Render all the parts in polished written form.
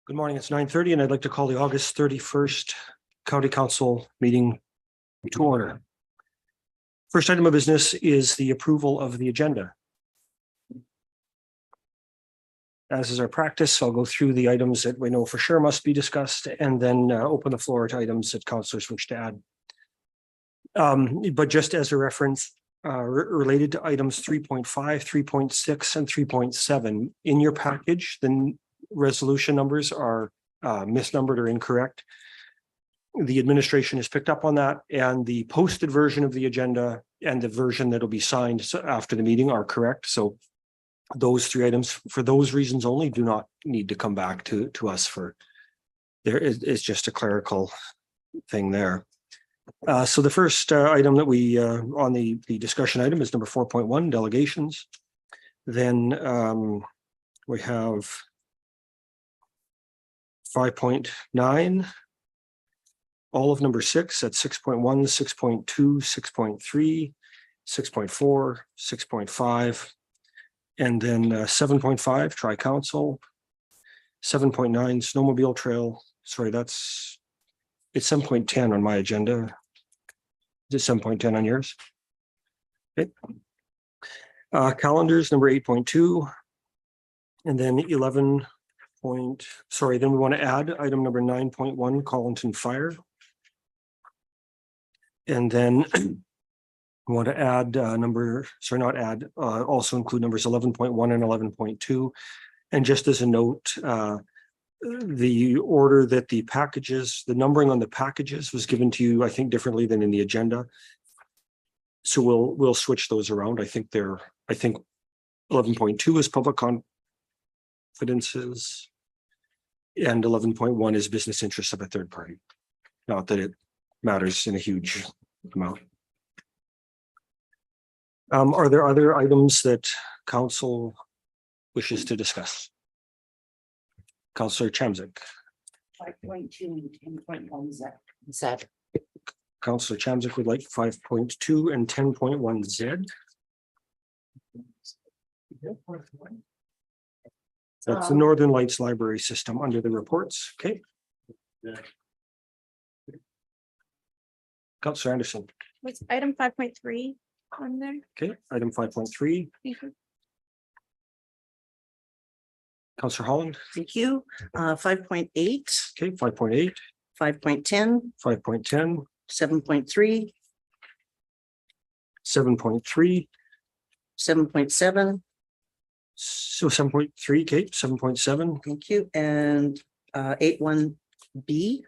Good morning. It's 9:30 and I'd like to call the August 31st County Council meeting to order. First item of business is the approval of the agenda. As is our practice, I'll go through the items that we know for sure must be discussed and then open the floor to items that councillors wish to add. But just as a reference, related to items 3.5, 3.6, and 3.7 in your package, the resolution numbers are misnumbered or incorrect. The administration has picked up on that, and the posted version of the agenda and the version that'll be signed after the meeting are correct. So those three items, for those reasons only, do not need to come back to us for. There is just a clerical thing there. So the first item that we on the discussion item is number 4.1, delegations. Then we have 5.9, all of number 6 at 6.1, 6.2, 6.3, 6.4, 6.5, and then 7.5, Tri-Council, 7.9, snowmobile trail. Sorry, it's 7.10 on my agenda. Is it 7.10 on yours? Okay. Calendars, number 8.2, and then 11. Then we want to add item number 9.1, Collinton Fire. And then we want to add also include numbers 11.1 and 11.2. And just as a note, the order that the numbering on the packages was given to you, I think differently than in the agenda. So we'll switch those around. I think 11.2 is public confidences and 11.1 is business interests of a third party. Not that it matters in a huge amount. Are there other items that council wishes to discuss? Councillor Chamzik. 5.2 and 10.1 Z. Councillor Chamzik would like 5.2 and 10.1 Z. That's the Northern Lights Library System under the reports. Okay. Councillor Anderson. What's item 5.3 on there? Okay, item 5.3. Thank you. Councillor Holland. Thank you. 5.8, Okay, 5.8, 5.10, 5.10, 7.3, 7.3. 7.7. So 7.3, okay, 7.7 Thank you. And 8.1B.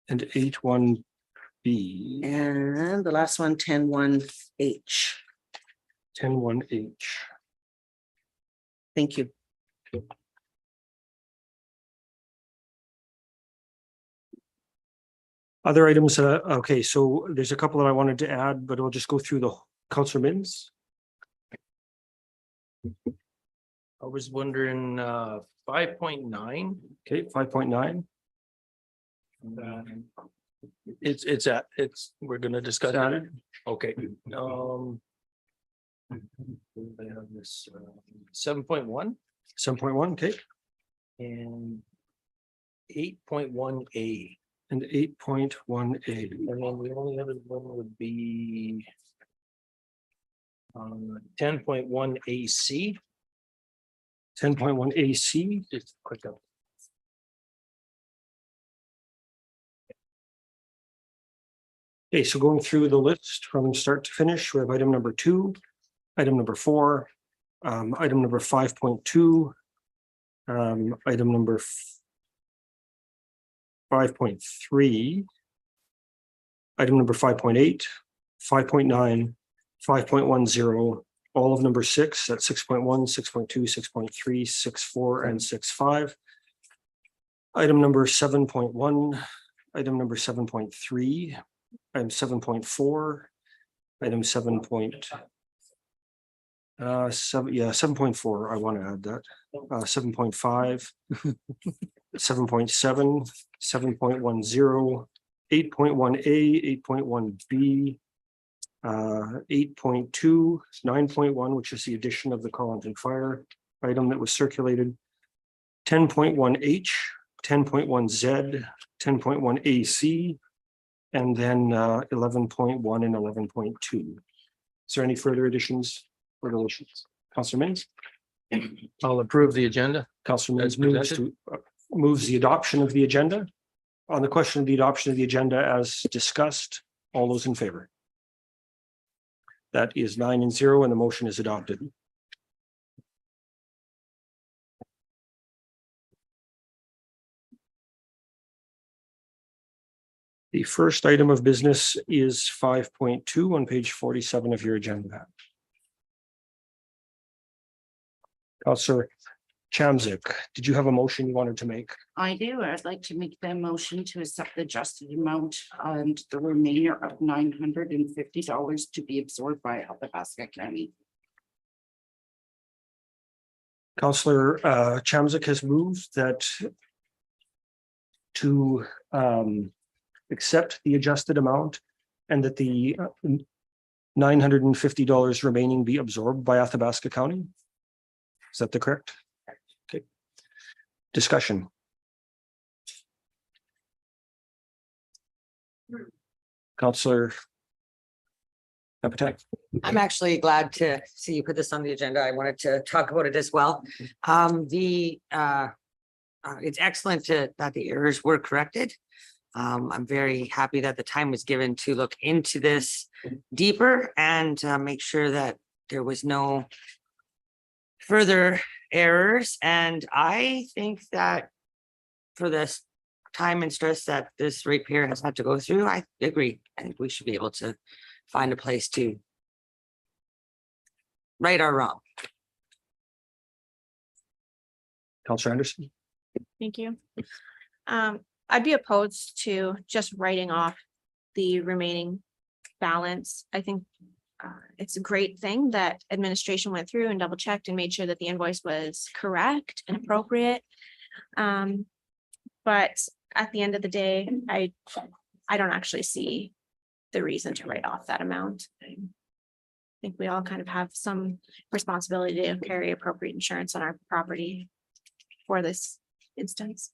and 8.1B. And the last one, 10.1H. 10.1H. Thank you. Other items, okay, so there's a couple that I wanted to add, but I'll just go through the Councillor Minns. I was wondering, 5.9. Okay, 5.9. We're gonna discuss Added. it. Okay. I have this 7.1 7.1, okay, and 8.1A. and 8.1A. And then the only other one would be 10.1 AC. 10.1 AC. Just click up. Okay, so going through the list from start to finish, we have item number 2, item number 4, item number 5.2, item number 5.3, item number 5.8, 5.9, 5.10, all of number 6 at 6.1, 6.2, 6.3, 6.4, and 6.5. Item number 7.1, item number 7.3, item 7.4, item 7.4. I want to add that. 7.5, 7.7, 7.10, 8.1A, 8.1B, 8.2, 9.1, which is the addition of the Collinton Fire item that was circulated, 10.1H, 10.1Z, 10.1AC, and then 11.1 and 11.2. Is there any further additions or deletions? Counselor Mins? I'll approve the agenda. Counselor Mins As moves to moves the adoption of the agenda. On the question of the adoption of the agenda as discussed, all those in favor? That is 9-0 and the motion is adopted. The first item of business is 5.2 on page 47 of your agenda. Counselor Chamzik, did you have a motion you wanted to make? I do. I'd like to make the motion to accept the adjusted amount and the remainder of $950 to be absorbed by Athabasca County. Counselor Chamzik has moved that to accept the adjusted amount and that the $950 remaining be absorbed by Athabasca County. Is that the correct? Okay. Discussion. Counselor Appetite. I'm actually glad to see you put this on the agenda. I wanted to talk about it as well. It's excellent that the errors were corrected. I'm very happy that the time was given to look into this deeper and make sure that there was no further errors. And I think that for this time and stress that this ratepayer has had to go through, I agree. I think we should be able to find a place to right or wrong. Counselor Anderson. Thank you. I'd be opposed to just writing off the remaining balance. I think it's a great thing that administration went through and double checked and made sure that the invoice was correct and appropriate. But at the end of the day, I don't actually see the reason to write off that amount. I think we all kind of have some responsibility to carry appropriate insurance on our property for this instance.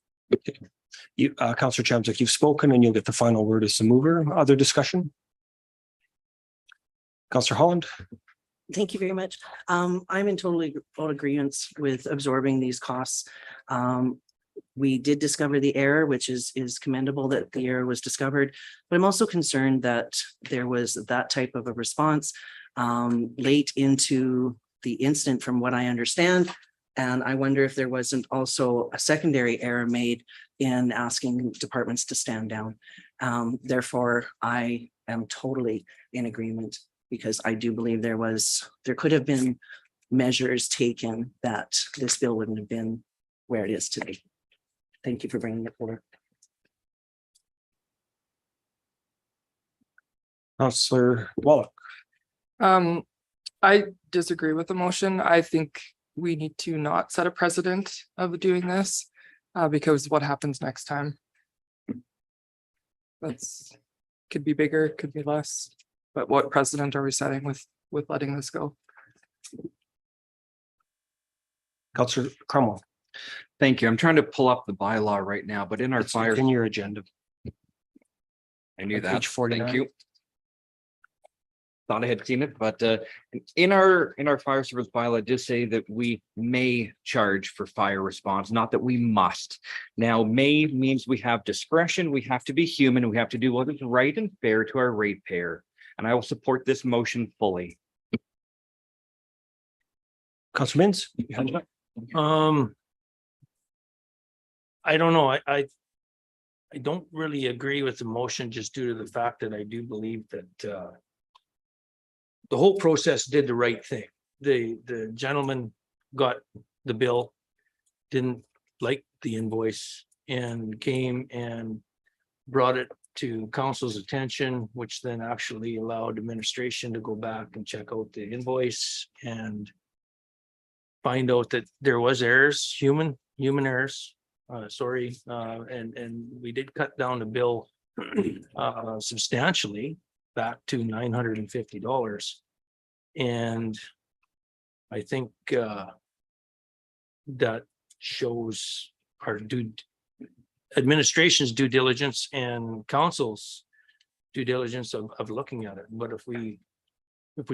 You, Counselor Chamzik, you've spoken and you'll get the final word as the mover. Other discussion? Counselor Holland. Thank you very much. I'm in total agreement with absorbing these costs. We did discover the error, which is commendable that the error was discovered, but I'm also concerned that there was that type of a response late into the incident from what I understand. And I wonder if there wasn't also a secondary error made in asking departments to stand down. Therefore, I am totally in agreement because I do believe there could have been measures taken that this bill wouldn't have been where it is today. Thank you for bringing it forward. Counselor Wallach. I disagree with the motion. I think we need to not set a precedent of doing this because what happens next time? That's could be bigger, could be less, but what precedent are we setting with letting this go? Counselor Cromwell. Thank you. I'm trying to pull up the bylaw right now, but in our It's fire, in your agenda. I knew on that. page 49. Thank you. Thought I had seen it, but in our fire service bylaw, it does say that we may charge for fire response, not that we must. Now, may means we have discretion, we have to be human, we have to do what is right and fair to our ratepayer. And I will support this motion fully. Counselor Mins. I don't know. I don't really agree with the motion just due to the fact that I do believe that the whole process did the right thing. The gentleman got the bill, didn't like the invoice and came and brought it to council's attention, which then actually allowed administration to go back and check out the invoice and find out that there was errors, human errors. And we did cut down the bill substantially back to $950. And I think that shows our due administration's due diligence and council's due diligence of looking at it. But if we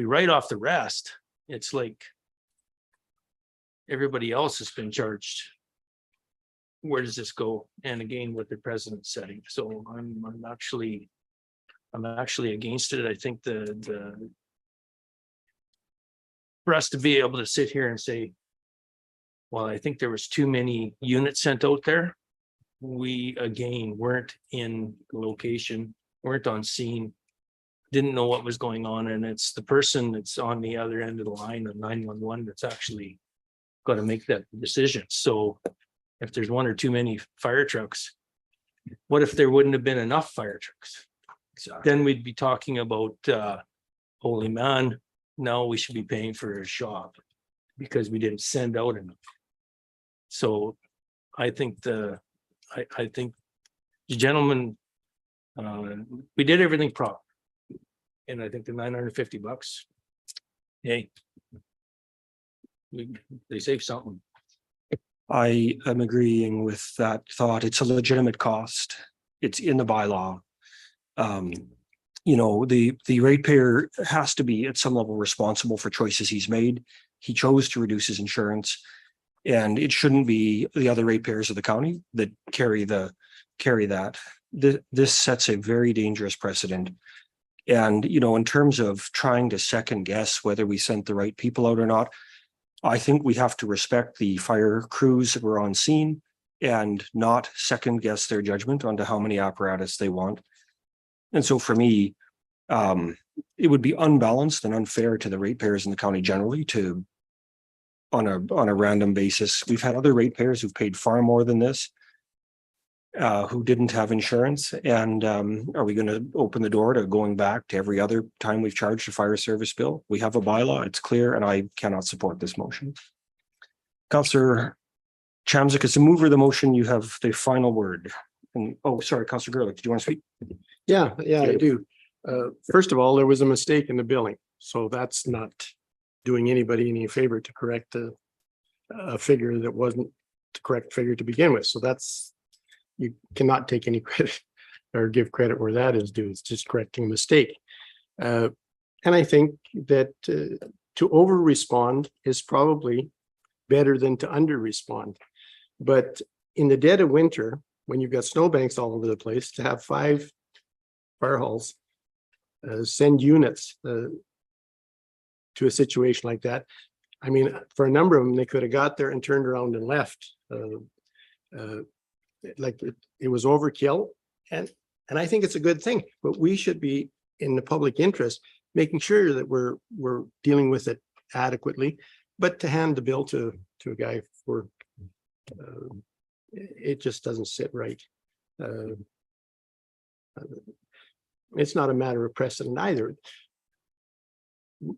write off the rest, it's like everybody else has been charged. Where does this go? And again, with the president setting. So I'm actually against it. I think for us to be able to sit here and say, well, I think there was too many units sent out there. We again weren't in location, weren't on scene, didn't know what was going on, and it's the person that's on the other end of the line of 911 that's actually got to make that decision. So if there's one or too many fire trucks, what if there wouldn't have been enough fire trucks? Then we'd be talking about holy man, now we should be paying for a shop because we didn't send out enough. So I think I think the gentleman, we did everything proper. And I think the $950, hey, they saved something. I am agreeing with that thought. It's a legitimate cost. It's in the bylaw. You know, the ratepayer has to be at some level responsible for choices he's made. He chose to reduce his insurance. And it shouldn't be the other ratepayers of the county that carry that. This sets a very dangerous precedent. And, you know, in terms of trying to second guess whether we sent the right people out or not, I think we have to respect the fire crews that were on scene and not second guess their judgment onto how many apparatus they want. And so for me, it would be unbalanced and unfair to the ratepayers in the county generally to, on a random basis. We've had other ratepayers who've paid far more than this, who didn't have insurance. And are we going to open the door to going back to every other time we've charged a fire service bill? We have a bylaw, it's clear, and I cannot support this motion. Councillor Chamzik, as the mover of the motion, you have the final word. And oh, sorry, Councillor Gerlich, did you want to speak? Yeah, I do. First of all, there was a mistake in the billing, so that's not doing anybody any favor to correct a figure that wasn't the correct figure to begin with. So that's, you cannot take any credit or give credit where that is due. It's just correcting a mistake. And I think that to over respond is probably better than to under respond. But in the dead of winter, when you've got snowbanks all over the place, to have 5 fire halls send units to a situation like that. I mean, for a number of them, they could have got there and turned around and left. Like it was overkill, and I think it's a good thing, but we should be in the public interest, making sure that we're dealing with it adequately. But to hand the bill to a guy for it just doesn't sit right. It's not a matter of precedent either.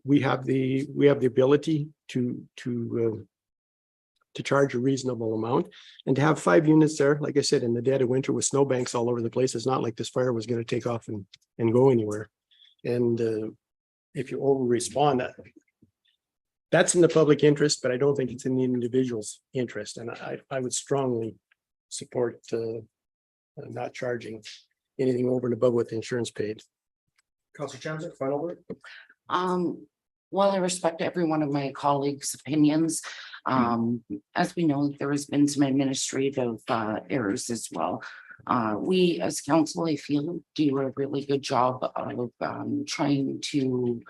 We have the ability to charge a reasonable amount, and to have 5 units there, like I said, in the dead of winter with snowbanks all over the place. It's not like this fire was going to take off and go anywhere. And if you over respond, that's in the public interest, but I don't think it's in the individual's interest. And I would strongly support not charging anything over and above what the insurance paid. Councillor Chamzik, final word. Well, I respect every one of my colleagues' opinions. As we know, there has been some administrative errors as well. We as council, I feel, do a really good job of trying to,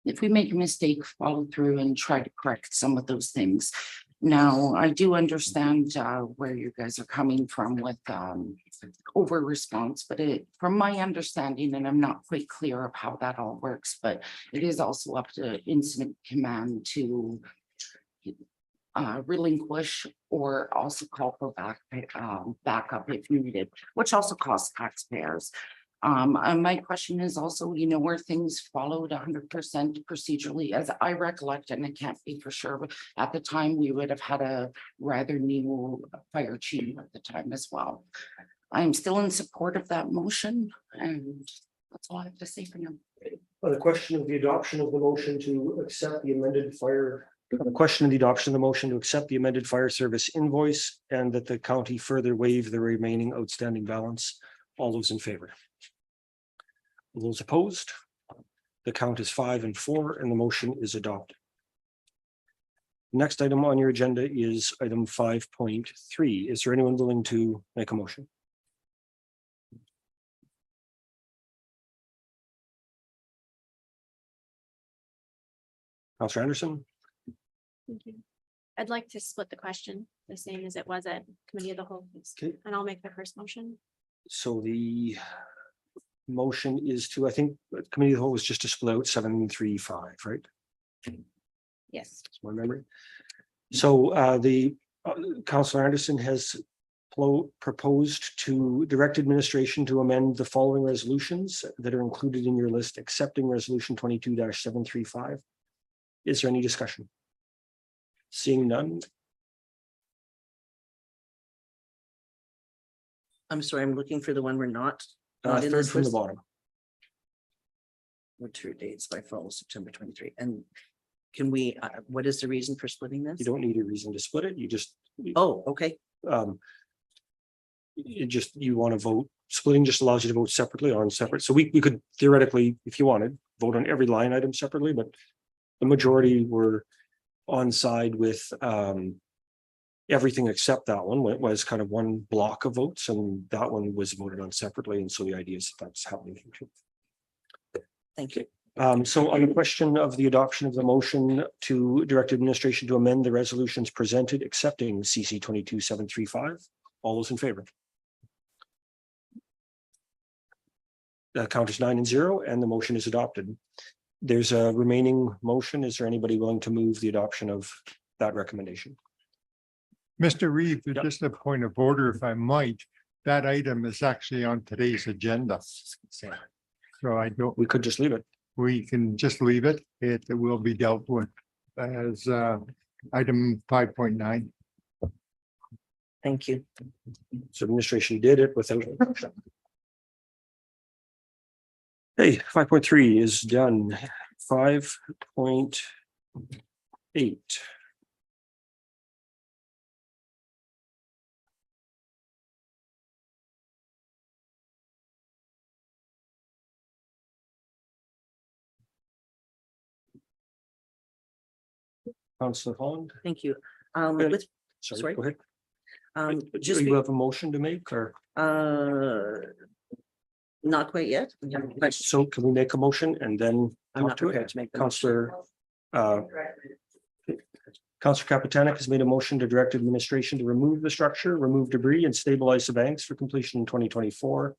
if we make a mistake, follow through and try to correct some of those things. Now, I do understand where you guys are coming from with over response, but from my understanding, and I'm not quite clear of how that all works, but it is also up to incident command to relinquish or also call for backup if needed, which also costs taxpayers. My question is also, you know, were things followed 100% procedurally? As I recollect, and I can't be for sure, but at the time we would have had a rather new fire chief at the time as well. I'm still in support of that motion, and that's all I have to say for now. On the question of the adoption of the motion to accept the amended fire A question of the adoption of the motion to accept the amended fire service invoice and that the county further waive the remaining outstanding balance. All those in favor? All those opposed? The count is 5 and 4 and the motion is adopted. Next item on your agenda is item 5.3. Is there anyone willing to make a motion? Counselor Anderson? Thank you. I'd like to split the question the same as it was at committee of the whole, please. Okay. And I'll make the first motion. So the motion is to, I think, committee of the whole was just to split out 735, right? Yes. That's my memory. So the Councillor Anderson has proposed to direct administration to amend the following resolutions that are included in your list, accepting resolution 22-735. Is there any discussion? Seeing none, I'm sorry, I'm looking for the one we're not. Not in third this from the list? bottom. With true dates by fall September 23. And can we, what is the reason for splitting this? You don't need a reason to split it. You just, Oh, okay. you want to vote, splitting just allows you to vote separately on separate. So we could theoretically, if you wanted, vote on every line item separately, but the majority were on side with everything except that one. It was kind of one block of votes and that one was voted on separately. And so the idea is that's happening. Thank you. So on the question of the adoption of the motion to direct administration to amend the resolutions presented accepting CC 22-735, all those in favor? The count is 9 and 0 and the motion is adopted. There's a remaining motion. Is there anybody willing to move the adoption of that recommendation? Mr. Reeve, Yep. just a point of order, if I might, that item is actually on today's agenda. So I don't, We could just leave it. we can just leave it. It will be dealt with as item 5.9. Thank you. So administration did it without. Hey, 5.3 is done. 5.8. Councillor Holland, Thank you. Good. With, sorry, Sorry? go ahead. Do just, you have a motion to make or? not quite yet. But So can we make a motion and then I'm talk not to prepared it? to make the. Councillor Councillor Capitanic has made a motion to direct administration to remove the structure, remove debris and stabilize the banks for completion in 2024.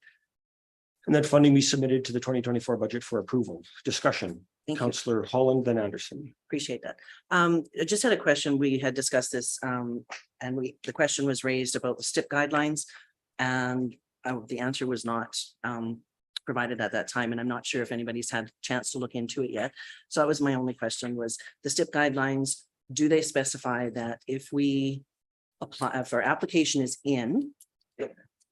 And then funding be submitted to the 2024 budget for approval. Discussion. Thank you. Councillor Holland, then Anderson. Appreciate that. I just had a question. We had discussed this, and the question was raised about the STIP guidelines. And the answer was not provided at that time, and I'm not sure if anybody's had a chance to look into it yet. So that was my only question, was the STIP guidelines, do they specify that if we apply, if our application is in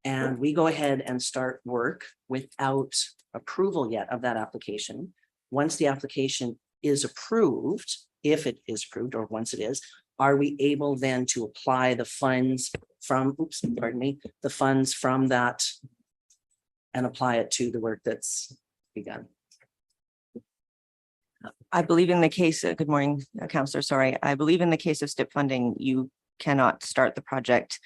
and we go ahead and start work without approval yet of that application, once the application is approved, if it is approved, or once it is, are we able then to apply the funds from, pardon me, the funds from that and apply it to the work that's begun? I believe in the case, good morning, Councillor, sorry. I believe in the case of STIP funding, you cannot start the project.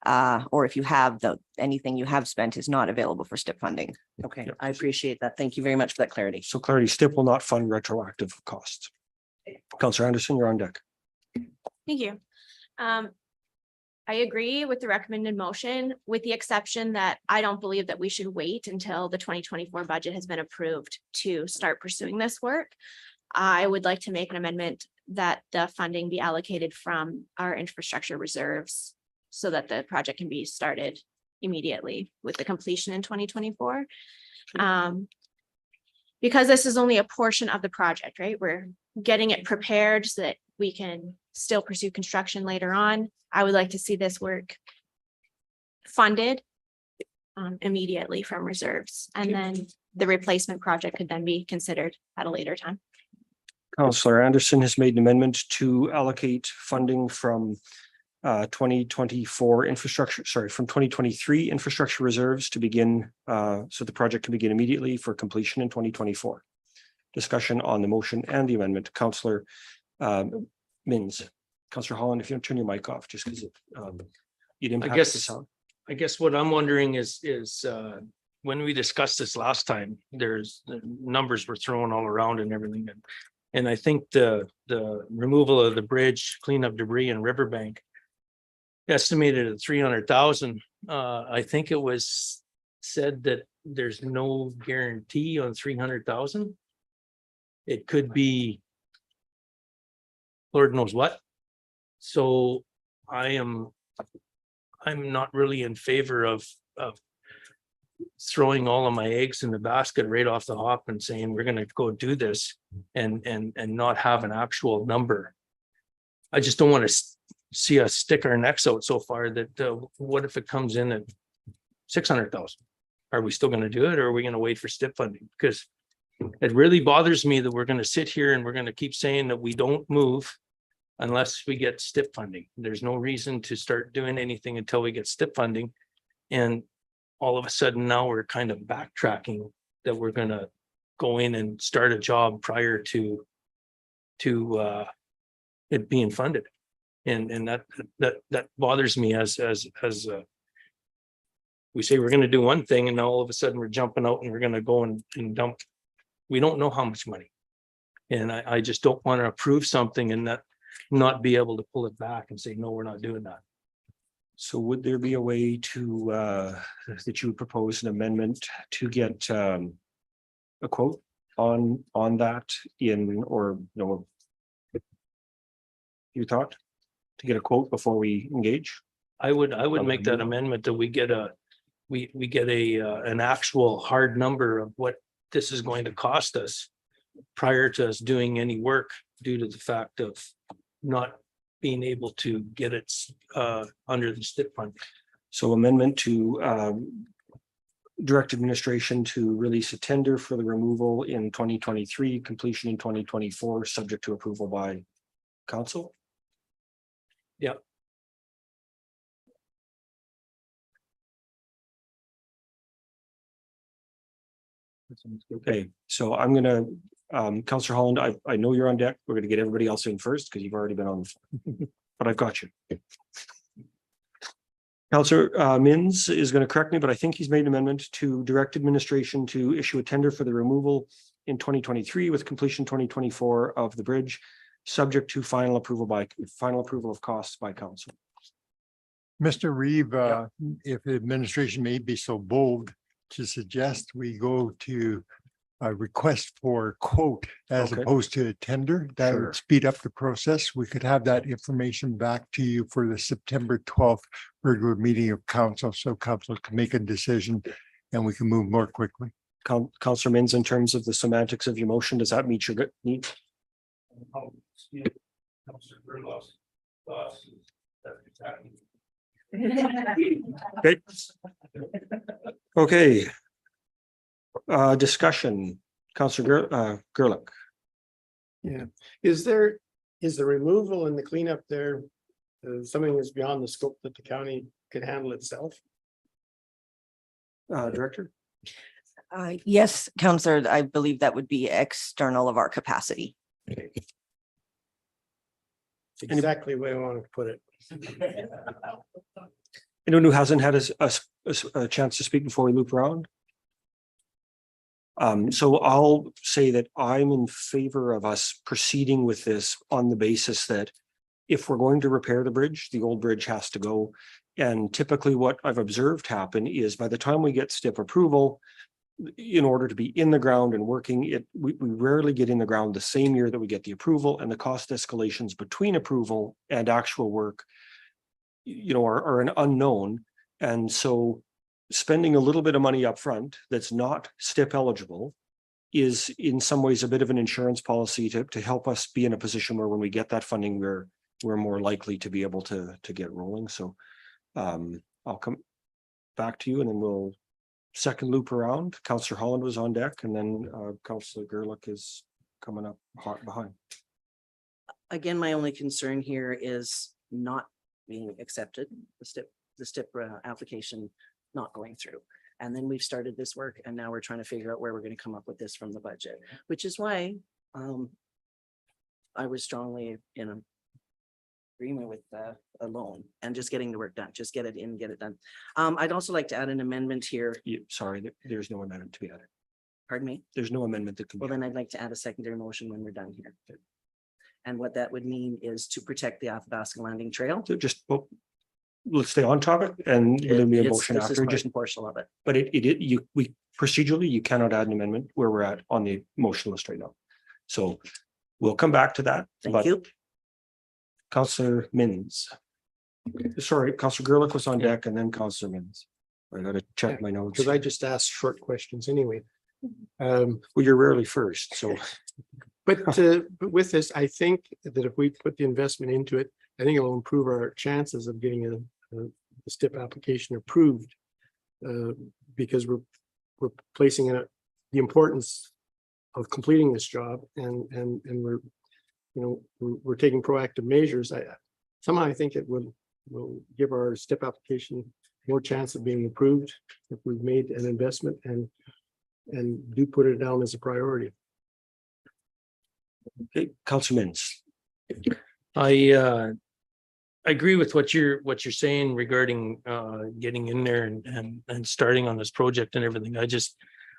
Or if you have anything you have spent is not available for STIP funding. Okay, I appreciate that. Thank you very much for that clarity. So clarity, STIP will not fund retroactive costs. Councillor Anderson, you're on deck. Thank you. I agree with the recommended motion, with the exception that I don't believe that we should wait until the 2024 budget has been approved to start pursuing this work. I would like to make an amendment that the funding be allocated from our infrastructure reserves so that the project can be started immediately with the completion in 2024. Because this is only a portion of the project, right? We're getting it prepared so that we can still pursue construction later on. I would like to see this work funded immediately from reserves, and then the replacement project could then be considered at a later time. Counselor Anderson has made an amendment to allocate funding from 2024 infrastructure, sorry, from 2023 infrastructure reserves to begin, so the project can begin immediately for completion in 2024. Discussion on the motion and the amendment. Counselor Mins. Counselor Holland, if you don't turn your mic off, just because you'd impact the guess- sound. I guess what I'm wondering is when we discussed this last time, the numbers were thrown all around and everything. And I think the removal of the bridge, cleanup debris and riverbank estimated at 300,000. I think it was said that there's no guarantee on 300,000. It could be Lord knows what. So I'm not really in favor of throwing all of my eggs in the basket right off the hop and saying, we're gonna go do this and not have an actual number. I just don't want to see us stick our necks out so far that what if it comes in at 600,000? Are we still gonna do it, or are we gonna wait for STIP funding? Because it really bothers me that we're gonna sit here and we're gonna keep saying that we don't move unless we get STIP funding. There's no reason to start doing anything until we get STIP funding. And all of a sudden now we're kind of backtracking that we're gonna go in and start a job prior to it being funded. And that bothers me as we say we're gonna do one thing and now all of a sudden we're jumping out and we're gonna go and dump. We don't know how much money. And I just don't want to approve something and not be able to pull it back and say, no, we're not doing that. So would there be a way to that you would propose an amendment to get a quote on that or you thought to get a quote before we engage? I would make that amendment that we get an actual hard number of what this is going to cost us prior to us doing any work due to the fact of not being able to get it under the STIP fund. So amendment to direct administration to release a tender for the removal in 2023, completion in 2024, subject to approval by council. Yep. Okay, so I'm gonna, Councillor Holland, I know you're on deck. We're gonna get everybody else in first because you've already been on, but I've got you. Councillor Mins is going to correct me, but I think he's made an amendment to direct administration to issue a tender for the removal in 2023 with completion 2024 of the bridge, subject to final approval of costs by council. Mr. Reeve, if the administration may be so bold to suggest we go to a request for a quote as Okay. opposed to a tender, that Sure. would speed up the process. We could have that information back to you for the September 12th regular meeting of council, so council can make a decision and we can move more quickly. Councillor Mins, in terms of the semantics of your motion, does that meet your need? Okay. Okay. Discussion, Councillor Gerlich. Yeah, is the removal and the cleanup there, something that's beyond the scope that the county can handle itself? Director? Yes, Counselor, I believe that would be external of our capacity. Exactly the way I want to put it. Anyone who hasn't had a chance to speak before we loop around? So I'll say that I'm in favor of us proceeding with this on the basis that if we're going to repair the bridge, the old bridge has to go. And typically what I've observed happen is by the time we get STIP approval, in order to be in the ground and working, we rarely get in the ground the same year that we get the approval, and the cost escalations between approval and actual work, are an unknown. And so spending a little bit of money up front that's not STIP eligible is in some ways a bit of an insurance policy to help us be in a position where when we get that funding, we're more likely to be able to get rolling. So I'll come back to you and then we'll second loop around. Councillor Holland was on deck and then Councillor Gerlich is coming up hot behind. Again, my only concern here is not being accepted, the STIP application not going through. And then we've started this work and now we're trying to figure out where we're going to come up with this from the budget, which is why I was strongly in agreement with a loan and just getting the work done, just get it in, get it done. I'd also like to add an amendment here. Sorry, there's no amendment to be added. Pardon me? There's no amendment that can be. Well, then I'd like to add a secondary motion when we're done here. And what that would mean is to protect the Athabasca Landing Trail. So just, well, let's stay on topic and there'll be a It's- motion this is after, part just, and parcel of it. but we procedurally, you cannot add an amendment where we're at on the motion list right now. So we'll come back to that. Thank but you. Councillor Mins. Sorry, Councillor Gerlich was on deck and then Councillor Mins. I gotta check my notes. Because I just asked short questions anyway. Well, you're rarely first, so. But with this, I think that if we put the investment into it, I think it'll improve our chances of getting a STIP application approved. Because we're placing in the importance of completing this job and we're, you know, we're taking proactive measures. Somehow I think it will give our STIP application more chance of being approved if we've made an investment and do put it down as a priority. Okay, Councillor Mins. I agree with what you're saying regarding getting in there and starting on this project and everything.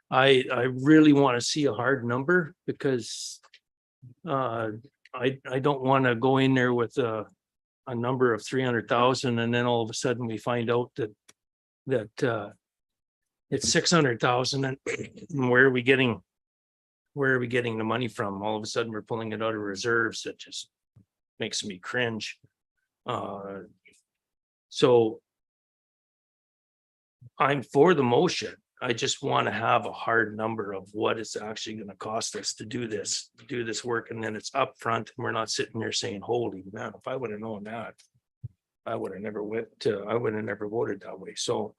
I really want to see a hard number because I don't want to go in there with a number of 300,000 and then all of a sudden we find out that it's 600,000 and where are we getting the money from? All of a sudden we're pulling it out of reserves. That just makes me cringe. So I'm for the motion. I just want to have a hard number of what it's actually going to cost us to do this work. And then it's upfront and we're not sitting there saying, holy man, if I would have known that, I would have never voted that way. So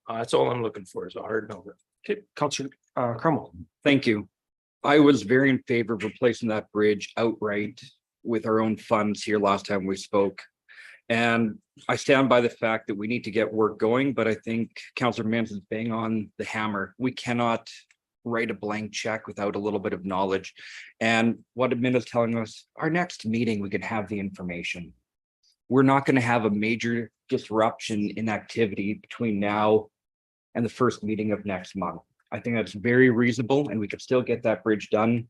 that's all I'm looking for is a hard number. Okay, Councillor Cromwell. Thank you. I was very in favor of replacing that bridge outright with our own funds here last time we spoke. And I stand by the fact that we need to get work going, but I think Councillor Mins is bang on the hammer. We cannot write a blank check without a little bit of knowledge. And what admin is telling us, our next meeting, we can have the information. We're not going to have a major disruption in activity between now and the first meeting of next month. I think that's very reasonable and we could still get that bridge done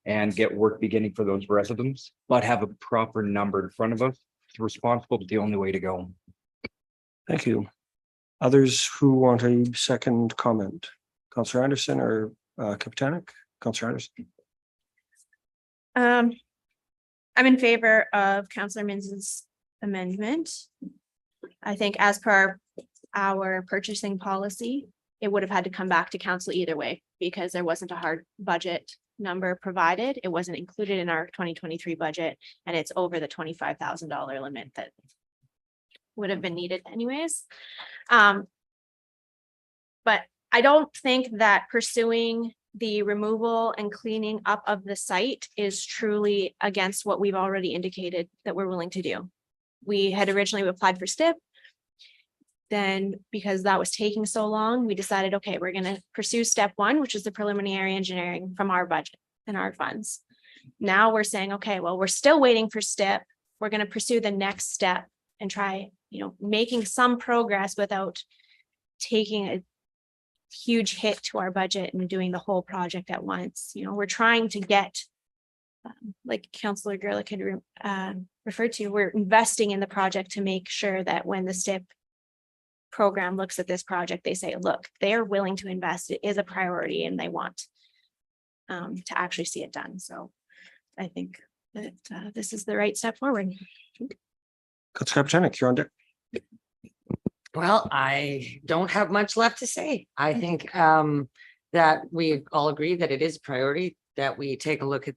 and get work beginning for those residents, but have a proper number in front of us. It's responsible, but the only way to go. Thank you. Others who want a second comment? Councillor Anderson or Kapitanek? Councillor Anderson. I'm in favor of Councillor Mins's amendment. I think as per our purchasing policy, it would have had to come back to council either way because there wasn't a hard budget number provided. It wasn't included in our 2023 budget and it's over the $25,000 limit that would have been needed anyways. But I don't think that pursuing the removal and cleaning up of the site is truly against what we've already indicated that we're willing to do. We had originally applied for STIP. Then because that was taking so long, we decided, okay, we're going to pursue step one, which is the preliminary engineering from our budget and our funds. Now we're saying, okay, well, we're still waiting for STIP. We're going to pursue the next step and try, making some progress without taking a huge hit to our budget and doing the whole project at once. We're trying to get, like Councillor Gerlich had referred to, we're investing in the project to make sure that when the STIP program looks at this project, they say, look, they're willing to invest. It is a priority and they want to actually see it done. So I think that this is the right step forward. Councillor Kapitanek, you're on deck. Well, I don't have much left to say. I think that we all agree that it is a priority that we take a look at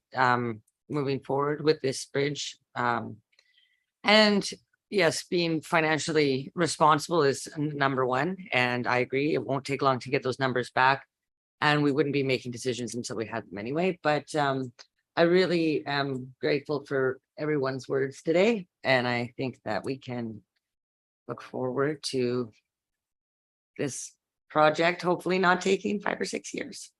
moving forward with this bridge. And yes, being financially responsible is number one. And I agree, it won't take long to get those numbers back. And we wouldn't be making decisions until we had them anyway, but I really am grateful for everyone's words today, and I think that we can look forward to this project, hopefully not taking 5 or 6 years.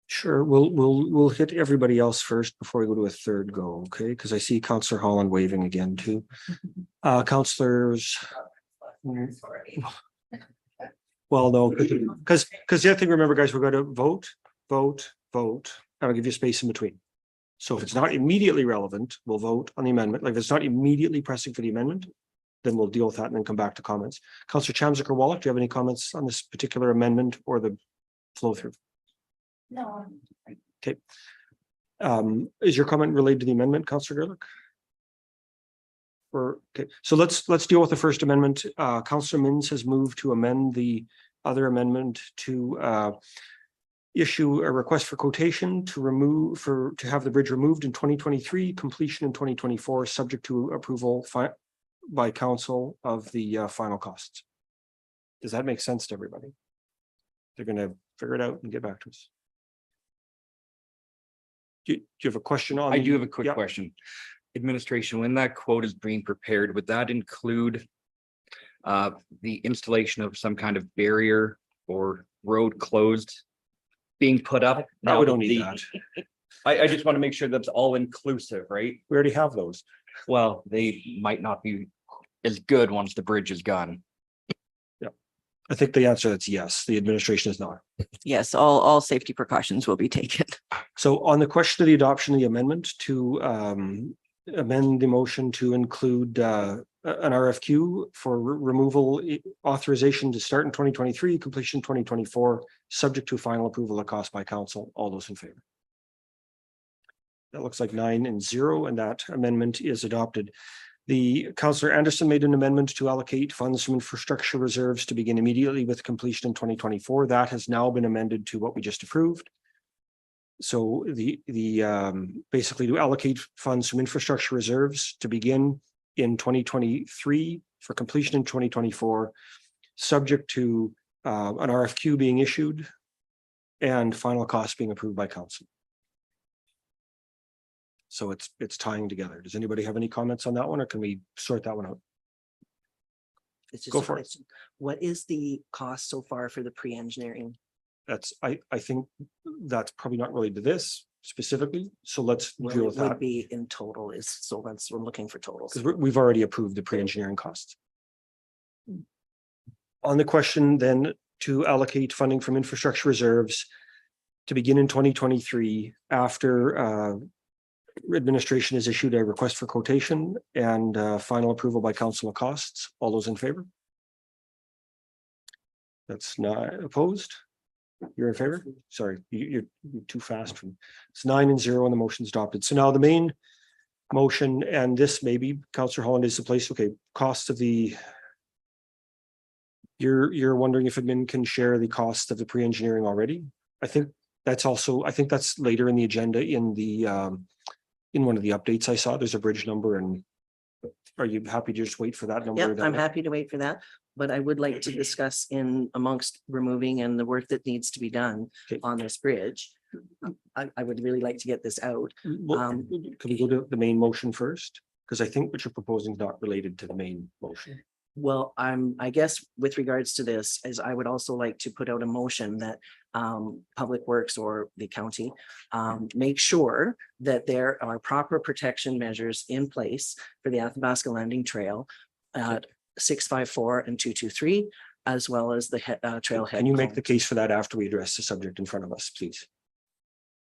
Sure, we'll hit everybody else first before we go to a third go, okay? Because I see Counselor Holland waving again too. Counselors. Well, no, because the other thing, remember, guys, we're going to vote. And I'll give you space in between. So if it's not immediately relevant, we'll vote on the amendment. Like if it's not immediately pressing for the amendment, then we'll deal with that and then come back to comments. Counselor Chamzak Wallach, do you have any comments on this particular amendment or the flow through? No. Okay. Is your comment related to the amendment, Counselor Gerlich? Or, okay, so let's deal with the first amendment. Counselor Mins has moved to amend the other amendment to issue a request for quotation to have the bridge removed in 2023, completion in 2024, subject to approval by council of the final costs. Does that make sense to everybody? They're going to figure it out and get back to us. Do you have a question on? I do have a quick Yeah. question. Administration, when that quote is being prepared, would that include the installation of some kind of barrier or road closed being put up? No, we don't need the- that. I just want to make sure that's all inclusive, right? We already have those. Well, they might not be as good once the bridge is gone. I think the answer is yes, the administration is not. Yes, all safety precautions will be taken. So on the question of the adoption of the amendment to amend the motion to include an RFQ for removal authorization to start in 2023, completion 2024, subject to final approval of cost by council. All those in favor? That looks like 9-0, and that amendment is adopted. The Councillor Anderson made an amendment to allocate funds from infrastructure reserves to begin immediately with completion in 2024. That has now been amended to what we just approved. So basically to allocate funds from infrastructure reserves to begin in 2023 for completion in 2024, subject to an RFQ being issued and final costs being approved by council. So it's tying together. Does anybody have any comments on that one, or can we sort that one out? It's just Go a for it. question. What is the cost so far for the pre-engineering? That's, I think that's probably not related to this specifically. So let's What deal it with would that. be in total is, so that's, we're looking for totals. Because we've already approved the pre-engineering costs. On the question then to allocate funding from infrastructure reserves to begin in 2023 after administration has issued a request for quotation and final approval by council of costs. All those in favor? That's not opposed. You're in favor? Sorry, you're too fast. It's 9-0 and the motion's adopted. So now the main motion, and this maybe Councillor Holland is the place. Okay, cost of the. You're wondering if admin can share the cost of the pre-engineering already? I think that's later in the agenda in the in one of the updates I saw. There's a bridge number, and are you happy to just wait for that number? Yeah, I'm happy to wait for that, but I would like to discuss in amongst removing and the work that needs to be done Okay. on this bridge. I would really like to get this out. Well, can we go to the main motion first? Because I think what you're proposing is not related to the main motion. Well, I guess with regards to this, is I would also like to put out a motion that Public Works or the county make sure that there are proper protection measures in place for the Athabasca Landing Trail at 654 and 223, as well as the trailhead. Can you make the case for that after we address the subject in front of us, please?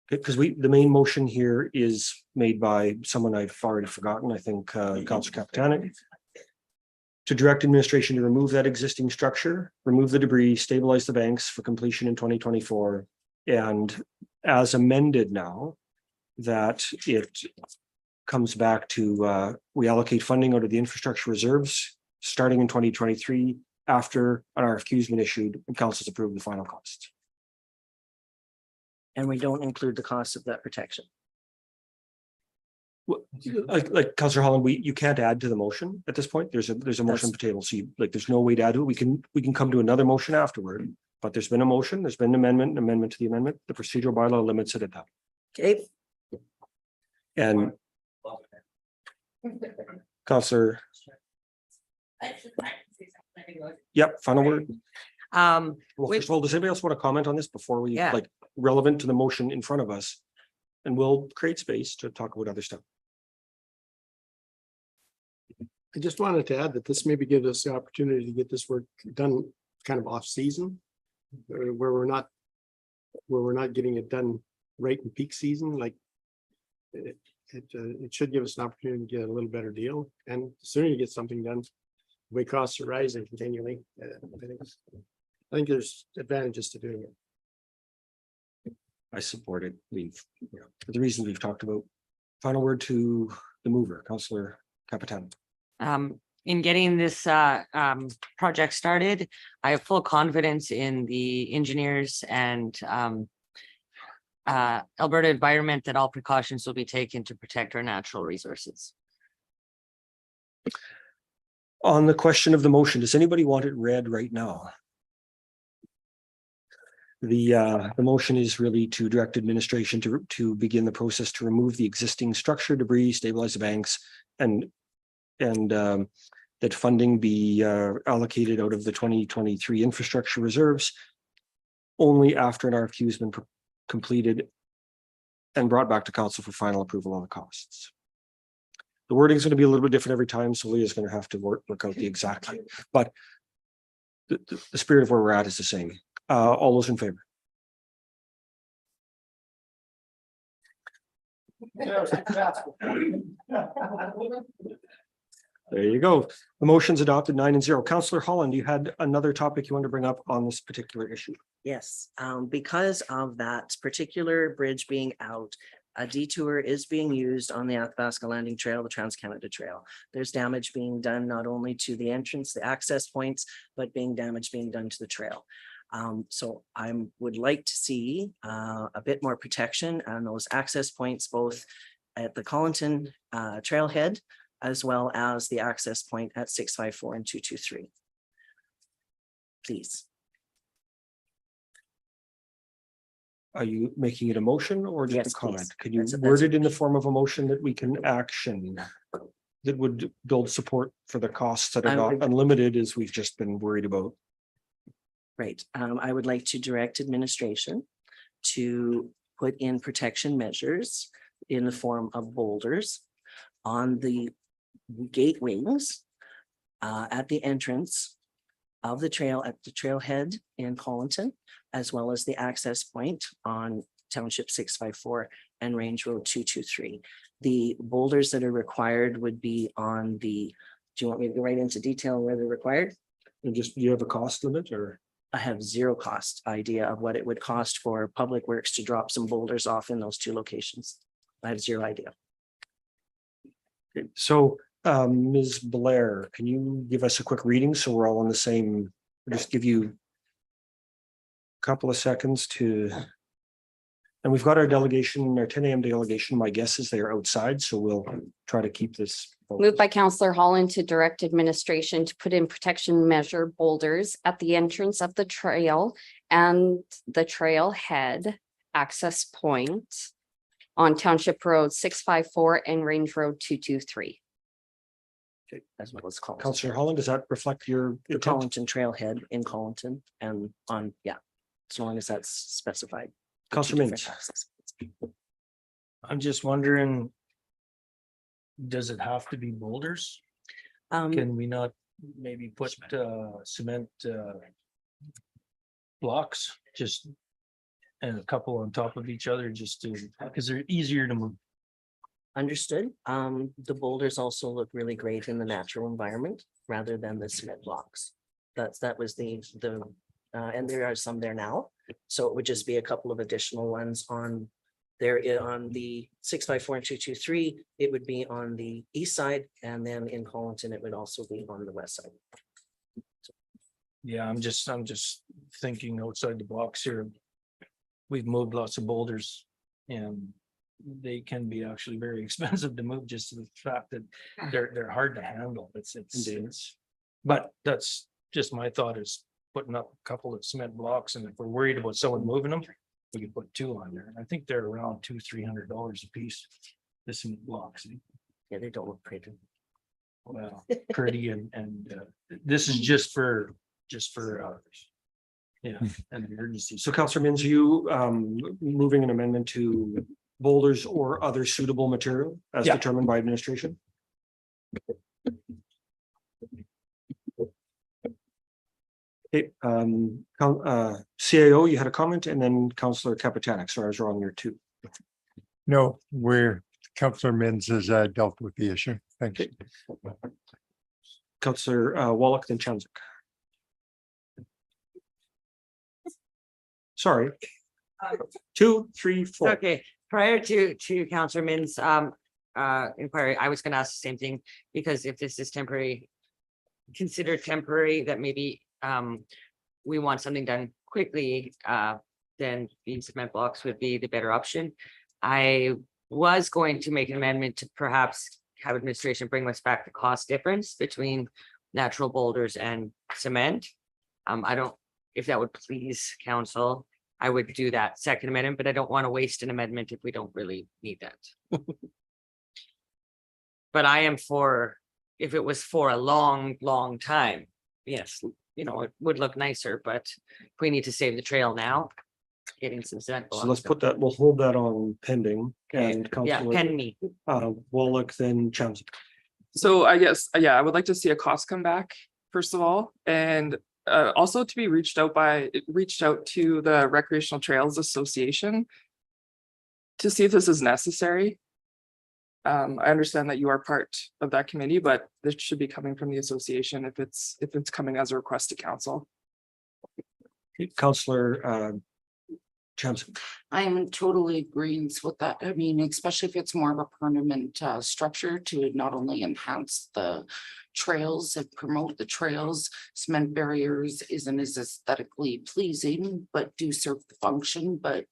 Because the main motion here is made by someone I've already forgotten, I think Councillor Capitanic. To direct administration to remove that existing structure, remove the debris, stabilize the banks for completion in 2024. And as amended now, that it comes back to we allocate funding out of the infrastructure reserves starting in 2023 after an RFQ has been issued and council's approved the final cost. And we don't include the cost of that protection. Like Councillor Holland, you can't add to the motion at this point. There's a motion on the table. So there's no way to add to it. We can come to another motion afterward. But there's been a motion, there's been an amendment to the amendment. The procedural bylaw limits it at that. Okay, And Councillor. Yep, final word. Well, With- first of all, does anybody else want to comment on this before we, Yeah. like, relevant to the motion in front of us? And we'll create space to talk about other stuff. I just wanted to add that this maybe gives us the opportunity to get this work done kind of off season. Where we're not getting it done right in peak season, like. It should give us an opportunity to get a little better deal, and the sooner you get something done. The way costs are rising continually. I think there's advantages to doing it. I support it. For the reasons we've talked about. Final word to the mover, Councillor Capitan. In getting this project started, I have full confidence in the engineers and Alberta environment that all precautions will be taken to protect our natural resources. On the question of the motion, does anybody want it read right now? The motion is really to direct administration to begin the process to remove the existing structure, debris, stabilize the banks, and that funding be allocated out of the 2023 infrastructure reserves only after an RFQ has been completed and brought back to council for final approval on the costs. The wording is going to be a little bit different every time, so Leah's going to have to work out the exact, but the spirit of where we're at is the same. All those in favor? There you go. The motion's adopted 9-0. Councillor Holland, you had another topic you want to bring up on this particular issue. yes, because of that particular bridge being out, a detour is being used on the Athabasca Landing Trail, the Trans-Canada Trail. There's damage being done not only to the entrance, the access points, but being done to the trail. So I would like to see a bit more protection on those access points, both at the Collinton trailhead, as well as the access point at 654 and 223. Please. Are you making it a motion or just Yes, a comment? please. Can you That's word it in the form of a motion that we can action? That would build support for the costs that are I not would- unlimited, as we've just been worried about. Right, I would like to direct administration to put in protection measures in the form of boulders on the gate wings at the entrance of the trail at the trailhead in Collinton, as well as the access point on Township 654 and Range Road 223. The boulders that are required would be on the, do you want me to go right into detail where they're required? And just, do you have a cost limit or? I have zero cost idea of what it would cost for Public Works to drop some boulders off in those two locations. I have zero idea. So, Ms. Blair, can you give us a quick reading so we're all on the same, just give you a couple of seconds to, and we've got our delegation, our 10 a.m. delegation. My guess is they are outside, so we'll try to keep this. Moved by Councillor Holland to direct administration to put in protection measure boulders at the entrance of the trail and the trailhead access point on Township Road 654 and Range Road 223. As well as Collinton. Councillor Holland, does that reflect your The intent? Collinton trailhead in Collinton and on, yeah, as long as that's specified. The two Councillor different Mintz? access points. I'm just wondering, does it have to be boulders? Can we not maybe put cement blocks just and a couple on top of each other just to, because they're easier to move. Understood. The boulders also look really great in the natural environment rather than the cement blocks. That was and there are some there now. So it would just be a couple of additional ones on there on the 654 and 223. It would be on the east side, and then in Collinton, it would also be on the west side. Yeah, I'm just thinking outside the box here. We've moved lots of boulders and they can be actually very expensive to move, just to the fact that they're hard to handle. It's. But that's just my thought, is putting up a couple of cement blocks, and if we're worried about someone moving them, we can put 2 on there. And I think they're around $200-300 a piece. The cement blocks. Yeah, they don't look pretty. Well, pretty and this is just for yeah, an emergency. So Councillor Mins, you moving an amendment to boulders or other suitable material as Yeah. determined by administration? Okay, CAO, you had a comment, and then Councillor Capitanic, so I was wrong there too. No, Councillor Mins has dealt with the issue. Thank you. Councillor Wallach, then Chandzik. Sorry. 2, 3, 4. Okay, prior to Councillor Min's inquiry, I was gonna ask the same thing, because if this is temporary, considered temporary, that maybe we want something done quickly, then these cement blocks would be the better option. I was going to make an amendment to perhaps have administration bring us back the cost difference between natural boulders and cement. I don't, if that would please council, I would do that second amendment, but I don't want to waste an amendment if we don't really need that. But I am for, if it was for a long, long time, yes, you know, it would look nicer, but if we need to save the trail now, getting some cement. So let's put that, we'll hold that on pending, and Yeah, Councillor pen me. Wallach, then Chandzik. So I guess, yeah, I would like to see a cost come back, first of all, and also to be reached out to the Recreational Trails Association to see if this is necessary. I understand that you are part of that committee, but this should be coming from the association if it's coming as a request to council. Councillor Chandzik. I am totally agreeing with that. I mean, especially if it's more of a permanent structure to not only enhance the trails and promote the trails. Cement barriers isn't as aesthetically pleasing, but do serve the function. But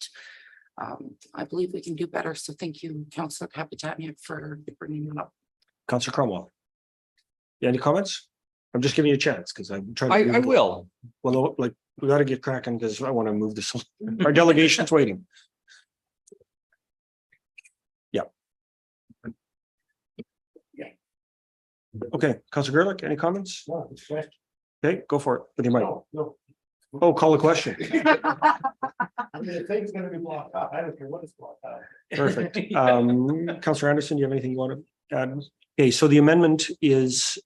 I believe we can do better. So thank you, Councillor Capitania, for bringing it up. Councillor Cromwell. Yeah, any comments? I'm just giving you a chance because I'm trying. I will. Well, no, like, we got to get cracking because I want to move this. Our delegation's waiting. Yeah. Okay, Councillor Gerlich, any comments? Okay, go for it. With your mic. Oh, call the question. I mean, the thing's gonna be blocked out. I don't care what it's blocked out. Perfect. Councillor Anderson, do you have anything you want to add? Okay, so the amendment is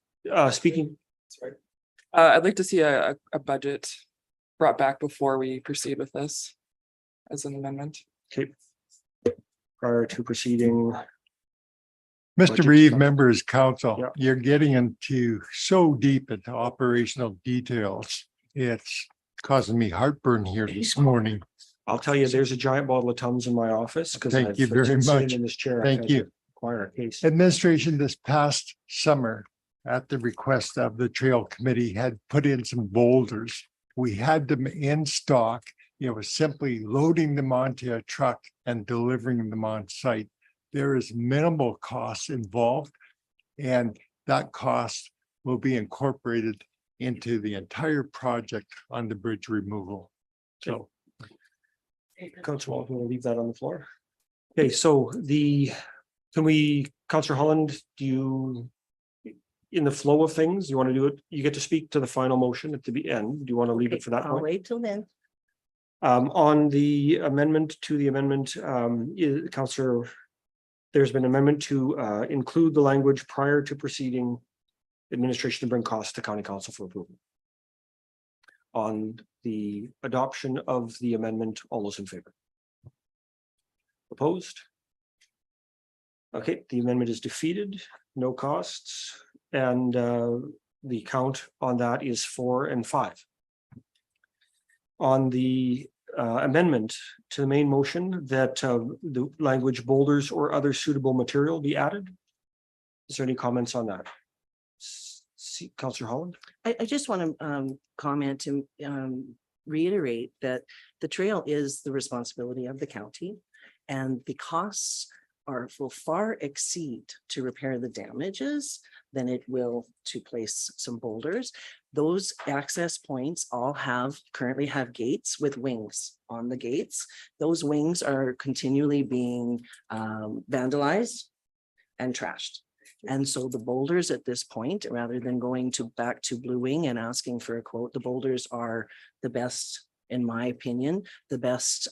speaking. Sorry. I'd like to see a budget brought back before we proceed with this as an amendment. Okay. Prior to proceeding. Mr. Budget Reeve, discussion. members, council, Yeah. you're getting into so deep into operational details. It's causing me heartburn here this morning. I'll tell you, there's a giant bottle of Tums in my office because Thank you very much. in this chair. I've Thank had to you. Acquire a case. Administration this past summer, at the request of the trail committee, had put in some boulders. We had them in stock. It was simply loading them onto a truck and delivering them on site. There is minimal costs involved, and that cost will be incorporated into the entire project on the bridge removal. So Councillor Wall, you want to leave that on the floor? Okay, so Councillor Holland, do you, in the flow of things, you want to do it? You get to speak to the final motion at the end. Do you want to leave it for that I'll point? wait till then. On the amendment to the amendment, Councillor, there's been amendment to include the language prior to proceeding administration to bring costs to county council for approval. On the adoption of the amendment, all those in favor? Opposed? Okay, the amendment is defeated, no costs, and the count on that is 4 and 5. On the amendment to the main motion that the language boulders or other suitable material be added. Is there any comments on that? Councillor Holland? I just want to comment and reiterate that the trail is the responsibility of the county. And the costs will far exceed to repair the damages than it will to place some boulders. Those access points all currently have gates with wings on the gates. Those wings are continually being vandalized and trashed. And so the boulders at this point, rather than going back to Blue Wing and asking for a quote, the boulders are the best, in my opinion, the best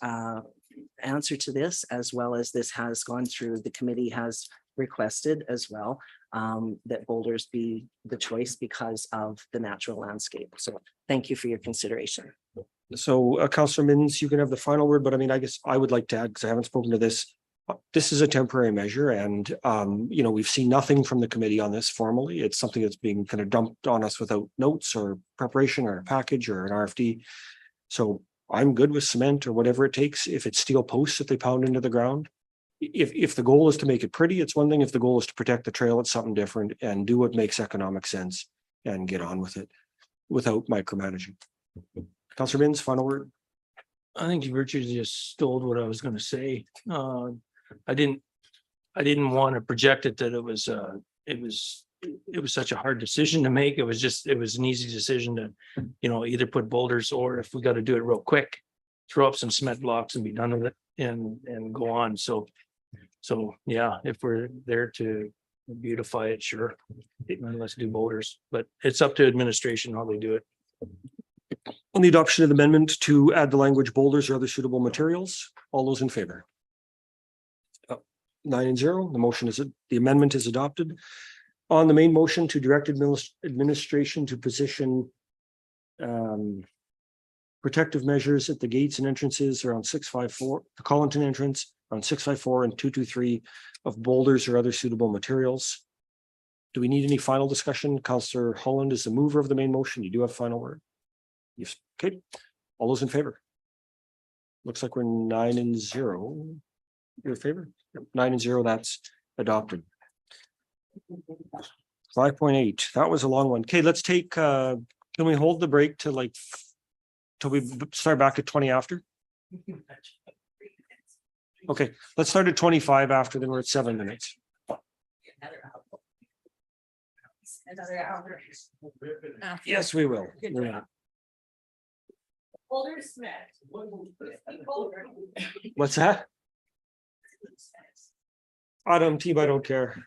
answer to this, as well as this has gone through, the committee has requested as well that boulders be the choice because of the natural landscape. So thank you for your consideration. So Councillor Minns, you can have the final word, but I mean, I guess I would like to add, because I haven't spoken to this. This is a temporary measure and, you know, we've seen nothing from the committee on this formally. It's something that's being kind of dumped on us without notes or preparation or a package or an RFD. So I'm good with cement or whatever it takes. If it's steel posts that they pound into the ground. If the goal is to make it pretty, it's one thing. If the goal is to protect the trail, it's something different, and do what makes economic sense and get on with it without micromanaging. Councillor Minns, final word. I think Richard just stole what I was gonna say. I didn't want to project it that it was such a hard decision to make. It was an easy decision to, you know, either put boulders or if we got to do it real quick, throw up some cement blocks and be done with it and go on. So yeah, if we're there to beautify it, sure. Let's do boulders, but it's up to administration how they do it. On the adoption of the amendment to add the language boulders or other suitable materials, all those in favor? 9-0, the motion is, the amendment is adopted. On the main motion to direct administration to position protective measures at the gates and entrances around 654, the Collinton entrance around 654 and 223 of boulders or other suitable materials. Do we need any final discussion? Councillor Holland is the mover of the main motion. You do have final word. Yes, okay. All those in favor? Looks like we're 9-0. Your favor? 9-0, that's adopted. 5.8, that was a long one. Okay, let's take, can we hold the break to like, till we start back at 20 after? Okay, let's start at 25 after, then we're at 7 minutes. Yes, we will. Yeah. What's that? Adam, team, I don't care.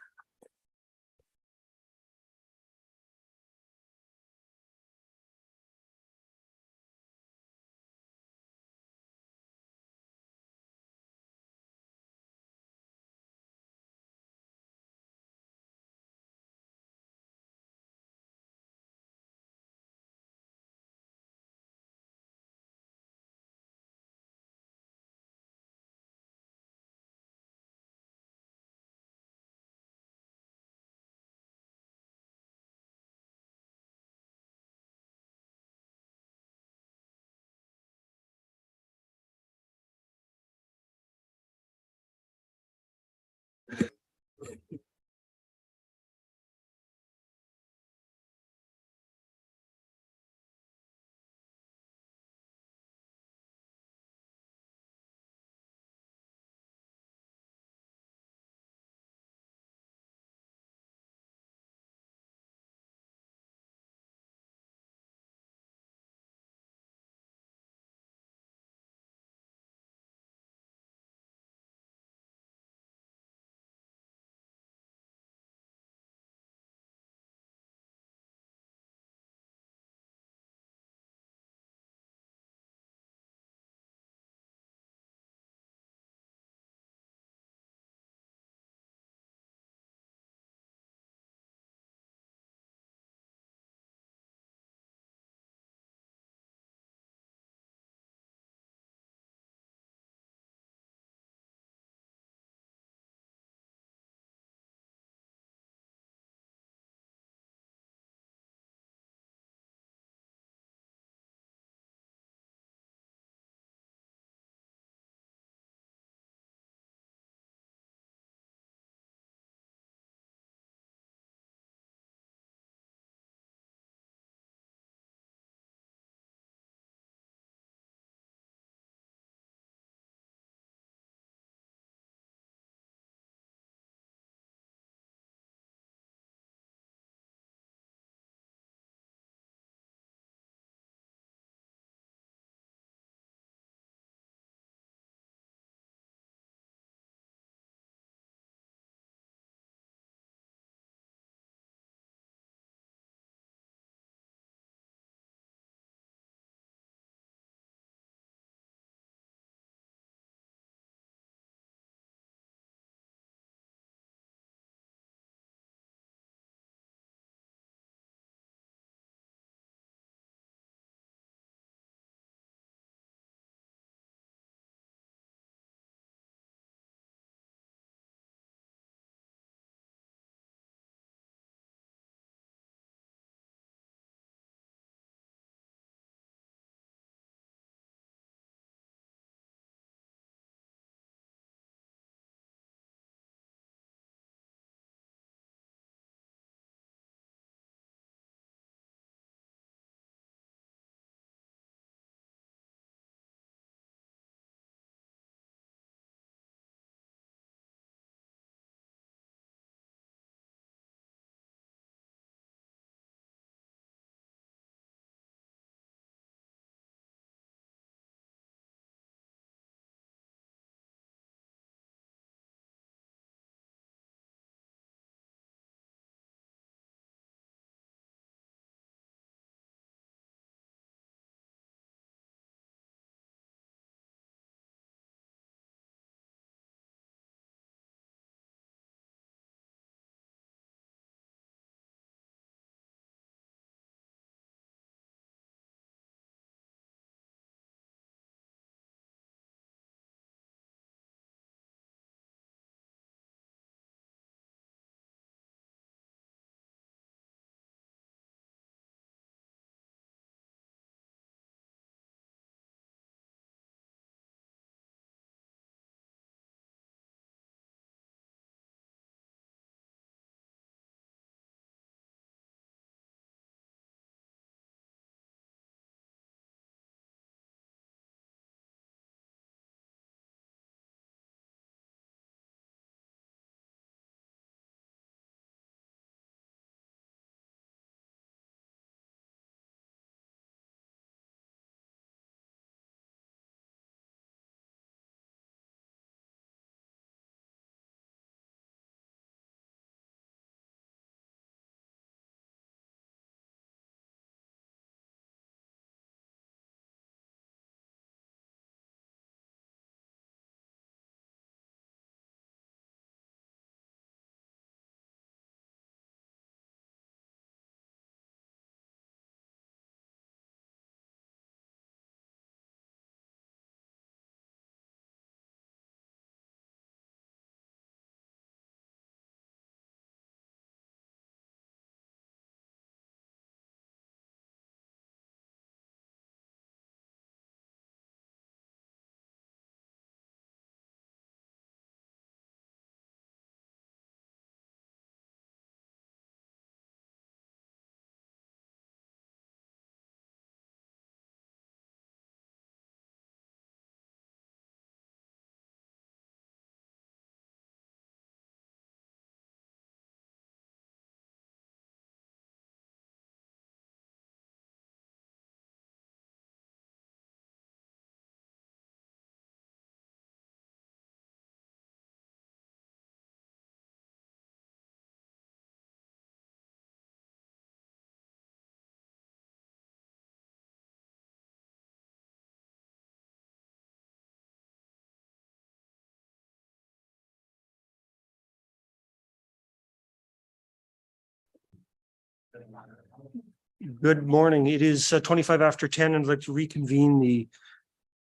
Good morning. It is 25 after 10, and I'd like to reconvene the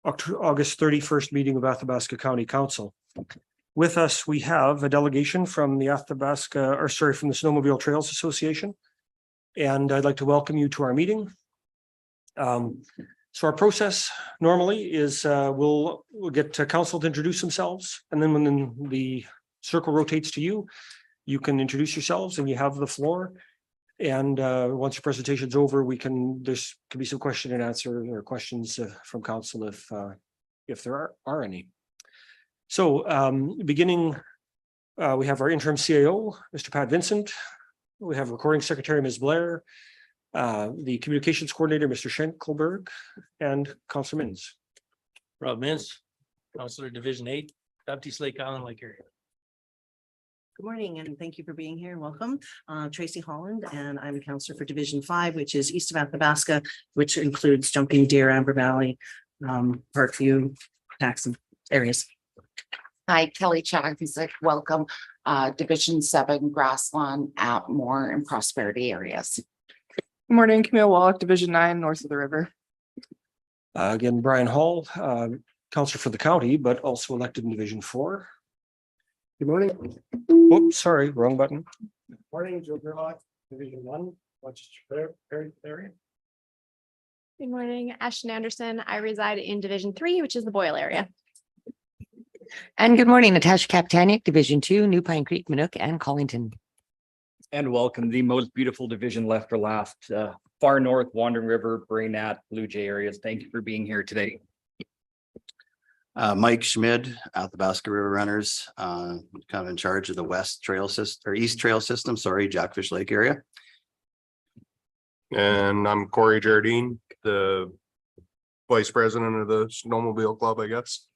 August 31st meeting of Athabasca County Council. With us, we have a delegation from the Athabasca, or sorry, from the Snowmobile Trails Association. And I'd like to welcome you to our meeting. So our process normally is we'll get council to introduce themselves, and then when the circle rotates to you, you can introduce yourselves and you have the floor. And once your presentation's over, there's could be some question and answer or questions from council if there are any. So beginning, we have our interim CAO, Mr. Pat Vincent. We have recording secretary, Ms. Blair, the communications coordinator, Mr. Schenkelberg, and Councilor Mins. Rob Mintz, Counselor Division 8, Baptiste Lake Island Lake area. Good morning, and thank you for being here. Welcome. Tracy Holland, and I'm a counselor for Division 5, which is east of Athabasca, which includes Jumping Deer, Amber Valley, Parkview, Paxton areas. Hi, Kelly Chagusik, welcome. Division 7, Grassland, Atmore, and Prosperity areas. Good morning, Camille Wallach, Division 9, north of the river. Again, Brian Hall, counselor for the county, but also elected in Division 4. Good morning. Oops, sorry, wrong button. Morning, Joe Gerlach, Division 1, Rochester area. Good morning, Ashton Anderson. I reside in Division 3, which is the Boyle area. And good morning, Natasha Kaptanic, Division 2, New Pine Creek, Minook, and Collington. And welcome, the most beautiful division left or last, far north, Wandering River, Brainat, Blue Jay areas. Thank you for being here today. Mike Schmid, Athabasca River Runners, kind of in charge of the west trail system or east trail system, sorry, Jackfish Lake area. And I'm Corey Jardine, the vice president of the Snowmobile Club, I guess.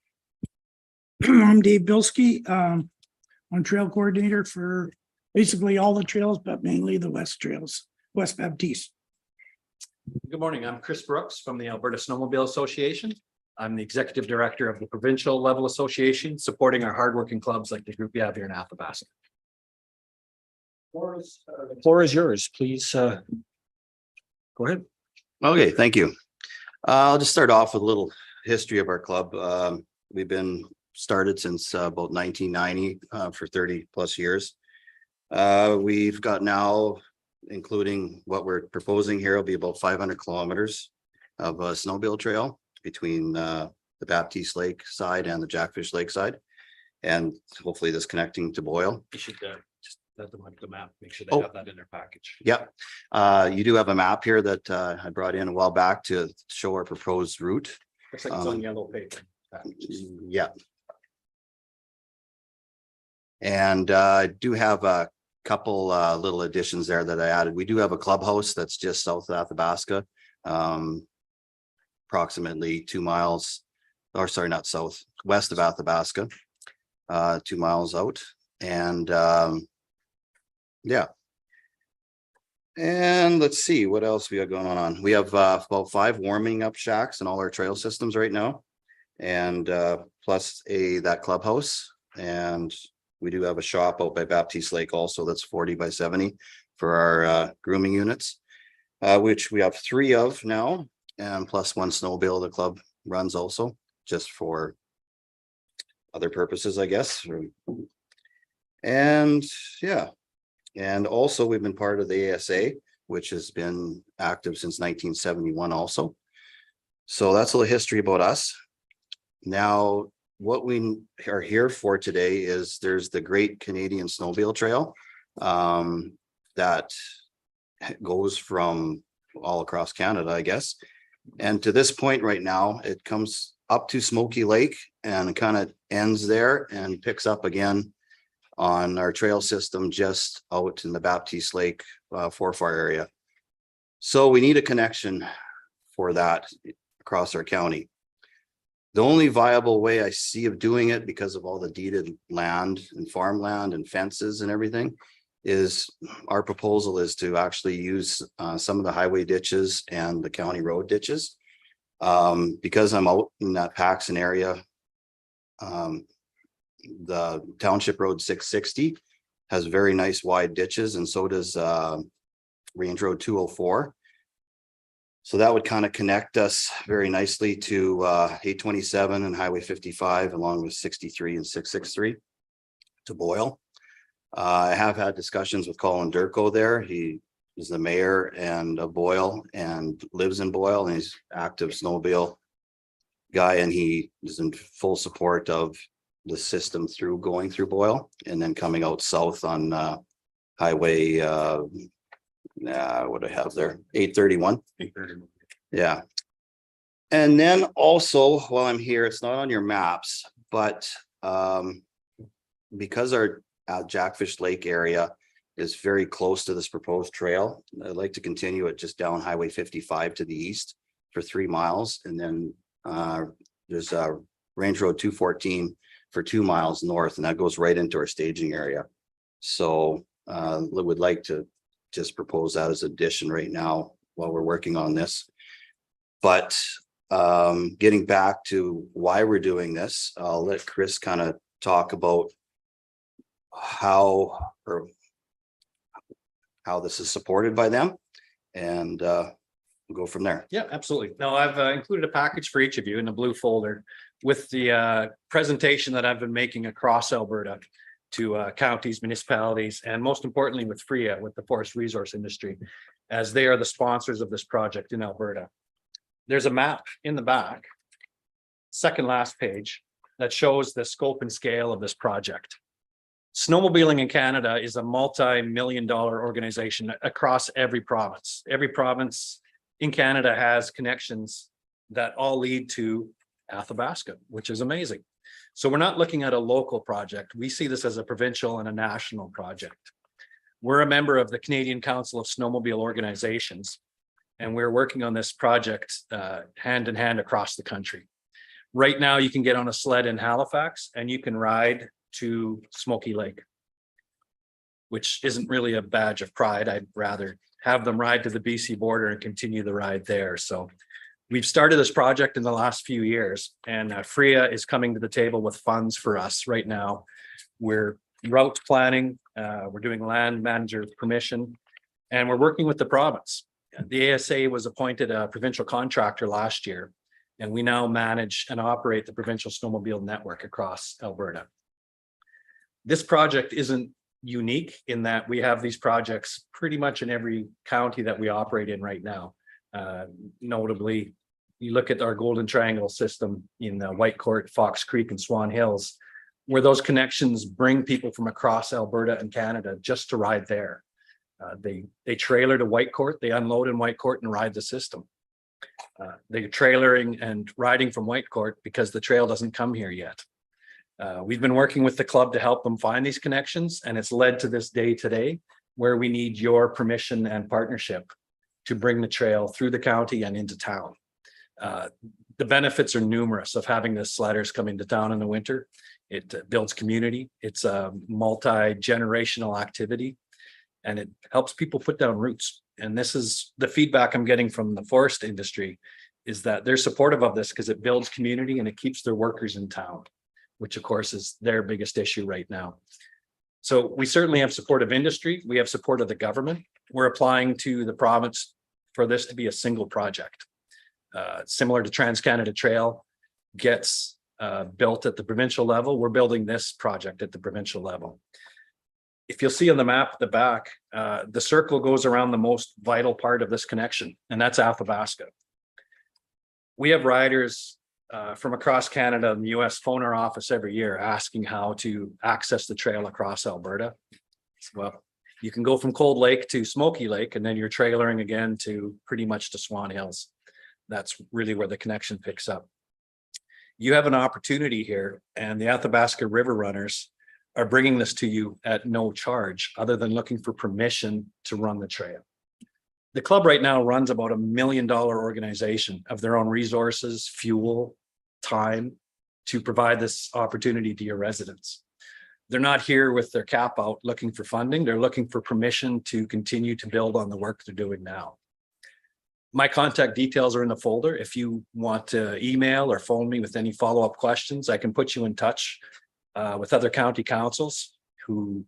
I'm Dave Bilski, I'm trail coordinator for basically all the trails, but mainly the west trails, West Baptiste. Good morning. I'm Chris Brooks from the Alberta Snowmobile Association. I'm the executive director of the provincial level association, supporting our hardworking clubs like the group you have here in Athabasca. The floor is yours, please. Go ahead. Okay, thank you. I'll just start off with a little history of our club. We've been started since about 1990 for 30 plus years. We've got now, including what we're proposing here, will be about 500 kilometers of a snowmobile trail between the Baptiste Lake side and the Jackfish Lake side, and hopefully this connecting to Boyle. You should just let them look at the map, make sure they have that in their package. Yep. You do have a map here that I brought in a while back to show our proposed route. Looks like it's on yellow paper. Yeah. And I do have a couple little additions there that I added. We do have a clubhouse that's just south of Athabasca. Approximately 2 miles, or sorry, not south, west of Athabasca, 2 miles out. And yeah. And let's see what else we got going on. We have about 5 warming up shacks in all our trail systems right now, and plus that clubhouse. And we do have a shop out by Baptiste Lake also that's 40 by 70 for our grooming units, which we have 3 of now, and plus 1 snowmobile the club runs also, just for other purposes, I guess. And yeah, and also we've been part of the ASA, which has been active since 1971 also. So that's a little history about us. Now, what we are here for today is there's the Great Canadian Snowmobile Trail that goes from all across Canada, I guess. And to this point right now, it comes up to Smoky Lake and kind of ends there and picks up again on our trail system just out in the Baptiste Lake Forfar area. So we need a connection for that across our county. The only viable way I see of doing it, because of all the deeded land and farmland and fences and everything, is our proposal is to actually use some of the highway ditches and the county road ditches. Because I'm out in that Paxton area, the Township Road 660 has very nice wide ditches, and so does Range Road 204. So that would kind of connect us very nicely to 827 and Highway 55, along with 63 and 663 to Boyle. I have had discussions with Colin Durko there. He is the mayor and of Boyle and lives in Boyle, and he's active snowmobile guy, and he is in full support of the system through going through Boyle and then coming out south on highway what do I have there? 831. Yeah. And then also, while I'm here, it's not on your maps, but because our Jackfish Lake area is very close to this proposed trail, I'd like to continue it just down Highway 55 to the east for 3 miles. And then there's a Range Road 214 for 2 miles north, and that goes right into our staging area. So would like to just propose that as addition right now while we're working on this. But getting back to why we're doing this, I'll let Chris kind of talk about how this is supported by them, and we'll go from there. Yeah, absolutely. No, I've included a package for each of you in the blue folder with the presentation that I've been making across Alberta to counties, municipalities, and most importantly with FRIA, with the forest resource industry, as they are the sponsors of this project in Alberta. There's a map in the back, second last page, that shows the scope and scale of this project. Snowmobiling in Canada is a multi-million-dollar organization across every province. Every province in Canada has connections that all lead to Athabasca, which is amazing. So we're not looking at a local project. We see this as a provincial and a national project. We're a member of the Canadian Council of Snowmobile Organizations, and we're working on this project hand in hand across the country. Right now, you can get on a sled in Halifax and you can ride to Smoky Lake, which isn't really a badge of pride. I'd rather have them ride to the BC border and continue the ride there. So we've started this project in the last few years, and FRIA is coming to the table with funds for us right now. We're route planning, we're doing land manager permission, and we're working with the province. The ASA was appointed a provincial contractor last year, and we now manage and operate the provincial snowmobile network across Alberta. This project isn't unique in that we have these projects pretty much in every county that we operate in right now. Notably, you look at our Golden Triangle system in Whitecourt, Fox Creek, and Swan Hills, where those connections bring people from across Alberta and Canada just to ride there. They trailer to Whitecourt, they unload in Whitecourt and ride the system. They're trailering and riding from Whitecourt because the trail doesn't come here yet. We've been working with the club to help them find these connections, and it's led to this day today where we need your permission and partnership to bring the trail through the county and into town. The benefits are numerous of having the sledders come into town in the winter. It builds community. It's a multi-generational activity, and it helps people put down roots. And this is the feedback I'm getting from the forest industry, is that they're supportive of this because it builds community and it keeps their workers in town, which of course is their biggest issue right now. So we certainly have support of industry. We have support of the government. We're applying to the province for this to be a single project. Similar to Trans-Canada Trail gets built at the provincial level, we're building this project at the provincial level. If you'll see on the map at the back, the circle goes around the most vital part of this connection, and that's Athabasca. We have riders from across Canada and the US phone our office every year asking how to access the trail across Alberta. Well, you can go from Cold Lake to Smoky Lake, and then you're trailering again to pretty much to Swan Hills. That's really where the connection picks up. You have an opportunity here, and the Athabasca River Runners are bringing this to you at no charge other than looking for permission to run the trail. The club right now runs about $1 million organization of their own resources, fuel, time to provide this opportunity to your residents. They're not here with their cap out looking for funding. They're looking for permission to continue to build on the work they're doing now. My contact details are in the folder. If you want to email or phone me with any follow-up questions, I can put you in touch with other county councils who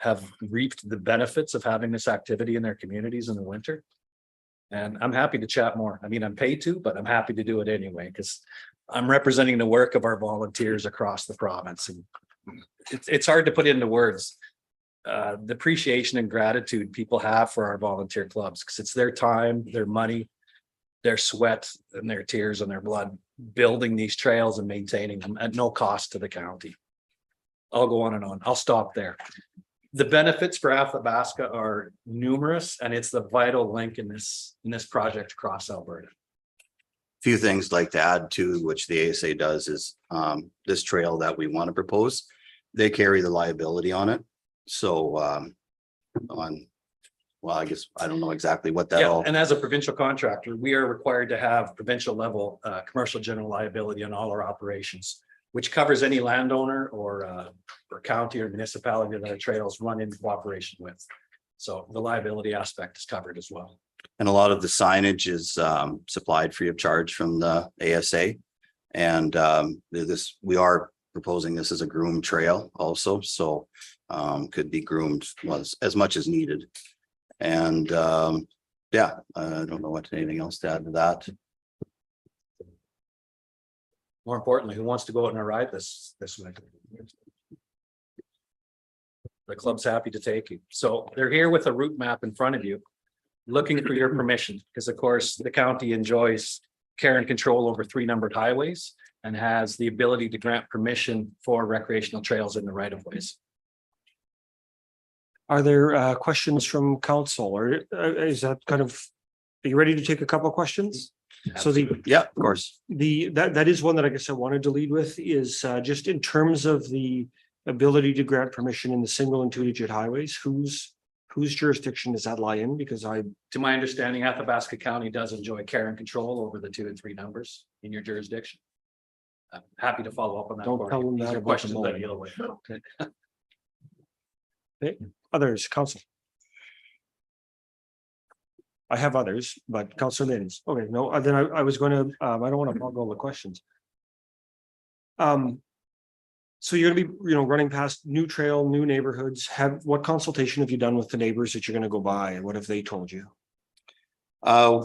have reaped the benefits of having this activity in their communities in the winter. And I'm happy to chat more. I mean, I'm paid to, but I'm happy to do it anyway, because I'm representing the work of our volunteers across the province. And it's hard to put into words the appreciation and gratitude people have for our volunteer clubs, because it's their time, their money, their sweat and their tears and their blood building these trails and maintaining them at no cost to the county. I'll go on and on. I'll stop there. The benefits for Athabasca are numerous, and it's the vital link in this project across Alberta. Few things like to add to which the ASA does is this trail that we want to propose, they carry the liability on it. So well, I guess I don't know exactly what that Yeah, all. and as a provincial contractor, we are required to have provincial level commercial general liability on all our operations, which covers any landowner or county or municipality that our trails run in cooperation with. So the liability aspect is covered as well. And a lot of the signage is supplied free of charge from the ASA. And we are proposing this as a groomed trail also, so could be groomed as much as needed. And yeah, I don't know what anything else to add to that. More importantly, who wants to go out on a ride this winter? The club's happy to take you. So they're here with a route map in front of you, looking for your permission, because of course the county enjoys care and control over 3 numbered highways and has the ability to grant permission for recreational trails in the right of ways. Are there questions from council, or is that kind of, are you ready to take a couple of questions? So Yeah, of course. that is one that I guess I wanted to lead with is just in terms of the ability to grant permission in the single and 2-digit highways, whose jurisdiction does that lie in? Because To my understanding, Athabasca County does enjoy care and control over the 2 and 3 numbers in your jurisdiction. I'm happy to follow up on that. Don't for tell you. them These that are about questions the that I moment. deal with. others, council. I have others, but Councilor Lins. Okay, no, then I was going to, I don't want to hog all the questions. So you're gonna be, running past new trail, new neighborhoods. What consultation have you done with the neighbors that you're gonna go by? What have they told you?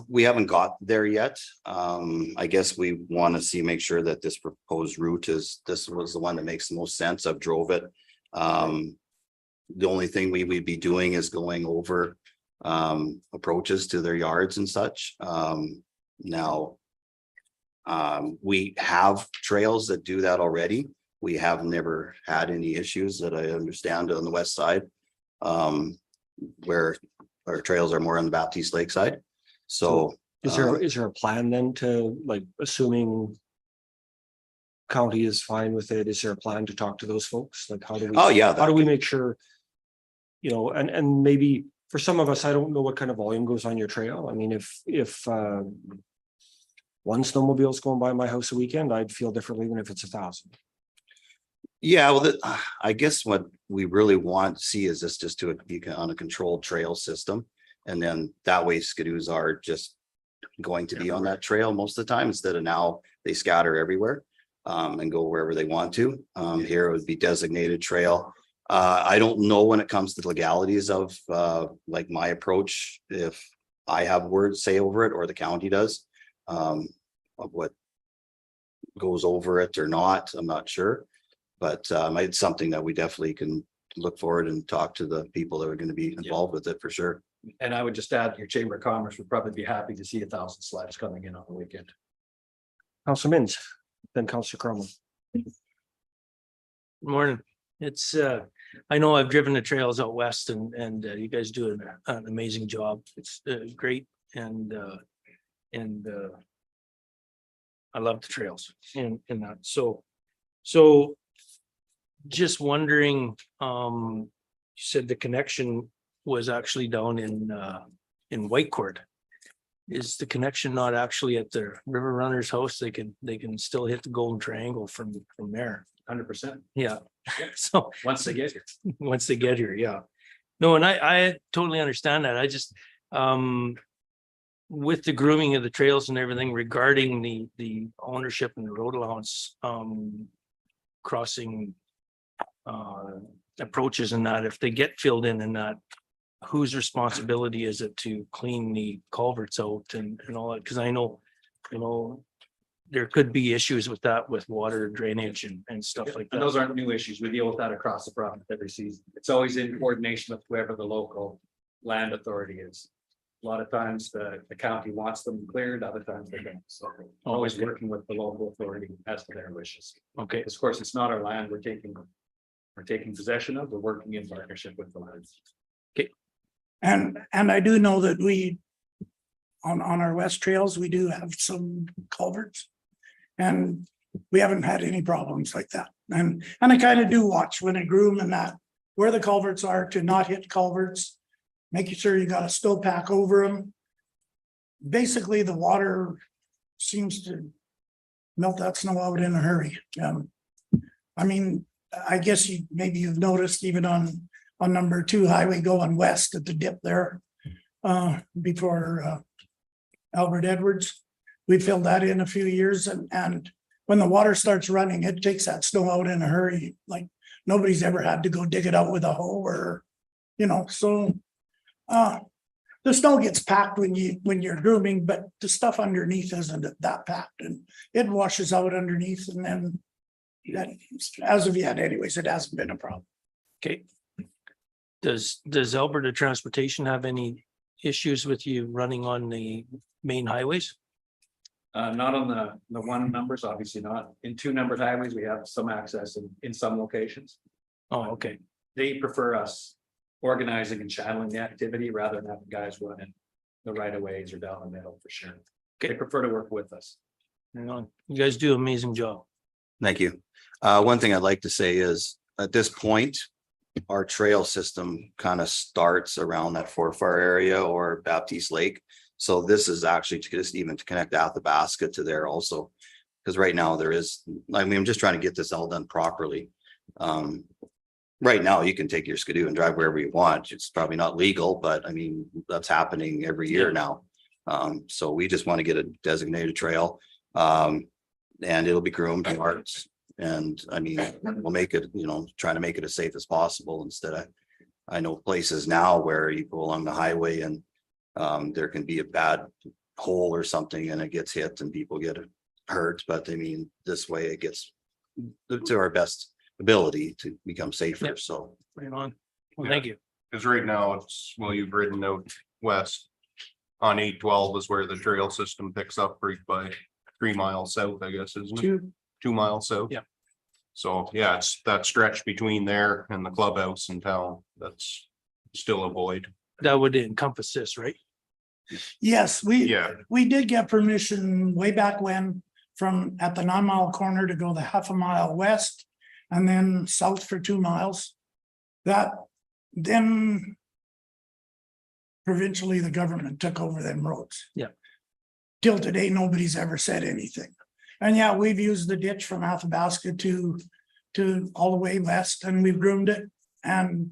We haven't got there yet. I guess we want to make sure that this proposed route this was the one that makes the most sense. I've drove it. The only thing we would be doing is going over approaches to their yards and such. Now, we have trails that do that already. We have never had any issues that I understand on the west side, where our trails are more on the Baptiste Lake side. So is there a plan then to, like, assuming county is fine with it, is there a plan to talk to those folks? Like, how do we? Oh, yeah. How do we make sure? And maybe for some of us, I don't know what kind of volume goes on your trail. I mean, if one snowmobile's going by my house a weekend, I'd feel differently than if it's 1,000. Yeah, well, I guess what we really want to see is this just to be on a controlled trail system. And then that way skidoos are just going to be on that trail most of the time, instead of now they scatter everywhere and go wherever they want to. Here it would be designated trail. I don't know when it comes to the legalities of like my approach, if I have words say over it or the county does, of what goes over it or not, I'm not sure. But it's something that we definitely can look forward and talk to the people that are going to be involved with it for sure. And I would just add, your Chamber of Commerce would probably be happy to see 1,000 sleds coming in on the weekend. Councilor Mins, then Councilor Cromwell. Morning. It's I know I've driven the trails out west and you guys do an amazing job. It's great and I love the trails and that. So just wondering, you said the connection was actually down in Whitecourt. Is the connection not actually at the River Runner's house? They can still hit the Golden Triangle from there. 100%. Yeah. So Once they get here. yeah. No, and I totally understand that. I just with the grooming of the trails and everything regarding the ownership and the road allowance crossing approaches and that, if they get filled in and that, whose responsibility is it to clean the culverts out and all that? Because I know, there could be issues with that, with water drainage and stuff like And that. those aren't new issues. We deal with that across the province every season. It's always in coordination with whoever the local land authority is. A lot of times the county wants them cleared, other times they don't. So we're always okay. working with the local authority as to their wishes. Okay, Of course, it's not our land we're taking possession of. We're working in partnership with the lands. And I do know that we, on our west trails, we do have some culverts. And we haven't had any problems like that. And I kind of do watch when I groom and that, where the culverts are to not hit culverts. Making sure you got a snowpack over them. Basically, the water seems to melt that snow out in a hurry. I mean, I guess maybe you've noticed even on number 2 highway going west at the dip there. Before Albert Edwards, we filled that in a few years and when the water starts running, it takes that snow out in a hurry, like nobody's ever had to go dig it out with a hoe or, so. The snow gets packed when you're grooming, but the stuff underneath isn't that packed and it washes out underneath and then. That, as of yet anyways, it hasn't been a problem. okay. Does Alberta Transportation have any issues with you running on the main highways? Not on the one numbers, obviously not. In 2 numbered highways, we have some access in some locations. Oh, okay, They prefer us organizing and channeling the activity rather than having guys running the right of ways or down the middle for sure. They prefer to work with us. hang on. You guys do an amazing job. Thank you. One thing I'd like to say is, at this point, our trail system kind of starts around that Forfar area or Baptiste Lake. So this is actually to just even to connect Athabasca to there also. Because right now I'm just trying to get this all done properly. Right now, you can take your Skidoo and drive wherever you want. It's probably not legal, but I mean, that's happening every year now. So we just want to get a designated trail. And it'll be groomed and marked. And I mean, we'll make it, try to make it as safe as possible instead of, I know places now where you go along the highway and there can be a bad hole or something and it gets hit and people get hurt. But I mean, this way it gets to our best ability to become safer. Yep. So. Right on. Well, thank you. Because right now you've ridden out west on 812 is where the trail system picks up right by 3 miles south, I guess, isn't it? 2 miles south. Yeah. So, yeah, it's that stretch between there and the clubhouse in town. That's still a void. That would encompass this, right? Yes, Yeah. we did get permission way back when from at the 9 mile corner to go the half a mile west and then south for 2 miles. That then provincially, the government took over them roads. Yeah. Till today, nobody's ever said anything. And yeah, we've used the ditch from Athabasca to all the way west and we've groomed it. And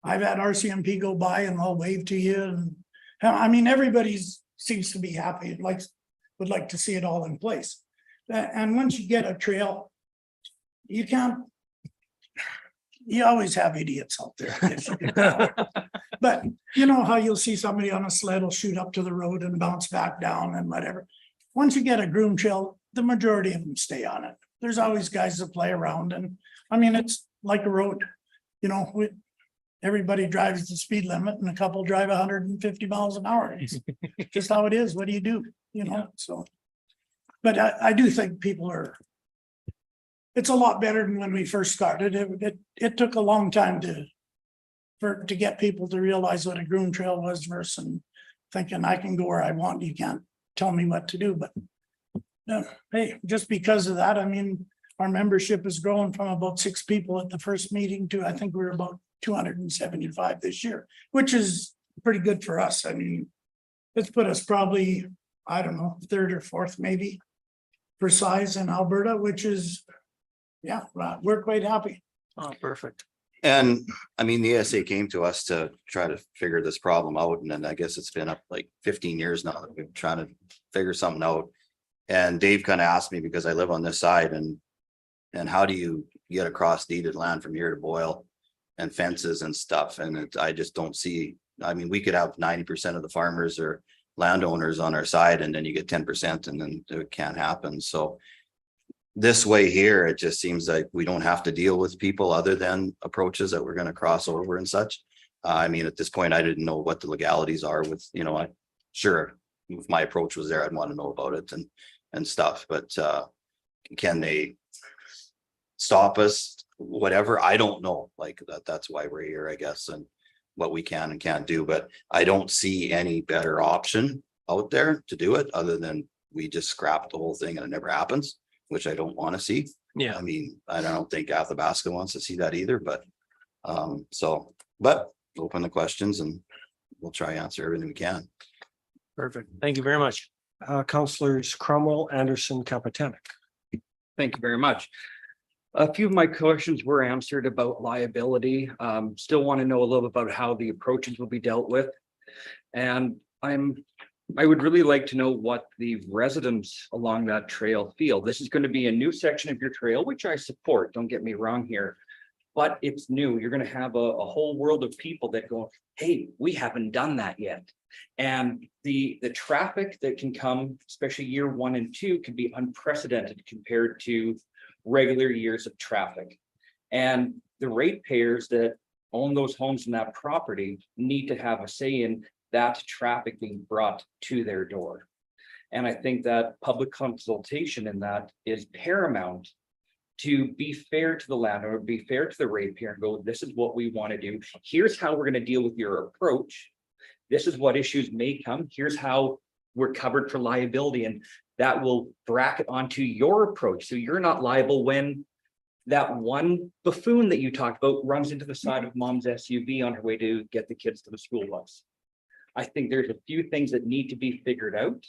I've had RCMP go by and I'll wave to you. And I mean, everybody's seems to be happy, would like to see it all in place. And once you get a trail, you always have idiots out there. But you know how you'll see somebody on a sled will shoot up to the road and bounce back down and whatever. Once you get a groom trail, the majority of them stay on it. There's always guys that play around and I mean, it's like a road, everybody drives the speed limit and a couple drive 150 miles an hour. It's just how it is. What do you do? So. But I do think it's a lot better than when we first started. It took a long time to get people to realize what a groom trail was versus thinking I can go where I want. You can't tell me what to do, but hey, just because of that, I mean, our membership has grown from about 6 people at the first meeting to I think we're about 275 this year, which is pretty good for us. I mean, it's put us probably, I don't know, 3rd or 4th maybe for size in Alberta, which is, yeah, we're quite happy. Oh, perfect. And I mean, the ASA came to us to try to figure this problem out. And then I guess it's been up like 15 years now that we've trying to figure something out. And Dave kind of asked me because I live on this side and how do you get across deeded land from here to Boyle? and fences and stuff. And I just don't see, I mean, we could have 90% of the farmers or landowners on our side and then you get 10% and then it can't happen. So this way here, it just seems like we don't have to deal with people other than approaches that we're going to cross over and such. I mean, at this point, I didn't know what the legalities are with, I sure if my approach was there, I'd want to know about it and stuff, but can they stop us? Whatever, I don't know. Like that's why we're here, I guess, and what we can and can't do. But I don't see any better option out there to do it other than we just scrap the whole thing and it never happens, which I don't want to see. Yeah. I mean, I don't think Athabasca wants to see that either, but but open the questions and we'll try to answer everything we can. Perfect. Thank you very much. Councillors Cromwell, Anderson, Kapatanik. Thank you very much. A few of my questions were answered about liability. Still want to know a little bit about how the approaches will be dealt with. And I would really like to know what the residents along that trail feel. This is going to be a new section of your trail, which I support, don't get me wrong here. But it's new. You're going to have a whole world of people that go, hey, we haven't done that yet. And the traffic that can come, especially year 1 and 2, can be unprecedented compared to regular years of traffic. And the ratepayers that own those homes and that property need to have a say in that traffic being brought to their door. And I think that public consultation in that is paramount to be fair to the landowner, be fair to the ratepayer and go, this is what we want to do. Here's how we're going to deal with your approach. This is what issues may come. Here's how we're covered for liability. And that will bracket onto your approach. So you're not liable when that one buffoon that you talked about runs into the side of mom's SUV on her way to get the kids to the school bus. I think there's a few things that need to be figured out.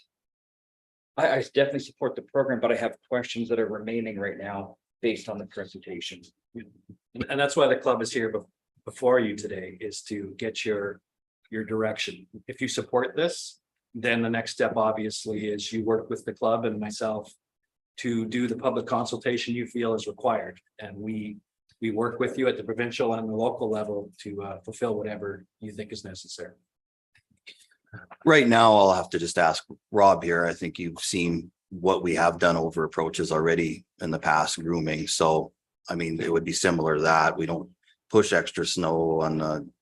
I definitely support the program, but I have questions that are remaining right now based on the presentation. And that's why the club is here before you today, is to get your direction. If you support this, then the next step obviously is you work with the club and myself to do the public consultation you feel is required. And we work with you at the provincial and the local level to fulfill whatever you think is necessary. Right now, I'll have to just ask Rob here. I think you've seen what we have done over approaches already in the past, grooming. So, I mean, it would be similar to that. We don't push extra snow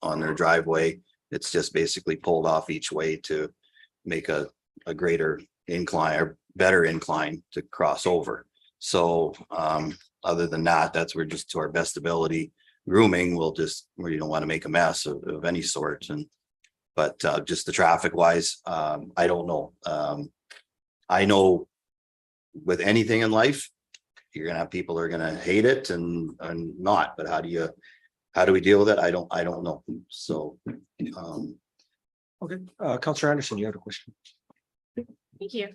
on their driveway. It's just basically pulled off each way to make a greater incline or better incline to cross over. So other than that, we're just to our best ability. Grooming, we don't want to make a mess of any sort. But just the traffic wise, I don't know. I know with anything in life, you're gonna have people that are gonna hate it and not, but how do we deal with it? I don't know. So Okay, Councillor Anderson, you had a question. Thank you.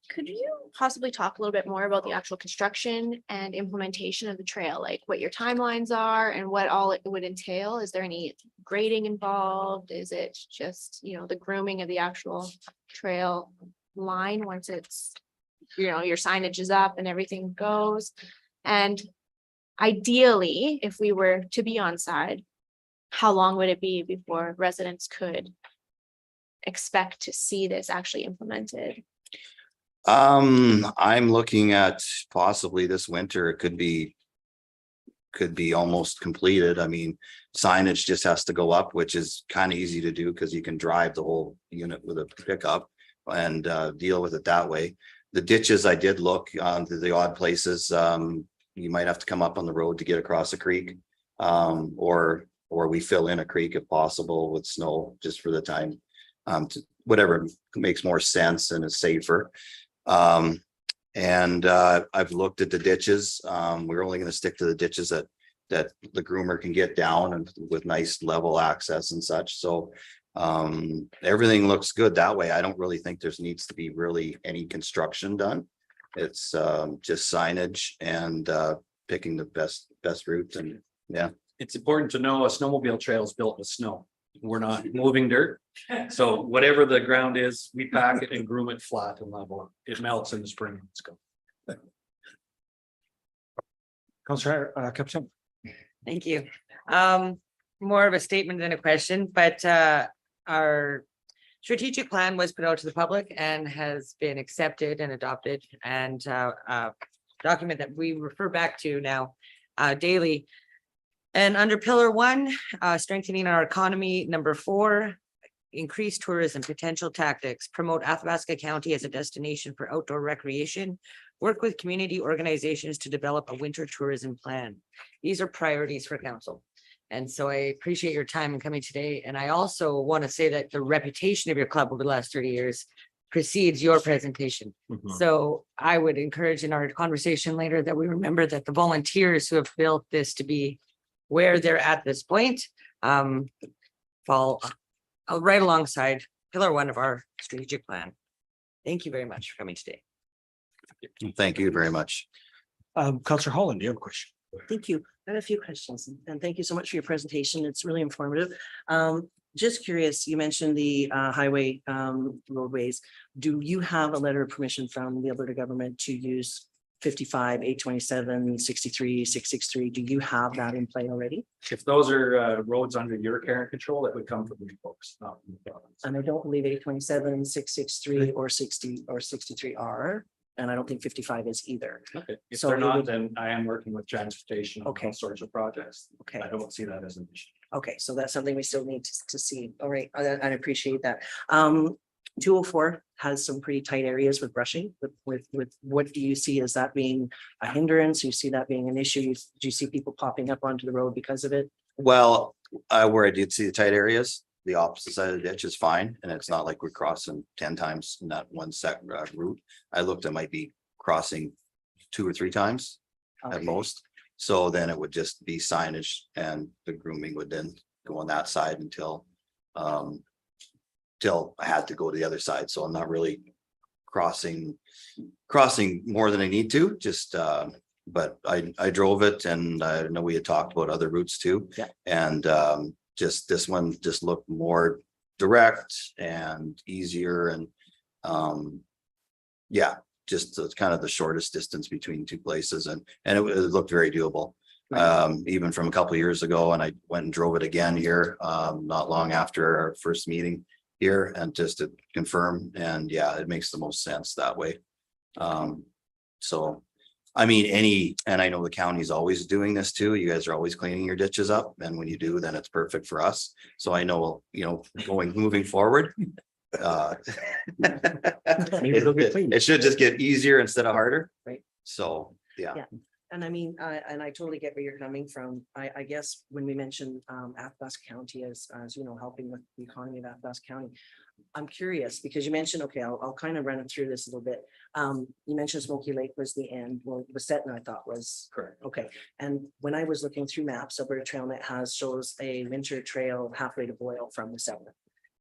Could you possibly talk a little bit more about the actual construction and implementation of the trail, like what your timelines are and what all it would entail? Is there any grading involved? Is it just, the grooming of the actual trail line once it's, your signage is up and everything goes? And ideally, if we were to be on side, how long would it be before residents could expect to see this actually implemented? I'm looking at possibly this winter. It could be almost completed. I mean, signage just has to go up, which is kind of easy to do because you can drive the whole unit with a pickup and deal with it that way. The ditches, I did look to the odd places. You might have to come up on the road to get across a creek, or we fill in a creek if possible with snow just for the time. Whatever makes more sense and is safer. And I've looked at the ditches. We're only going to stick to the ditches that the groomer can get down and with nice level access and such. So everything looks good that way. I don't really think there needs to be really any construction done. It's just signage and picking the best route. And yeah, It's important to know a snowmobile trail is built with snow. We're not moving dirt. So whatever the ground is, we pack it and groom it flat and level. It melts in the spring. Let's go. Councillor Capson. Thank you. More of a statement than a question, but our strategic plan was put out to the public and has been accepted and adopted, and document that we refer back to now daily. And under pillar 1, strengthening our economy, number 4, increase tourism potential tactics, promote Athabasca County as a destination for outdoor recreation, work with community organizations to develop a winter tourism plan. These are priorities for council. And so I appreciate your time in coming today. And I also want to say that the reputation of your club over the last 30 years precedes your presentation. So I would encourage in our conversation later that we remember that the volunteers who have built this to be where they're at this point fall right alongside pillar 1 of our strategic plan. Thank you very much for coming today. Thank you very much. Counselor Holland, do you have a question? Thank you. I have a few questions and thank you so much for your presentation. It's really informative. Just curious, you mentioned the highway roadways. Do you have a letter of permission from the Alberta government to use 55, 827, 63, 663? Do you have that in play already? If those are roads under your care and control, it would come from you folks, not from the province. And I don't believe 827, 663 or 60 or 63 are, and I don't think 55 is either. Okay, if So they're it not, would- then I am working with transportation on Okay. all sorts of projects. Okay. I don't see that as an issue. Okay, so that's something we still need to see. All right, I appreciate that. 204 has some pretty tight areas with brushing, with what do you see as that being a hindrance? You see that being an issue? Do you see people popping up onto the road because of it? Well, where I did see the tight areas, the opposite side of the ditch is fine, and it's not like we're crossing 10 times in that one route. I looked, I might be crossing 2 or 3 times at Okay. most. So then it would just be signage, and the grooming would then go on that side until till I had to go to the other side. So I'm not really crossing more than I need to, just but I drove it, and I know we had talked about other routes too. Yeah. And just this one just looked more direct and easier, and yeah, just kind of the shortest distance between 2 places, and it looked very doable. Even from a couple of years ago, and I went and drove it again here not long after our first meeting here, and just to confirm, and yeah, it makes the most sense that way. So I mean, and I know the county's always doing this too. You guys are always cleaning your ditches up, and when you do, then it's perfect for us. So I know, moving forward. Maybe it'll get cleaned. It should just get easier instead of harder. Right. So, yeah. Yeah. And I mean, and I totally get where you're coming from. I guess when we mentioned Athabasca County as helping with the economy of Athabasca County, I'm curious because you mentioned, okay, I'll kind of run it through this a little bit. You mentioned Smoky Lake was the end. Well, Wasetna I thought was Correct. okay. And when I was looking through maps, Alberta TrailNet shows a winter trail halfway to Boyle from Wasetna.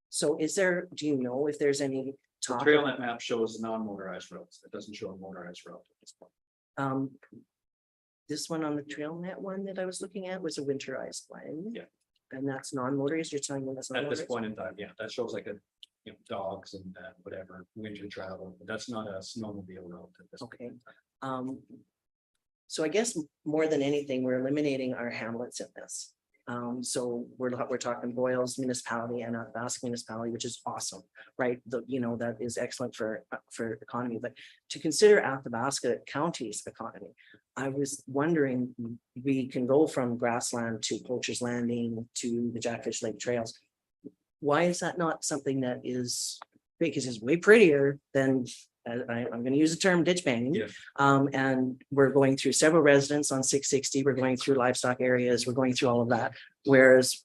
So do you know if there's any The talk? TrailNet map shows non-motorized roads. It doesn't show a motorized road at this point. This one on the TrailNet one that I was looking at was a winterized one. Yeah. And that's non-motorized, you're telling me that's not At this motorized? point in time, yeah, that shows like dogs and whatever, winter travel, but that's not a snowmobile route at this point Okay. in time. So I guess more than anything, we're eliminating our hamlets in this. So we're talking Boyles municipality and Athabasca municipality, which is awesome, right? That is excellent for economy, but to consider Athabasca County's economy, I was wondering, we can go from grassland to Poacher's Landing to the Jackfish Lake trails. Why is that not something that is, because it's way prettier than, I'm gonna use the term ditch banging. Yeah. And we're going through several residents on 660, we're going through livestock areas, we're going through all of that. Whereas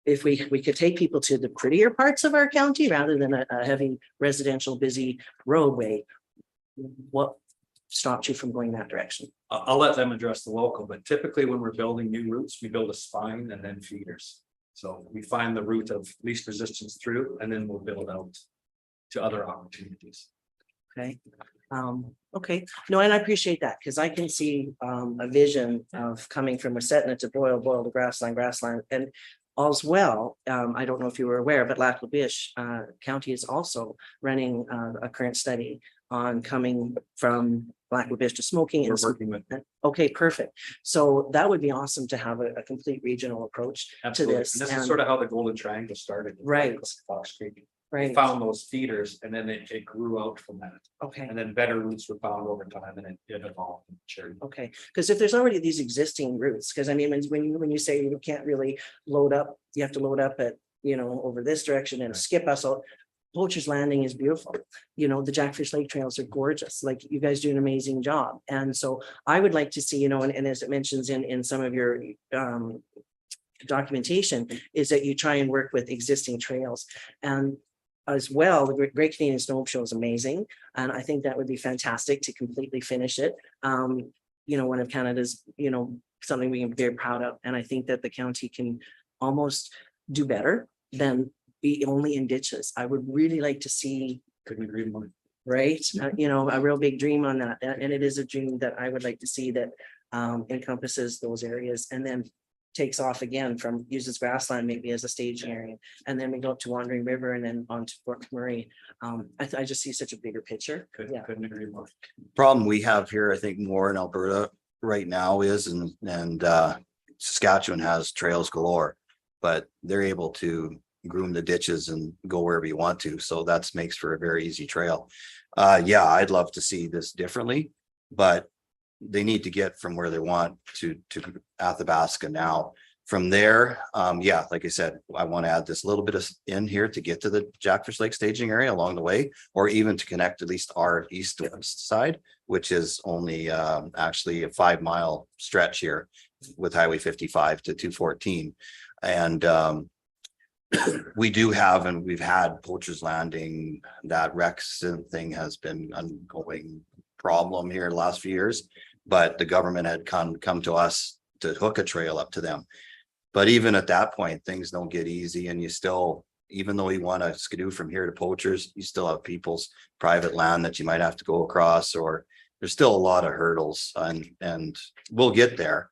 if we could take people to the prettier parts of our county rather than a heavy residential busy roadway, what stopped you from going that direction? I'll let them address the local, but typically when we're building new routes, we build a spine and then feeders. So we find the route of least resistance through, and then we'll build out to other opportunities. Okay, okay, no, and I appreciate that, because I can see a vision of coming from Wasetna to Boyle to grassland, and all's well, I don't know if you were aware, but Lac La Biche County is also running a current study on coming from Lac La Biche to smoking. We're and working with them. Okay, perfect. So that would be awesome to have a complete regional approach to Absolutely. this. And this is and- sort of how the Golden Triangle started. Right. Fox Creek. Right. They found those feeders and then it grew out from that. Okay. And then better routes were found over time and it evolved. and matured. Okay, because if there's already these existing routes, because I mean, when you say you can't really load up, you have to load up at, over this direction and skip us all. Poacher's Landing is beautiful. The Jackfish Lake trails are gorgeous. Like, you guys do an amazing job. And so I would like to see, and as it mentions in some of your documentation, is that you try and work with existing trails. And as well, the Great Canadian Snow Show is amazing. And I think that would be fantastic to completely finish it. One of Canada's, something we can be very proud of. And I think that the county can almost do better than be only in ditches. I would really like to see, Couldn't agree more. right? A real big dream on that. And it is a dream that I would like to see that encompasses those areas and then takes off again from uses grassland maybe as a staging area. And then we go up to Wandering River and then on to Fort McMurray. I just see such a bigger picture. Yeah. Couldn't agree more. Problem we have here, I think more in Alberta right now is, and Saskatchewan has trails galore, but they're able to groom the ditches and go wherever you want to. So that's makes for a very easy trail. Yeah, I'd love to see this differently, but they need to get from where they want to Athabasca now. From there, yeah, like I said, I want to add this little bit of in here to get to the Jackfish Lake staging area along the way, or even to connect at least our east to west side, which is only actually a 5-mile stretch here with Highway 55 to 214. And we do have, and we've had Poacher's Landing, that Rex thing has been ongoing problem here the last few years, but the government had come to us to hook a trail up to them. But even at that point, things don't get easy, and you still, even though you want to skidoo from here to Poachers, you still have people's private land that you might have to go across, or there's still a lot of hurdles, and we'll get there.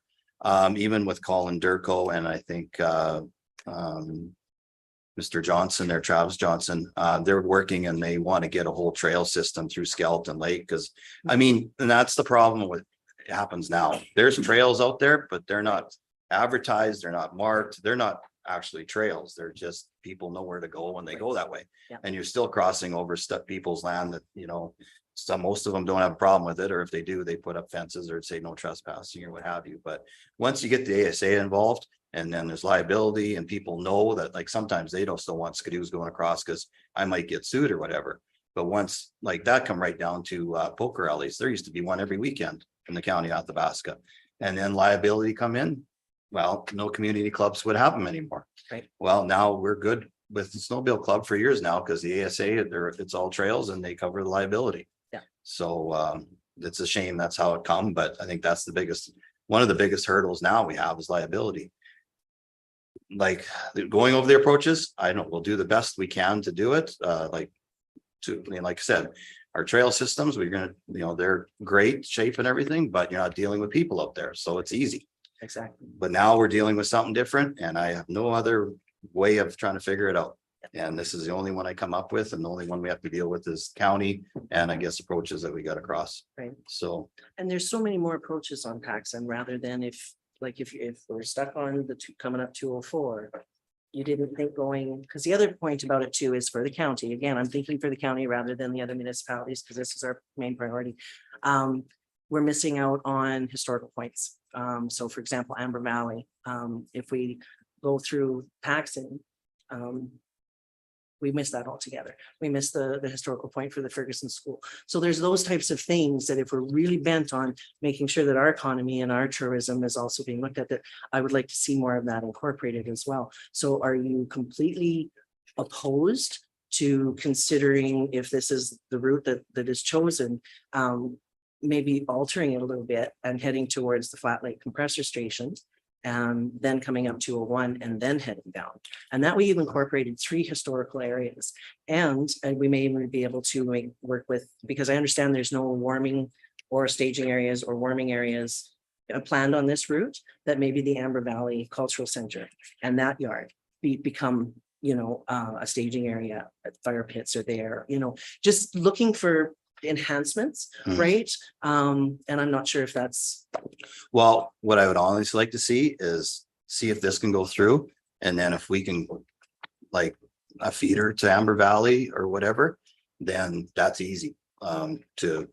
Even with Colin Durko, and I think Mr. Johnson there, Travis Johnson, they're working and they want to get a whole trail system through Skeleton Lake, because I mean, and that's the problem with it happens now. There's trails out there, but they're not advertised, they're not marked, they're not actually trails. They're just people know where to go when they go that way. Yeah. And you're still crossing over people's land that, most of them don't have a problem with it, or if they do, they put up fences or say no trespassing or what have you. But once you get the ASA involved, and then there's liability, and people know that, like, sometimes they don't still want skidoos going across because I might get sued or whatever. But once like that come right down to poker alleys, there used to be one every weekend in the county of Athabasca. And then liability come in, well, no community clubs would have them anymore. Right. Well, now we're good with the Snowmobile Club for years now, because the ASA, it's all trails and they cover the liability. Yeah. So it's a shame that's how it come, but I think that's one of the biggest hurdles now we have is liability. Like going over the approaches, we'll do the best we can to do it. Like I said, our trail systems, we're gonna, they're great shape and everything, but you're not dealing with people up there, so it's easy. Exactly. But now we're dealing with something different, and I have no other way of trying to figure it out. And this is the only one I come up with, and the only one we have to deal with is county, and I guess approaches that we got across. Right. So And there's so many more approaches on Paxton, rather than if we're stuck on coming up 204. You didn't think going, because the other point about it too is for the county. Again, I'm thinking for the county rather than the other municipalities, because this is our main priority. We're missing out on historical points. So for example, Amber Valley, if we go through Paxton, we miss that altogether. We miss the historical point for the Ferguson School. So there's those types of things that if we're really bent on making sure that our economy and our tourism is also being looked at, that I would like to see more of that incorporated as well. So are you completely opposed to considering, if this is the route that is chosen, maybe altering it a little bit and heading towards the Flat Lake Compressor Station, and then coming up 201 and then heading down? And that way you've incorporated 3 historical areas, and we may even be able to work with, because I understand there's no warming or staging areas or warming areas planned on this route, that maybe the Amber Valley Cultural Center and that yard become, a staging area, fire pits are there, just looking for enhancements, Mhm. right? And I'm not sure if that's, Well, what I would honestly like to see is see if this can go through. And then if we can, like, a feeder to Amber Valley or whatever, then that's easy. To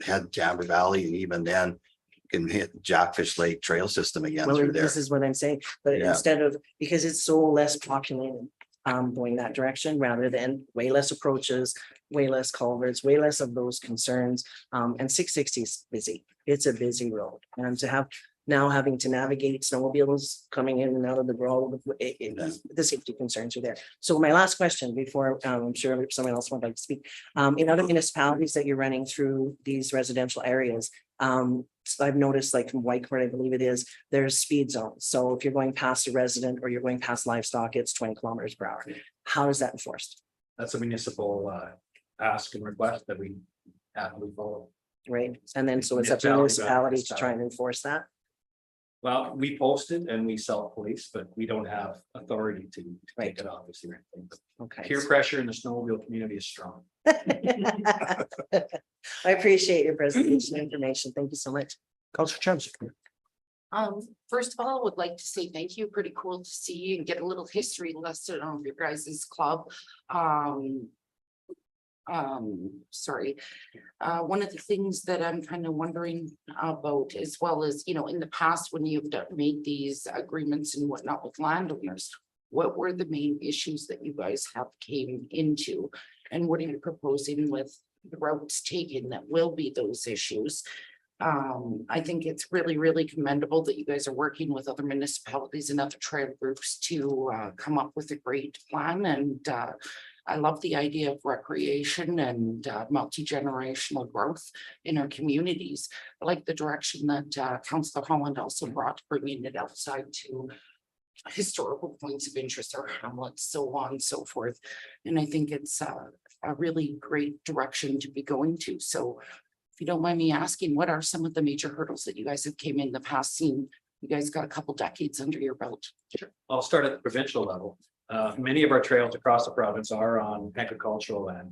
head to Amber Valley, and even then you can hit Jackfish Lake Trail System again well, through there. this is what I'm saying, but Yeah. instead of, because it's so less populated, going that direction rather than way less approaches, way less culverts, way less of those concerns. And 660 is busy. It's a busy road. And to have now having to navigate snowmobiles coming in and out of the road, the safety concerns are there. So my last question before, I'm sure someone else would like to speak. In other municipalities that you're running through these residential areas, so I've noticed like from Whitecourt, I believe it is, there's speed zones. So if you're going past a resident or you're going past livestock, it's 20 kilometers per hour. How is that enforced? That's a municipal ask and request that we happily follow. Right? And then so it's up to the municipality to try and enforce that. Well, we post it and we self-police, but we don't have authority to take it obviously. or anything. But Okay. Peer pressure in the snowmobile community is strong. I appreciate your presentation information. Thank you so much. Counselor Chance. First of all, I would like to say thank you. Pretty cool to see you and get a little history lesson on your guys' club. Sorry. One of the things that I'm kind of wondering about, as well as, in the past, when you've made these agreements and whatnot with landowners, what were the main issues that you guys have came into? And what are you proposing with the routes taken that will be those issues? I think it's really, really commendable that you guys are working with other municipalities and other trail groups to come up with a great plan. And I love the idea of recreation and multi-generational growth in our communities. I like the direction that Councillor Holland also brought, bringing it outside to historical points of interest, or hamlets, so on and so forth. And I think it's a really great direction to be going to. So if you don't mind me asking, what are some of the major hurdles that you guys have came in the past seen? You guys got a couple decades under your belt. Sure. I'll start at the provincial level. Many of our trails across the province are on agricultural land.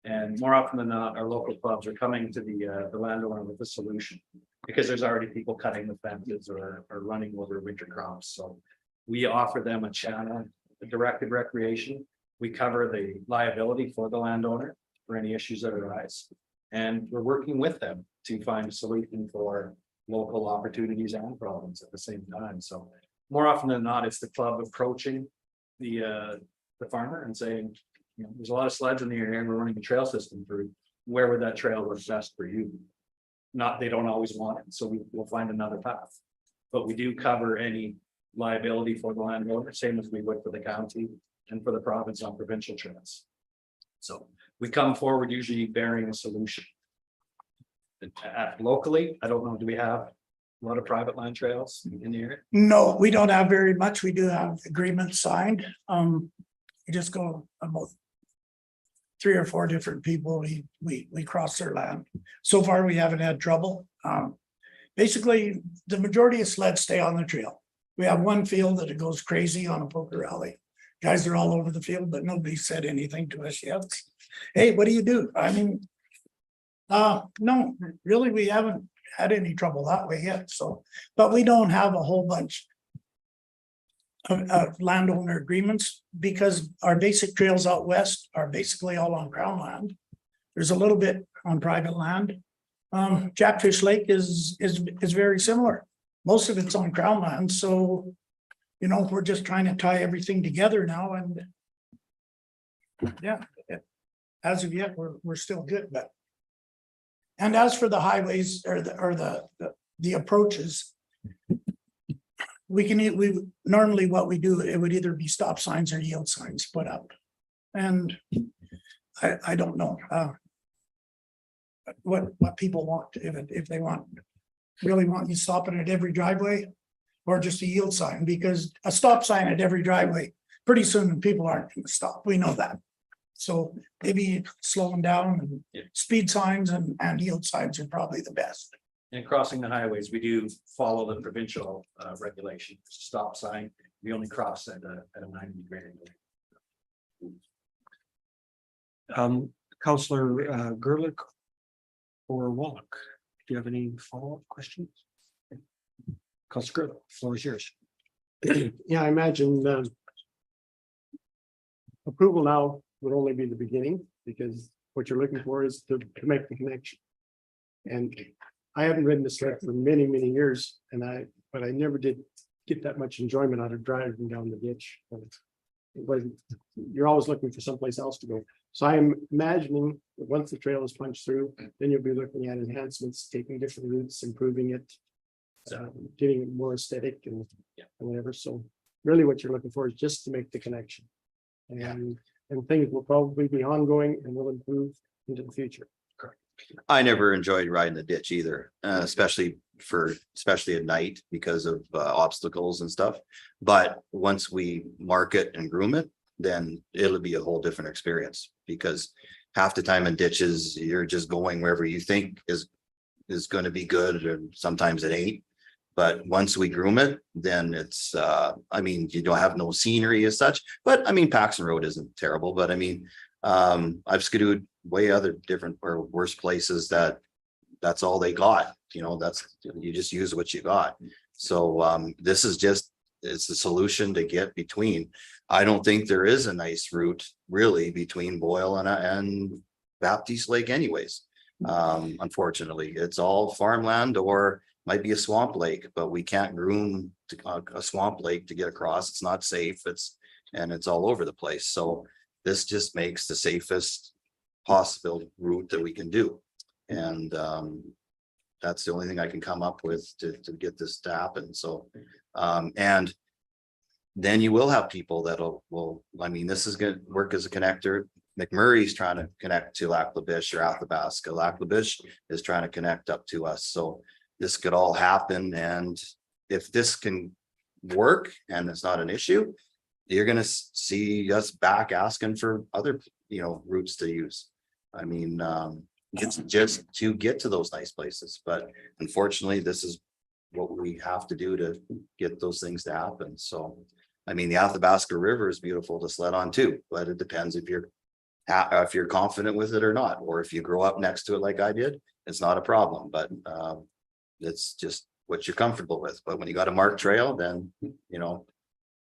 And more often than not, our local clubs are coming to the landowner with a solution, because there's already people cutting the fences or running over winter crops. So we offer them a channel, directed recreation. We cover the liability for the landowner for any issues that arise. And we're working with them to find a solution for local opportunities and problems at the same time. So more often than not, it's the club approaching the farmer and saying, there's a lot of sleds in the area and we're running a trail system through. Where would that trail work best for you? Not, they don't always want it, so we'll find another path. But we do cover any liability for the landowner, same as we would for the county and for the province on provincial trails. So we come forward usually bearing a solution. Locally, I don't know, do we have a lot of private land trails in the area? No, we don't have very much. We do have agreements signed. We just go about 3 or 4 different people. We cross their land. So far, we haven't had trouble. Basically, the majority of sleds stay on the trail. We have one field that it goes crazy on a poker rally. Guys are all over the field, but nobody said anything to us yet. Hey, what do you do? I mean, no, really, we haven't had any trouble that way yet. So, but we don't have a whole bunch of landowner agreements, because our basic trails out west are basically all on crown land. There's a little bit on private land. Jackfish Lake is very similar. Most of it's on crown land, so we're just trying to tie everything together now, and yeah, as of yet, we're still good. But and as for the highways or the approaches, we normally what we do, it would either be stop signs or yield signs put up, and I don't know what people want, if they really want you stopping at every driveway, or just a yield sign, because a stop sign at every driveway, pretty soon people aren't going to stop. We know that. So maybe slowing down, and speed signs and yield signs are probably the best. And crossing the highways, we do follow the provincial regulation, stop sign we only cross at a 90-degree angle. Counselor Gerlich or Wallach, do you have any follow-up questions? Counselor Gerlich, floor is yours. Yeah, I imagine approval now would only be the beginning, because what you're looking for is to make the connection. And I haven't ridden this track for many, many years, but I never did get that much enjoyment out of driving down the ditch. It wasn't, you're always looking for someplace else to go. So I'm imagining that once the trail is punched through, then you'll be looking at enhancements, taking different routes, improving it, getting it more aesthetic and whatever. So really what you're looking for is just to make the connection. And things will probably be ongoing and will improve into the future. I never enjoyed riding the ditch either, especially at night because of obstacles and stuff. But once we mark it and groom it, then it'll be a whole different experience, because half the time in ditches, you're just going wherever you think is going to be good, and sometimes it ain't. But once we groom it, then it's, I mean, you don't have no scenery as such, but I mean, Paxton Road isn't terrible, but I mean, I've skidooed way other different or worse places that's all they got, you know, you just use what you got. So, this is just, it's a solution to get between. I don't think there is a nice route really between Boyle and Baptiste Lake anyways. Unfortunately, it's all farmland or might be a swamp lake, but we can't groom a swamp lake to get across. It's not safe. And it's all over the place. So this just makes the safest possible route that we can do. And that's the only thing I can come up with to get this to happen. So, and then you will have people will, I mean, this is going to work as a connector. McMurray's trying to connect to Lac La Biche or Athabasca. Lac La Biche is trying to connect up to us. So this could all happen. And if this can work and it's not an issue, you're going to see us back asking for other, routes to use. I mean, it's just to get to those nice places, but unfortunately, this is what we have to do to get those things to happen. So, I mean, the Athabasca River is beautiful to sled on too, but it depends if you're confident with it or not, or if you grow up next to it like I did, it's not a problem, but it's just what you're comfortable with. But when you got a marked trail, then,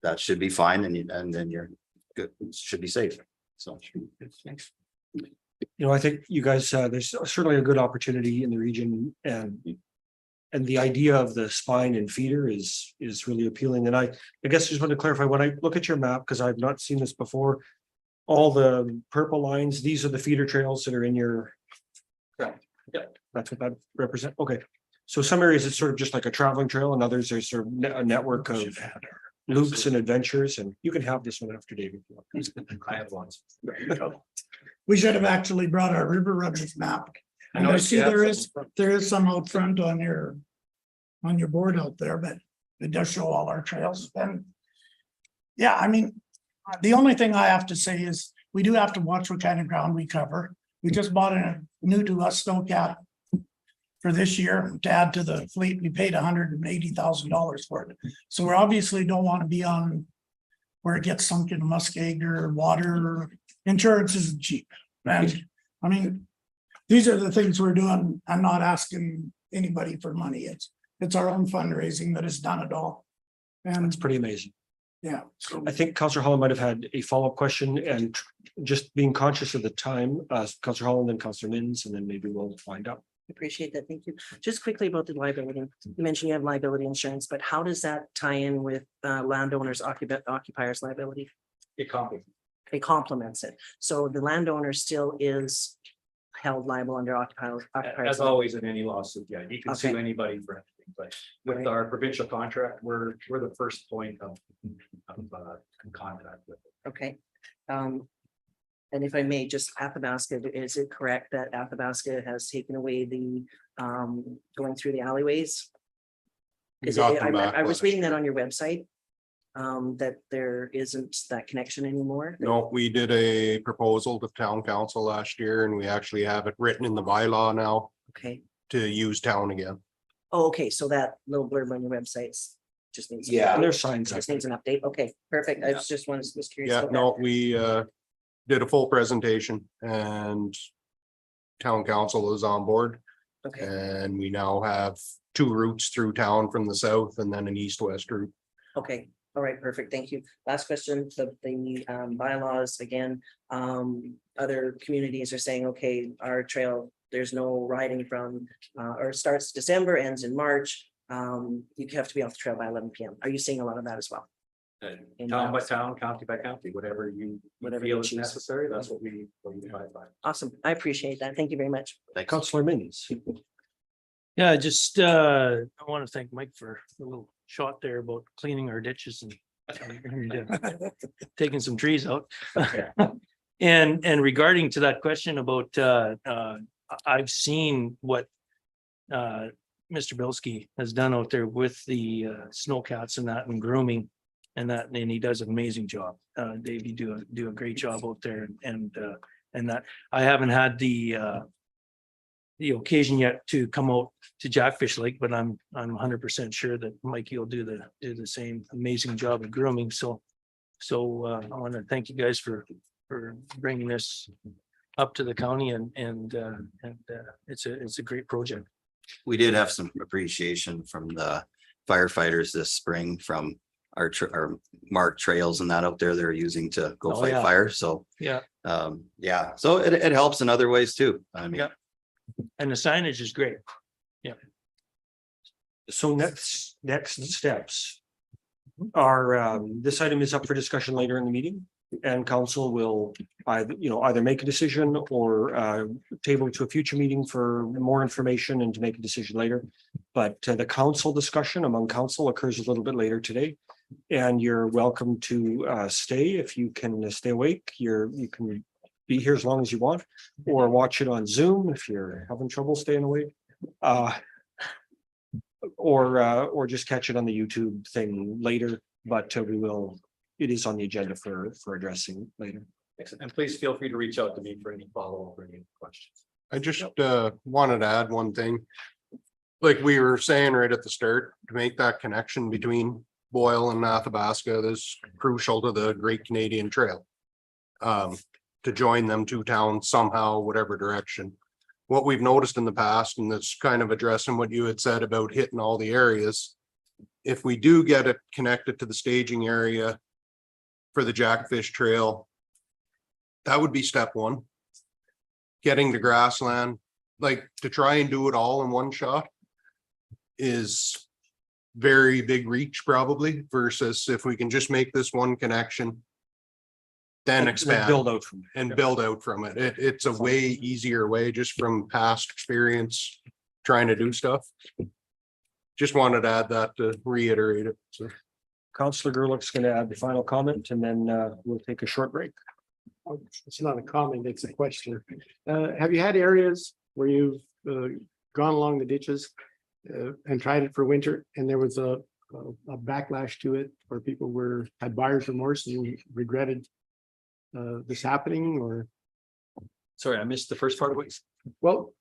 that should be fine. And then you're good, should be safe. So. Thanks. I think you guys, there's certainly a good opportunity in the region, and the idea of the spine and feeder is really appealing. And I guess I just want to clarify, when I look at your map, because I've not seen this before, all the purple lines, these are the feeder trails that are in your. Correct. Yeah. That's what that represent. Okay. So some areas it's sort of just like a traveling trail, and others there's sort of a network of loops and adventures, and you can have this one after David. I have lots. We should have actually brought our river runners map. I And I noticed see you have there is some out front on your board out there, but it does show all our trails. And yeah, I mean, the only thing I have to say is we do have to watch what kind of ground we cover. We just bought a new to us snowcat for this year to add to the fleet. We paid $180,000 for it. So we obviously don't want to be on where it gets sunk in muskeg or water. Insurance isn't cheap. And I mean, these are the things we're doing. I'm not asking anybody for money. It's our own fundraising that has done it all. And It's pretty amazing. yeah, so I think Councillor Holland might have had a follow-up question, and just being conscious of the time, Councillor Holland, then Councillor Mins, and then maybe we'll find out. Appreciate that. Thank you. Just quickly about the liability. You mentioned you have liability insurance, but how does that tie in with landowners occupiers liability? It complements. It complements it. So the landowner still is held liable under occupiers. As always in any lawsuit, yeah, you can sue Okay. anybody for anything, but with Right. our provincial contract, we're the first point of contact with it. Okay. And if I may, just Athabasca, is it correct that Athabasca has taken away the going through the alleyways? We Is got it, them back I was last reading that on your website. That there isn't that connection anymore. No, we did a proposal to town council last year and we actually have it written in the bylaw now Okay. to use town again. Oh, okay. So that little blurb on your websites just needs. Yeah. And there's signs. Just needs an update. Okay, perfect. I just was curious. Yeah, about no, that. we did a full presentation and town council is on board. Okay, And we now have 2 routes through town from the south and then an east-west route. okay. All right, perfect. Thank you. Last question, the bylaws again. Other communities are saying, okay, our trail, there's no riding from or starts December, ends in March. You have to be off the trail by 11 PM. Are you seeing a lot of that as well? In Town by bylaws? town, county by county, whatever you Whatever feel you is choose. necessary, that's what we abide by. Awesome. I appreciate that. Thank you very much. Thanks. Councillor Minns. Yeah, just, I want to thank Mike for a little shot there about cleaning our ditches and taking some trees out. And regarding to that question about, I've seen what Mr. Bilski has done out there with the snowcats and that and grooming and that, and he does an amazing job. Dave, you do a great job out there and that I haven't had the occasion yet to come out to Jackfish Lake, but I'm 100% sure that Mikey will do the same amazing job of grooming. So I want to thank you guys for bringing this up to the county and it's a great project. We did have some appreciation from the firefighters this spring from our marked trails and that out there they're using to go Oh, fight yeah. fire. So, Yeah, yeah, so it helps in other ways too. I mean, Yeah. and the signage is great. So next steps are, this item is up for discussion later in the meeting. And council will either make a decision or table to a future meeting for more information and to make a decision later. But the council discussion among council occurs a little bit later today. And you're welcome to stay if you can stay awake. You can be here as long as you want, or watch it on Zoom if you're having trouble staying awake. Or just catch it on the YouTube thing later, but it is on the agenda for addressing later. And please feel free to reach out to me for any follow-up or any questions. I just wanted to add one thing. Like we were saying right at the start, to make that connection between Boyle and Athabasca is crucial to the Great Canadian Trail. To join them 2 towns somehow, whatever direction. What we've noticed in the past, and that's kind of addressing what you had said about hitting all the areas. If we do get it connected to the staging area for the Jackfish Trail, that would be step 1. Getting to grassland, like to try and do it all in one shot is very big reach probably versus if we can just make this one connection. Then And expand. build out from And build out from it. It's a way easier way just from past experience trying to do stuff. Just wanted to add that to reiterate it. So. Councillor Gerlich's going to add the final comment and then we'll take a short break. It's not a comment, it's a question. Have you had areas where you've gone along the ditches and tried it for winter and there was a backlash to it where people had buyer's remorse and regretted this happening or? Sorry, I missed the first part of what you said. Well,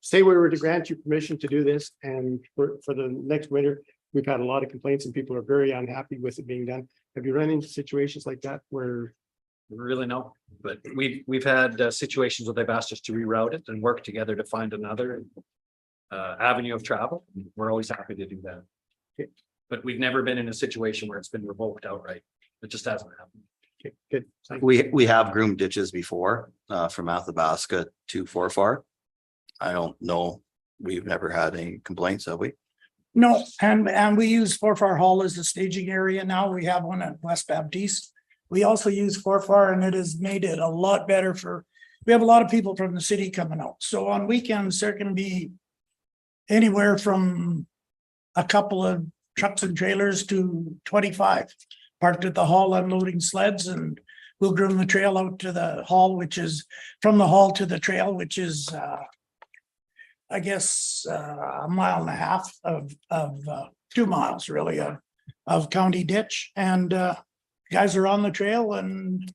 say we were to grant you permission to do this and for the next winter, we've had a lot of complaints and people are very unhappy with it being done. Have you run into situations like that where? Really no, but we've had situations where they've asked us to reroute it and work together to find another avenue of travel. We're always happy to do that. Okay. But we've never been in a situation where it's been revoked outright. It just hasn't happened. Okay, good. Thank you. we have groomed ditches before from Athabasca to Forfar. I don't know. We've never had any complaints, have we? No, and we use Forfar Hall as a staging area now. We have one at West Baptiste. We also use Forfar and it has made it a lot better we have a lot of people from the city coming out. So on weekends, there can be anywhere from a couple of trucks and trailers to 25 parked at the hall unloading sleds, and we'll groom the trail out to the hall, which is from the hall to the trail, which is I guess a mile and a half of 2 miles really of county ditch, and guys are on the trail and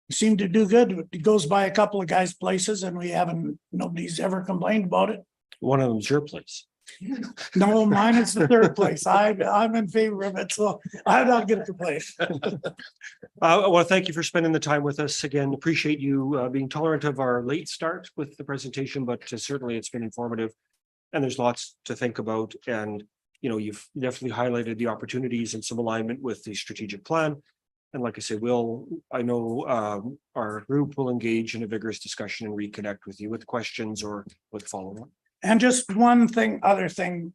seem to do good. It goes by a couple of guys' places and nobody's ever complained about it. One of them's your place. No, mine is the third place. I'm in favor of it, so I don't get to play. I want to thank you for spending the time with us. Again, appreciate you being tolerant of our late start with the presentation, but certainly it's been informative. And there's lots to think about. And, you know, you've definitely highlighted the opportunities and some alignment with the strategic plan. And like I say, I know our group will engage in a vigorous discussion and reconnect with you with questions or with follow-up. And just one thing, other thing,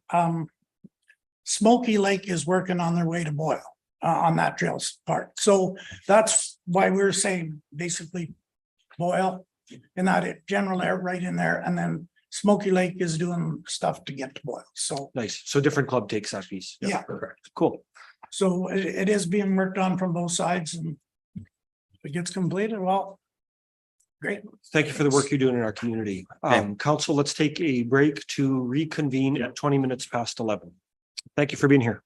Smoky Lake is working on their way to Boyle, on that trails part. So that's why we're saying basically Boyle in that general area right in there. And then Smoky Lake is doing stuff to get to Boyle. So, Nice. So different club takes that piece. Yeah. Correct. Cool. so it is being worked on from both sides, and if it gets completed, well, great. Thank you for the work you're doing in our community. Council, let's take a break to reconvene at 20 minutes past 11. Thank you for being here.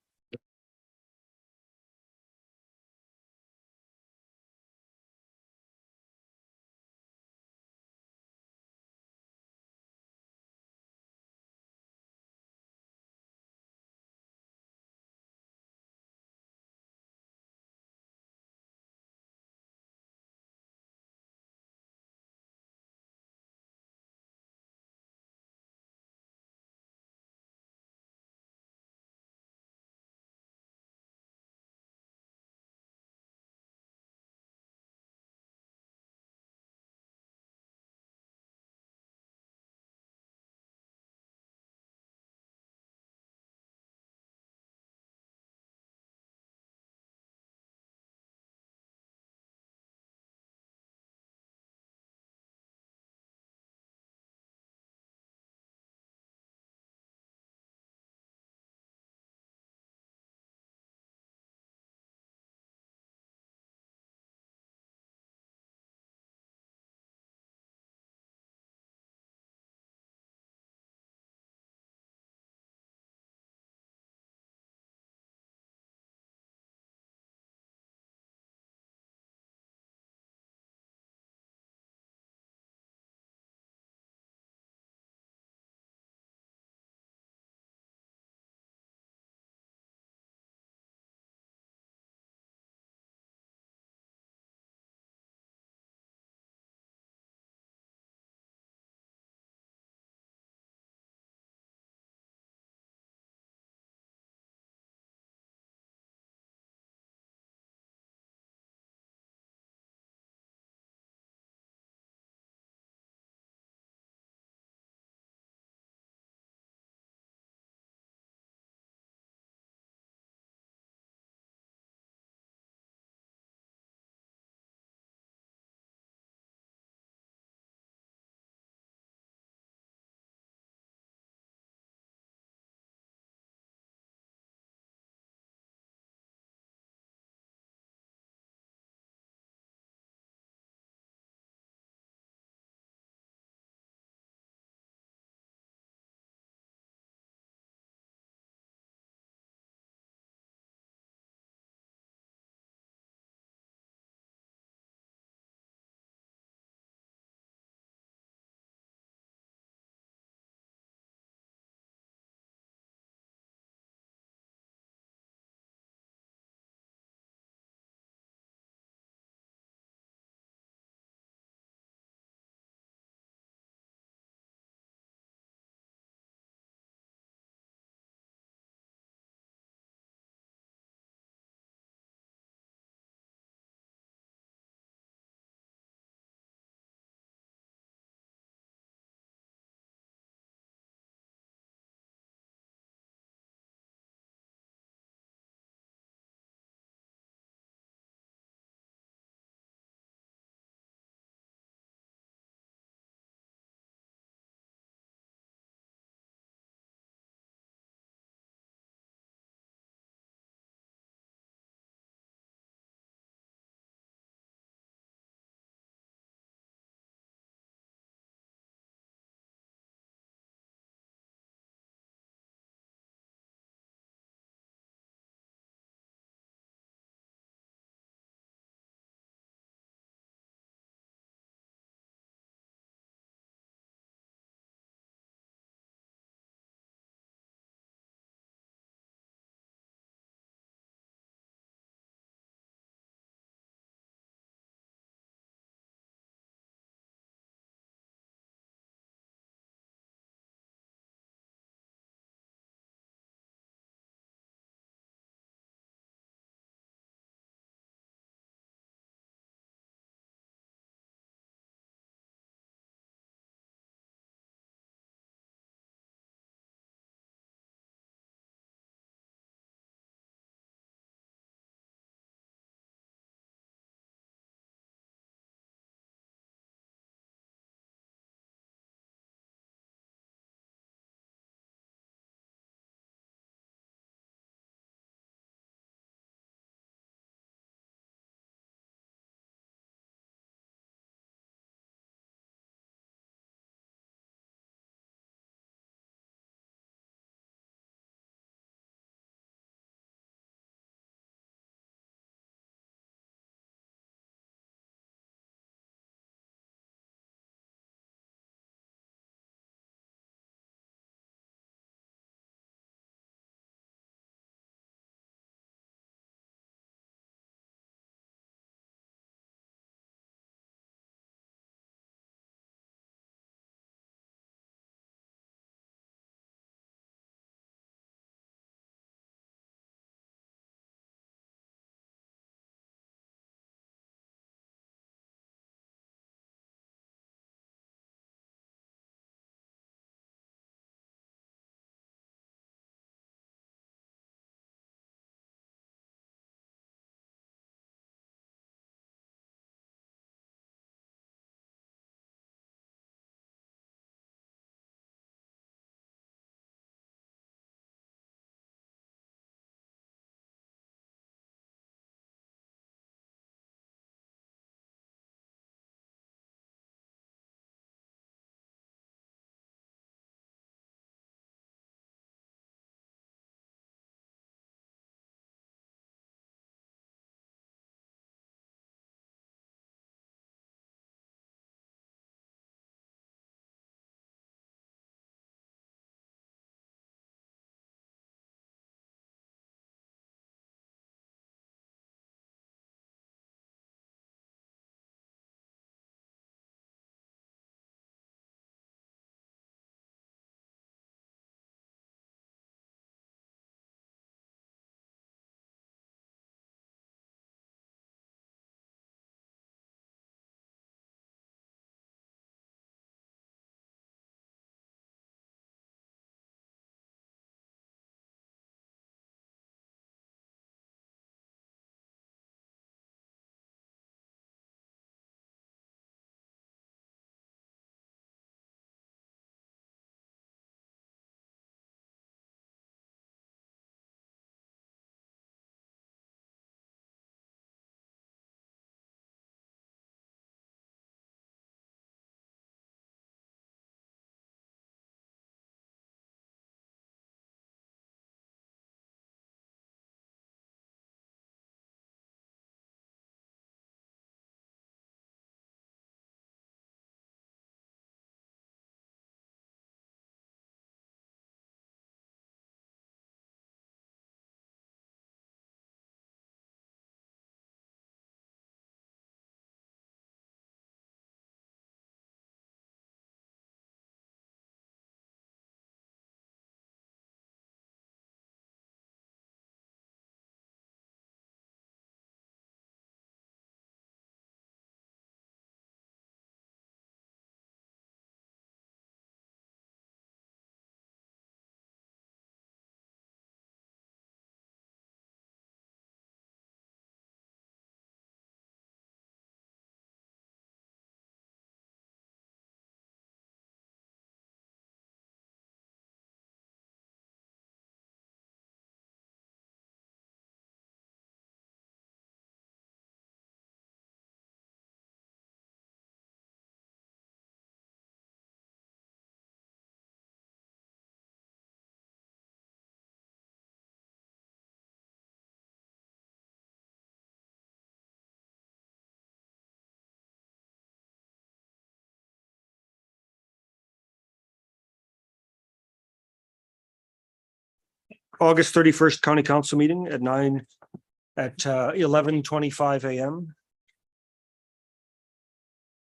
August 31st County Council meeting at 11:25 a.m.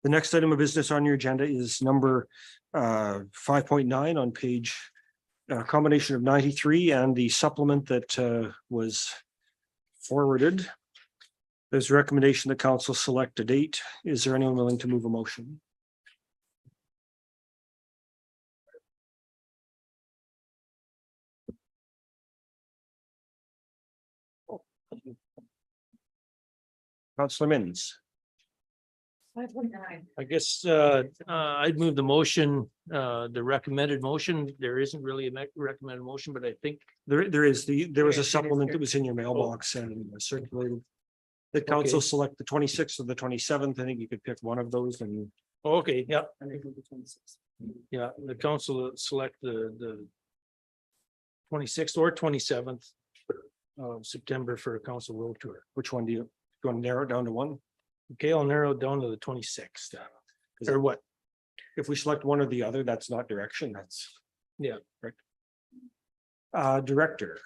The next item of business on your agenda is number 5.9 on page combination of 93 and the supplement that was forwarded. There's a recommendation the council select a date. Is there anyone willing to move a motion? Councillor Minns. I guess I'd move the motion, the recommended motion. There isn't really a recommended motion, but I think There was a supplement that was in your mailbox and circulated. The council Okay. select the 26th or the 27th. I think you could pick one of those and okay, yeah. Yeah, the council select the 26th or 27th of September for a council road tour. which one do you want to narrow it down to one? Okay, I'll narrow it down to the 26th. Or what? If we select one or the other, that's not direction, that's. Yeah. Right. Director,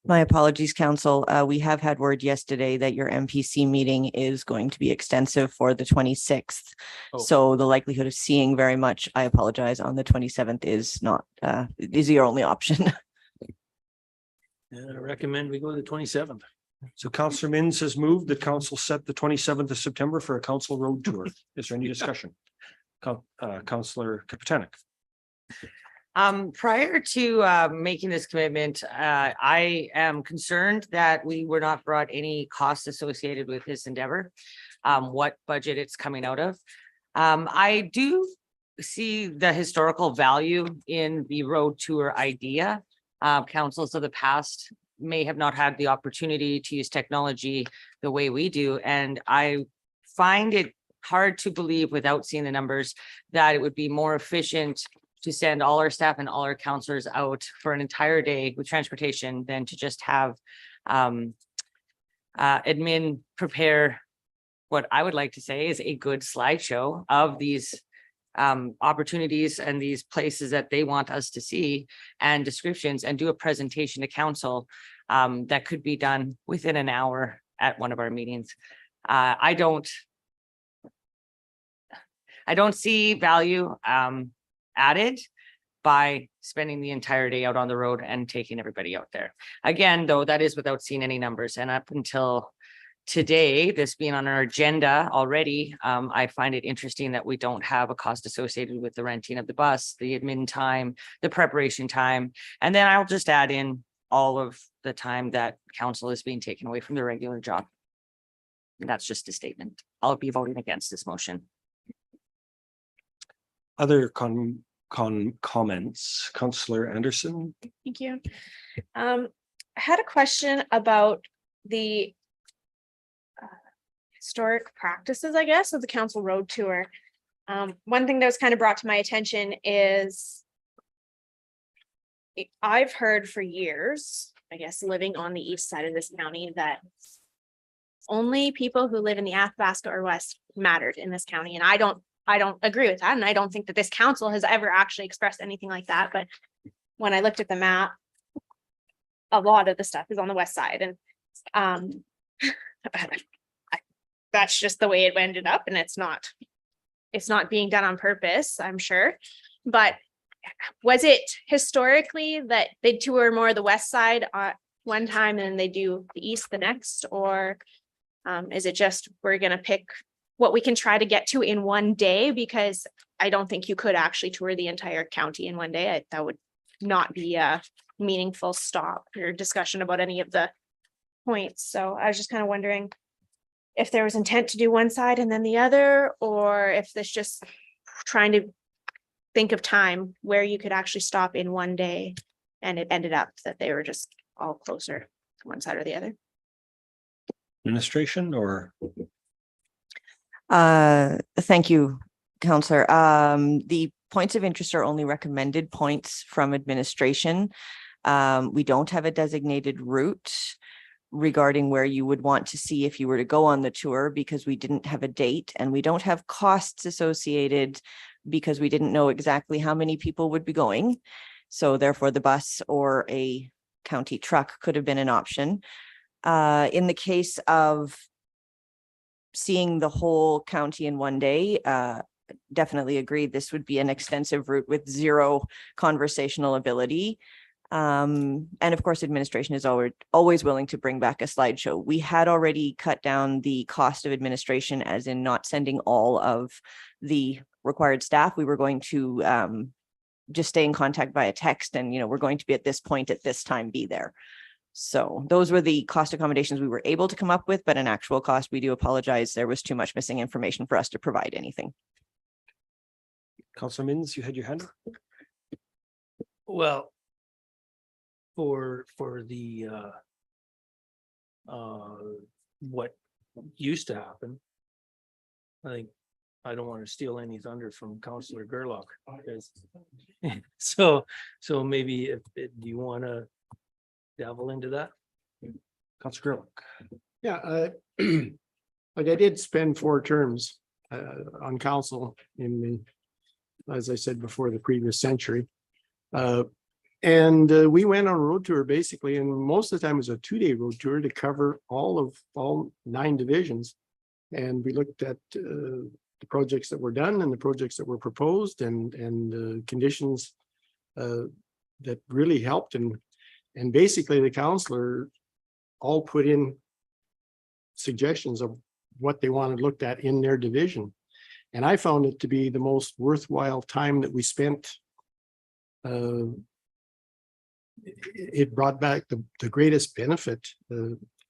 My apologies, council. We have had word yesterday that your MPC meeting is going to be extensive for the 26th. Oh. So the likelihood of seeing very much, I apologize, on the 27th is not, is your only option. And I recommend we go to the 27th. so Councillor Minns has moved, the council set the 27th of September for a council road tour. Is there any discussion? Councillor Kapitanek. Prior to making this commitment, I am concerned that we were not brought any costs associated with this endeavor. What budget it's coming out of. I do see the historical value in the road tour idea. Councils of the past may have not had the opportunity to use technology the way we do, and I find it hard to believe without seeing the numbers that it would be more efficient to send all our staff and all our counselors out for an entire day with transportation than to just have admin prepare what I would like to say is a good slideshow of these opportunities and these places that they want us to see and descriptions, and do a presentation to council that could be done within an hour at one of our meetings. I don't see value added by spending the entire day out on the road and taking everybody out there. Again, though, that is without seeing any numbers. And up until today, this being on our agenda already, I find it interesting that we don't have a cost associated with the renting of the bus, the admin time, the preparation time. And then I'll just add in all of the time that council is being taken away from their regular job. And that's just a statement. I'll be voting against this motion. Other comments, Councillor Anderson. Thank you. I had a question about the historic practices, I guess, of the council road tour. One thing that was kind of brought to my attention is I've heard for years, I guess, living on the east side of this county, that only people who live in the Athabasca or west mattered in this county. And I don't agree with that. And I don't think that this council has ever actually expressed anything like that. But when I looked at the map, a lot of the stuff is on the west side. And that's just the way it ended up. And it's not being done on purpose, I'm sure. But was it historically that they tour more the west side one time and then they do the east the next? Or is it just we're going to pick what we can try to get to in one day? Because I don't think you could actually tour the entire county in one day. That would not be a meaningful stop or discussion about any of the points. So I was just kind of wondering if there was intent to do one side and then the other, or if this just trying to think of time where you could actually stop in one day and it ended up that they were just all closer to one side or the other. Administration or? Thank you, Councillor. The points of interest are only recommended points from administration. We don't have a designated route regarding where you would want to see if you were to go on the tour, because we didn't have a date, and we don't have costs associated because we didn't know exactly how many people would be going. So therefore the bus or a county truck could have been an option. In the case of seeing the whole county in one day, definitely agree. This would be an extensive route with zero conversational ability. And of course, administration is always willing to bring back a slideshow. We had already cut down the cost of administration, as in not sending all of the required staff. We were going to just stay in contact via text and, we're going to be at this point at this time, be there. So those were the cost accommodations we were able to come up with, but an actual cost, we do apologize. There was too much missing information for us to provide anything. Councillor Minns, you had your hand up? Well, for the what used to happen, I think I don't want to steal any thunder from Councillor Gerlach. Because so maybe if do you want to delve into that? Councillor Gerlach. Yeah, like I did spend 4 terms on council in the, as I said before, the previous century. And we went on a road tour basically, and most of the time it was a 2-day road tour to cover all 9 divisions. And we looked at the projects that were done and the projects that were proposed and conditions that really helped. And basically the councillor all put in suggestions of what they wanted looked at in their division. And I found it to be the most worthwhile time that we spent. It brought back the greatest benefit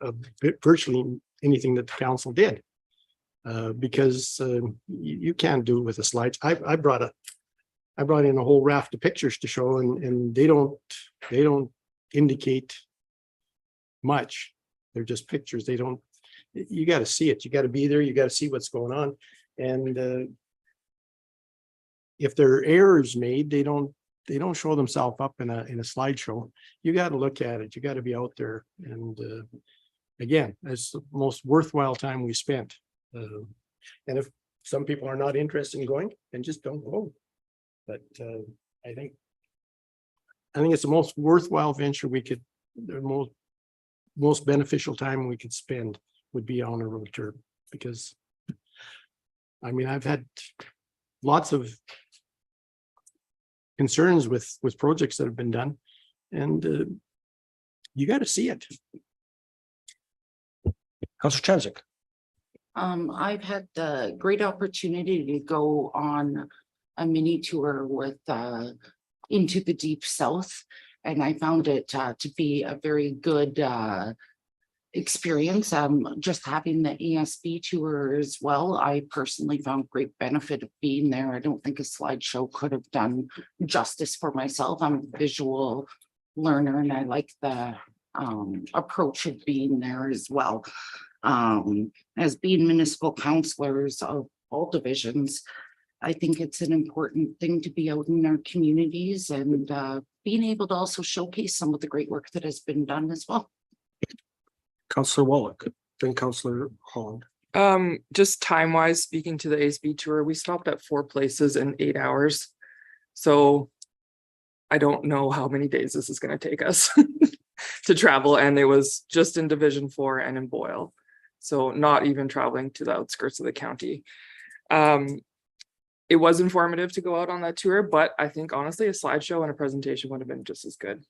of virtually anything that the council did. Because you can't do it with the slides. I brought in a whole raft of pictures to show, and they don't indicate much. They're just pictures. They don't. You got to see it. You got to be there. You got to see what's going on. And if there are errors made, they don't show themselves up in a slideshow. You got to look at it. You got to be out there. And again, it's the most worthwhile time we spent. And if some people are not interested in going, then just don't go. But I think it's the most worthwhile venture we could, the most beneficial time we could spend would be on a road tour. Because I mean, I've had lots of concerns with projects that have been done, and you got to see it. Councillor Chanzik. I've had the great opportunity to go on a mini tour with into the deep south, and I found it to be a very good experience. Just having the ESB tour as well, I personally found great benefit of being there. I don't think a slideshow could have done justice for myself. I'm a visual learner and I like the approach of being there as well. As being municipal councillors of all divisions, I think it's an important thing to be out in our communities and being able to also showcase some of the great work that has been done as well. Councillor Wallach, then Councillor Holland. Just time wise, speaking to the ASB tour, we stopped at 4 places in 8 hours. So I don't know how many days this is going to take us to travel. And it was just in Division 4 and in Boyle. So not even traveling to the outskirts of the county. It was informative to go out on that tour, but I think honestly a slideshow and a presentation would have been just as good.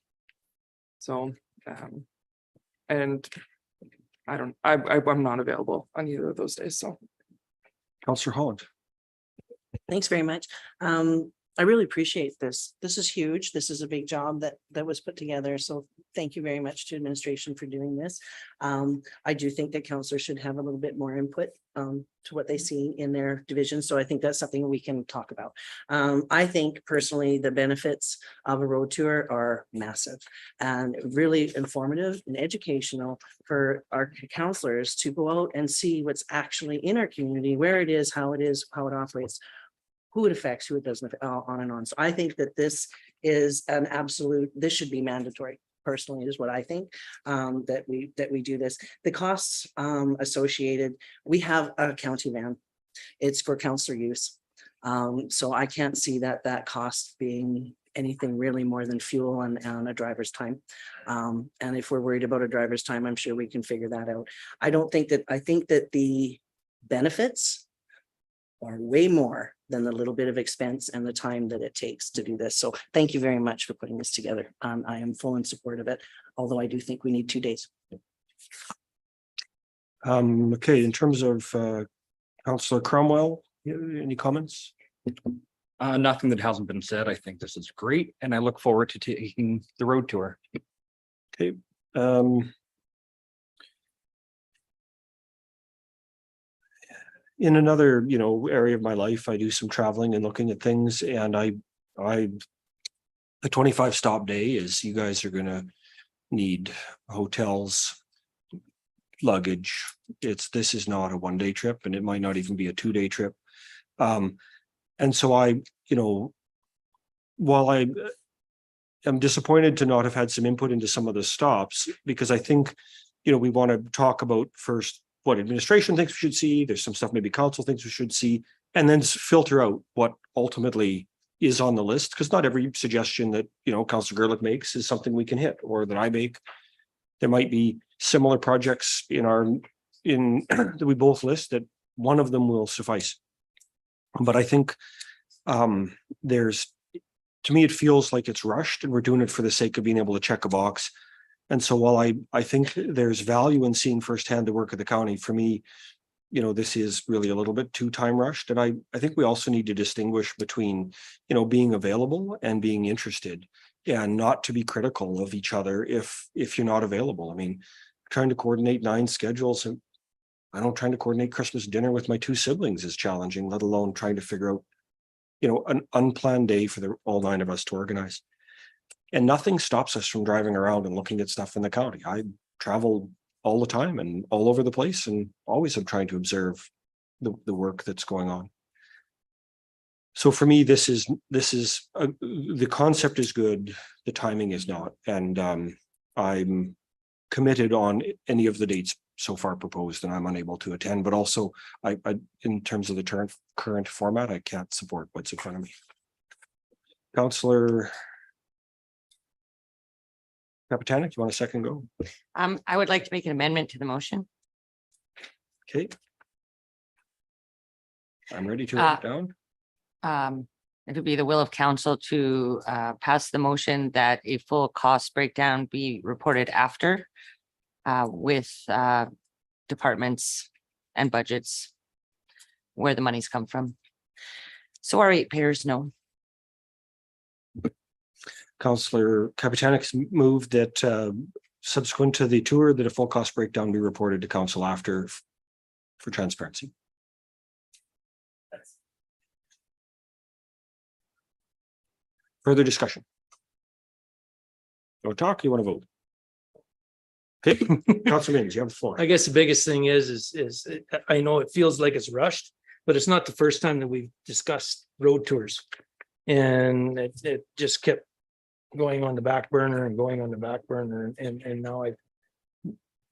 So, and I'm not available on either of those days, so. Councillor Holland. Thanks very much. I really appreciate this. This is huge. This is a big job that was put together. So thank you very much to administration for doing this. I do think that councillors should have a little bit more input to what they see in their division. So I think that's something we can talk about. I think personally, the benefits of a road tour are massive and really informative and educational for our councillors to go out and see what's actually in our community, where it is, how it operates, who it affects, who it doesn't, on and on. So I think that this is an absolute, this should be mandatory. Personally, is what I think, that we do this. The costs associated, we have a county van. It's for councillor use. So I can't see that cost being anything really more than fuel and a driver's time. And if we're worried about a driver's time, I'm sure we can figure that out. I think that the benefits are way more than the little bit of expense and the time that it takes to do this. So thank you very much for putting this together. I am full in support of it, although I do think we need 2 days. Okay, in terms of Councillor Cromwell, any comments? Nothing that hasn't been said. I think this is great, and I look forward to taking the road tour. Okay. In another, area of my life, I do some traveling and looking at things, and the 25 stop day is, you guys are gonna need hotels, luggage. This is not a 1-day trip, and it might not even be a 2-day trip. And so while I am disappointed to not have had some input into some of the stops, because I think, we want to talk about first what administration thinks we should see. There's some stuff maybe council thinks we should see, and then filter out what ultimately is on the list, because not every suggestion that, Councillor Gerlich makes is something we can hit, or that I make. There might be similar projects that we both list that one of them will suffice. But I think to me, it feels like it's rushed, and we're doing it for the sake of being able to check a box. And so while I think there's value in seeing firsthand the work of the county, for me, this is really a little bit too time rushed. And I think we also need to distinguish between, being available and being interested, and not to be critical of each other if you're not available. I mean, trying to coordinate 9 schedules, and trying to coordinate Christmas dinner with my 2 siblings is challenging, let alone trying to figure out, an unplanned day for all 9 of us to organize. And nothing stops us from driving around and looking at stuff in the county. I travel all the time and all over the place, and always am trying to observe the work that's going on. So for me, the concept is good, the timing is not, and I'm committed on any of the dates so far proposed, and I'm unable to attend. But also, I in terms of the current format, I can't support what's in front of me. Councillor Kapitanek, you want a second go? I would like to make an amendment to the motion. Okay. I'm ready to write it down. It would be the will of council to pass the motion that a full cost breakdown be reported after with departments and budgets where the monies come from. So our ratepayers know. Councillor Kapitanek's moved that subsequent to the tour, that a full cost breakdown be reported to council after for transparency. Further discussion? No talk, you want to vote? Okay, Councillor Minns, you have the floor. I guess the biggest thing is I know it feels like it's rushed, but it's not the first time that we've discussed road tours. And it just kept going on the back burner and going on the back burner. And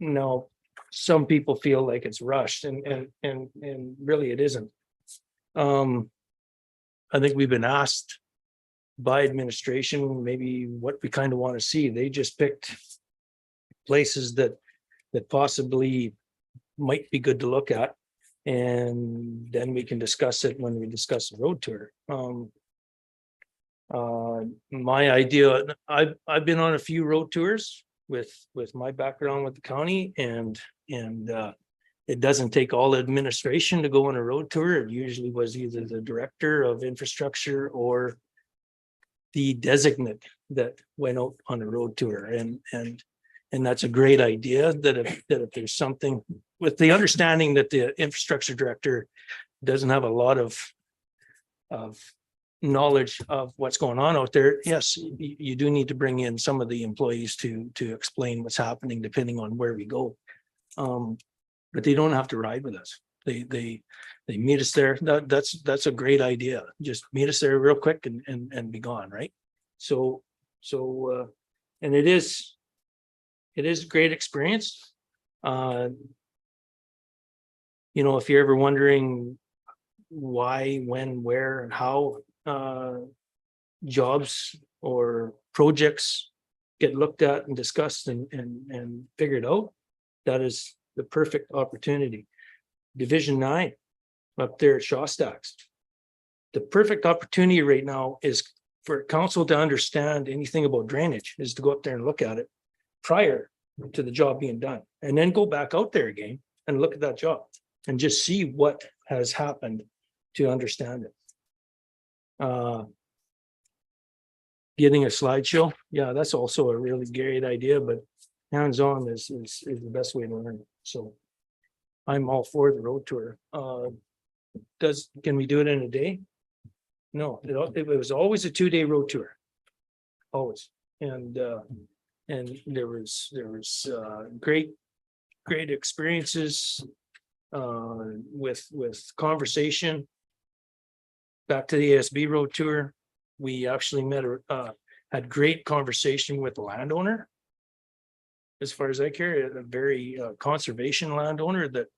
now some people feel like it's rushed, and really it isn't. I think we've been asked by administration maybe what we kind of want to see. They just picked places that possibly might be good to look at, and then we can discuss it when we discuss the road tour. My idea, I've been on a few road tours with my background with the county, and it doesn't take all the administration to go on a road tour. It usually was either the director of infrastructure or the designate that went out on a road tour, and that's a great idea, that if there's something, with the understanding that the infrastructure director doesn't have a lot of knowledge of what's going on out there. Yes, you do need to bring in some of the employees to explain what's happening depending on where we go. But they don't have to ride with us. They meet us there. That's a great idea. Just meet us there real quick and be gone, right? So and it is a great experience. If you're ever wondering why, when, where, and how jobs or projects get looked at and discussed and figured out, that is the perfect opportunity. Division 9 up there at Shawstacks. The perfect opportunity right now is for council to understand anything about drainage, is to go up there and look at it prior to the job being done, and then go back out there again and look at that job and just see what has happened to understand it. Getting a slideshow, yeah, that's also a really great idea, but hands-on is the best way to learn. So I'm all for the road tour. Can we do it in a day? No, it was always a 2-day road tour. Always. And there was great experiences with conversation. Back to the ASB road tour, we actually had great conversation with the landowner. As far as I care, a very conservation landowner that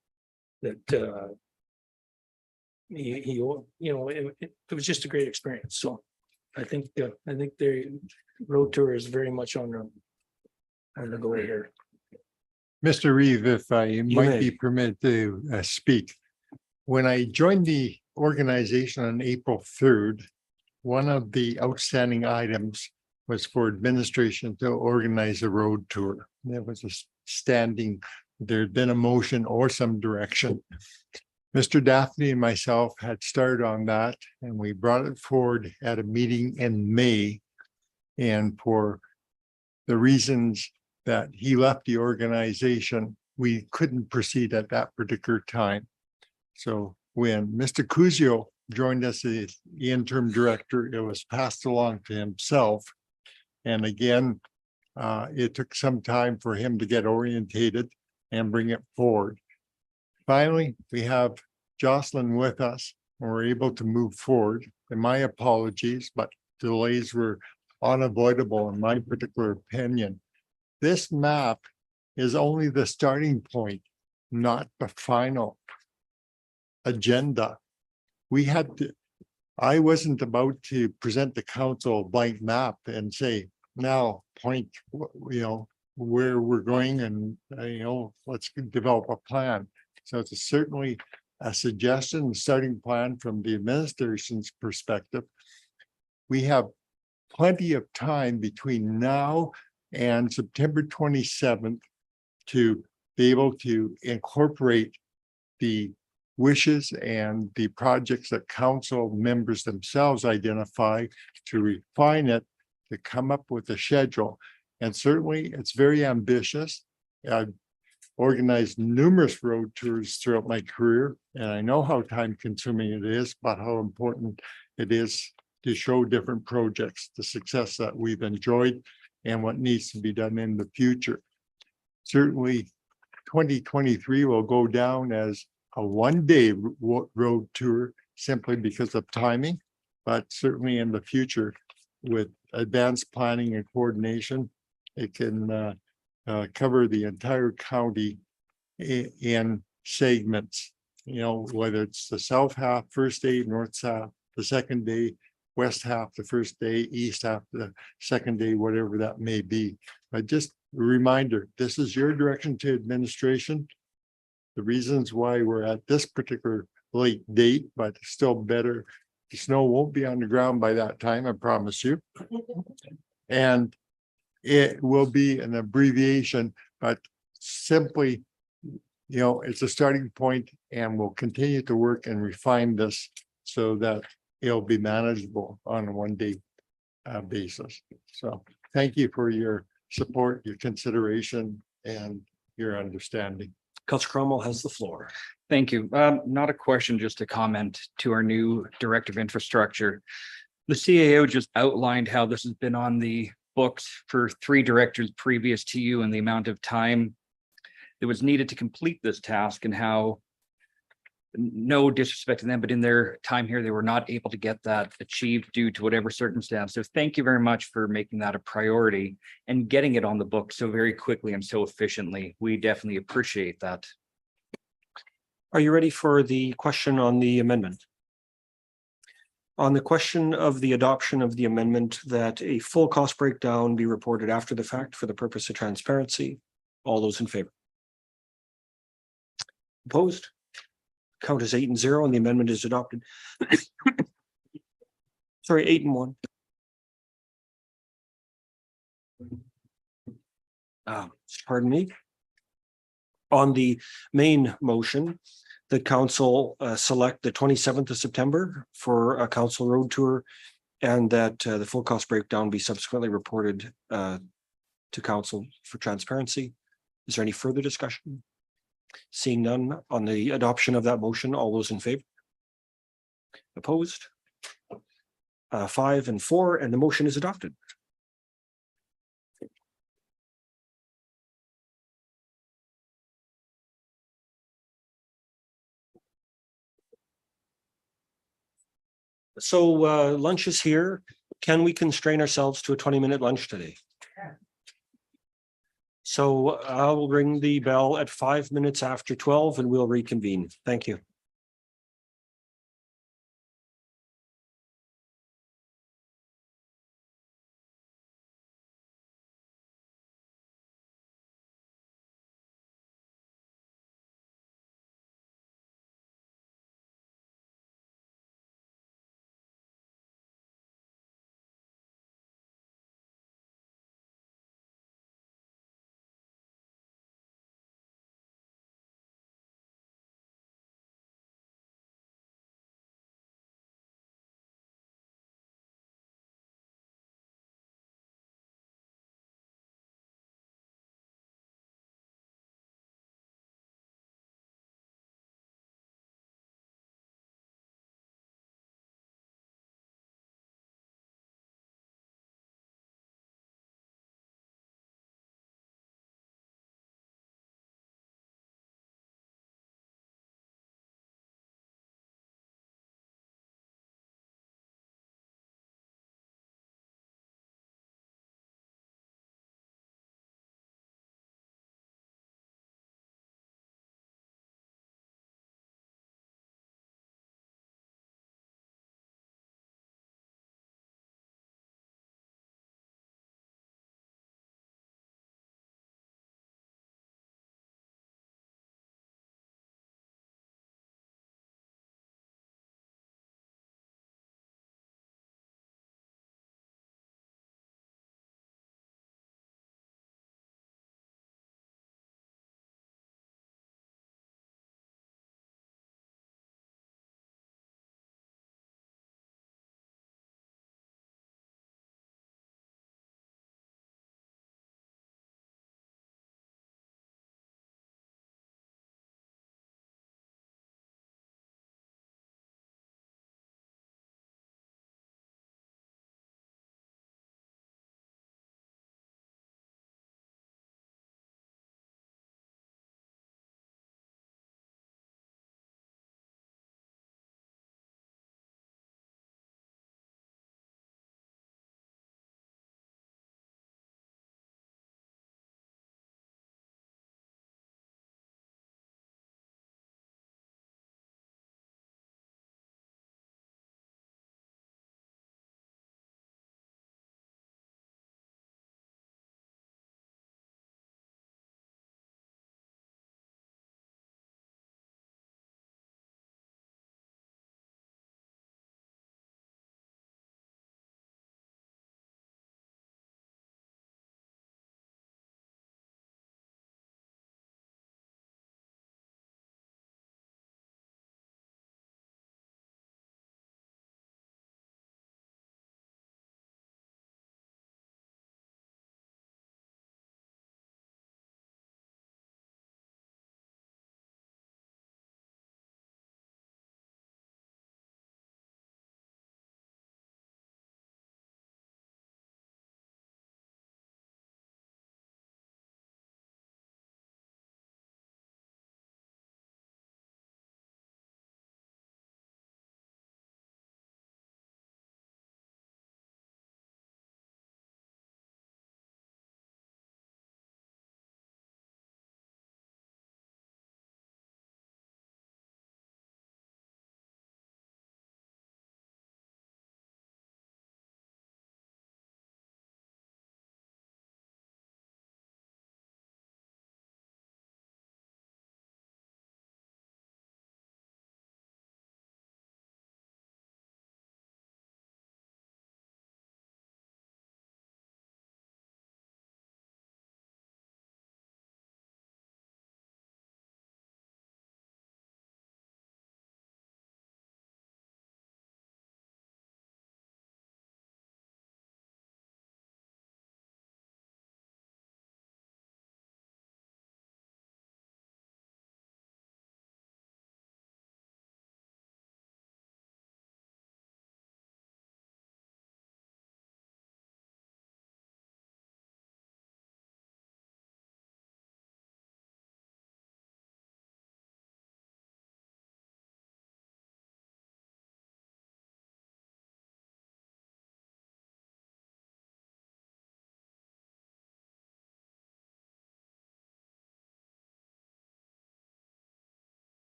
he it was just a great experience. So I think the road tour is very much on the go here. Mr. Reeve, if I might may. be permitted to speak. When I joined the organization on April 3rd, one of the outstanding items was for administration to organize a road tour. There was a standing, there'd been a motion or some direction. Mr. Daphne and myself had started on that, and we brought it forward at a meeting in May. And for the reasons that he left the organization, we couldn't proceed at that particular time. So when Mr. Kuzio joined us as the interim director, it was passed along to himself. And again, it took some time for him to get orientated and bring it forward. Finally, we have Jocelyn with us, and we're able to move forward. And my apologies, but delays were unavoidable in my particular opinion. This map is only the starting point, not the final agenda. I wasn't about to present the council a blank map and say, now point, where we're going and, let's develop a plan. So it's certainly a suggestion, starting plan from the administration's perspective. We have plenty of time between now and September 27th to be able to incorporate the wishes and the projects that council members themselves identify, to refine it, to come up with a schedule. And certainly it's very ambitious. I've organized numerous road tours throughout my career, and I know how time consuming it is, but how important it is to show different projects, the success that we've enjoyed and what needs to be done in the future. Certainly 2023 will go down as a one-day road tour simply because of timing, but certainly in the future with advanced planning and coordination, it can cover the entire county in segments, whether it's the south half, first day, north half, the second day, west half, the first day, east half, the second day, whatever that may be. But just a reminder, this is your direction to administration. The reasons why we're at this particular late date, but still better, the snow won't be on the ground by that time, I promise you. And it will be an abbreviation, but simply, it's a starting point, and we'll continue to work and refine this so that it'll be manageable on a one-day basis. So thank you for your support, your consideration, and your understanding. Councillor Cromwell has the floor. Thank you. Not a question, just a comment to our new Director of Infrastructure. The CAO just outlined how this has been on the books for 3 directors previous to you, and the amount of time that was needed to complete this task, and how, no disrespect to them, but in their time here, they were not able to get that achieved due to whatever circumstance. So thank you very much for making that a priority and getting it on the book so very quickly and so efficiently. We definitely appreciate that. Are you ready for the question on the amendment? On the question of the adoption of the amendment that a full cost breakdown be reported after the fact for the purpose of transparency, all those in favor? Opposed? Count is 8-0 and the amendment is adopted. Sorry, 8-1. Pardon me. On the main motion, the council select the 27th of September for a council road tour, and that the full cost breakdown be subsequently reported to council for transparency. Is there any further discussion? Seeing none on the adoption of that motion, all those in favor? Opposed? 5 and 4, and the motion is adopted. So lunch is here. Can we constrain ourselves to a 20-minute lunch today? So I will ring the bell at 5 minutes after 12 and we'll reconvene. Thank you.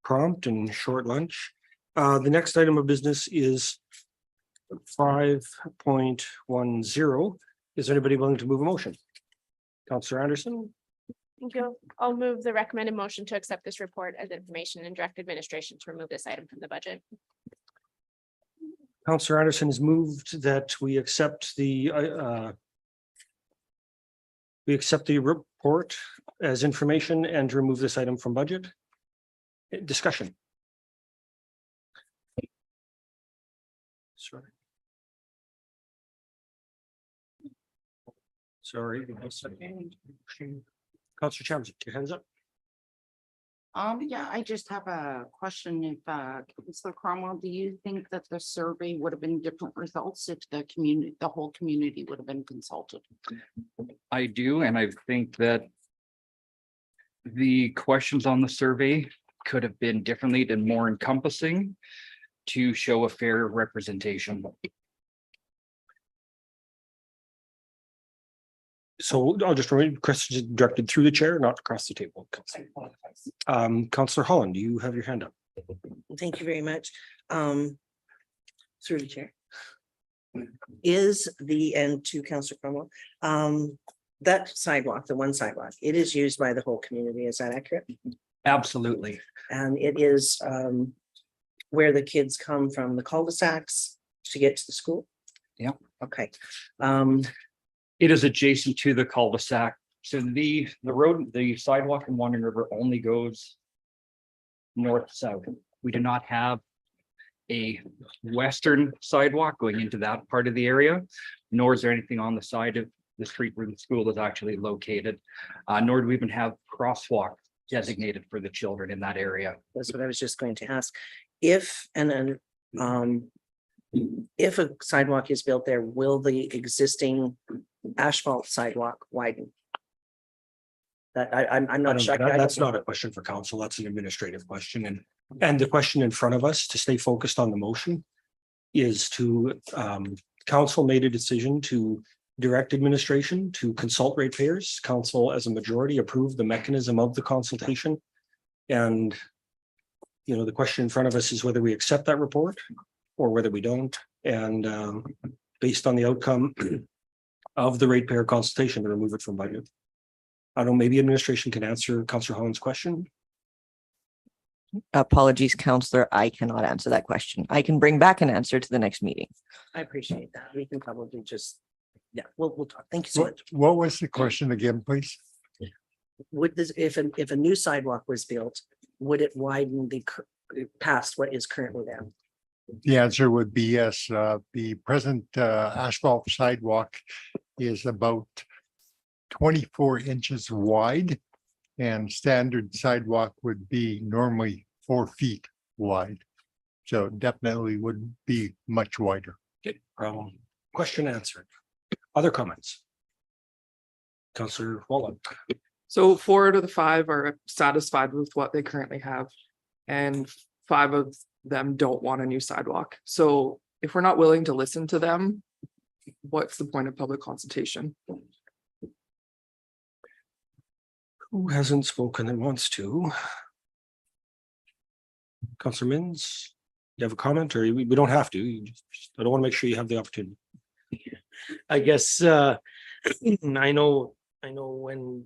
prompt and short lunch. The next item of business is 5.10. Is there anybody willing to move a motion? Counselor Anderson, Thank you. I'll move the recommended motion to accept this report as information and direct administration to remove this item from the budget. Counselor Anderson has moved that we accept the report as information and remove this item from budget. Discussion. Sorry. Sorry. Counselor Chambers, your hands up. Yeah, I just have a question. If, Councillor Cromwell, do you think that the survey would have been different results if the community, the whole community would have been consulted? I do, and I think that the questions on the survey could have been differently and more encompassing to show a fair representation. So I'll just remind questions directed through the chair, not across the table. Counselor Holland, do you have your hand up? Thank you very much. Through the chair. Is the end to Councillor Cromwell, that sidewalk, the one sidewalk, it is used by the whole community, is that accurate? Absolutely. And it is where the kids come from the cul-de-sacs to get to the school? Yeah. Okay. It is adjacent to the cul-de-sac. So the road, the sidewalk in Wandering River only goes north-south. We do not have a western sidewalk going into that part of the area, nor is there anything on the side of the street where the school is actually located. Nor do we even have crosswalk designated for the children in that area. That's what I was just going to ask. If if a sidewalk is built there, will the existing asphalt sidewalk widen? That I'm not sure. That's not a question for council. That's an administrative question. And the question in front of us to stay focused on the motion is to, council made a decision to direct administration to consult ratepayers. Council as a majority approved the mechanism of the consultation. And, you know, the question in front of us is whether we accept that report or whether we don't. And based on the outcome of the ratepayer consultation, to remove it from budget. I don't know, maybe administration can answer Councillor Holland's question. Apologies, Counselor, I cannot answer that question. I can bring back an answer to the next meeting. I appreciate that. We can probably just, yeah, we'll talk. Thank you so much. What was the question again, please? Would this, if a new sidewalk was built, would it widen past what is currently there? The answer would be yes. The present asphalt sidewalk is about 24 inches wide, and standard sidewalk would be normally 4 feet wide. So definitely would be much wider. Okay, question answered. Other comments? Councillor Wallen. So 4 out of the 5 are satisfied with what they currently have. And 5 of them don't want a new sidewalk. So if we're not willing to listen to them, what's the point of public consultation? Who hasn't spoken and wants to? Councillor Mins, you have a comment, or we don't have to, I don't want to make sure you have the opportunity. I guess I know when.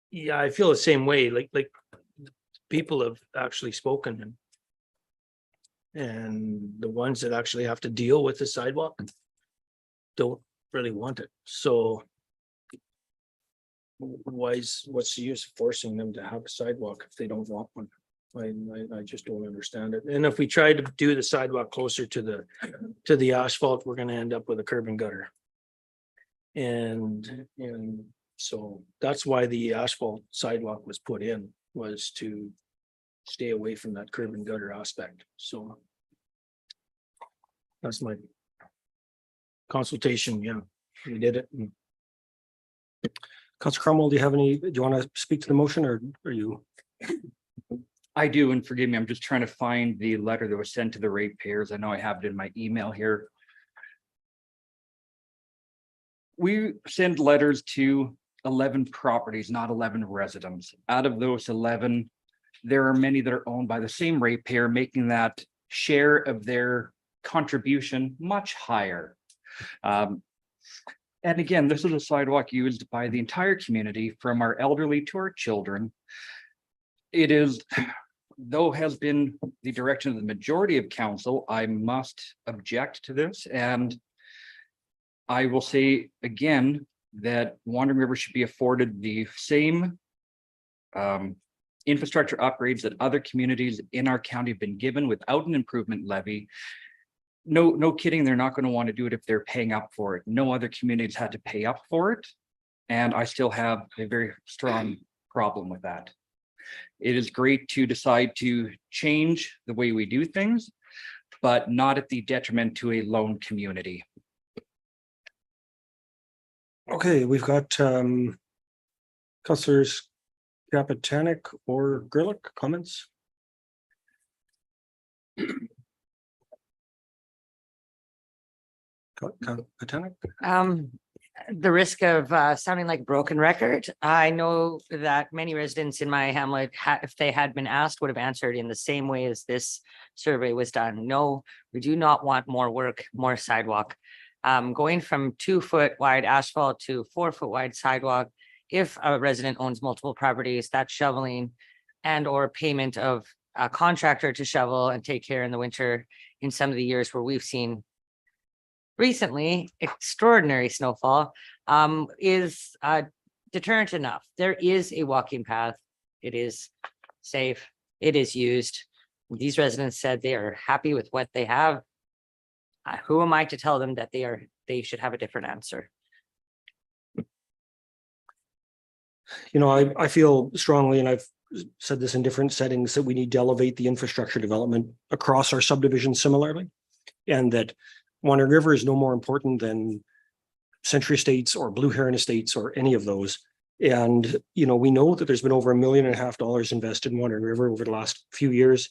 Yeah, I feel the same way, like people have actually spoken. And the ones that actually have to deal with the sidewalk don't really want it, so. What's the use of forcing them to have a sidewalk if they don't want one? I just don't understand it. And if we try to do the sidewalk closer to the asphalt, we're gonna end up with a curb and gutter. And so that's why the asphalt sidewalk was put in, was to stay away from that curb and gutter aspect, so. That's my consultation, yeah, we did it. Councillor Cromwell, do you want to speak to the motion, or are you? I do, and forgive me, I'm just trying to find the letter that was sent to the ratepayers. I know I have it in my email here. We send letters to 11 properties, not 11 residents. Out of those 11, there are many that are owned by the same ratepayer, making that share of their contribution much higher. And again, this is a sidewalk used by the entire community, from our elderly to our children. It is, though has been the direction of the majority of council, I must object to this. And I will say again that Wandering River should be afforded the same infrastructure upgrades that other communities in our county have been given without an improvement levy. No kidding, they're not going to want to do it if they're paying up for it. No other communities had to pay up for it. And I still have a very strong problem with that. It is great to decide to change the way we do things, but not at the detriment to a lone community. Okay, we've got Councilors Kapitanek or Grillick, comments? Kapitanek? The risk of sounding like a broken record, I know that many residents in my hamlet, if they had been asked, would have answered in the same way as this survey was done. No, we do not want more work, more sidewalk. Going from 2-foot wide asphalt to 4-foot wide sidewalk. If a resident owns multiple properties, that shoveling and or payment of a contractor to shovel and take care in the winter in some of the years where we've seen recently extraordinary snowfall is deterrent enough. There is a walking path. It is safe. It is used. These residents said they are happy with what they have. Who am I to tell them that they should have a different answer? You know, I feel strongly, and I've said this in different settings, that we need to elevate the infrastructure development across our subdivision similarly. And that Wandering River is no more important than Century Estates or Blue Heron Estates or any of those. And, you know, we know that there's been over $1.5 million invested in Wandering River over the last few years.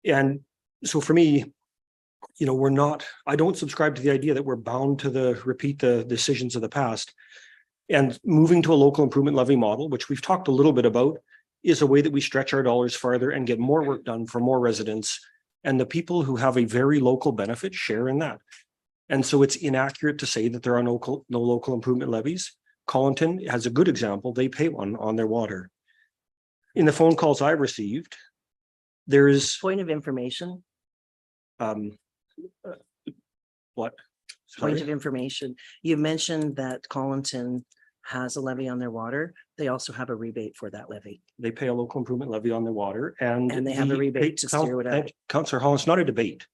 And so for me, you know, I don't subscribe to the idea that we're bound to repeat the decisions of the past. And moving to a local improvement levy model, which we've talked a little bit about, is a way that we stretch our dollars farther and get more work done for more residents. And the people who have a very local benefit share in that. And so it's inaccurate to say that there are no local improvement levies. Collinton has a good example. They pay one on their water. In the phone calls I've received, there is Point of information, what? point Sorry? of information. You mentioned that Collinton has a levy on their water. They also have a rebate for that levy. They pay a local improvement levy on their water and. And they have a rebate to steer it out. Councillor Hall, it's not a debate.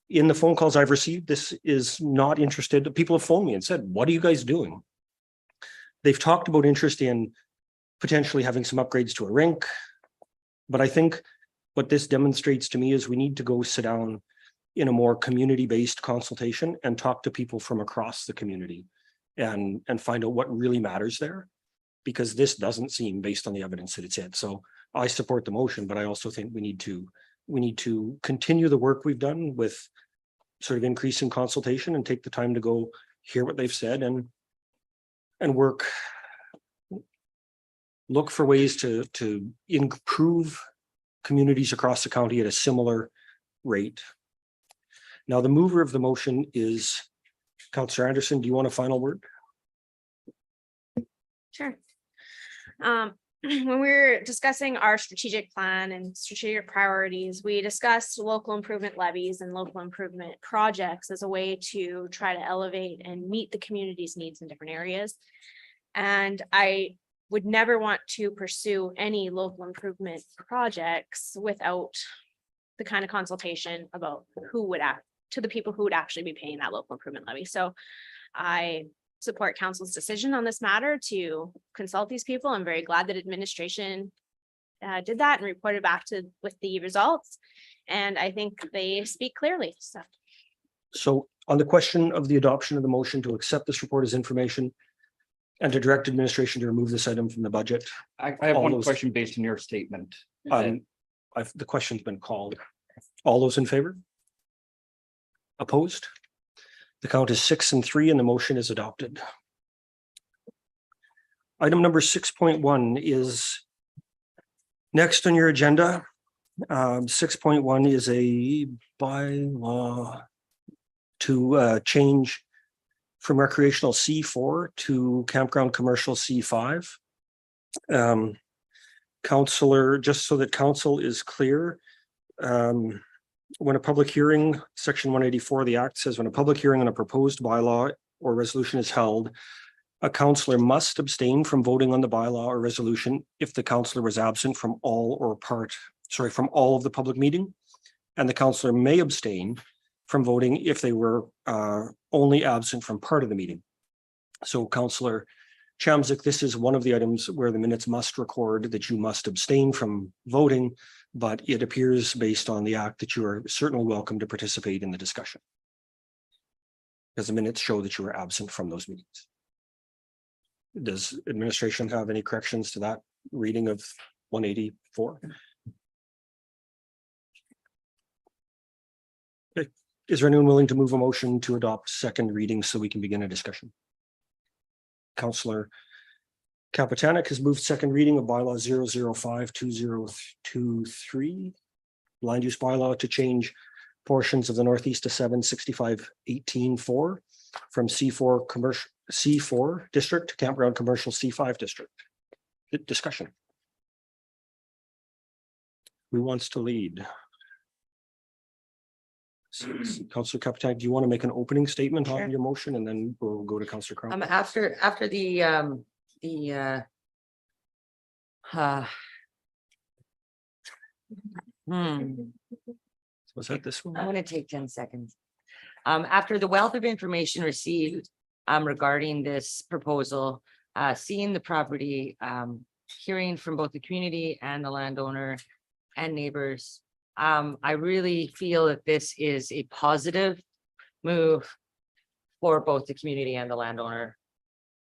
In the phone calls I've received, this is not interested. People have phoned me and said, what are you guys doing? They've talked about interest in potentially having some upgrades to a rink. But I think what this demonstrates to me is we need to go sit down in a more community-based consultation and talk to people from across the community and find out what really matters there. Because this doesn't seem, based on the evidence that it's in. So I support the motion, but I also think we need to continue the work we've done with sort of increase in consultation and take the time to go hear what they've said and look for ways to improve communities across the county at a similar rate. Now, the mover of the motion is Councillor Anderson. Do you want a final word? Sure. When we were discussing our strategic plan and strategic priorities, we discussed local improvement levies and local improvement projects as a way to try to elevate and meet the community's needs in different areas. And I would never want to pursue any local improvement projects without the kind of consultation about who would act to the people who would actually be paying that local improvement levy. So I support council's decision on this matter to consult these people. I'm very glad that administration did that and reported back with the results. And I think they speak clearly. So on the question of the adoption of the motion to accept this report as information and to direct administration to remove this item from the budget. I have All one those- question based on your statement. The question's been called. All those in favor? Opposed? The count is 6-3 and the motion is adopted. Item number 6.1 is Next on your agenda, 6.1 is a bylaw to change from recreational C4 to campground commercial C5. Counselor, just so that council is clear, when a public hearing, section 184 of the Act says when a public hearing on a proposed bylaw or resolution is held, a counselor must abstain from voting on the bylaw or resolution if the counselor was absent from all from all of the public meeting. And the counselor may abstain from voting if they were only absent from part of the meeting. So Counselor Chamzik, this is one of the items where the minutes must record that you must abstain from voting, but it appears based on the Act that you are certainly welcome to participate in the discussion, because the minutes show that you were absent from those meetings. Does administration have any corrections to that reading of 184? Okay. Is there anyone willing to move a motion to adopt second reading so we can begin a discussion? Councillor Kapitanek has moved second reading of bylaw 0052023, land use bylaw to change portions of the northeast to 765.18.4 from C4 commercial C4 district to campground commercial C5 district. Discussion. Who wants to lead? Councillor Kapitanek, do you want to make an opening statement on your motion, and then we'll go to Councillor Crum? After the Was that this one? I'm gonna take 10 seconds. After the wealth of information received regarding this proposal, seeing the property, hearing from both the community and the landowner and neighbors, I really feel that this is a positive move for both the community and the landowner.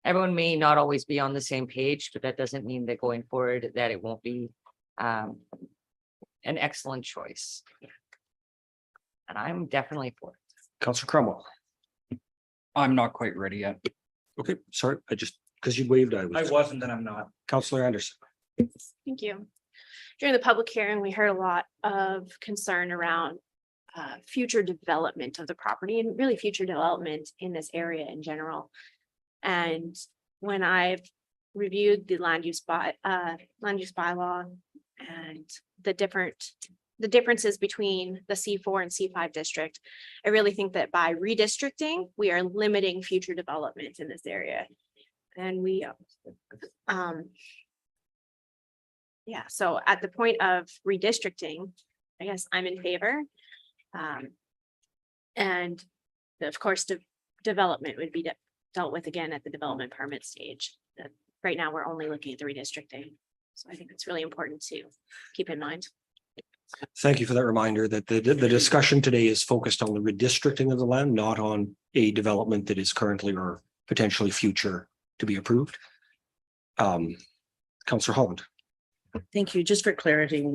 Everyone may not always be on the same page, but that doesn't mean that going forward that it won't be an excellent choice. And I'm definitely for it. Councillor Cromwell. I'm not quite ready yet. Okay, sorry, I just, because you waved, I was. wasn't, and I'm not. Councillor Anderson. Thank you. During the public hearing, we heard a lot of concern around future development of the property and really future development in this area in general. And when I've reviewed the land use bylaw and the differences between the C4 and C5 district, I really think that by redistricting, we are limiting future development in this area. And we yeah, so at the point of redistricting, I guess I'm in favor. And of course, development would be dealt with again at the development permit stage. Right now, we're only looking at the redistricting. So I think it's really important to keep in mind. Thank you for that reminder that the discussion today is focused on the redistricting of the land, not on a development that is currently or potentially future to be approved. Councillor Holland. Thank you. Just for clarity,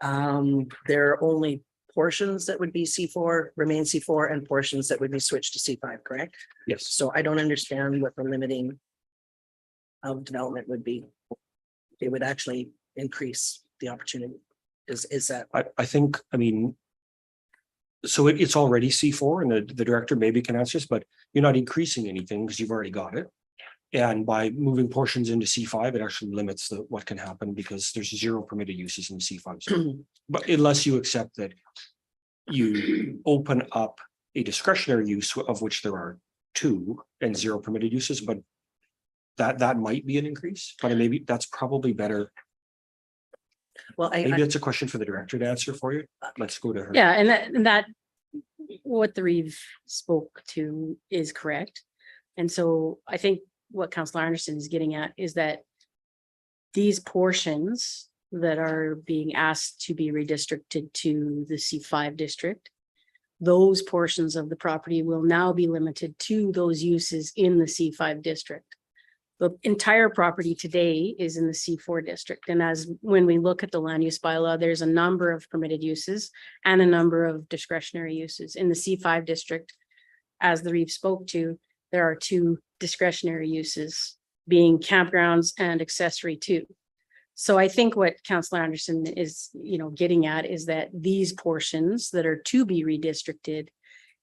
there are only portions that would be C4, remain C4, and portions that would be switched to C5, correct? Yes. So I don't understand what the limiting of development would be. It would actually increase the opportunity. Is that? I think, I mean, so it's already C4 and the director maybe can answer this, but you're not increasing anything because you've already got it. And by moving portions into C5, it actually limits what can happen because there's 0 permitted uses in C5 zone. But unless you accept that you open up a discretionary use of which there are 2 and 0 permitted uses, but that might be an increase, but maybe that's probably better. Well, Maybe that's a question for the director to answer for you. Let's go to her. Yeah, and that what the Reeve spoke to is correct. And so I think what Councillor Anderson is getting at is that these portions that are being asked to be redistricted to the C5 district, those portions of the property will now be limited to those uses in the C5 district. The entire property today is in the C4 district. And as when we look at the land use bylaw, there's a number of permitted uses and a number of discretionary uses. In the C5 district, as the Reeve spoke to, there are 2 discretionary uses being campgrounds and accessory too. So I think what Councillor Anderson is, getting at is that these portions that are to be redistricted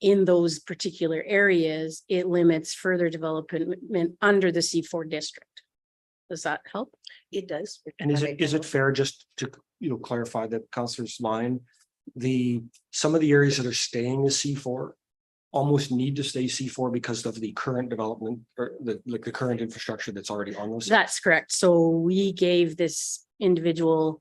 in those particular areas, it limits further development under the C4 district. Does that help? It does. And is it fair just to, clarify that Councillor's line? Some of the areas that are staying as C4 almost need to stay C4 because of the current development or the current infrastructure that's already on those. That's correct. So we gave this individual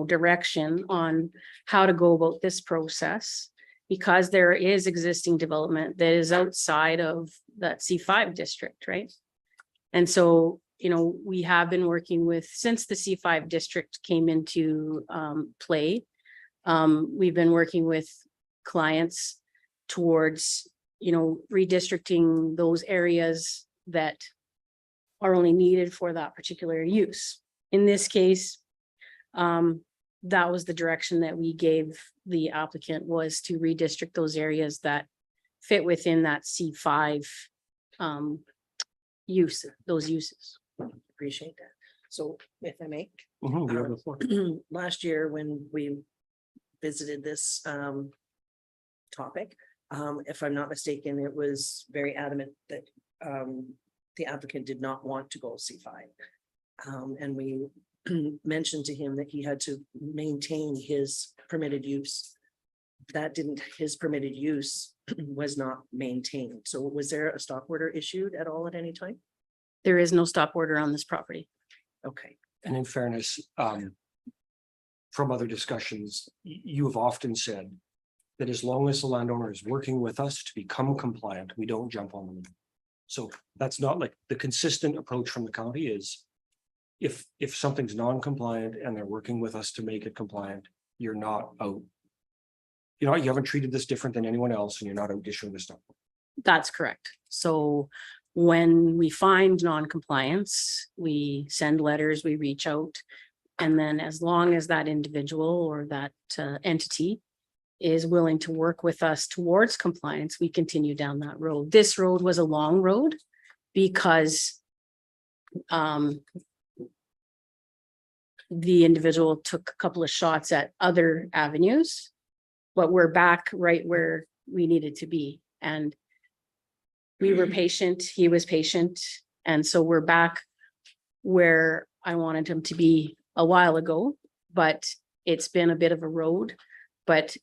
direction on how to go about this process because there is existing development that is outside of that C5 district, right? And so, we have been working with, since the C5 district came into play, we've been working with clients towards, redistricting those areas that are only needed for that particular use. In this case, that was the direction that we gave the applicant, was to redistrict those areas that fit within that C5 those uses. Appreciate that. So if I may, Mhm, you have the floor. last year when we visited this topic, if I'm not mistaken, it was very adamant that the applicant did not want to go C5. And we mentioned to him that he had to maintain his permitted use. His permitted use was not maintained. So was there a stop order issued at all at any time? There is no stop order on this property. Okay. And in fairness, from other discussions, you have often said that as long as the landowner is working with us to become compliant, we don't jump on them. So that's not like the consistent approach from the county is if something's non-compliant and they're working with us to make it compliant, you're not out. You haven't treated this different than anyone else and you're not out issuing the stuff. That's correct. So when we find non-compliance, we send letters, we reach out. And then as long as that individual or that entity is willing to work with us towards compliance, we continue down that road. This road was a long road because the individual took a couple of shots at other avenues, but we're back right where we needed to be. And we were patient, he was patient, and so we're back where I wanted him to be a while ago, but it's been a bit of a road, but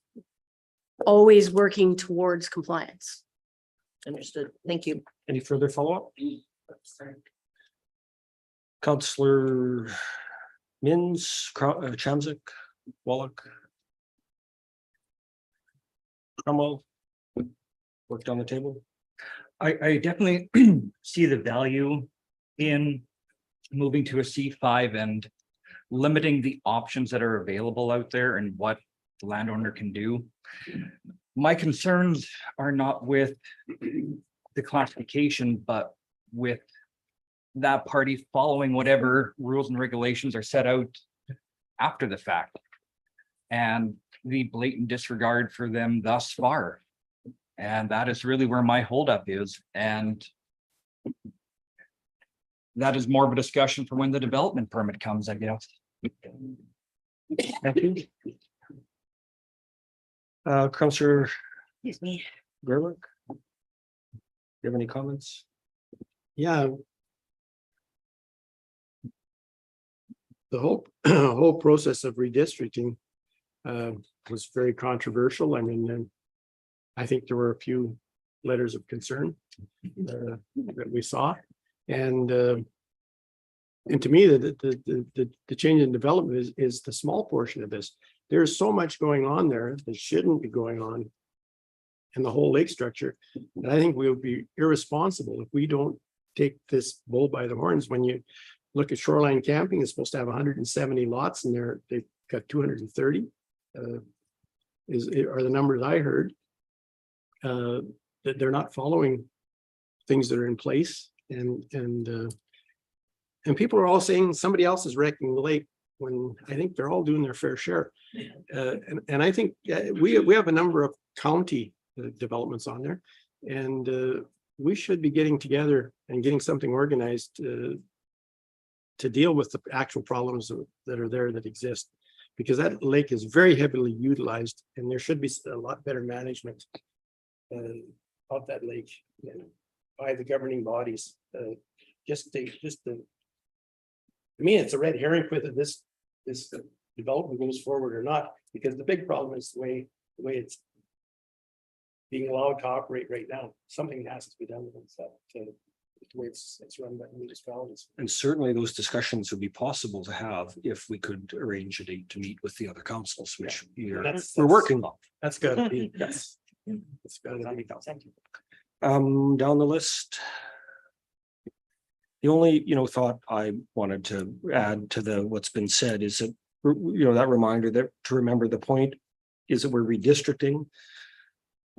always working towards compliance. Understood. Thank you. Any further follow-up? Councillor Mins, Chamzik, Wallach. Cromwell. Worked on the table. I definitely see the value in moving to a C5 and limiting the options that are available out there and what the landowner can do. My concerns are not with the classification, but with that party following whatever rules and regulations are set out after the fact and the blatant disregard for them thus far. And that is really where my holdup is. And that is more of a discussion for when the development permit comes, I guess. Thank you. Councillor Excuse me. Gerlich. Do you have any comments? Yeah. The whole process of redistricting was very controversial. I mean, I think there were a few letters of concern that we saw. And to me, the change in development is the small portion of this. There's so much going on there that shouldn't be going on in the whole lake structure. And I think we would be irresponsible if we don't take this bull by the horns. When you look at shoreline camping, it's supposed to have 170 lots and they've got 230 are the numbers I heard. That they're not following things that are in place and people are all saying somebody else is wrecking the lake when I think they're all doing their fair share. And I think we have a number of county developments on there and we should be getting together and getting something organized to deal with the actual problems that are there that exist. Because that lake is very heavily utilized and there should be a lot better management of that lake by the governing bodies. Just to, to me, it's a red herring whether this development goes forward or not, because the big problem is the way it's being allowed to operate right now. Something has to be done with that. The way it's run by municipalities. And certainly those discussions would be possible to have if we could arrange a date to meet with the other councils, which we're working on. That's gotta be, yes. It's gotta be. Down the list. The only, thought I wanted to add to what's been said is that, that reminder that to remember the point is that we're redistricting.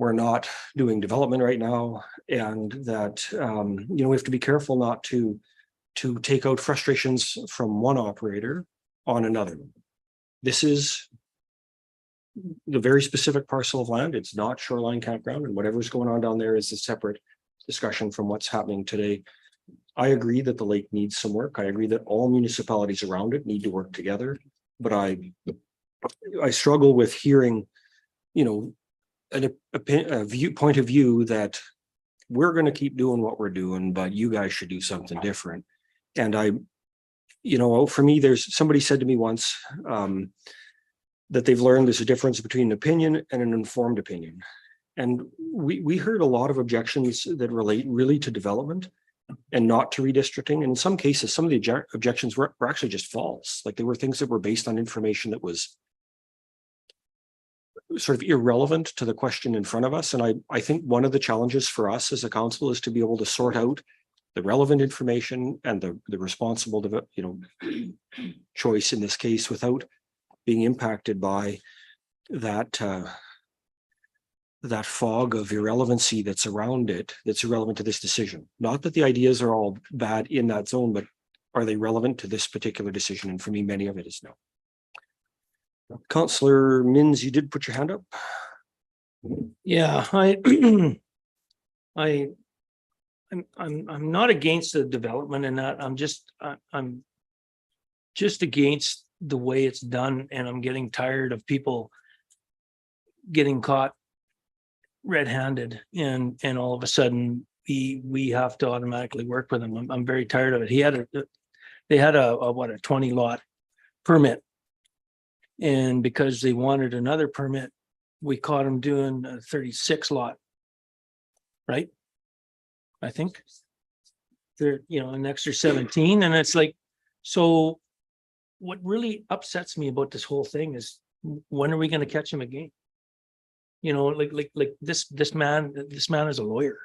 We're not doing development right now, and that, we have to be careful not to take out frustrations from one operator on another. This is the very specific parcel of land. It's not Shoreline Campground, and whatever's going on down there is a separate discussion from what's happening today. I agree that the lake needs some work. I agree that all municipalities around it need to work together, but I struggle with hearing, a point of view that we're going to keep doing what we're doing, but you guys should do something different. And for me, somebody said to me once that they've learned there's a difference between an opinion and an informed opinion. And we heard a lot of objections that relate really to development and not to redistricting. And in some cases, some of the objections were actually just false. Like they were things that were based on information that was sort of irrelevant to the question in front of us. And I think one of the challenges for us as a council is to be able to sort out the relevant information and the responsible, choice in this case without being impacted by that fog of irrelevancy that's around it, that's irrelevant to this decision. Not that the ideas are all bad in that zone, but are they relevant to this particular decision? And for me, many of it is no. Councillor Mins, you did put your hand up. Yeah, I'm not against the development in that. I'm just against the way it's done, and I'm getting tired of people getting caught red-handed and all of a sudden we have to automatically work with them. I'm very tired of it. They had a 20 lot permit, and because they wanted another permit, we caught them doing a 36 lot. Right? I think they're, an extra 17, and it's like, so what really upsets me about this whole thing is when are we going to catch him again? Like this man is a lawyer.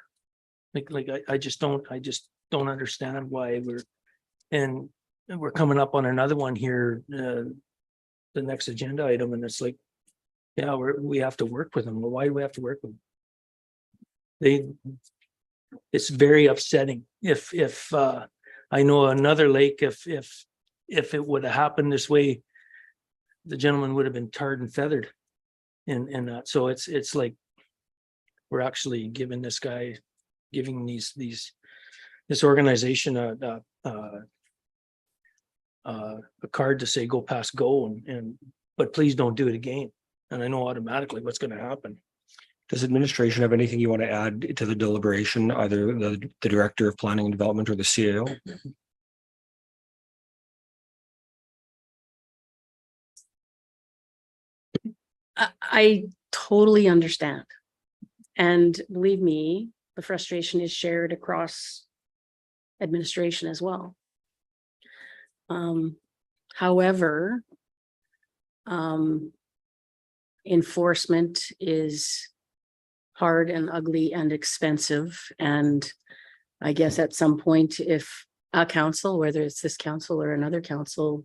I just don't understand why we're coming up on another one here, the next agenda item, and it's like, yeah, we have to work with them. Well, why do we have to work with them? It's very upsetting. If I know another lake, if it would have happened this way, the gentleman would have been tarred and feathered. And that, so it's like we're actually giving this organization a card to say go past go, but please don't do it again. And I know automatically what's going to happen. Does administration have anything you want to add to the deliberation, either the Director of Planning and Development or the CAO? I totally understand. And believe me, the frustration is shared across administration as well. However, enforcement is hard and ugly and expensive. And I guess at some point, if a council, whether it's this council or another council,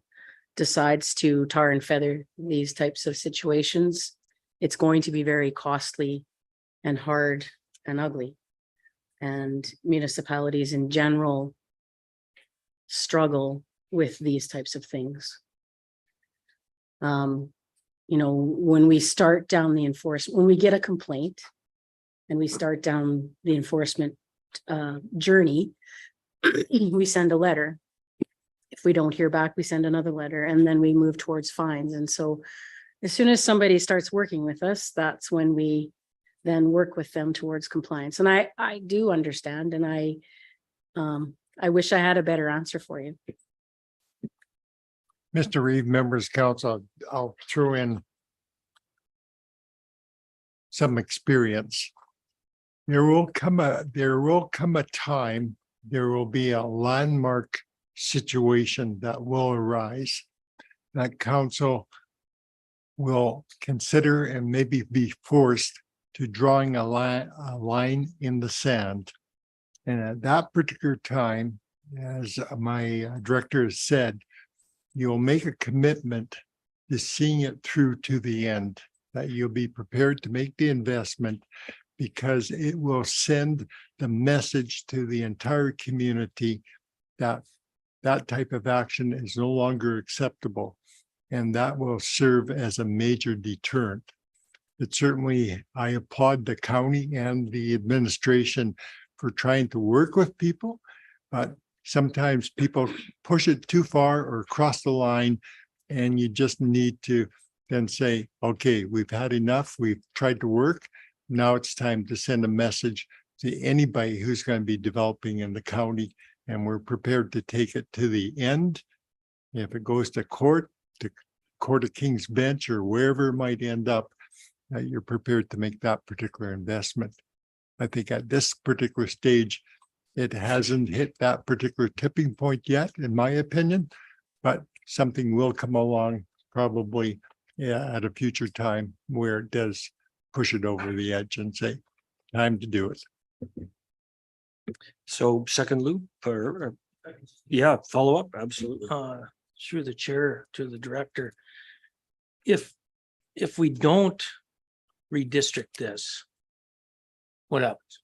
decides to tar and feather these types of situations, it's going to be very costly and hard and ugly. And municipalities in general struggle with these types of things. When we start down the enforcement, when we get a complaint and we start down the enforcement journey, we send a letter if we don't hear back, we send another letter and then we move towards fines. And so as soon as somebody starts working with us, that's when we then work with them towards compliance. And I do understand, and I wish I had a better answer for you. Mr. Reeve, members council, I'll throw in some experience. There will come a time, there will be a landmark situation that will arise that council will consider and maybe be forced to drawing a line in the sand. And at that particular time, as my director has said, you'll make a commitment to seeing it through to the end, that you'll be prepared to make the investment because it will send the message to the entire community that that type of action is no longer acceptable. And that will serve as a major deterrent. But certainly I applaud the county and the administration for trying to work with people, but sometimes people push it too far or cross the line, and you just need to then say, okay, we've had enough, we've tried to work. Now it's time to send a message to anybody who's going to be developing in the county, and we're prepared to take it to the end. If it goes to Court of King's Bench or wherever it might end up, you're prepared to make that particular investment. I think at this particular stage, it hasn't hit that particular tipping point yet, in my opinion, but something will come along probably at a future time where it does push it over the edge and say, time to do it. So second loop or yeah, follow up, absolutely. Through the chair to the director. If we don't redistrict this, what happens?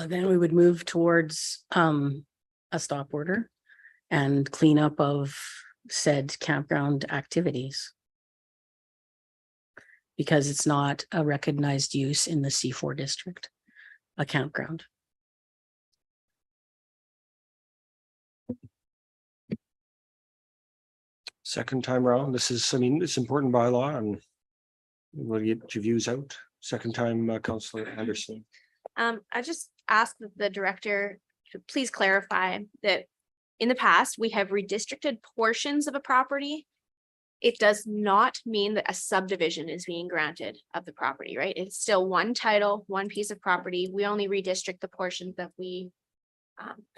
Then we would move towards a stop order and cleanup of said campground activities. Because it's not a recognized use in the C4 district, a campground. Second time around, this is, I mean, it's important by law and we'll get your views out. Second time, Councillor Anderson. I just asked the director to please clarify that in the past, we have redistricted portions of a property. It does not mean that a subdivision is being granted of the property, right? It's still one title, one piece of property. We only redistrict the portions that we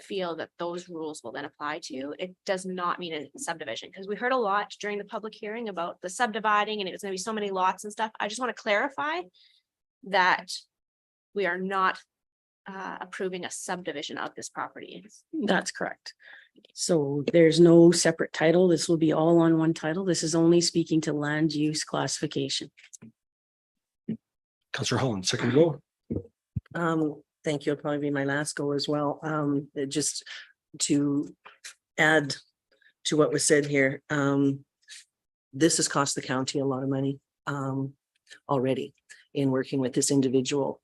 feel that those rules will then apply to. It does not mean a subdivision, because we heard a lot during the public hearing about the subdividing and it was going to be so many lots and stuff. I just want to clarify that we are not approving a subdivision of this property. That's correct. So there's no separate title. This will be all on one title. This is only speaking to land use classification. Councillor Holland, second go. Thank you. It'll probably be my last go as well. Just to add to what was said here, this has cost the county a lot of money already in working with this individual.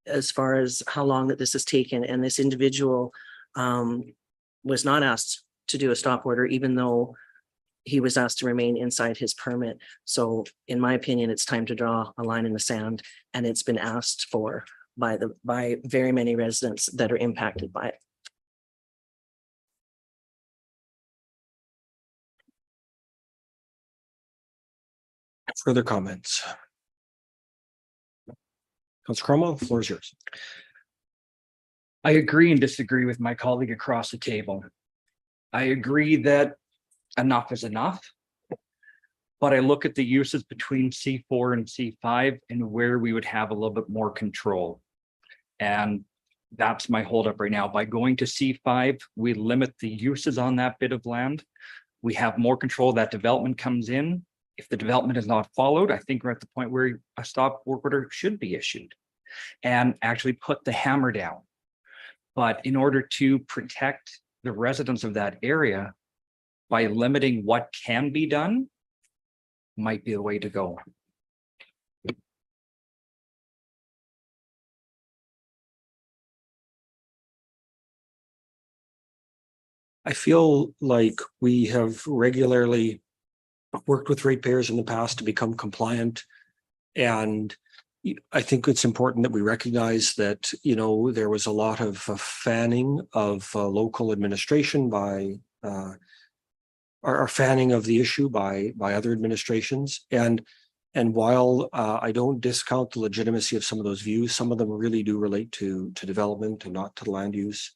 As far as how long that this has taken, and this individual was not asked to do a stop order, even though he was asked to remain inside his permit. So in my opinion, it's time to draw a line in the sand, and it's been asked for by very many residents that are impacted by it. Further comments? Councillor Cromwell, the floor is yours. I agree and disagree with my colleague across the table. I agree that enough is enough. But I look at the uses between C4 and C5 and where we would have a little bit more control. And that's my holdup right now. By going to C5, we limit the uses on that bit of land. We have more control. That development comes in. If the development is not followed, I think we're at the point where a stop work order should be issued and actually put the hammer down. But in order to protect the residents of that area by limiting what can be done, might be the way to go. I feel like we have regularly worked with ratepayers in the past to become compliant. And I think it's important that we recognize that, you know, there was a lot of fanning of local administration by or fanning of the issue by other administrations. And while I don't discount the legitimacy of some of those views, some of them really do relate to development and not to land use.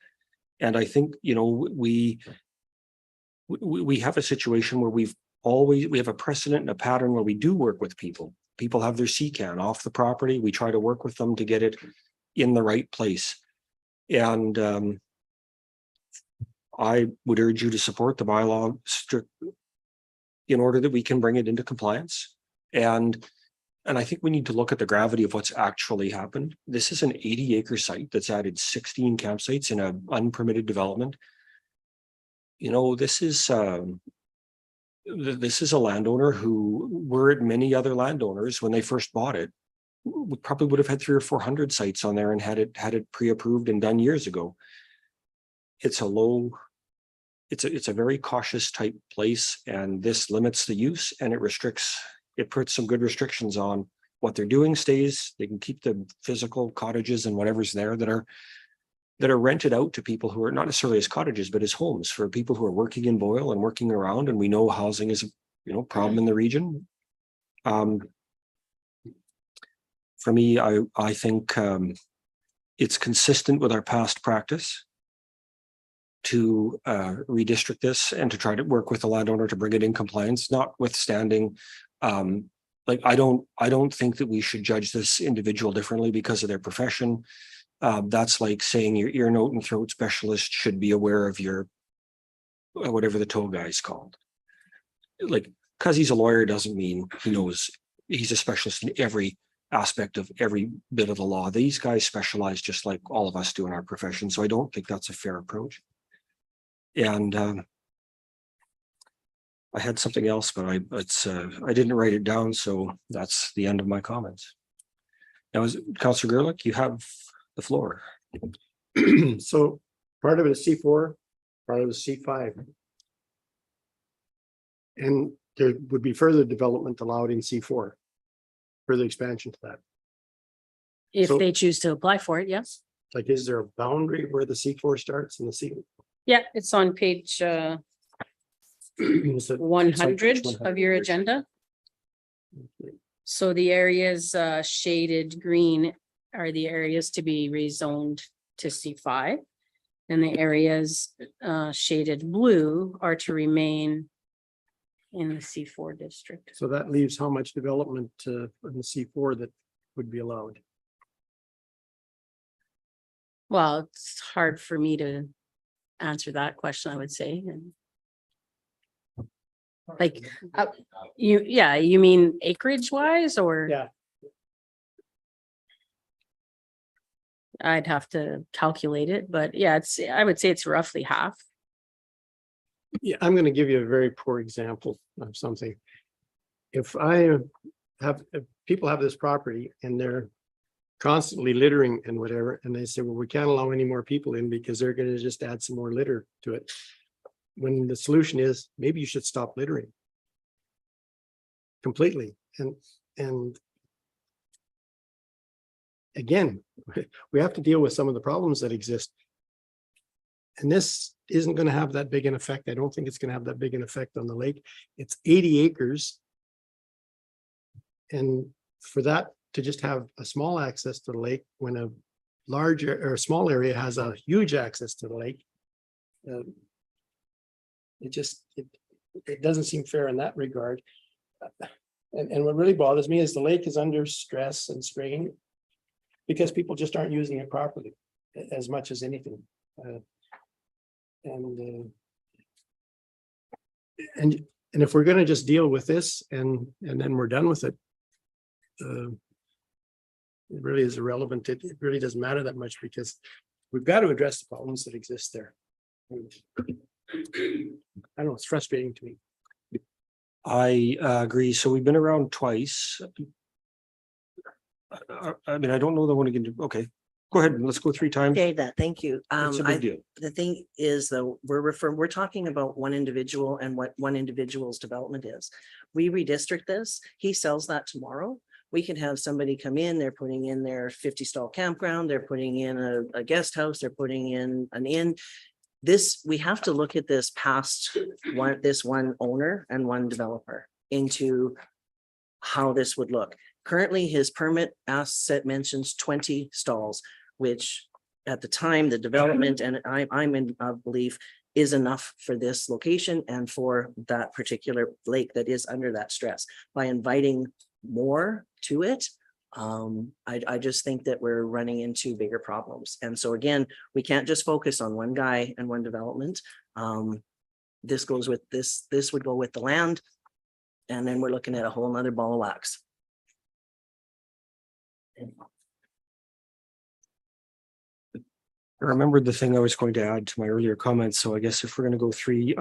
And I think, you know, we have a situation where we have a precedent and a pattern where we do work with people. People have their CCAN off the property. We try to work with them to get it in the right place. And I would urge you to support the bylaw in order that we can bring it into compliance. And I think we need to look at the gravity of what's actually happened. This is an 80-acre site that's added 16 campsites in an unpermitted development. You know, this is a landowner who were at many other landowners when they first bought it. We probably would have had 300 or 400 sites on there and had it pre-approved and done years ago. It's a very cautious type place, and this limits the use and it puts some good restrictions on what they're doing stays. They can keep the physical cottages and whatever's there that are rented out to people who are not necessarily as cottages, but as homes for people who are working in Boyle and working around. And we know housing is a problem in the region. For me, I think it's consistent with our past practice to redistrict this and to try to work with the landowner to bring it in compliance, notwithstanding like I don't think that we should judge this individual differently because of their profession. That's like saying your ear, nose and throat specialist should be aware of your whatever the toe guy is called. Like, because he's a lawyer doesn't mean he knows. He's a specialist in every aspect of every bit of the law. These guys specialize just like all of us do in our profession. So I don't think that's a fair approach. And I had something else, but I didn't write it down. So that's the end of my comments. Now, Councillor Gerlich, you have the floor. So part of it is C4, part of it is C5. And there would be further development allowed in C4, further expansion to that. If So- they choose to apply for it, yes. Like, is there a boundary where the C4 starts and the C? Yeah, it's on page is it- 100 it's of your agenda. So the areas shaded green are the areas to be rezoned to C5. And the areas shaded blue are to remain in the C4 district. So that leaves how much development in the C4 that would be allowed? Well, it's hard for me to answer that question, I would say. And like, you mean acreage wise or? Yeah. I'd have to calculate it, but yeah, I would say it's roughly half. Yeah, I'm going to give you a very poor example of something. If people have this property and they're constantly littering and whatever, and they say, well, we can't allow any more people in because they're going to just add some more litter to it. When the solution is, maybe you should stop littering completely. And again, we have to deal with some of the problems that exist. And this isn't going to have that big an effect. I don't think it's going to have that big an effect on the lake. It's 80 acres. And for that to just have a small access to the lake when a larger or a small area has a huge access to the lake, it doesn't seem fair in that regard. And what really bothers me is the lake is under stress and strain because people just aren't using it properly as much as anything. And if we're going to just deal with this and then we're done with it, it really is irrelevant. It really doesn't matter that much because we've got to address the problems that exist there. I don't know, it's frustrating to me. I agree. So we've been around twice. I mean, I don't know that I want to get into, okay. Go ahead, let's go 3 times. Okay, that, thank you. It's a big deal. The thing is, though, we're talking about one individual and what one individual's development is. We redistrict this, he sells that tomorrow. We can have somebody come in, they're putting in their 50 stall campground, they're putting in a guest house, they're putting in an inn. This, we have to look at this past one owner and one developer into how this would look. Currently, his permit asset mentions 20 stalls, which at the time, the development, and I'm in belief, is enough for this location and for that particular lake that is under that stress. By inviting more to it, I just think that we're running into bigger problems. And so again, we can't just focus on one guy and one development. This goes with this would go with the land. And then we're looking at a whole nother ball of wax. I remembered the thing I was going to add to my earlier comments, so I guess if we're gonna go 3,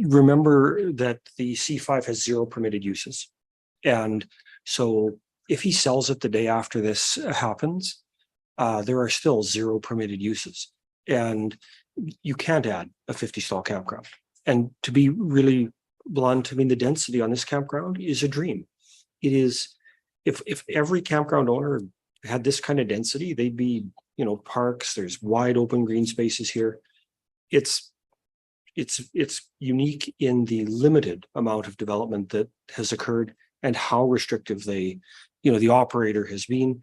remember that the C5 has 0 permitted uses. And so if he sells it the day after this happens, there are still 0 permitted uses. And you can't add a 50 stall campground. And to be really blunt, I mean, the density on this campground is a dream. It is, if every campground owner had this kind of density, they'd be, parks, there's wide open green spaces here. It's unique in the limited amount of development that has occurred and how restrictive the operator has been.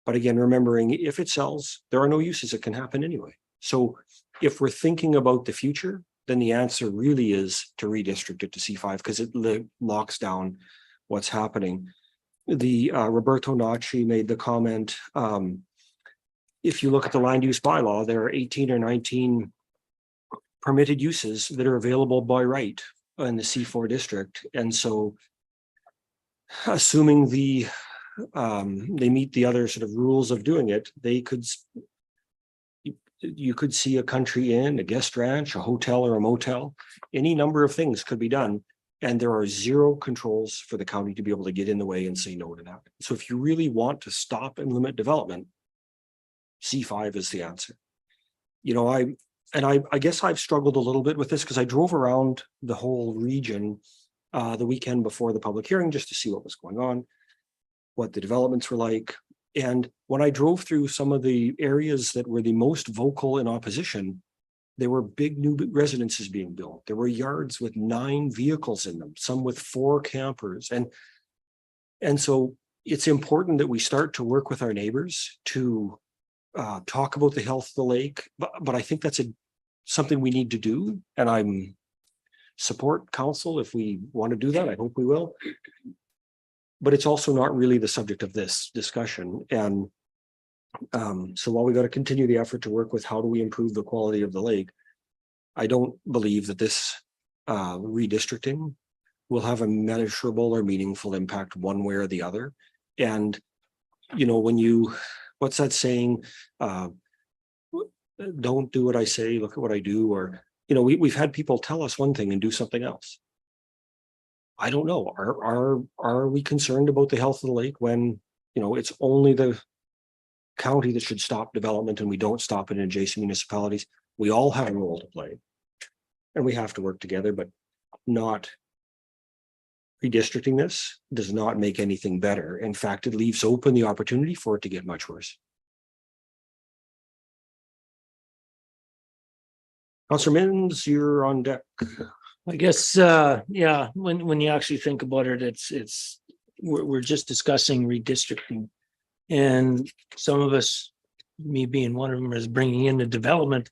But again, remembering if it sells, there are no uses that can happen anyway. So if we're thinking about the future, then the answer really is to redistrict it to C5 because it locks down what's happening. The Roberto Nachi made the comment, if you look at the land use bylaw, there are 18 or 19 permitted uses that are available by right in the C4 district. And so assuming they meet the other sort of rules of doing it, you could see a country inn, a guest ranch, a hotel or a motel, any number of things could be done. And there are 0 controls for the county to be able to get in the way and say no to that. So if you really want to stop and limit development, C5 is the answer. I guess I've struggled a little bit with this because I drove around the whole region the weekend before the public hearing just to see what was going on, what the developments were like. And when I drove through some of the areas that were the most vocal in opposition, there were big new residences being built. There were yards with 9 vehicles in them, some with 4 campers. And so it's important that we start to work with our neighbors to talk about the health of the lake. But I think that's something we need to do. And I'm support council if we want to do that. I hope we will. But it's also not really the subject of this discussion. And so while we got to continue the effort to work with how do we improve the quality of the lake, I don't believe that this redistricting will have a measurable or meaningful impact one way or the other. And, what's that saying? Don't do what I say, look at what I do. Or, we've had people tell us one thing and do something else. I don't know. Are we concerned about the health of the lake when, it's only the county that should stop development and we don't stop it in adjacent municipalities? We all have a role to play. And we have to work together, but not redistricting this does not make anything better. In fact, it leaves open the opportunity for it to get much worse. Councillor Minns, you're on deck. I guess, when you actually think about it, we're just discussing redistricting. And some of us, me being one of them, is bringing in the development,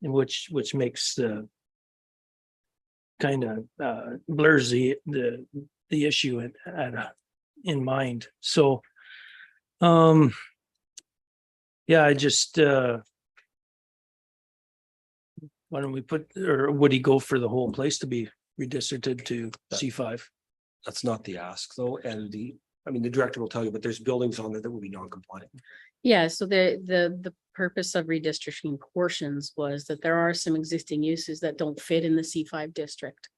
in which makes the kind of blurs the issue in mind. So, I just why don't we would he go for the whole place to be redistricted to C5? That's not the ask though. And the director will tell you, but there's buildings on there that will be non-compliant. Yeah, so the purpose of redistricting portions was that there are some existing uses that don't fit in the C5 district.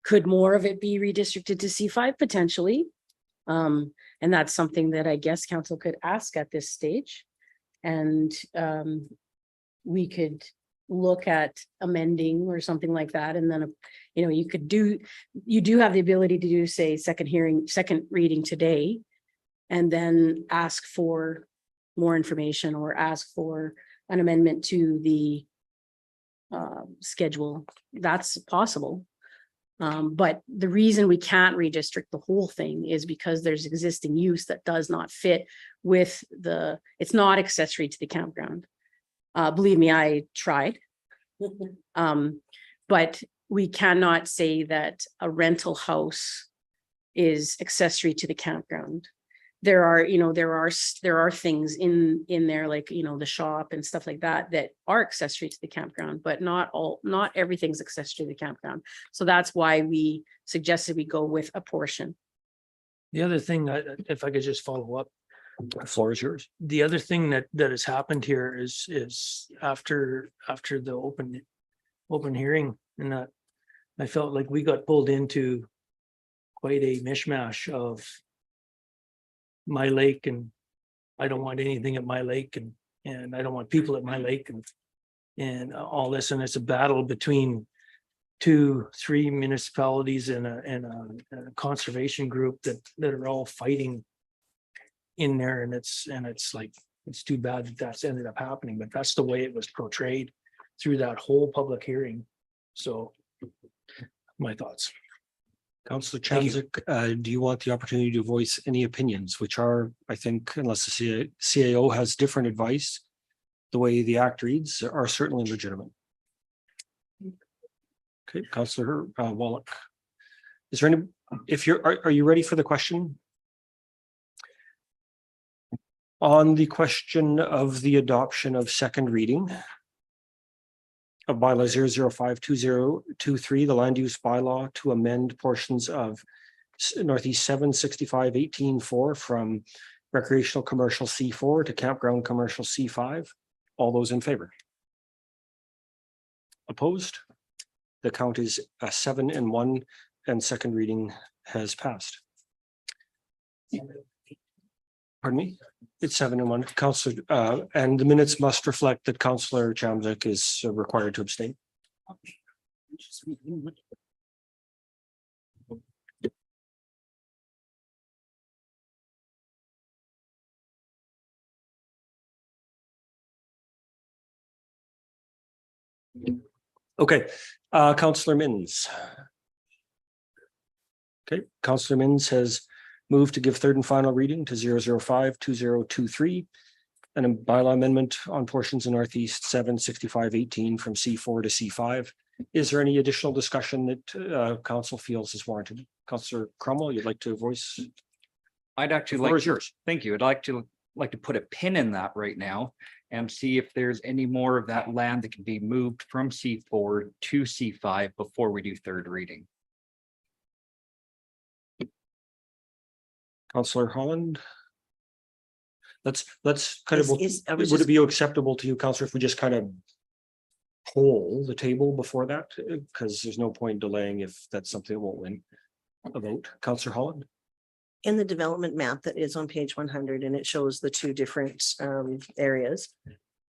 Could more of it be redistricted to C5? Potentially. And that's something that I guess council could ask at this stage. And we could look at amending or something like that. And then, you know, you do have the ability to do, say, second reading today. And then ask for more information or ask for an amendment to the schedule. That's possible. But the reason we can't redistrict the whole thing is because there's existing use that does not fit with it's not accessory to the campground. Believe me, I tried. But we cannot say that a rental house is accessory to the campground. There are things in there, like, you know, the shop and stuff like that, that are accessory to the campground, but not everything's accessory to the campground. So that's why we suggested we go with a portion. The other thing, if I could just follow up, The floor is yours. the other thing that has happened here is after the open hearing, and that I felt like we got pulled into quite a mishmash of my lake, and I don't want anything at my lake, and I don't want people at my lake, and all this, and it's a battle between 2-3 municipalities and a conservation group that are all fighting in there, and it's like, it's too bad that that's ended up happening, but that's the way it was portrayed through that whole public hearing. So my thoughts. Councillor Thank you. Chamzik, do you want the opportunity to voice any opinions, which are, I think, unless the CAO has different advice, the way the act reads are certainly legitimate. Okay, Councillor Wallach. Is there any, are you ready for the question? On the question of the adoption of second reading of bylaw 0052023, the land use bylaw to amend portions of Northeast 765-18-4 from recreational commercial C4 to campground commercial C5. All those in favor? Opposed? The count is 7-1, and second reading has passed. Pardon me? It's 7-1. Councillor, and the minutes must reflect that Councillor Chamzik is required to abstain. Okay, Councillor Minns. Okay, Councillor Minns has moved to give third and final reading to 0052023 and a bylaw amendment on portions of Northeast 765-18 from C4 to C5. Is there any additional discussion that council feels is warranted? Councillor Cromwell, you'd like to voice? I'd actually The floor like, is yours. thank you. I'd like to put a pin in that right now and see if there's any more of that land that can be moved from C4 to C5 before we do third reading. Councillor Holland. Let's kind of, Would would it be acceptable to you, Councillor, if we just kind of poll the table before that? Because there's no point delaying if that's something that won't win a vote. Councillor Holland. In the development map that is on page 100, and it shows the two different areas.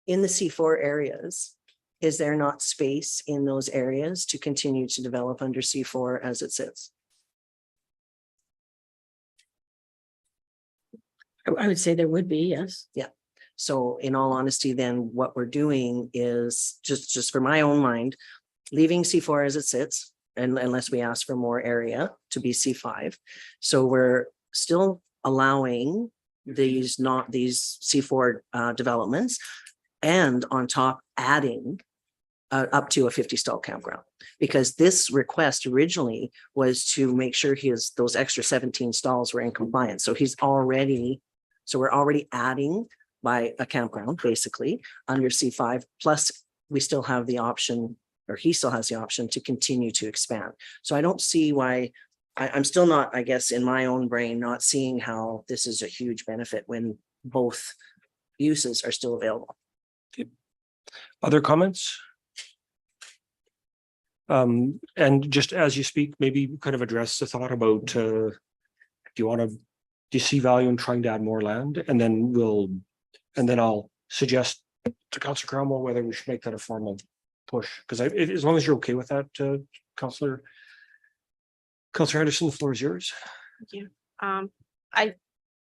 In the C4 areas, is there not space in those areas to continue to develop under C4 as it sits? I would say there would be, yes. Yeah. So in all honesty, then what we're doing is just for my own mind, leaving C4 as it sits, and unless we ask for more area to be C5. So we're still allowing these C4 developments, and on top adding up to a 50 stall campground. Because this request originally was to make sure those extra 17 stalls were in compliance. So we're already adding by a campground, basically, under C5, plus we still have the option, or he still has the option to continue to expand. So I don't see why, I'm still not, I guess, in my own brain, not seeing how this is a huge benefit when both uses are still available. Other comments? And just as you speak, maybe kind of address the thought about, do you want to do you see value in trying to add more land? And then I'll suggest to Councillor Cromwell whether we should make that a formal push, because as long as you're okay with that, Councillor Henderson, the floor is yours. Thank you. I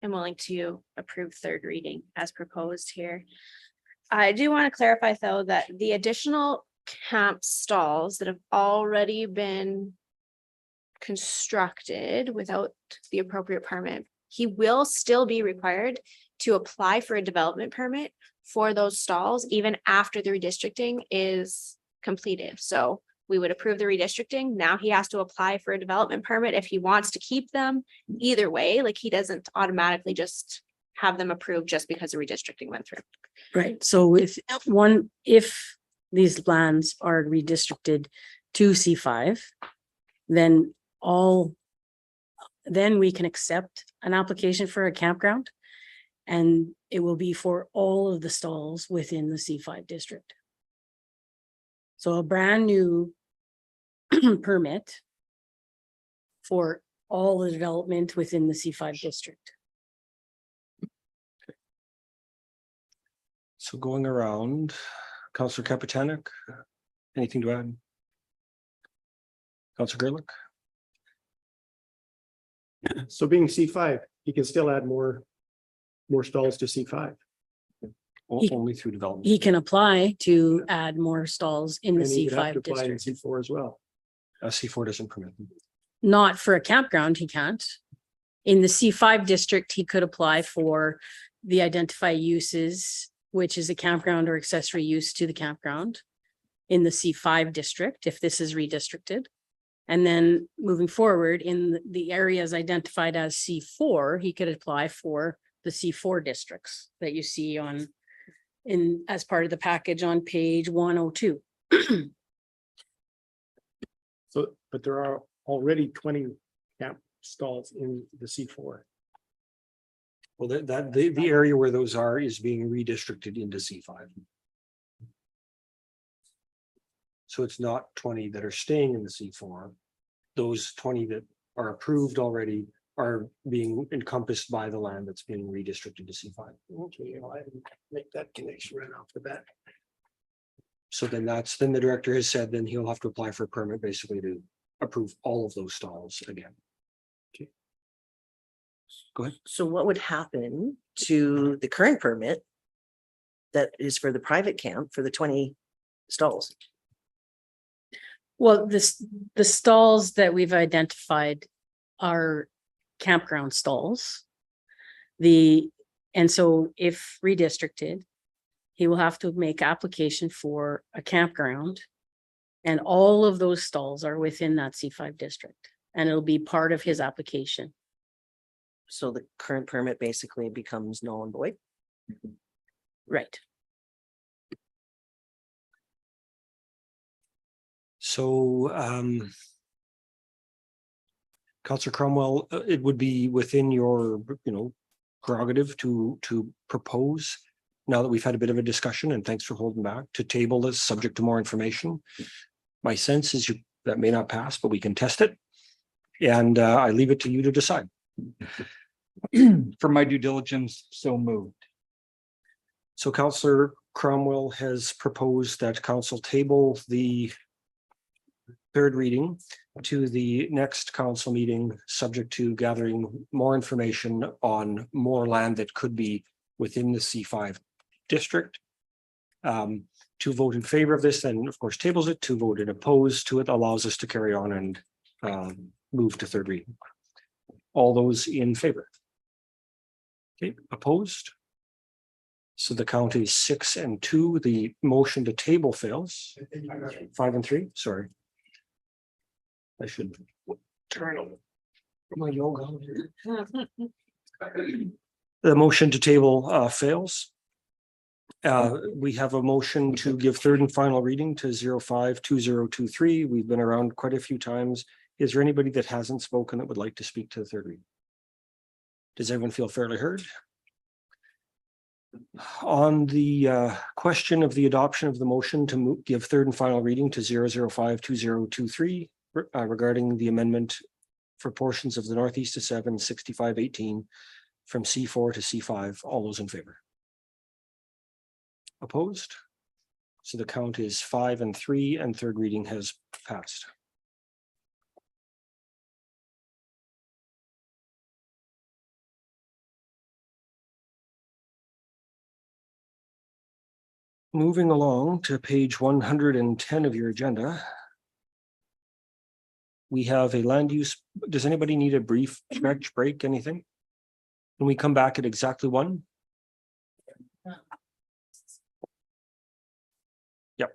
am willing to approve third reading as proposed here. I do want to clarify, though, that the additional camp stalls that have already been constructed without the appropriate permit, he will still be required to apply for a development permit for those stalls even after the redistricting is completed. So we would approve the redistricting. Now he has to apply for a development permit if he wants to keep them. Either way, like, he doesn't automatically just have them approved just because the redistricting went through. Right, so if these lands are redistricted to C5, then we can accept an application for a campground. And it will be for all of the stalls within the C5 district. So a brand new permit for all the development within the C5 district. So going around, Councillor Kapitanek, anything to add? Councillor Gerlich? So being C5, he can still add more stalls to C5. Only through development. He can apply to add more stalls in the And he would have to C5 apply in district. C4 as well. C4 doesn't permit them. Not for a campground, he can't. In the C5 district, he could apply for the identified uses, which is a campground or accessory use to the campground in the C5 district, if this is redistricted. And then moving forward in the areas identified as C4, he could apply for the C4 districts that you see as part of the package on page 102. So, but there are already 20 camp stalls in the C4. Well, the area where those are is being redistricted into C5. So it's not 20 that are staying in the C4. Those 20 that are approved already are being encompassed by the land that's being redistricted to C5. Okay, I didn't make that connection right off the bat. So then the director has said, then he'll have to apply for a permit basically to approve all of those stalls again. Okay. Go ahead. So what would happen to the current permit that is for the private camp for the 20 stalls? Well, the stalls that we've identified are campground stalls. And so if redistricted, he will have to make application for a campground. And all of those stalls are within that C5 district, and it'll be part of his application. So the current permit basically becomes null and void? Right. So, Councillor Cromwell, it would be within your, prerogative to propose, now that we've had a bit of a discussion, and thanks for holding back, to table this subject to more information. My sense is that may not pass, but we can test it. And I leave it to you to decide. For my due diligence, so moved. So Councillor Cromwell has proposed that council table the third reading to the next council meeting, subject to gathering more information on more land that could be within the C5 district. To vote in favor of this, then of course tables it. To vote in opposed to it allows us to carry on and move to third reading. All those in favor? Okay, opposed? So the count is 6 and 2. The motion to table fails. 5 and 3, sorry. I should turn over my yoga. The motion to table fails. We have a motion to give third and final reading to 052023. We've been around quite a few times. Is there anybody that hasn't spoken that would like to speak to the third reading? Does everyone feel fairly heard? On the question of the adoption of the motion to give third and final reading to 0052023 regarding the amendment for portions of the northeast to 7, 6518 from C4 to C5. All those in favor? Opposed? So the count is 5 and 3, and third reading has passed. Moving along to page 110 of your agenda. We have a land use. Does anybody need a brief stretch break, anything? Can we come back at exactly 1? Yep.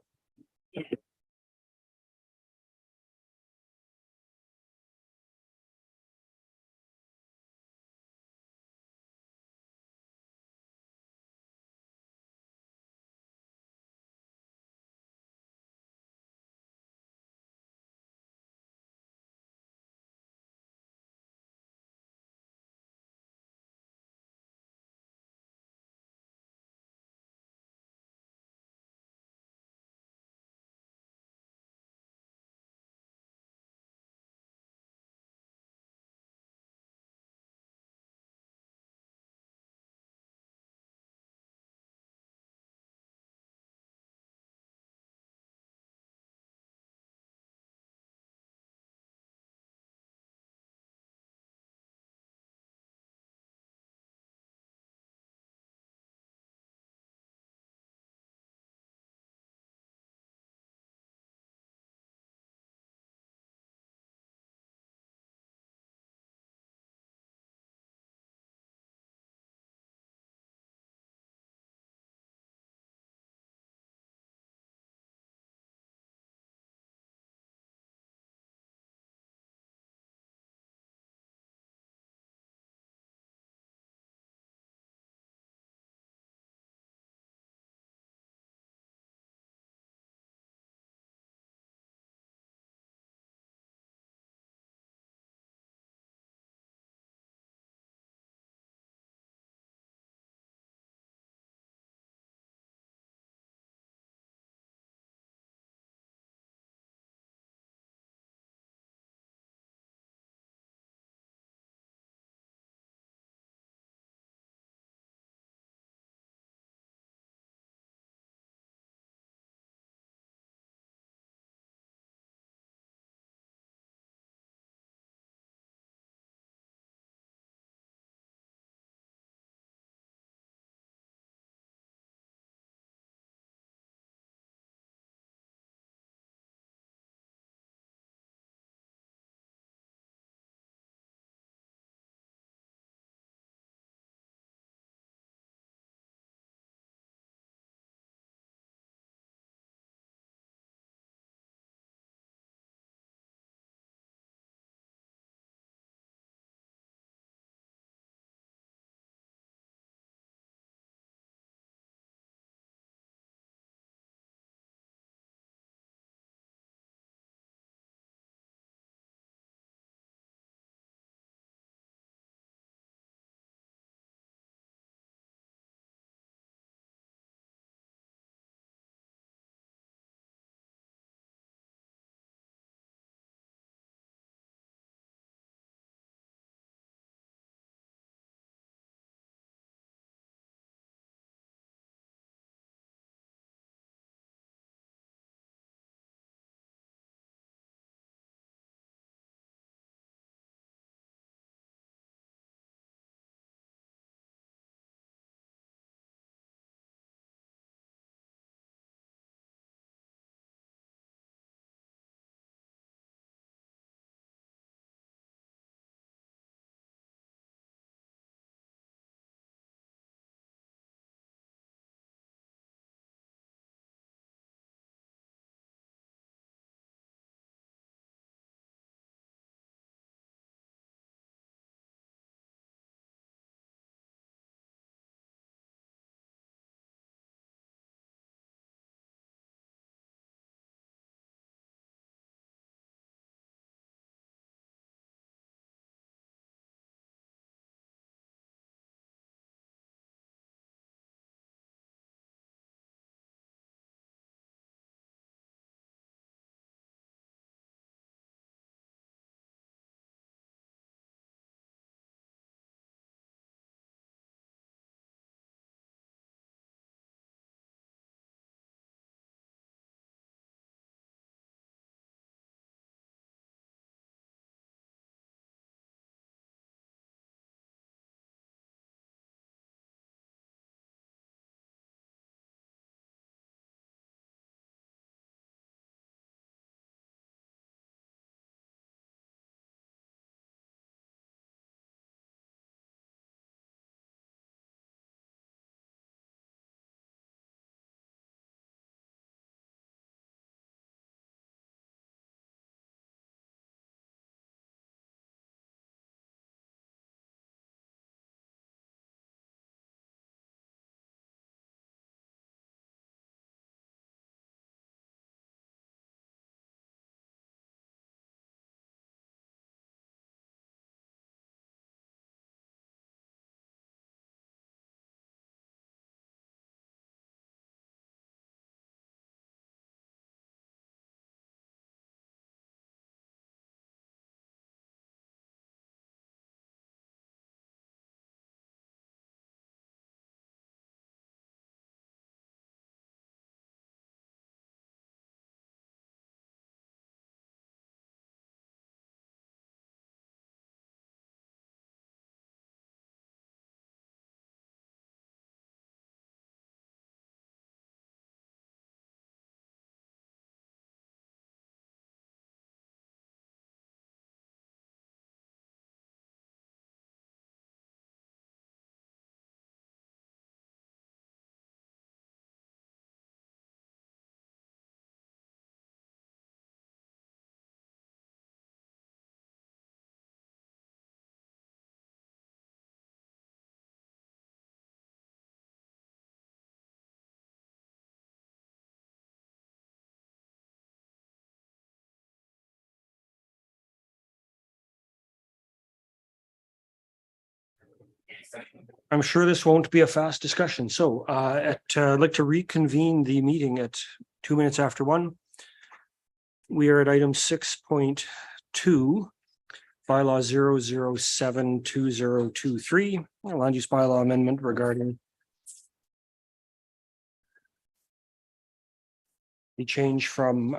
I'm sure this won't be a fast discussion. So I'd like to reconvene the meeting at 2 minutes after 1. We are at item 6.2, bylaw 0072023, land use bylaw amendment regarding the change from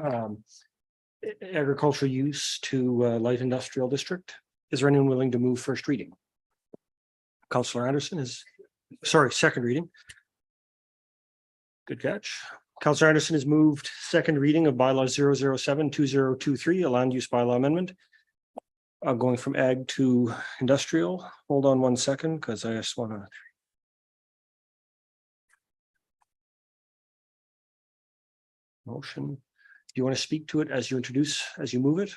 agricultural use to light industrial district. Is there anyone willing to move first reading? Councillor Anderson is, sorry, second reading. Good catch. Councillor Anderson has moved second reading of bylaw 0072023, a land use bylaw amendment. Going from ag to industrial. Hold on 1 second, because I just want to. Motion. Do you want to speak to it as you introduce, as you move it?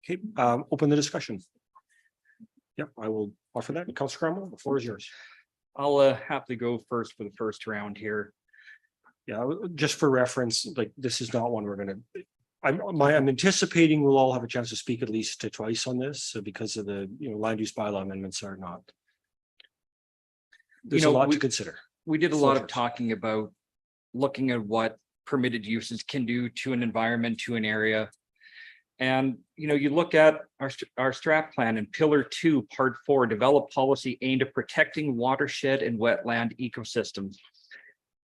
Okay, open the discussion. Yep, I will offer that. Councillor Cromwell, the floor is yours. I'll happily go first for the first round here. Yeah, just for reference, like this is not one we're gonna. I'm anticipating we'll all have a chance to speak at least twice on this because of the, land use bylaw amendments are not. There's a lot to consider. We did a lot of talking about looking at what permitted uses can do to an environment, to an area. And, you look at our strat plan in Pillar 2, Part 4, develop policy aimed at protecting watershed and wetland ecosystems.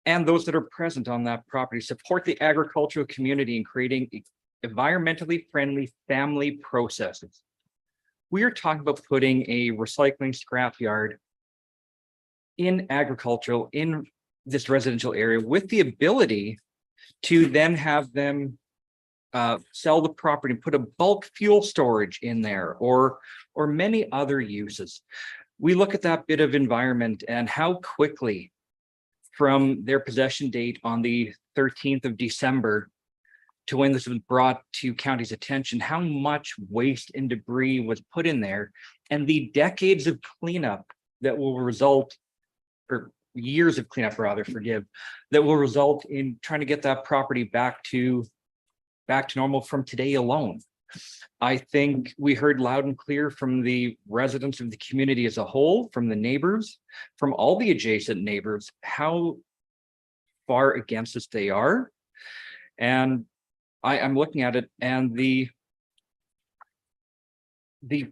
And those that are present on that property, support the agricultural community in creating environmentally friendly family processes. We are talking about putting a recycling scrapyard in agricultural, in this residential area with the ability to then have them sell the property, put a bulk fuel storage in there, or many other uses. We look at that bit of environment and how quickly from their possession date on the 13th of December to when this was brought to county's attention, how much waste and debris was put in there, and the decades of cleanup that will result, or years of cleanup rather, that will result in trying to get that property back to normal from today alone. I think we heard loud and clear from the residents of the community as a whole, from the neighbors, from all the adjacent neighbors, how far against us they are. And I'm looking at it, and the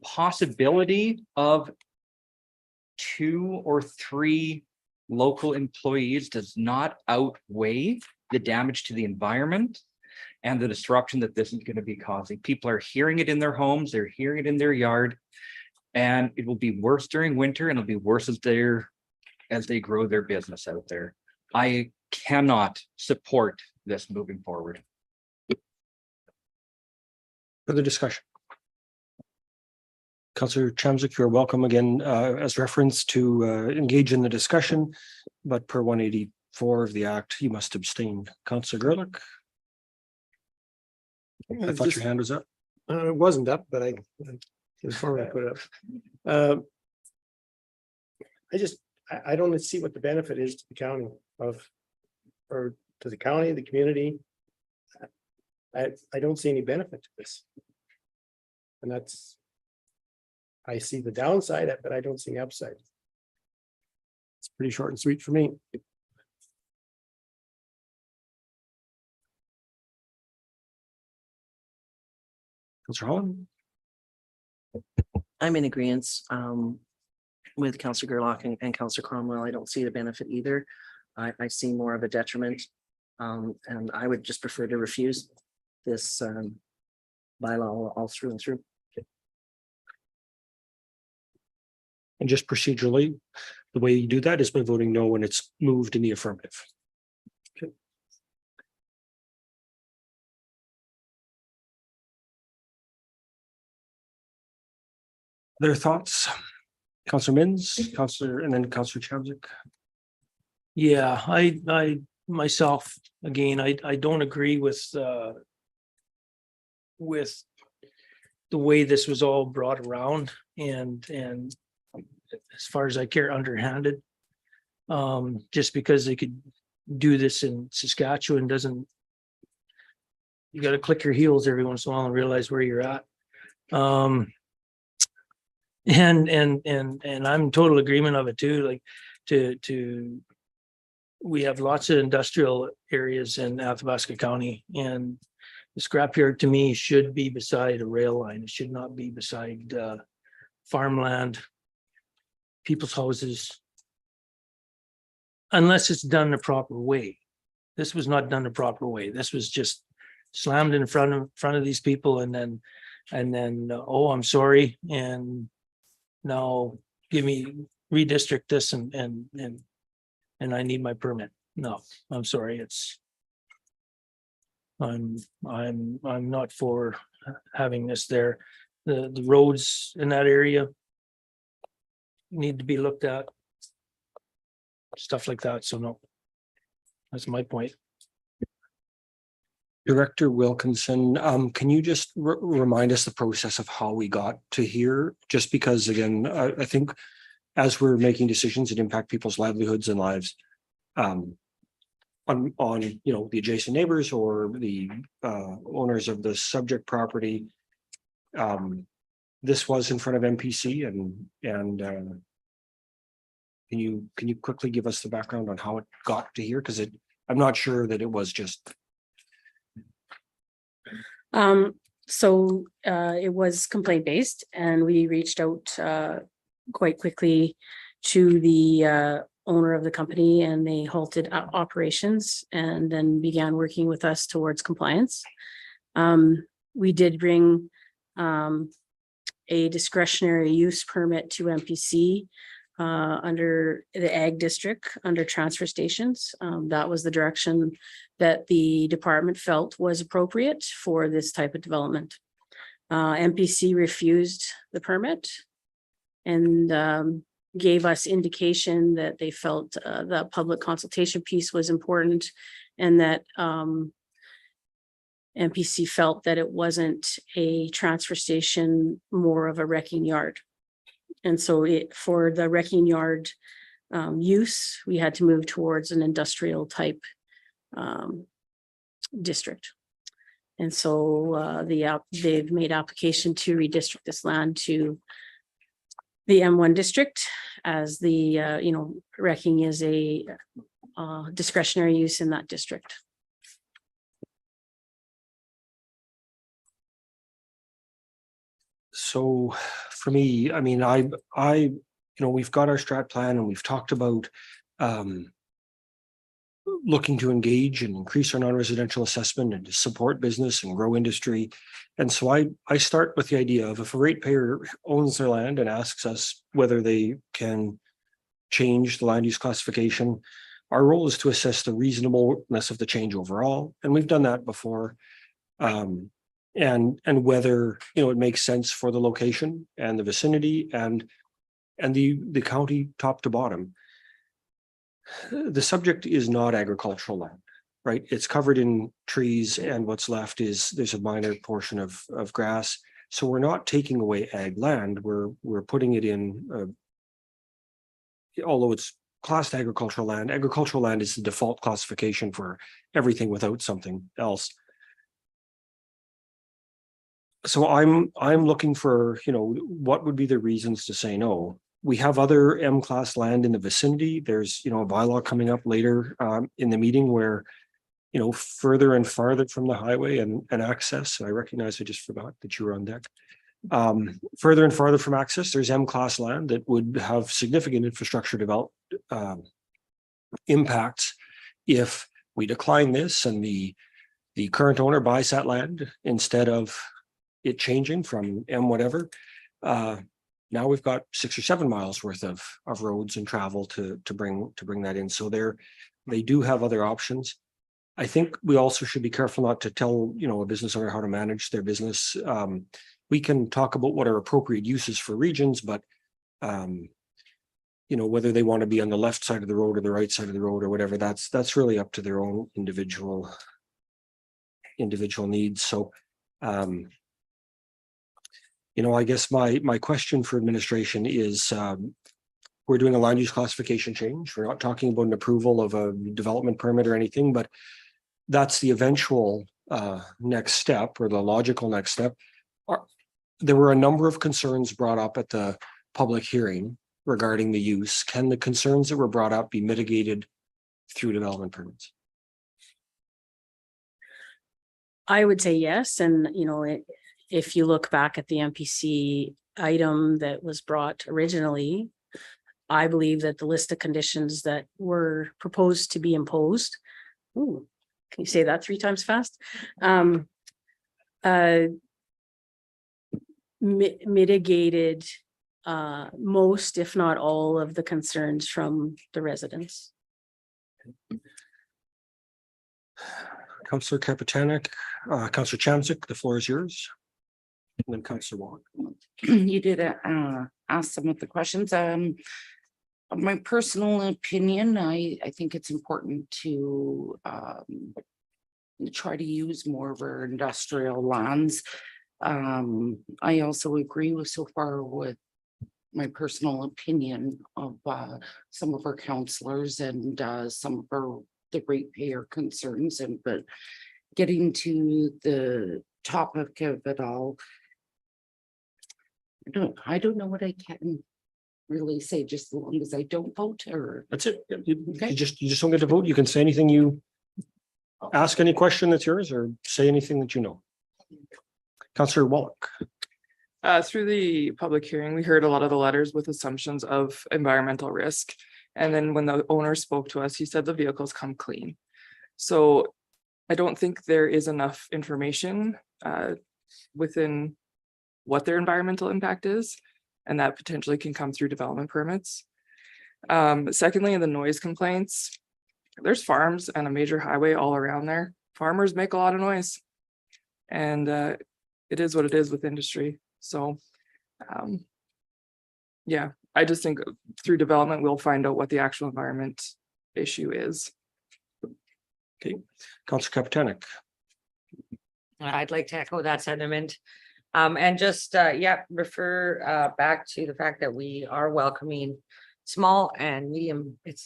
possibility of 2 or 3 local employees does not outweigh the damage to the environment and the disruption that this is going to be causing. People are hearing it in their homes, they're hearing it in their yard, and it will be worse during winter, and it'll be worse as they grow their business out there. I cannot support this moving forward. Further discussion. Councillor Chamzik, you're welcome again as reference to engage in the discussion, but per 184 of the Act, you must abstain. Councillor Gerlich. I thought your hand was up. It wasn't up, but I before I put it up. I don't see what the benefit is to the county or to the county, the community. I don't see any benefit to this. And I see the downside, but I don't see the upside. It's pretty short and sweet for me. Councillor Holland. I'm in agreement with Councillor Gerlach and Councillor Cromwell. I don't see the benefit either. I see more of a detriment. And I would just prefer to refuse this bylaw all through and through. And just procedurally, the way you do that is by voting no when it's moved in the affirmative. Okay. Other thoughts? Councillor Mins, Councillor, and then Councillor Chamzik. Yeah, I myself, again, I don't agree with the way this was all brought around and as far as I care, underhanded. Just because they could do this in Saskatchewan doesn't, you got to click your heels every once in a while and realize where you're at. And I'm in total agreement of it too, like we have lots of industrial areas in Athabasca County, and the scrapyard to me should be beside a rail line. It should not be beside farmland, people's houses. Unless it's done the proper way. This was not done the proper way. This was just slammed in front of these people, and then, oh, I'm sorry, and now redistrict this and I need my permit. No, I'm sorry, I'm not for having this there. The roads in that area need to be looked at. Stuff like that, so no. That's my point. Director Wilkinson, can you just remind us the process of how we got to here? Just because, again, I think as we're making decisions that impact people's livelihoods and lives, on the adjacent neighbors or the owners of the subject property, this was in front of MPC and can you quickly give us the background on how it got to here? Because I'm not sure that it was just. It was complaint based, and we reached out quite quickly to the owner of the company, and they halted operations and then began working with us towards compliance. We did bring a discretionary use permit to MPC under the ag district, under transfer stations. That was the direction that the department felt was appropriate for this type of development. MPC refused the permit and gave us indication that they felt the public consultation piece was important, and that MPC felt that it wasn't a transfer station, more of a wrecking yard. And so for the wrecking yard use, we had to move towards an industrial type district. And so they've made application to redistrict this land to the M1 district, as the wrecking is a discretionary use in that district. So for me, I mean, we've got our strat plan and we've talked about looking to engage and increase our non-residential assessment and to support business and grow industry. And so I start with the idea of, if a ratepayer owns their land and asks us whether they can change the land use classification, our role is to assess the reasonableness of the change overall. And we've done that before. And whether, it makes sense for the location and the vicinity and the county top to bottom. The subject is not agricultural land, right? It's covered in trees, and what's left is there's a minor portion of grass. So we're not taking away ag land. We're putting it in, although it's classed agricultural land. Agricultural land is the default classification for everything without something else. So I'm looking for, what would be the reasons to say no? We have other M-class land in the vicinity. There's, a bylaw coming up later in the meeting where, further and farther from the highway and access. I recognize I just forgot that you were on deck. Further and farther from access, there's M-class land that would have significant infrastructure development impacts if we decline this and the current owner buys that land instead of it changing from M whatever. Now we've got 6 or 7 miles worth of roads and travel to bring that in. So they do have other options. I think we also should be careful not to tell, a business owner how to manage their business. We can talk about what are appropriate uses for regions, but whether they want to be on the left side of the road or the right side of the road or whatever, that's really up to their own individual needs. So I guess my question for administration is, we're doing a land use classification change. We're not talking about an approval of a development permit or anything, but that's the eventual next step, or the logical next step. There were a number of concerns brought up at the public hearing regarding the use, can the concerns that were brought up be mitigated through development permits? I would say yes, and if you look back at the MPC item that was brought originally, I believe that the list of conditions that were proposed to be imposed. Ooh, can you say that 3 times fast? Mitigated most, if not all, of the concerns from the residents. Councillor Kapitanek, Councillor Chamzik, the floor is yours. And then Councillor Wong. You did ask some of the questions. My personal opinion, I think it's important to try to use more of our industrial lands. I also agree with so far with my personal opinion of some of our councillors and some of the ratepayer concerns, but getting to the topic of it all, I don't know what I can really say, just as long as I don't vote. Or That's it. You just don't get to vote. You can say anything you ask, any question that's yours, or say anything that you know. Councillor Wallach. Through the public hearing, we heard a lot of the letters with assumptions of environmental risk. And then when the owner spoke to us, he said the vehicles come clean. So I don't think there is enough information within what their environmental impact is, and that potentially can come through development permits. Secondly, in the noise complaints, there's farms and a major highway all around there. Farmers make a lot of noise, and it is what it is with industry. So yeah, I just think through development, we'll find out what the actual environment issue is. Okay, Councillor Kapitanek. I'd like to echo that sentiment. And just, refer back to the fact that we are welcoming small and medium, it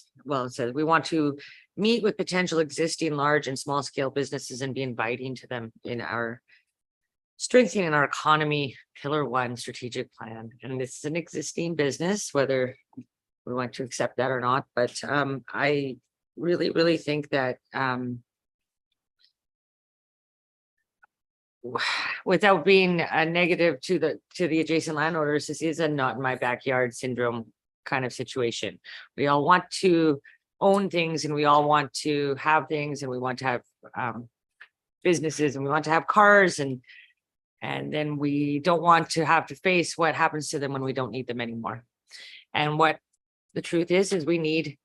says we want to meet with potential existing large and small scale businesses and be inviting to them in our strengthening our economy pillar 1 strategic plan. And this is an existing business, whether we want to accept that or not, but I really think that without being a negative to the adjacent landowners, this is a not in my backyard syndrome kind of situation. We all want to own things, and we all want to have things, and we want to have businesses, and we want to have cars, and then we don't want to have to face what happens to them when we don't need them anymore. And what the truth is we need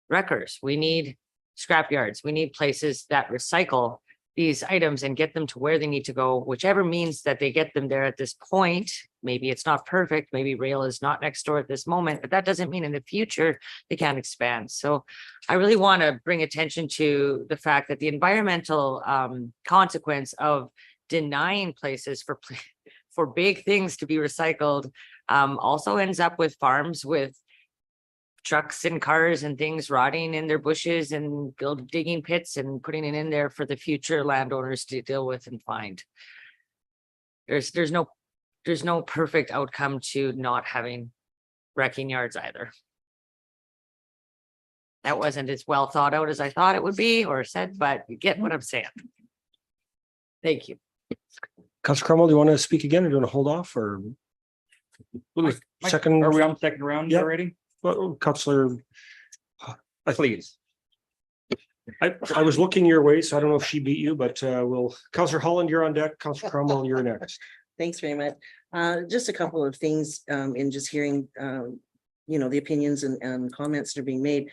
wreckers, we need scrap yards, we need places that recycle these items and get them to where they need to go, whichever means that they get them there at this point. Maybe it's not perfect, maybe rail is not next door at this moment, but that doesn't mean in the future they can't expand. So I really want to bring attention to the fact that the environmental consequence of denying places for big things to be recycled also ends up with farms with trucks and cars and things rotting in their bushes and digging pits and putting it in there for the future landowners to deal with and find. There's no perfect outcome to not having wrecking yards either. That wasn't as well thought out as I thought it would be or said, but you get what I'm saying. Thank you. Councillor Cromwell, do you want to speak again, or do you want to hold off, or? Second. Are we on the second round Yeah. already? Well, Councillor, Please. I was looking your way, so I don't know if she beat you, but Councillor Holland, you're on deck. Councillor Cromwell, you're next. Thanks very much. Just a couple of things in just hearing, the opinions and comments that are being made.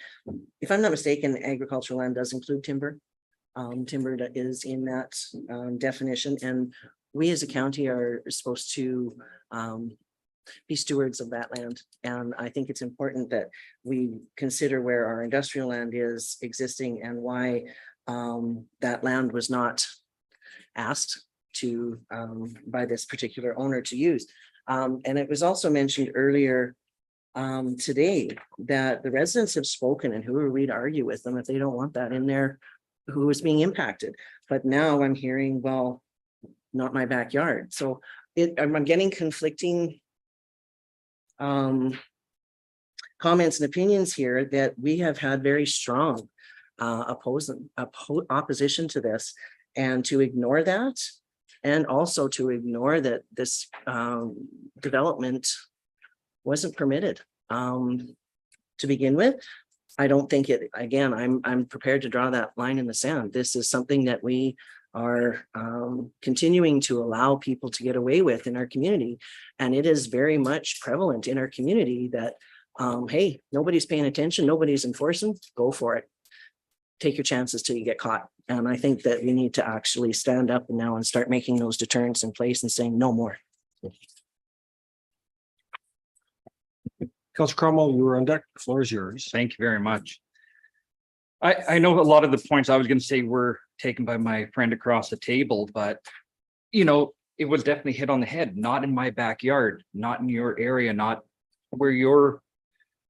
If I'm not mistaken, agricultural land does include timber. Timber that is in that definition, and we as a county are supposed to be stewards of that land. And I think it's important that we consider where our industrial land is existing and why that land was not asked to by this particular owner to use. And it was also mentioned earlier today that the residents have spoken, and who are we to argue with them if they don't want that in there, who is being impacted. But now I'm hearing, well, not my backyard. So I'm getting conflicting comments and opinions here that we have had very strong opposition to this, and to ignore that, and also to ignore that this development wasn't permitted to begin with. I don't think it, again, I'm prepared to draw that line in the sand. This is something that we are continuing to allow people to get away with in our community. And it is very much prevalent in our community that, hey, nobody's paying attention, nobody's enforcing, go for it. Take your chances till you get caught. And I think that we need to actually stand up now and start making those deterrents in place and saying no more. Councillor Cromwell, you were on deck. The floor is yours. Thank you very much. I know a lot of the points I was going to say were taken by my friend across the table, but it was definitely hit on the head. Not in my backyard, not in your area, not where you're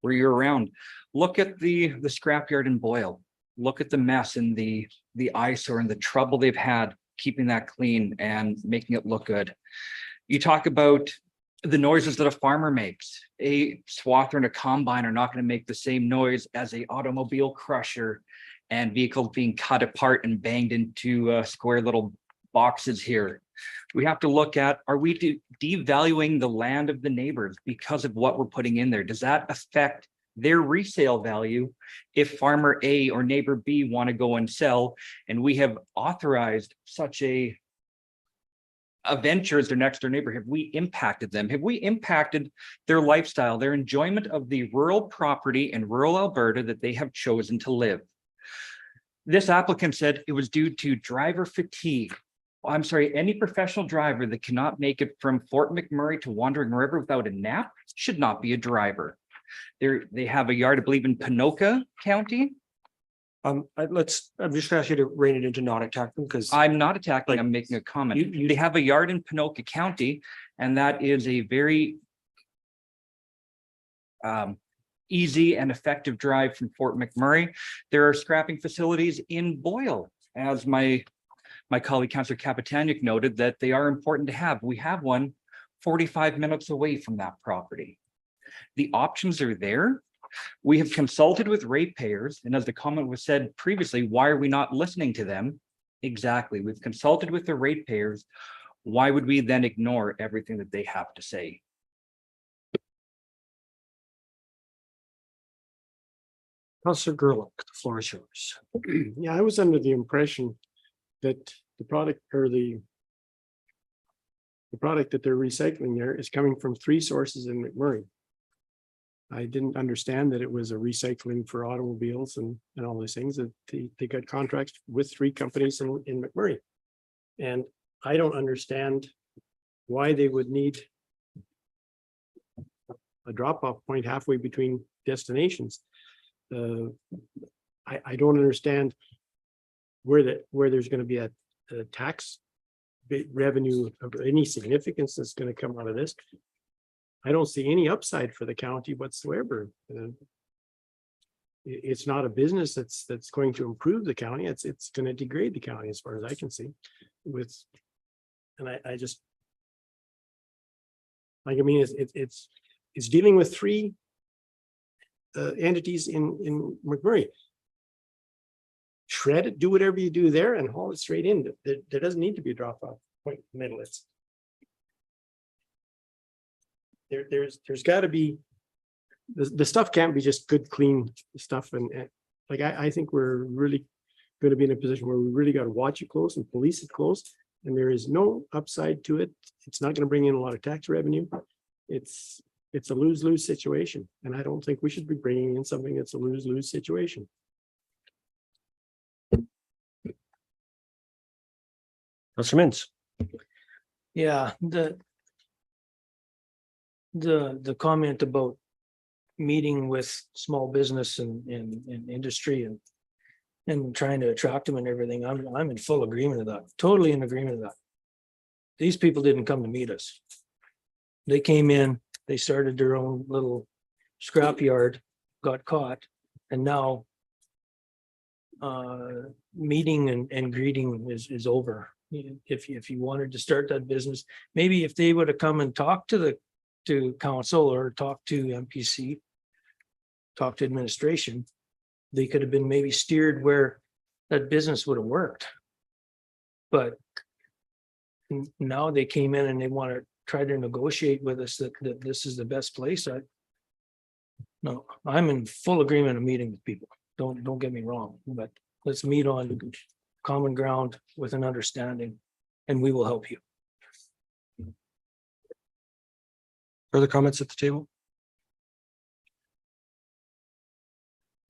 around. Look at the scrapyard in Boyle. Look at the mess and the eyesore and the trouble they've had keeping that clean and making it look good. You talk about the noises that a farmer makes. A swather and a combine are not going to make the same noise as a automobile crusher and vehicles being cut apart and banged into square little boxes here. We have to look at, are we devaluing the land of the neighbors because of what we're putting in there? Does that affect their resale value if farmer A or neighbor B want to go and sell, and we have authorized such a venture as their next door neighbor? Have we impacted them? Have we impacted their lifestyle, their enjoyment of the rural property in rural Alberta that they have chosen to live? This applicant said it was due to driver fatigue. I'm sorry, any professional driver that cannot make it from Fort McMurray to Wandering River without a nap should not be a driver. They have a yard, I believe, in Ponoka County. I'm just gonna ask you to rein it into not attacking, because I'm not attacking, I'm making a comment. They have a yard in Ponoka County, and that is a very easy and effective drive from Fort McMurray. There are scrapping facilities in Boyle, as my colleague Councillor Kapitaniuk noted, that they are important to have. We have one 45 minutes away from that property. The options are there. We have consulted with ratepayers, and as the comment was said previously, why are we not listening to them? Exactly. We've consulted with the ratepayers. Why would we then ignore everything that they have to say? Councillor Gerlach, the floor is yours. Yeah, I was under the impression that the product or the product that they're recycling there is coming from 3 sources in McMurray. I didn't understand that it was a recycling for automobiles and all these things, that they got contracts with 3 companies in McMurray. And I don't understand why they would need a drop-off point halfway between destinations. I don't understand where there's going to be a tax revenue of any significance that's going to come out of this. I don't see any upside for the county whatsoever. It's not a business that's going to improve the county. It's going to degrade the county as far as I can see. I just, like, I mean, it's dealing with 3 entities in McMurray. Shred it, do whatever you do there, and haul it straight in. There doesn't need to be a drop off point in the middle. There's got to be, the stuff can't be just good, clean stuff. And like, I think we're really going to be in a position where we really got to watch it close and police it close. And there is no upside to it. It's not going to bring in a lot of tax revenue. It's a lose-lose situation. And I don't think we should be bringing in something that's a lose-lose situation. Councillor Mintz. Yeah, the comment about meeting with small business and industry and trying to attract them and everything, I'm in full agreement with that, totally in agreement with that. These people didn't come to meet us. They came in, they started their own little scrapyard, got caught, and now meeting and greeting is over. If you wanted to start that business, maybe if they would have come and talked to to council or talk to MPC, talk to administration, they could have been maybe steered where that business would have worked. But now they came in and they want to try to negotiate with us that this is the best place. No, I'm in full agreement of meeting with people. Don't get me wrong, but let's meet on common ground with an understanding, and we will help you. Further comments at the table?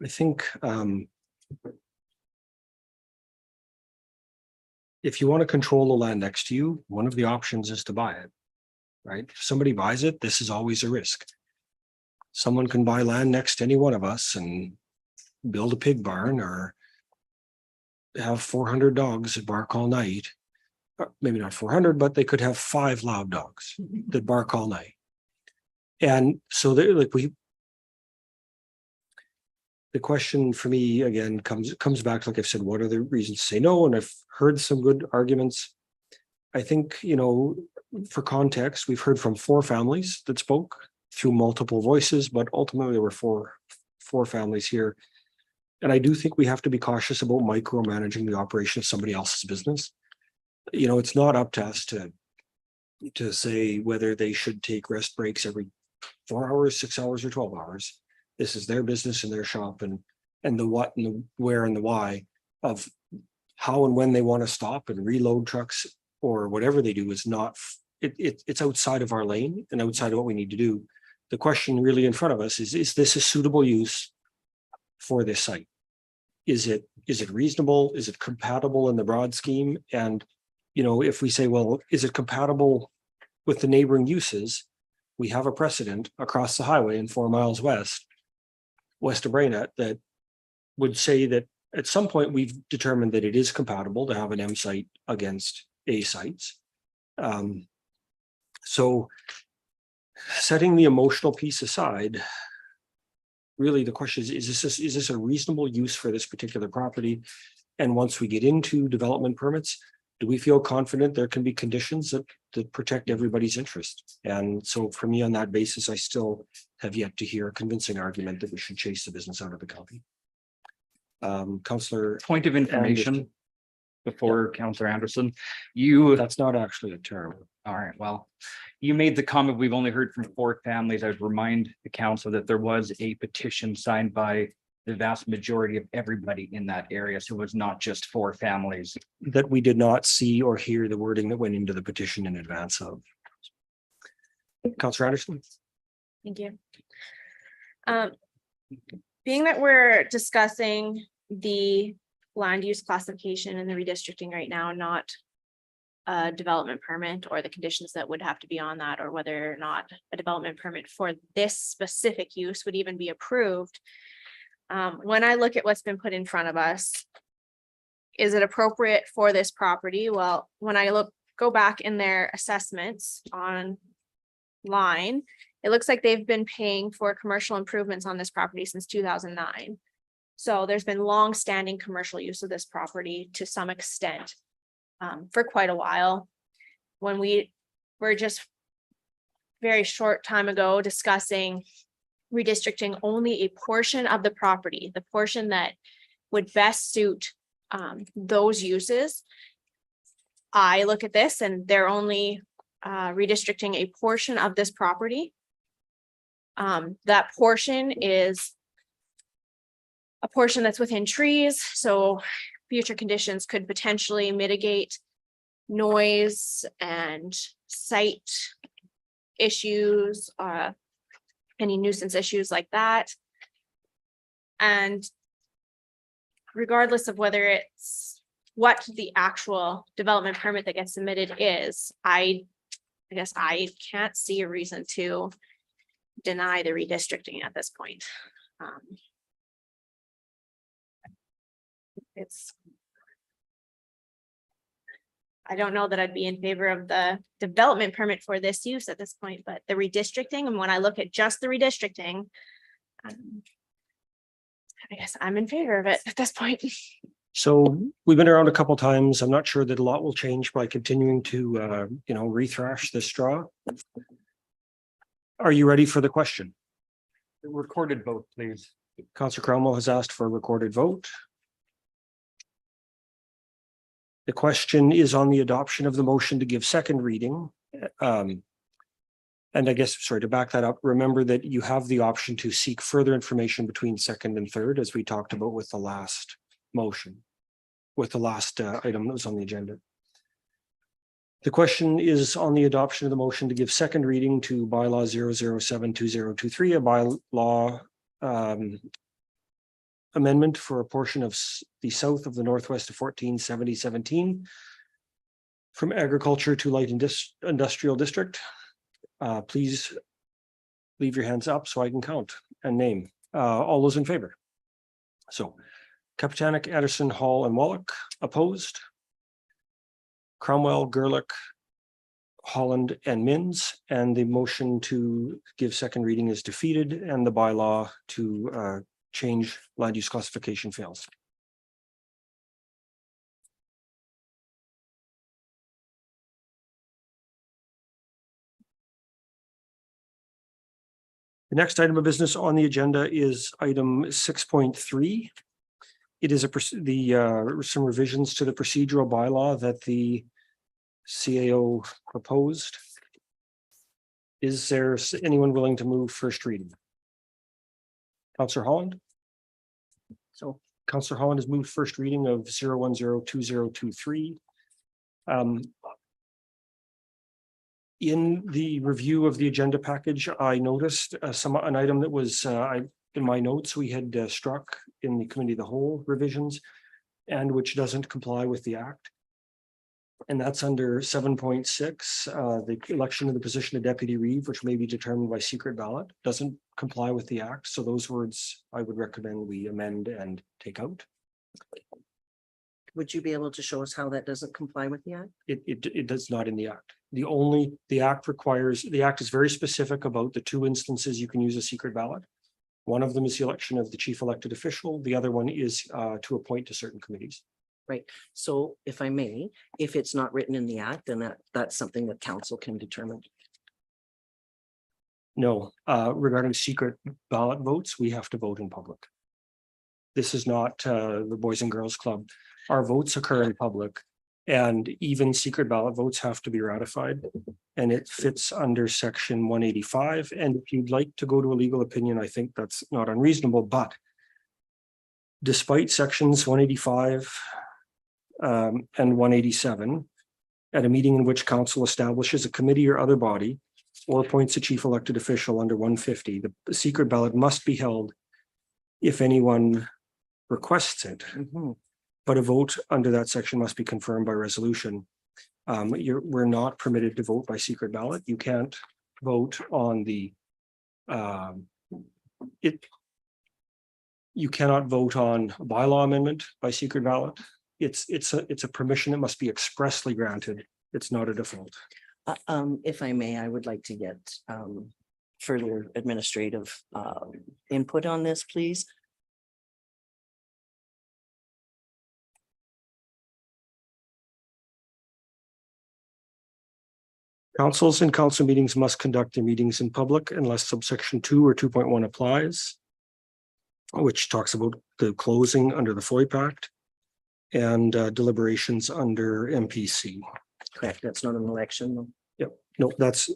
I think if you want to control the land next to you, one of the options is to buy it. Right? If somebody buys it, this is always a risk. Someone can buy land next to any one of us and build a pig barn or have 400 dogs that bark all night. Maybe not 400, but they could have 5 loud dogs that bark all night. And so they the question for me again comes back, like I've said, what are the reasons to say no? And I've heard some good arguments. I think, for context, we've heard from 4 families that spoke through multiple voices, but ultimately there were four families here. And I do think we have to be cautious about micromanaging the operation of somebody else's business. It's not up to us to say whether they should take rest breaks every 4 hours, 6 hours, or 12 hours. This is their business and their shop, and the what and the where and the why of how and when they want to stop and reload trucks or whatever they do is not, it's outside of our lane and outside of what we need to do. The question really in front of us is this a suitable use for this site? Is it reasonable? Is it compatible in the broad scheme? And, if we say, well, is it compatible with the neighboring uses? We have a precedent across the highway and 4 miles west of Brainerd that would say that at some point we've determined that it is compatible to have an M site against A sites. So setting the emotional piece aside, really the question is this a reasonable use for this particular property? And once we get into development permits, do we feel confident there can be conditions that protect everybody's interest? And so for me, on that basis, I still have yet to hear a convincing argument that we should chase the business out of the county. Councillor. Point of information Anderson. before Councillor Anderson, That's not actually a term. all right, well, you made the comment, we've only heard from 4 families. I would remind the council that there was a petition signed by the vast majority of everybody in that area. So it was not just 4 families. That we did not see or hear the wording that went into the petition in advance of. Councillor Anderson. Thank you. Being that we're discussing the land use classification and the redistricting right now, not a development permit or the conditions that would have to be on that, or whether or not a development permit for this specific use would even be approved. When I look at what's been put in front of us, is it appropriate for this property? Well, when I go back in their assessments online, it looks like they've been paying for commercial improvements on this property since 2009. So there's been long-standing commercial use of this property to some extent for quite a while. When we were just very short time ago discussing redistricting only a portion of the property, the portion that would best suit those uses. I look at this and they're only redistricting a portion of this property. That portion is a portion that's within trees, so future conditions could potentially mitigate noise and site issues, any nuisance issues like that. And regardless of whether it's what the actual development permit that gets submitted is, I guess I can't see a reason to deny the redistricting at this point. I don't know that I'd be in favor of the development permit for this use at this point, but the redistricting, and when I look at just the redistricting, I guess I'm in favor of it at this point. So we've been around a couple times. I'm not sure that a lot will change by continuing to, rethrash this straw. Are you ready for the question? Recorded vote, please. Councillor Cromwell has asked for a recorded vote. The question is on the adoption of the motion to give second reading. And I guess, sorry, to back that up, remember that you have the option to seek further information between second and third, as we talked about with the last motion, with the last item that was on the agenda. The question is on the adoption of the motion to give second reading to bylaw 0072023, a bylaw amendment for a portion of the south of the northwest of 147017 from agriculture to light industrial district. Please leave your hands up so I can count and name all those in favor. So Kapitanek, Anderson, Hall, and Wallach opposed. Cromwell, Gerlich, Holland, and Mins, and the motion to give second reading is defeated, and the bylaw to change land use classification fails. The next item of business on the agenda is item 6.3. It is some revisions to the procedural bylaw that the CAO proposed. Is there anyone willing to move first reading? Councillor Holland? So Councillor Holland has moved first reading of 0102023. In the review of the agenda package, I noticed an item that was in my notes we had struck in the committee of the whole revisions, and which doesn't comply with the act. And that's under 7.6, the election of the position of deputy reeve, which may be determined by secret ballot, doesn't comply with the act. So those words I would recommend we amend and take out. Would you be able to show us how that doesn't comply with the act? It does not in the act. The act is very specific about the two instances you can use a secret ballot. One of them is the election of the chief elected official. The other one is to appoint to certain committees. Right. So if I may, if it's not written in the act, then that's something that council can determine. No, regarding secret ballot votes, we have to vote in public. This is not the Boys and Girls Club. Our votes occur in public, and even secret ballot votes have to be ratified. And it fits under section 185. And if you'd like to go to a legal opinion, I think that's not unreasonable, but despite sections 185 and 187, at a meeting in which council establishes a committee or other body or appoints a chief elected official under 150, the secret ballot must be held if anyone requests it. But a vote under that section must be confirmed by resolution. We're not permitted to vote by secret ballot. You can't vote on you cannot vote on a bylaw amendment by secret ballot. It's a permission that must be expressly granted. It's not a default. If I may, I would like to get further administrative input on this, please. Councils and council meetings must conduct their meetings in public unless subsection 2 or 2.1 applies, which talks about the closing under the FOIP Act and deliberations under MPC. Correct. That's not an election, though. Yep. No, that's.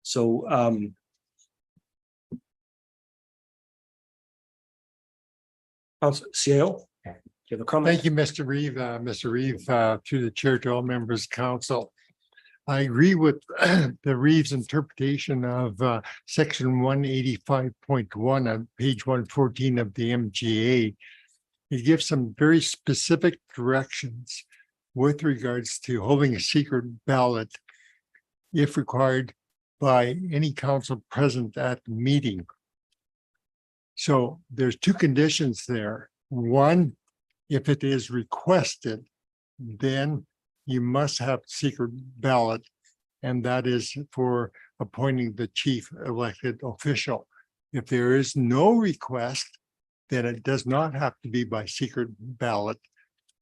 So CAO, do you have a comment? Thank you, Mr. Reeve. Mr. Reeve, through the chair to all members of council. I agree with the Reeve's interpretation of section 185.1 on page 114 of the MGA. It gives some very specific directions with regards to holding a secret ballot if required by any council present at the meeting. So there's two conditions there. One, if it is requested, then you must have secret ballot, and that is for appointing the chief elected official. If there is no request, then it does not have to be by secret ballot.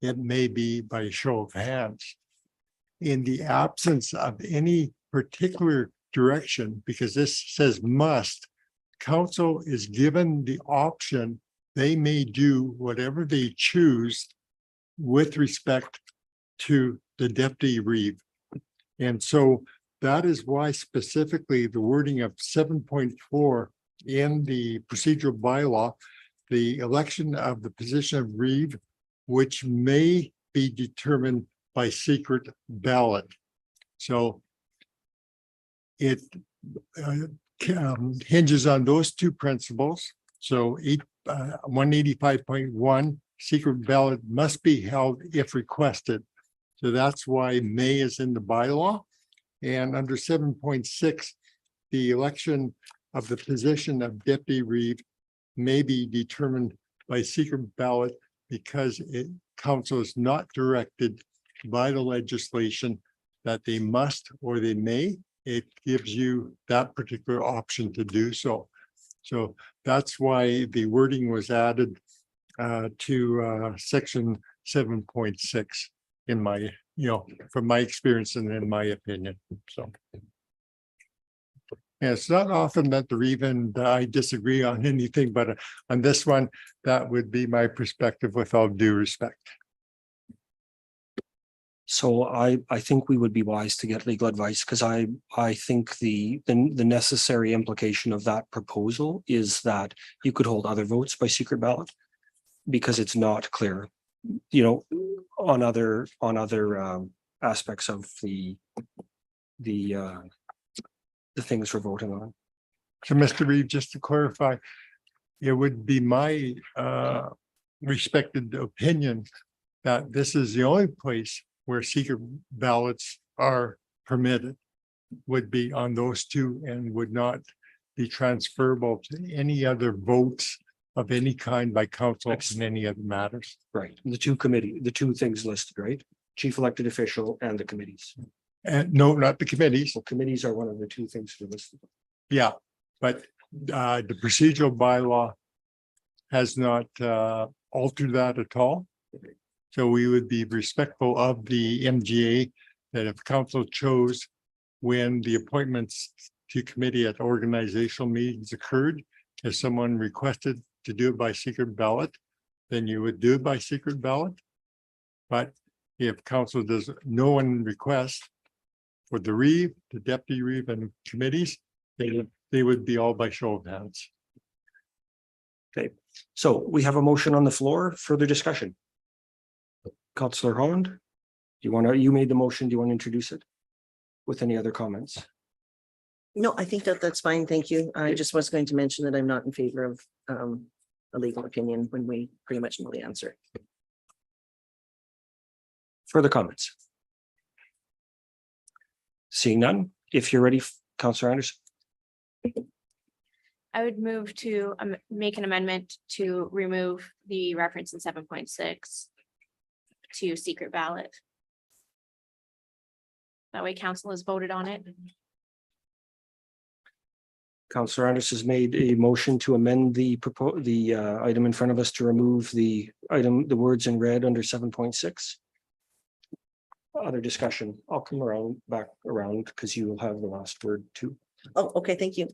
It may be by show of hands. In the absence of any particular direction, because this says must, council is given the option, they may do whatever they choose with respect to the deputy reeve. And so that is why specifically the wording of 7.4 in the procedural bylaw, the election of the position of reeve, which may be determined by secret ballot. So it hinges on those two principles. So 185.1 secret ballot must be held if requested. So that's why may is in the bylaw. And under 7.6, the election of the position of deputy reeve may be determined by secret ballot because council is not directed by the legislation that they must or they may. It gives you that particular option to do so. So that's why the wording was added to section 7.6 in my, from my experience and in my opinion. So. And it's not often that the reeve and I disagree on anything, but on this one, that would be my perspective with all due respect. So I think we would be wise to get legal advice, because I think the necessary implication of that proposal is that you could hold other votes by secret ballot, because it's not clear, on other aspects of the things we're voting on. So Mr. Reeve, just to clarify, it would be my respected opinion that this is the only place where secret ballots are permitted, would be on those two and would not be transferable to any other votes of any kind by council in any other matters. Right. The two things listed, right? Chief elected official and the committees. And no, not the committees. Well, committees are one of the two things that are listed. Yeah, but the procedural bylaw has not altered that at all. So we would be respectful of the MGA that if council chose when the appointments to committee at organizational meetings occurred, if someone requested to do it by secret ballot, then you would do it by secret ballot. But if council does no one request for the reeve, the deputy reeve and committees, they would be all by show of hands. Okay, so we have a motion on the floor. Further discussion. Councillor Holland, you made the motion. Do you want to introduce it with any other comments? No, I think that's fine. Thank you. I just was going to mention that I'm not in favor of a legal opinion when we pretty much know the answer. Further comments? Seeing none, if you're ready, Councillor Anderson. I would move to make an amendment to remove the reference in 7.6 to secret ballot. That way council has voted on it. Councillor Anderson has made a motion to amend the item in front of us to remove the words in red under 7.6. Other discussion. I'll come back around because you will have the last word too. Oh, okay, thank you.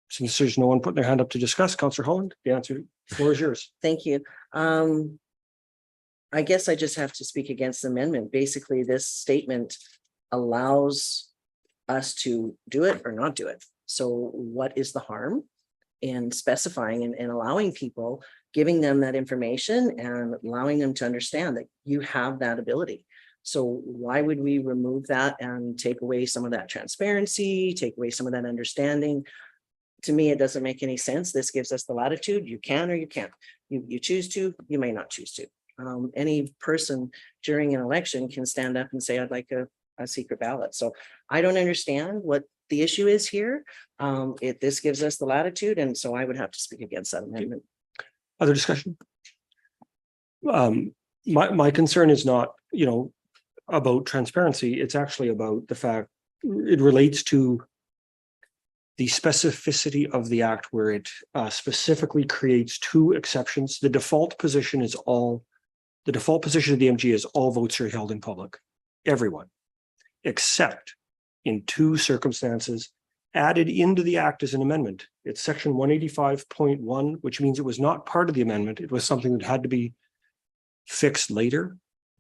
Since there's no one putting their hand up to discuss, Councillor Holland, the floor is yours. Thank you. I guess I just have to speak against the amendment. Basically, this statement allows us to do it or not do it. So what is the harm in specifying and allowing people, giving them that information and allowing them to understand that you have that ability? So why would we remove that and take away some of that transparency, take away some of that understanding? To me, it doesn't make any sense. This gives us the latitude. You can or you can't. You choose to, you may not choose to. Any person during an election can stand up and say, I'd like a secret ballot. So I don't understand what the issue is here. This gives us the latitude, and so I would have to speak against that amendment. Other discussion? My concern is not, about transparency. It's actually about the fact it relates to the specificity of the act where it specifically creates two exceptions. The default position of the MG is all votes are held in public, everyone, except in two circumstances added into the act as an amendment. It's section 185.1, which means it was not part of the amendment. It was something that had to be fixed later.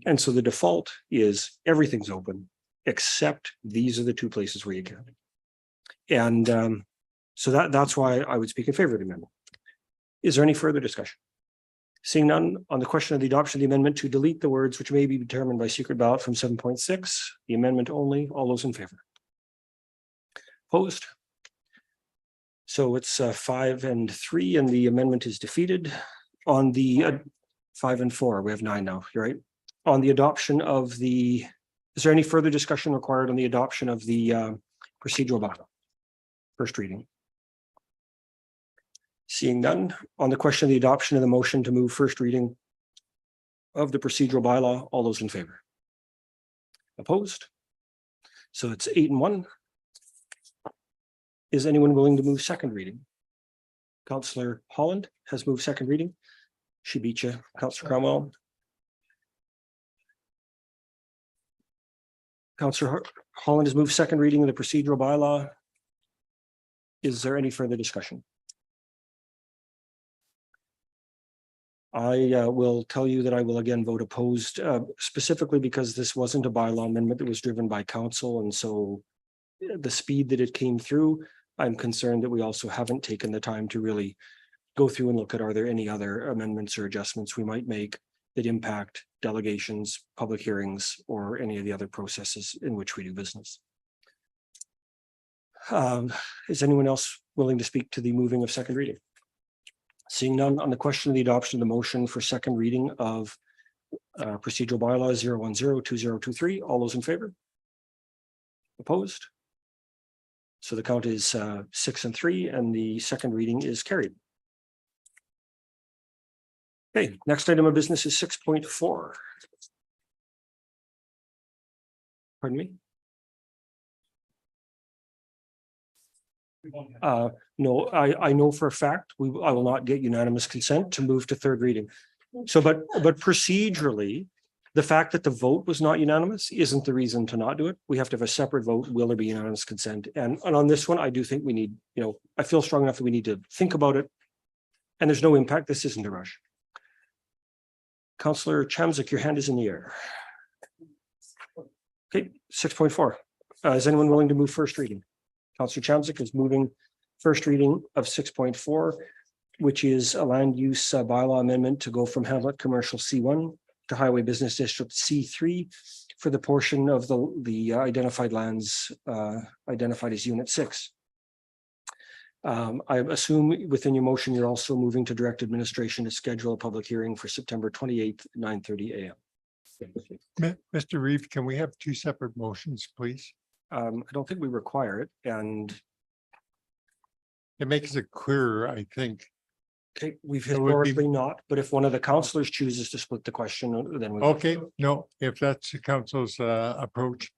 And so the default is everything's open, except these are the two places where you can. And so that's why I would speak in favor of the amendment. Is there any further discussion? Seeing none, on the question of the adoption of the amendment to delete the words which may be determined by secret ballot from 7.6, the amendment only, all those in favor? Opposed? So it's 5 and 3, and the amendment is defeated. On the 5 and 4, we have 9 now, you're right? On the adoption of the, is there any further discussion required on the adoption of the procedural bylaw? First reading. Seeing none, on the question of the adoption of the motion to move first reading of the procedural bylaw, all those in favor? Opposed? So it's 8 and 1. Is anyone willing to move second reading? Councillor Holland has moved second reading. She beat you, Councillor Cromwell. Councillor Holland has moved second reading of the procedural bylaw. Is there any further discussion? I will tell you that I will again vote opposed, specifically because this wasn't a bylaw amendment that was driven by council. And so the speed that it came through, I'm concerned that we also haven't taken the time to really go through and look at, are there any other amendments or adjustments we might make that impact delegations, public hearings, or any of the other processes in which we do business. Is anyone else willing to speak to the moving of second reading? Seeing none, on the question of the adoption of the motion for second reading of procedural bylaw 0102023, all those in favor? Opposed? So the count is 6 and 3, and the second reading is carried. Okay, next item of business is 6.4. Pardon me? No, I know for a fact I will not get unanimous consent to move to third reading. So, but procedurally, the fact that the vote was not unanimous isn't the reason to not do it. We have to have a separate vote. Will there be unanimous consent? And on this one, I do think we need, I feel strong enough that we need to think about it. And there's no impact. This isn't a rush. Councillor Chamzik, your hand is in the air. Okay, 6.4. Is anyone willing to move first reading? Councillor Chamzik is moving first reading of 6.4, which is a land use bylaw amendment to go from Hamlet Commercial C1 to Highway Business District C3 for the portion of the identified lands identified as Unit 6. I assume within your motion, you're also moving to direct administration to schedule a public hearing for September 28th, 9:30 a.m. Mr. Reeve, can we have two separate motions, please? I don't think we require it, and it makes it clearer, I think. Okay, we've It would be- historically not, but if one of the councillors chooses to split the question, then we. Okay, no, if that's the council's approach.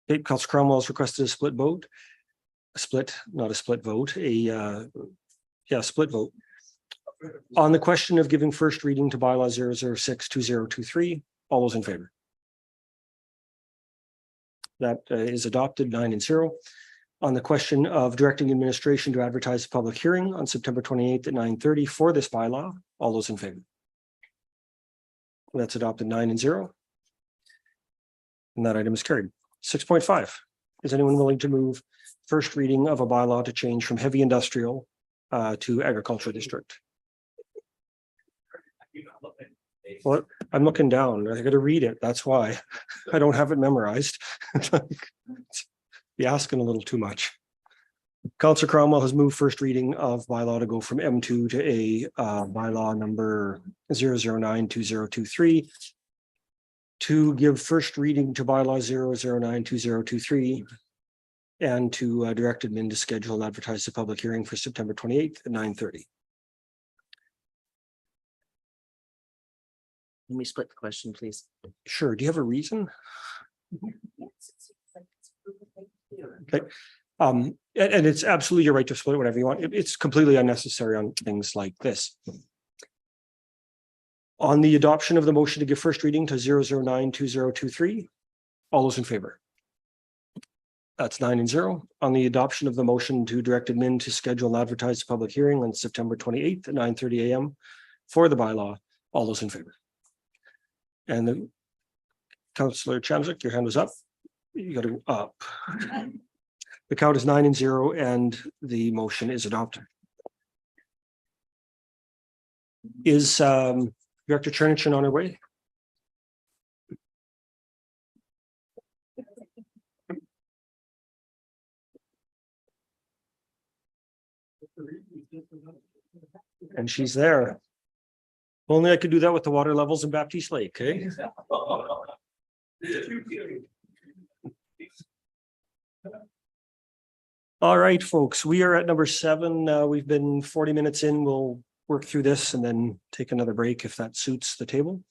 Okay, Councillor Cromwell has requested a split vote. A split, not a split vote, split vote. On the question of giving first reading to bylaw 0062023, all those in favor? That is adopted 9-0. On the question of directing administration to advertise a public hearing on September 28th at 9:30 for this bylaw, all those in favor? That's adopted 9-0. And that item is carried. 6.5. Is anyone willing to move first reading of a bylaw to change from heavy industrial to agricultural district? Well, I'm looking down. I got to read it. That's why I don't have it memorized. Be asking a little too much. Councillor Cromwell has moved first reading of bylaw to go from M2 to a bylaw number 0092023 to give first reading to bylaw 0092023 and to direct admin to schedule and advertise the public hearing for September 28th at 9:30. Let me split the question, please. Sure. Do you have a reason? Okay. And it's absolutely your right to split it whenever you want. It's completely unnecessary on things like this. On the adoption of the motion to give first reading to 0092023, all those in favor? That's 9-0. On the adoption of the motion to direct admin to schedule and advertise a public hearing on September 28th at 9:30 a.m. for the bylaw, all those in favor? And then Councillor Chamzik, your hand was up. You got to up. The count is 9-0 and the motion is adopted. Is Director Chernichen on her way? And she's there. Only I could do that with the water levels in Baptiste Lake, eh? All right, folks, we are at number 7. We've been 40 minutes in. We'll work through this and then take another break if that suits the table.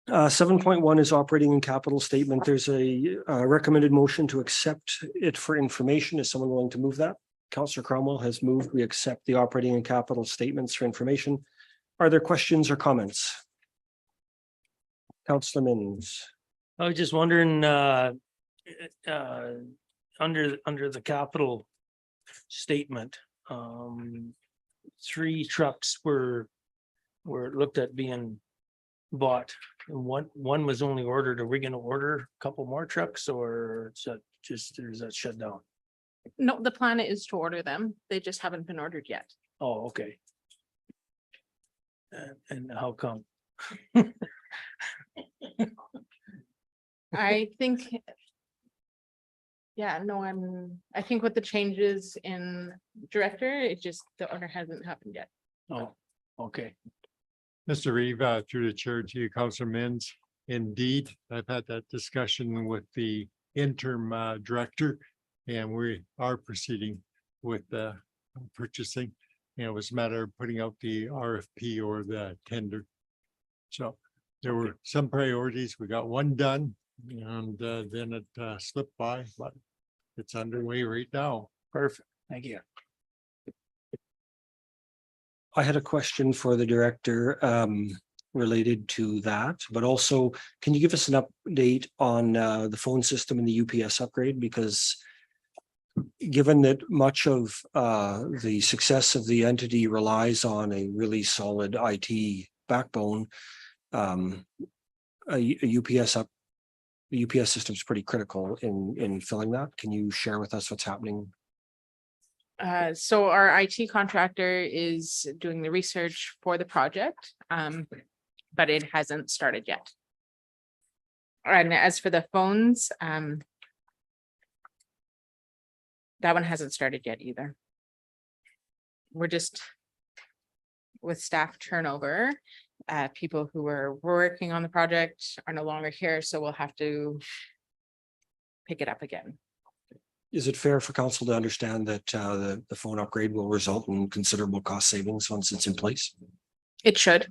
7.1 is operating and capital statement. There's a recommended motion to accept it for information. Is someone willing to move that? Councillor Cromwell has moved. We accept the operating and capital statements for information. Are there questions or comments? Councillor Minns. I was just wondering, under the capital statement, 3 trucks were looked at being bought. And one was only ordered. Are we going to order a couple more trucks, or is that just, or is that shut down? No, the plan is to order them. They just haven't been ordered yet. Oh, okay. And how come? I think. Yeah, no, I think with the changes in director, the order hasn't happened yet. Oh, okay. Mr. Reeve, through the chair to you, Councillor Minns. Indeed, I've had that discussion with the interim director, and we are proceeding with the purchasing. And it was a matter of putting out the RFP or the tender. So there were some priorities. We got one done, and then it slipped by, but it's underway right now. Perfect. Thank you. I had a question for the director related to that, but also can you give us an update on the phone system and the UPS upgrade? Because given that much of the success of the entity relies on a really solid IT backbone, a UPS system is pretty critical in filling that. Can you share with us what's happening? So our IT contractor is doing the research for the project, but it hasn't started yet. And as for the phones, that one hasn't started yet either. We're just with staff turnover, people who were working on the project are no longer here, so we'll have to pick it up again. Is it fair for council to understand that the phone upgrade will result in considerable cost savings once it's in place? It should.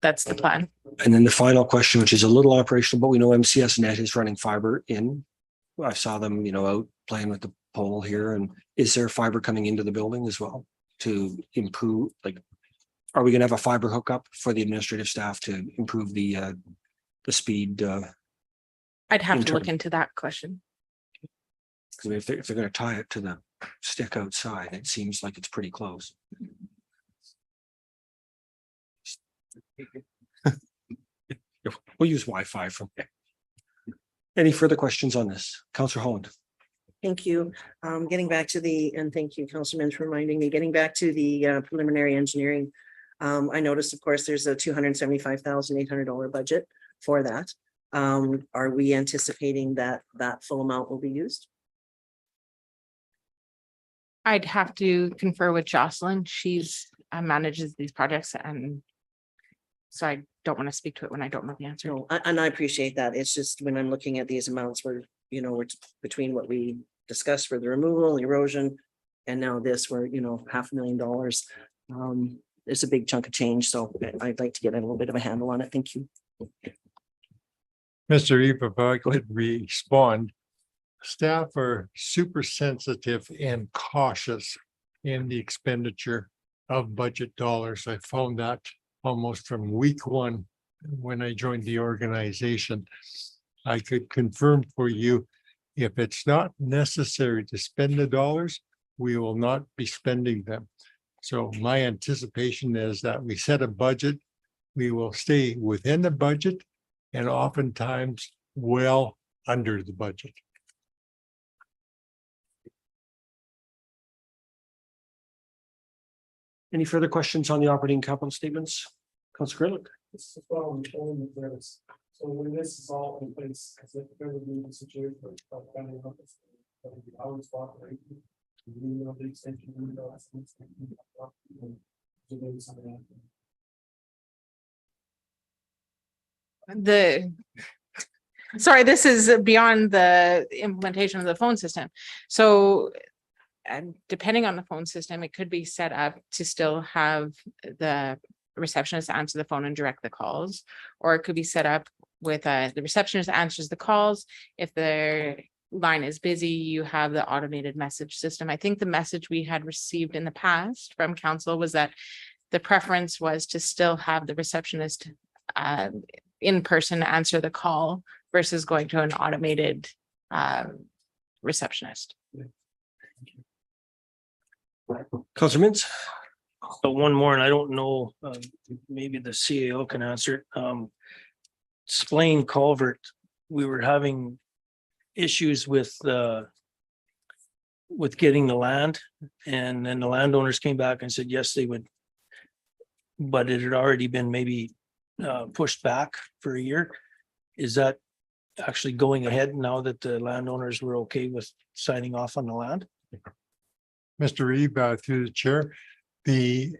That's the plan. And then the final question, which is a little operational, but we know MCS Net is running fiber in. I saw them, out playing with the pole here. And is there fiber coming into the building as well to improve? Are we going to have a fiber hookup for the administrative staff to improve the speed? I'd have to look into that question. Because if they're going to tie it to the stick outside, it seems like it's pretty close. We'll use Wi-Fi from there. Any further questions on this? Councillor Holland. Thank you. Getting back to and thank you, Councilman, for reminding me, getting back to the preliminary engineering. I noticed, of course, there's a $275,800 budget for that. Are we anticipating that full amount will be used? I'd have to confer with Jocelyn. She's manages these projects, and so I don't want to speak to it when I don't know the answer. No, and I appreciate that. It's just when I'm looking at these amounts where, we're between what we discussed for the removal, erosion, and now this, we're, $500,000. It's a big chunk of change, so I'd like to get a little bit of a handle on it. Thank you. Mr. Reeve, if I could respond, staff are super sensitive and cautious in the expenditure of budget dollars. I found that almost from week one when I joined the organization. I could confirm for you, if it's not necessary to spend the dollars, we will not be spending them. So my anticipation is that we set a budget, we will stay within the budget and oftentimes well under the budget. Any further questions on the operating capital statements? Councilor Grilic? So when this is all in place, as if there would be a situation where it's not done in office, that would be hours of operation, you know, the extension window, that's the extension window, to do something like that. Sorry, this is beyond the implementation of the phone system. So and depending on the phone system, it could be set up to still have the receptionist answer the phone and direct the calls, or it could be set up with the receptionist answers the calls. If their line is busy, you have the automated message system. I think the message we had received in the past from council was that the preference was to still have the receptionist in person answer the call versus going to an automated receptionist. Councilor Mintz? So one more, and I don't know, maybe the CAO can answer it. Splain Culvert, we were having issues with getting the land, and then the landowners came back and said, yes, they would. But it had already been maybe pushed back for a year. Is that actually going ahead now that the landowners were okay with signing off on the land? Mr. Reeve, through the chair, the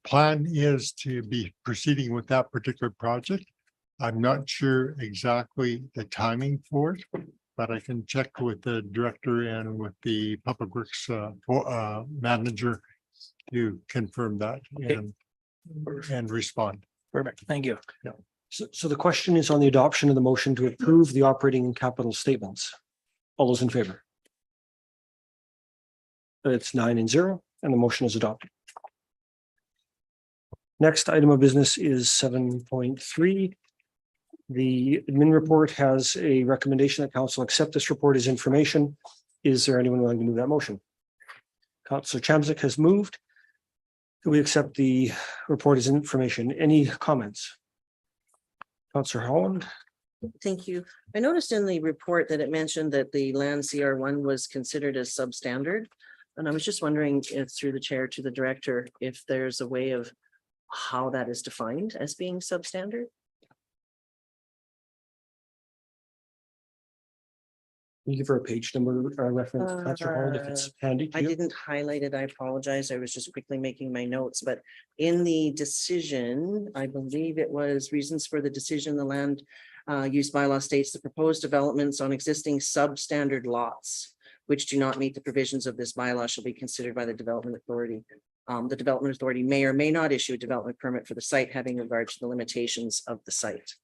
plan is to be proceeding with that particular project. I'm not sure exactly the timing for it, but I can check with the director and with the public works manager to confirm that and respond. Perfect, thank you. Yeah. So the question is on the adoption of the motion to approve the operating and capital statements. All those in favor? It's 9-0 and the motion is adopted. Next item of business is 7.3. The admin report has a recommendation that council accept this report as information. Is there anyone willing to move that motion? Councilor Chamzik has moved. Do we accept the report as information? Any comments? Councilor Holland? Thank you. I noticed in the report that it mentioned that the land CR1 was considered as substandard. And I was just wondering if through the chair to the director, if there's a way of how that is defined as being substandard? Can you give her a page number reference, Councilor Holland, if it's handy to I you? didn't highlight it. I apologize. I was just quickly making my notes, but in the decision, I believe it was reasons for the decision, the land use bylaw states the proposed developments on existing substandard lots which do not meet the provisions of this bylaw shall be considered by the development authority. The development authority may or may not issue a development permit for the site having regard to the limitations of the site.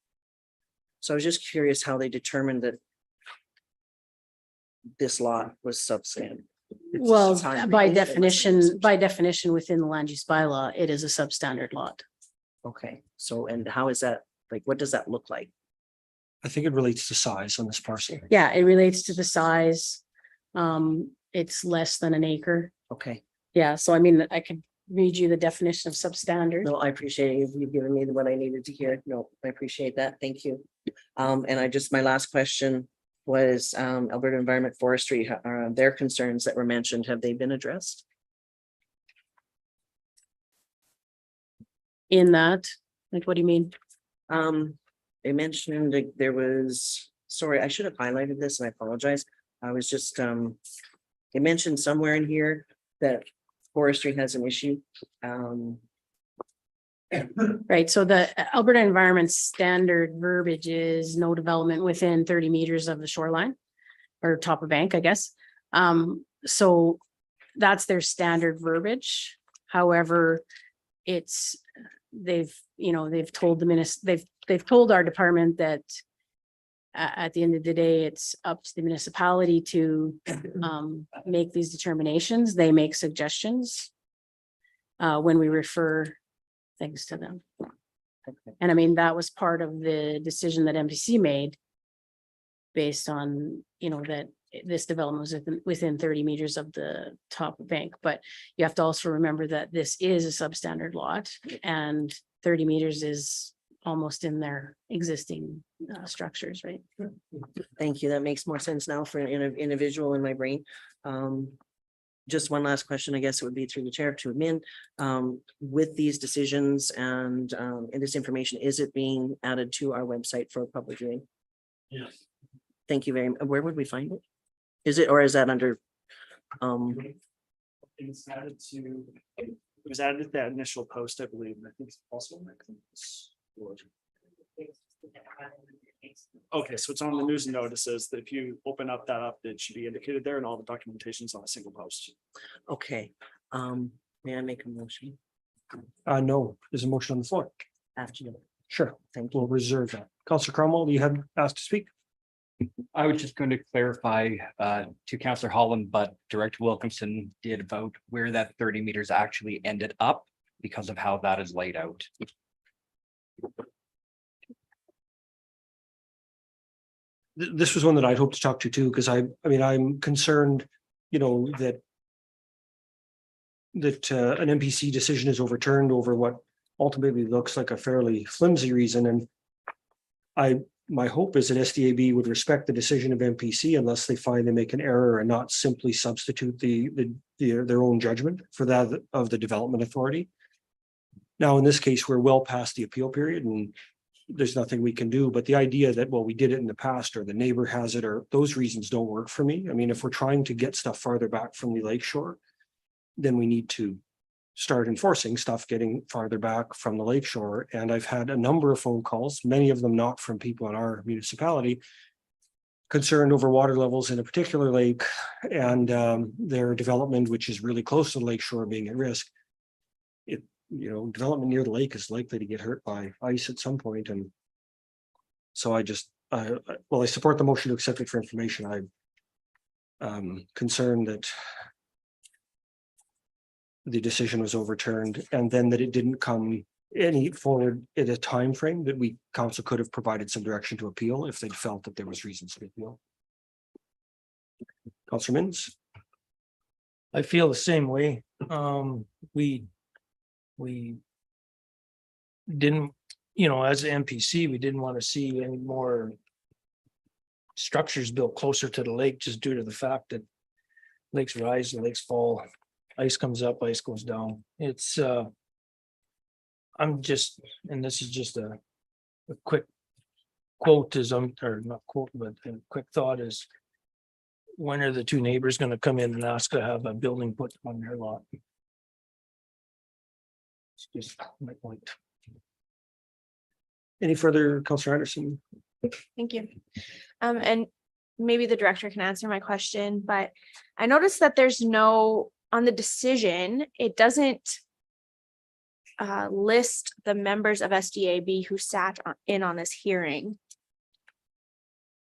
So I was just curious how they determined that this lot was substandard. Well, It's how I by read it. definition, within the land use bylaw, it is a substandard lot. Okay, so and how is that, like, what does that look like? I think it relates to size on this parcel. Yeah, it relates to the size. It's less than an acre. Okay, Yeah, so I mean, I could read you the definition of substandard. no, I appreciate you giving me what I needed to hear. No, I appreciate that. Thank you. And I just, my last question was Alberta Environment Forestry, their concerns that were mentioned, have they been addressed? In that, like, what do you mean? They mentioned that there was, sorry, I should have highlighted this and I apologize. I was just, they mentioned somewhere in here that forestry has an issue. Right, so the Alberta Environment Standard verbiage is no development within 30 meters of the shoreline or top of bank, I guess. So that's their standard verbiage. However, it's, they've told the minister, they've told our department that at the end of the day, it's up to the municipality to make these determinations. They make suggestions when we refer things to them. And I mean, that was part of the decision that MPC made based on, you know, that this development was within 30 meters of the top bank. But you have to also remember that this is a substandard lot and 30 meters is almost in their existing structures, right? Thank you. That makes more sense now for in a visual in my brain. Just one last question, I guess it would be through the chair to admin. With these decisions and this information, is it being added to our website for a public viewing? Yes. Thank you very much. Where would we find it? Is it, or is that under? It's added to, it was added to that initial post, I believe. I think it's possible. Okay, so it's on the news and notices that if you open up that up, it should be indicated there and all the documentation is on a single post. Okay, may I make a motion? No, there's a motion on the floor. After you. Sure, we'll reserve that. Councillor Cromwell, you had asked to speak? I was just going to clarify to Councillor Holland, but Director Wilkinson did vote where that 30 meters actually ended up because of how that is laid out. This was one that I'd hope to talk to too, because I mean, I'm concerned, you know, that an MPC decision is overturned over what ultimately looks like a fairly flimsy reason. And my hope is that SDAB would respect the decision of MPC unless they find they make an error and not simply substitute their own judgment for that of the development authority. Now, in this case, we're well past the appeal period and there's nothing we can do, but the idea that, well, we did it in the past or the neighbor has it, or those reasons don't work for me. I mean, if we're trying to get stuff farther back from the lakeshore, then we need to start enforcing stuff getting farther back from the lakeshore. And I've had a number of phone calls, many of them not from people in our municipality, concerned over water levels in a particular lake and their development, which is really close to the lakeshore, being at risk. Development near the lake is likely to get hurt by ice at some point. And so I support the motion to accept it for information. I'm concerned that the decision was overturned and then that it didn't come any forward at a time frame that council could have provided some direction to appeal if they'd felt that there was reasons to appeal. Councillor Minns? I feel the same way. We didn't, as an MPC, we didn't want to see any more structures built closer to the lake just due to the fact that lakes rise and lakes fall. Ice comes up, ice goes down. It's and this is just a quick quote or not quote, but a quick thought is, when are the two neighbors going to come in and ask to have a building put on their lot? It's just my point. Any further, Councillor Anderson? Thank you. And maybe the director can answer my question, but I noticed that there's no, on the decision, it doesn't list the members of SDAB who sat in on this hearing.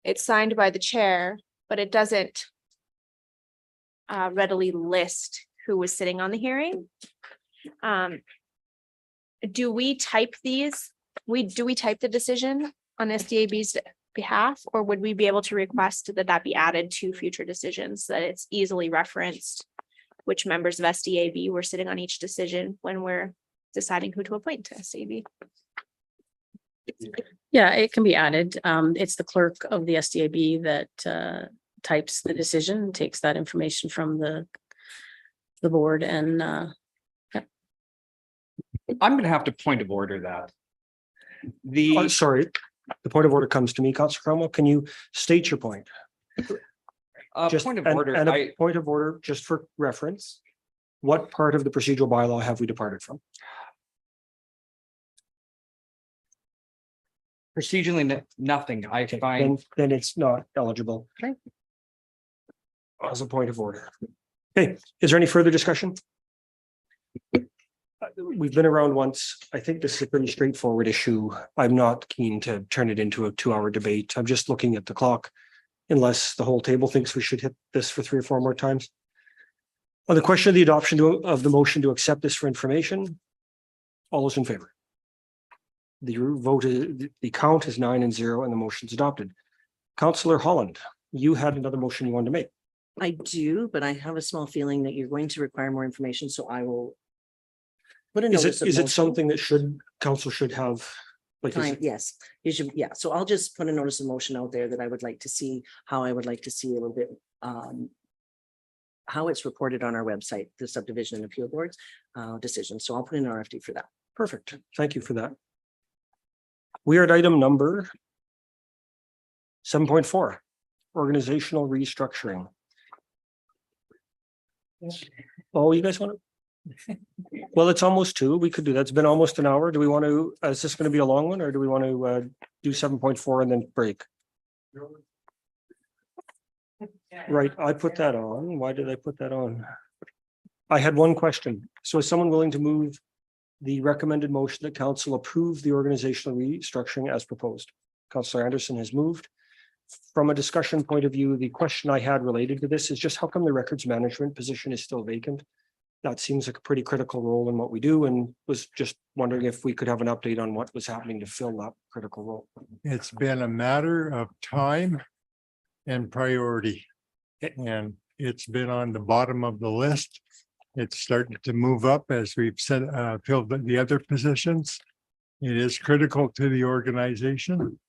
It's signed by the chair, but it doesn't readily list who was sitting on the hearing. Do we type these? Do we type the decision on SDAB's behalf, or would we be able to request that be added to future decisions, so that it's easily referenced which members of SDAB were sitting on each decision when we're deciding who to appoint to SDAB? Yeah, it can be added. It's the clerk of the SDAB that types the decision, takes that information from the board and I'm going to have to point of order that. Sorry, the point of order comes to me, Councillor Cromwell. Can you state your point? Point of order. Point of order, just for reference. What part of the procedural bylaw have we departed from? Procedurally, nothing. I find. Then it's not eligible. Okay. As a point of order. Okay, is there any further discussion? we've been around once. I think this is a pretty straightforward issue. I'm not keen to turn it into a 2-hour debate. I'm just looking at the clock. Unless the whole table thinks we should hit this for 3 or 4 more times. On the question of the adoption of the motion to accept this for information, all those in favor? The vote, the count is 9-0 and the motion's adopted. Councillor Holland, you had another motion you wanted to make. I do, but I have a small feeling that you're going to require more information, so I will. Put a Is notice it, of is it motion. something that council should have? Like, is Time, it- yes, you should, yeah, so I'll just put a notice of motion out there that I would like to see, how I would like to see a little bit, how it's reported on our website, the subdivision and appeal boards, decision, so I'll put in an RFD for that. Perfect. Thank you for that. We are at item number 7.4, organizational restructuring. Oh, you guys want to? Well, it's almost 2. We could do that. It's been almost an hour. Do we want to, is this going to be a long one or do we want to do 7.4 and then break? Right, I put that on. Why did I put that on? I had one question. So is someone willing to move the recommended motion that council approve the organizational restructuring as proposed? Councillor Anderson has moved. From a discussion point of view, the question I had related to this is just how come the records management position is still vacant? That seems like a pretty critical role in what we do, and was just wondering if we could have an update on what was happening to fill that critical role. It's been a matter of time and priority. And it's been on the bottom of the list. It's starting to move up as we've said, filled the other positions. It is critical to the organization.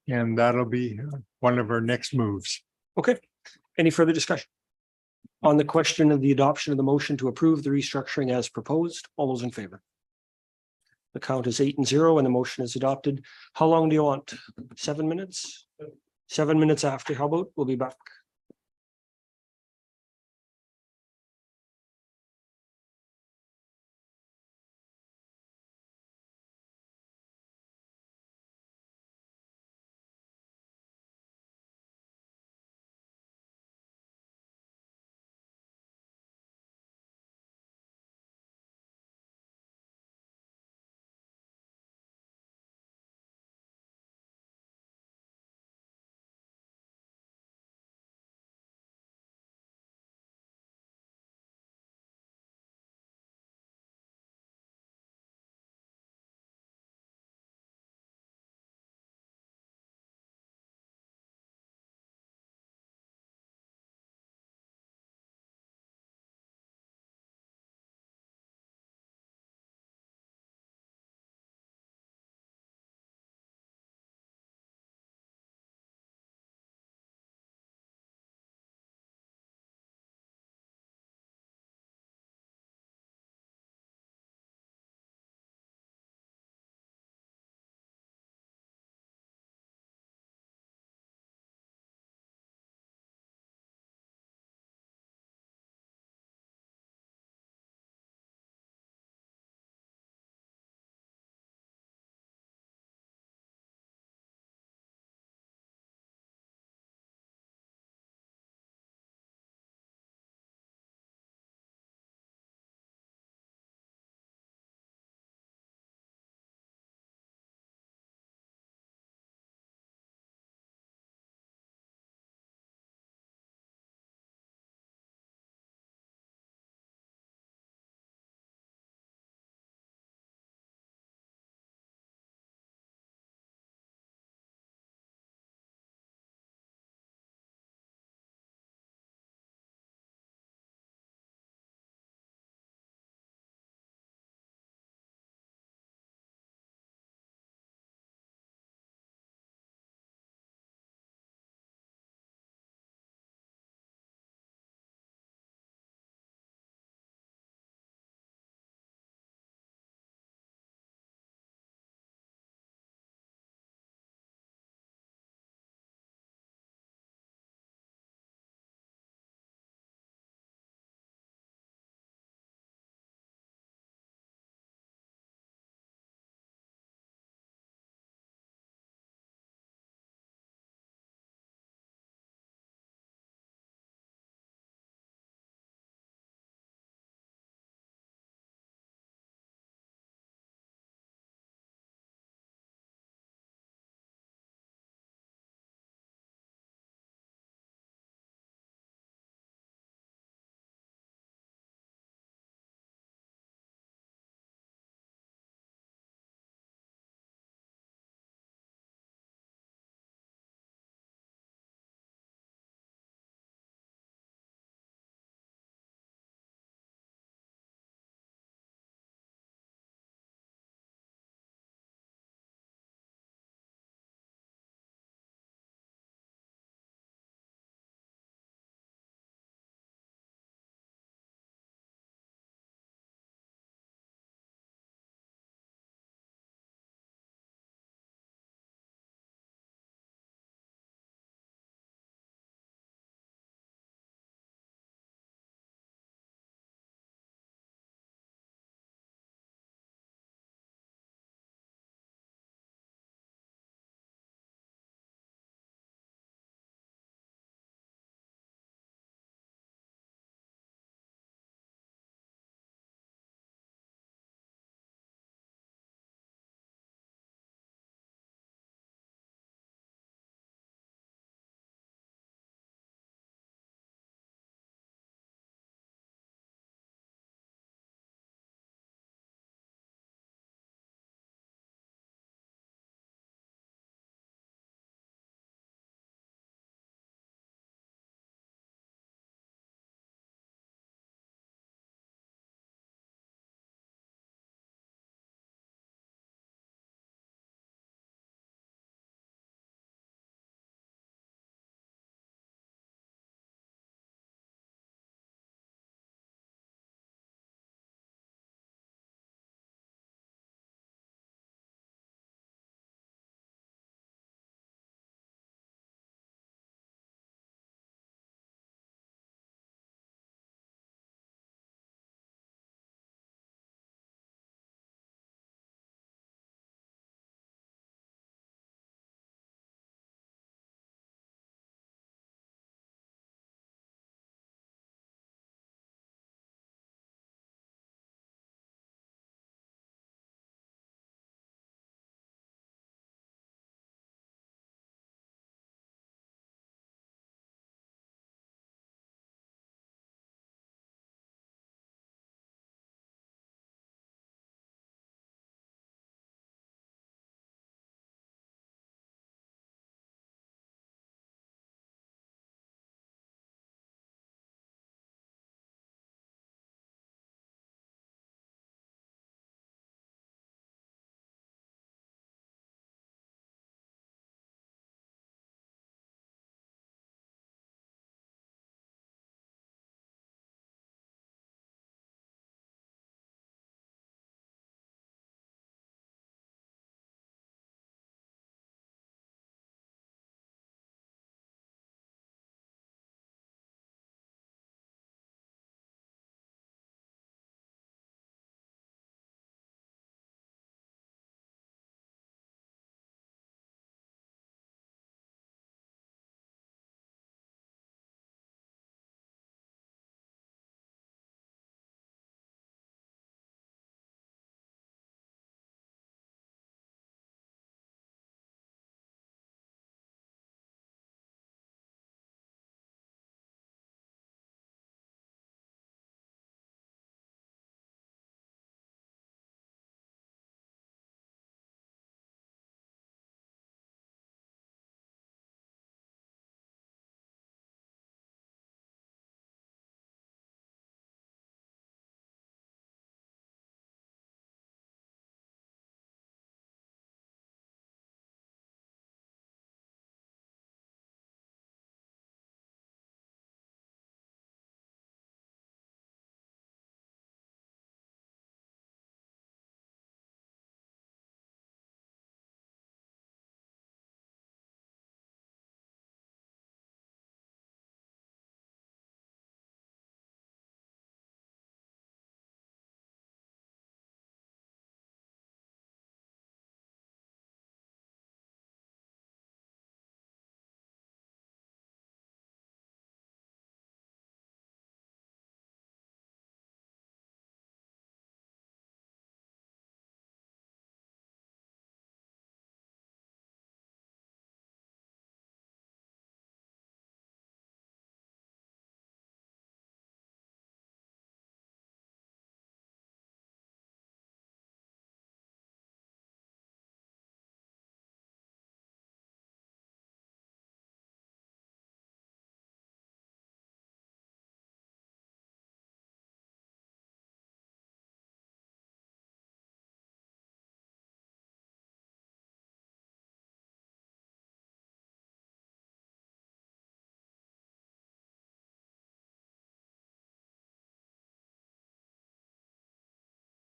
And that'll be one of our next moves. Okay, any further discussion? On the question of the adoption of the motion to approve the restructuring as proposed, all those in favor? The count is 8-0 and the motion is adopted. How long do you want? 7 minutes? 7 minutes after, how about we'll be back?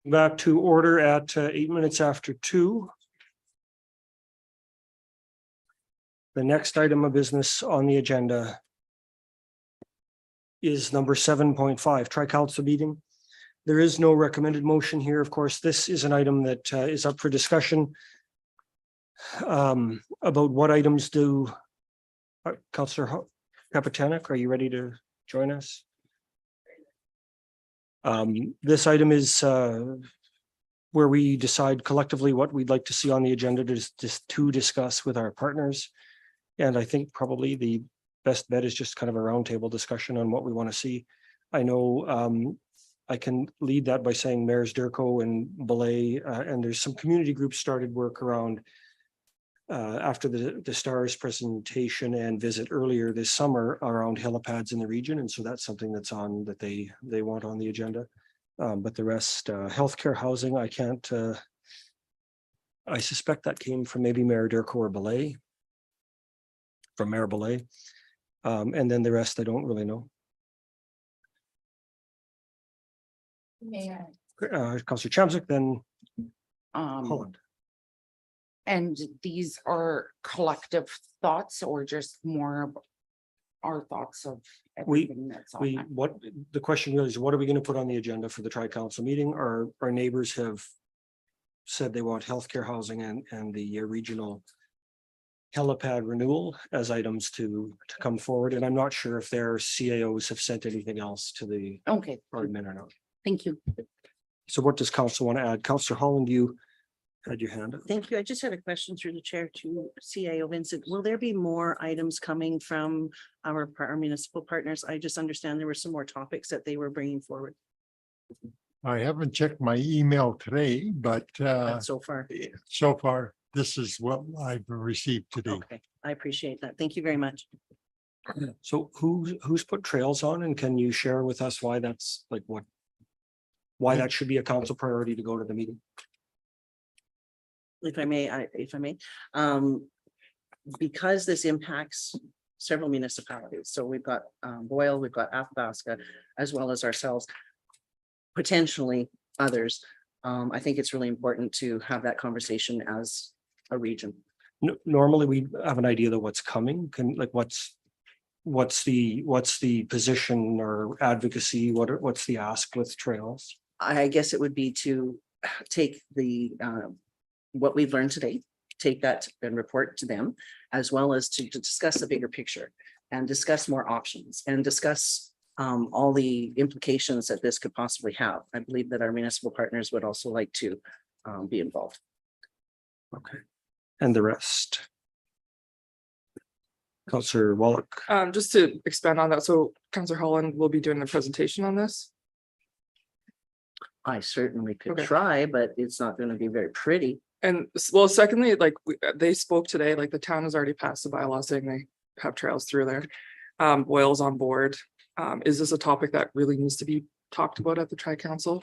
Back to order at 8 minutes after 2. The next item of business on the agenda is number 7.5, Tri-Council meeting. There is no recommended motion here. Of course, this is an item that is up for discussion. About what items do Councillor Kapitanek, are you ready to join us? This item is where we decide collectively what we'd like to see on the agenda to discuss with our partners. And I think probably the best bet is just kind of a roundtable discussion on what we want to see. I know I can lead that by saying Mayors Durko and Belay, and there's some community groups started work around after the STARS presentation and visit earlier this summer around helipads in the region. And so that's something that's on that they want on the agenda. But the rest, healthcare, housing, I can't, I suspect that came from maybe Mayor Durko or Belay, from Mayor Belay. And then the rest, I don't really know. Councillor Chamzik, then Holland. And these are collective thoughts or just more of our thoughts of everything that's on that? What the question really is, what are we going to put on the agenda for the Tri-Council meeting? Our neighbors have said they want healthcare, housing and the regional helipad renewal as items to come forward. And I'm not sure if their CAOs have sent anything else to the admin or not. Thank you. So what does council want to add? Councillor Holland, you had your hand up. Thank you. I just had a question through the chair to CAO Vincent. Will there be more items coming from our municipal partners? I just understand there were some more topics that they were bringing forward. I haven't checked my email today, but So far. This is what I've received today. Okay, I appreciate that. Thank you very much. So who's put trails on, and can you share with us why that's like why that should be a council priority to go to the meeting? If I may, because this impacts several municipalities. So we've got Boyle, we've got Athabasca, as well as ourselves, potentially others. I think it's really important to have that conversation as a region. Normally we have an idea of what's coming. What's the position or advocacy? What's the ask with trails? I guess it would be to take what we've learned today, take that and report to them, as well as to discuss the bigger picture and discuss more options and discuss all the implications that this could possibly have. I believe that our municipal partners would also like to be involved. Okay. And the rest? Councillor Wallach. Just to expand on that, so Councillor Holland will be doing the presentation on this. I certainly could try, but it's not going to be very pretty. And well, secondly, like they spoke today, like the town has already passed the bylaw saying they have trails through there. Boyle's on board. Is this a topic that really needs to be talked about at the Tri-Council?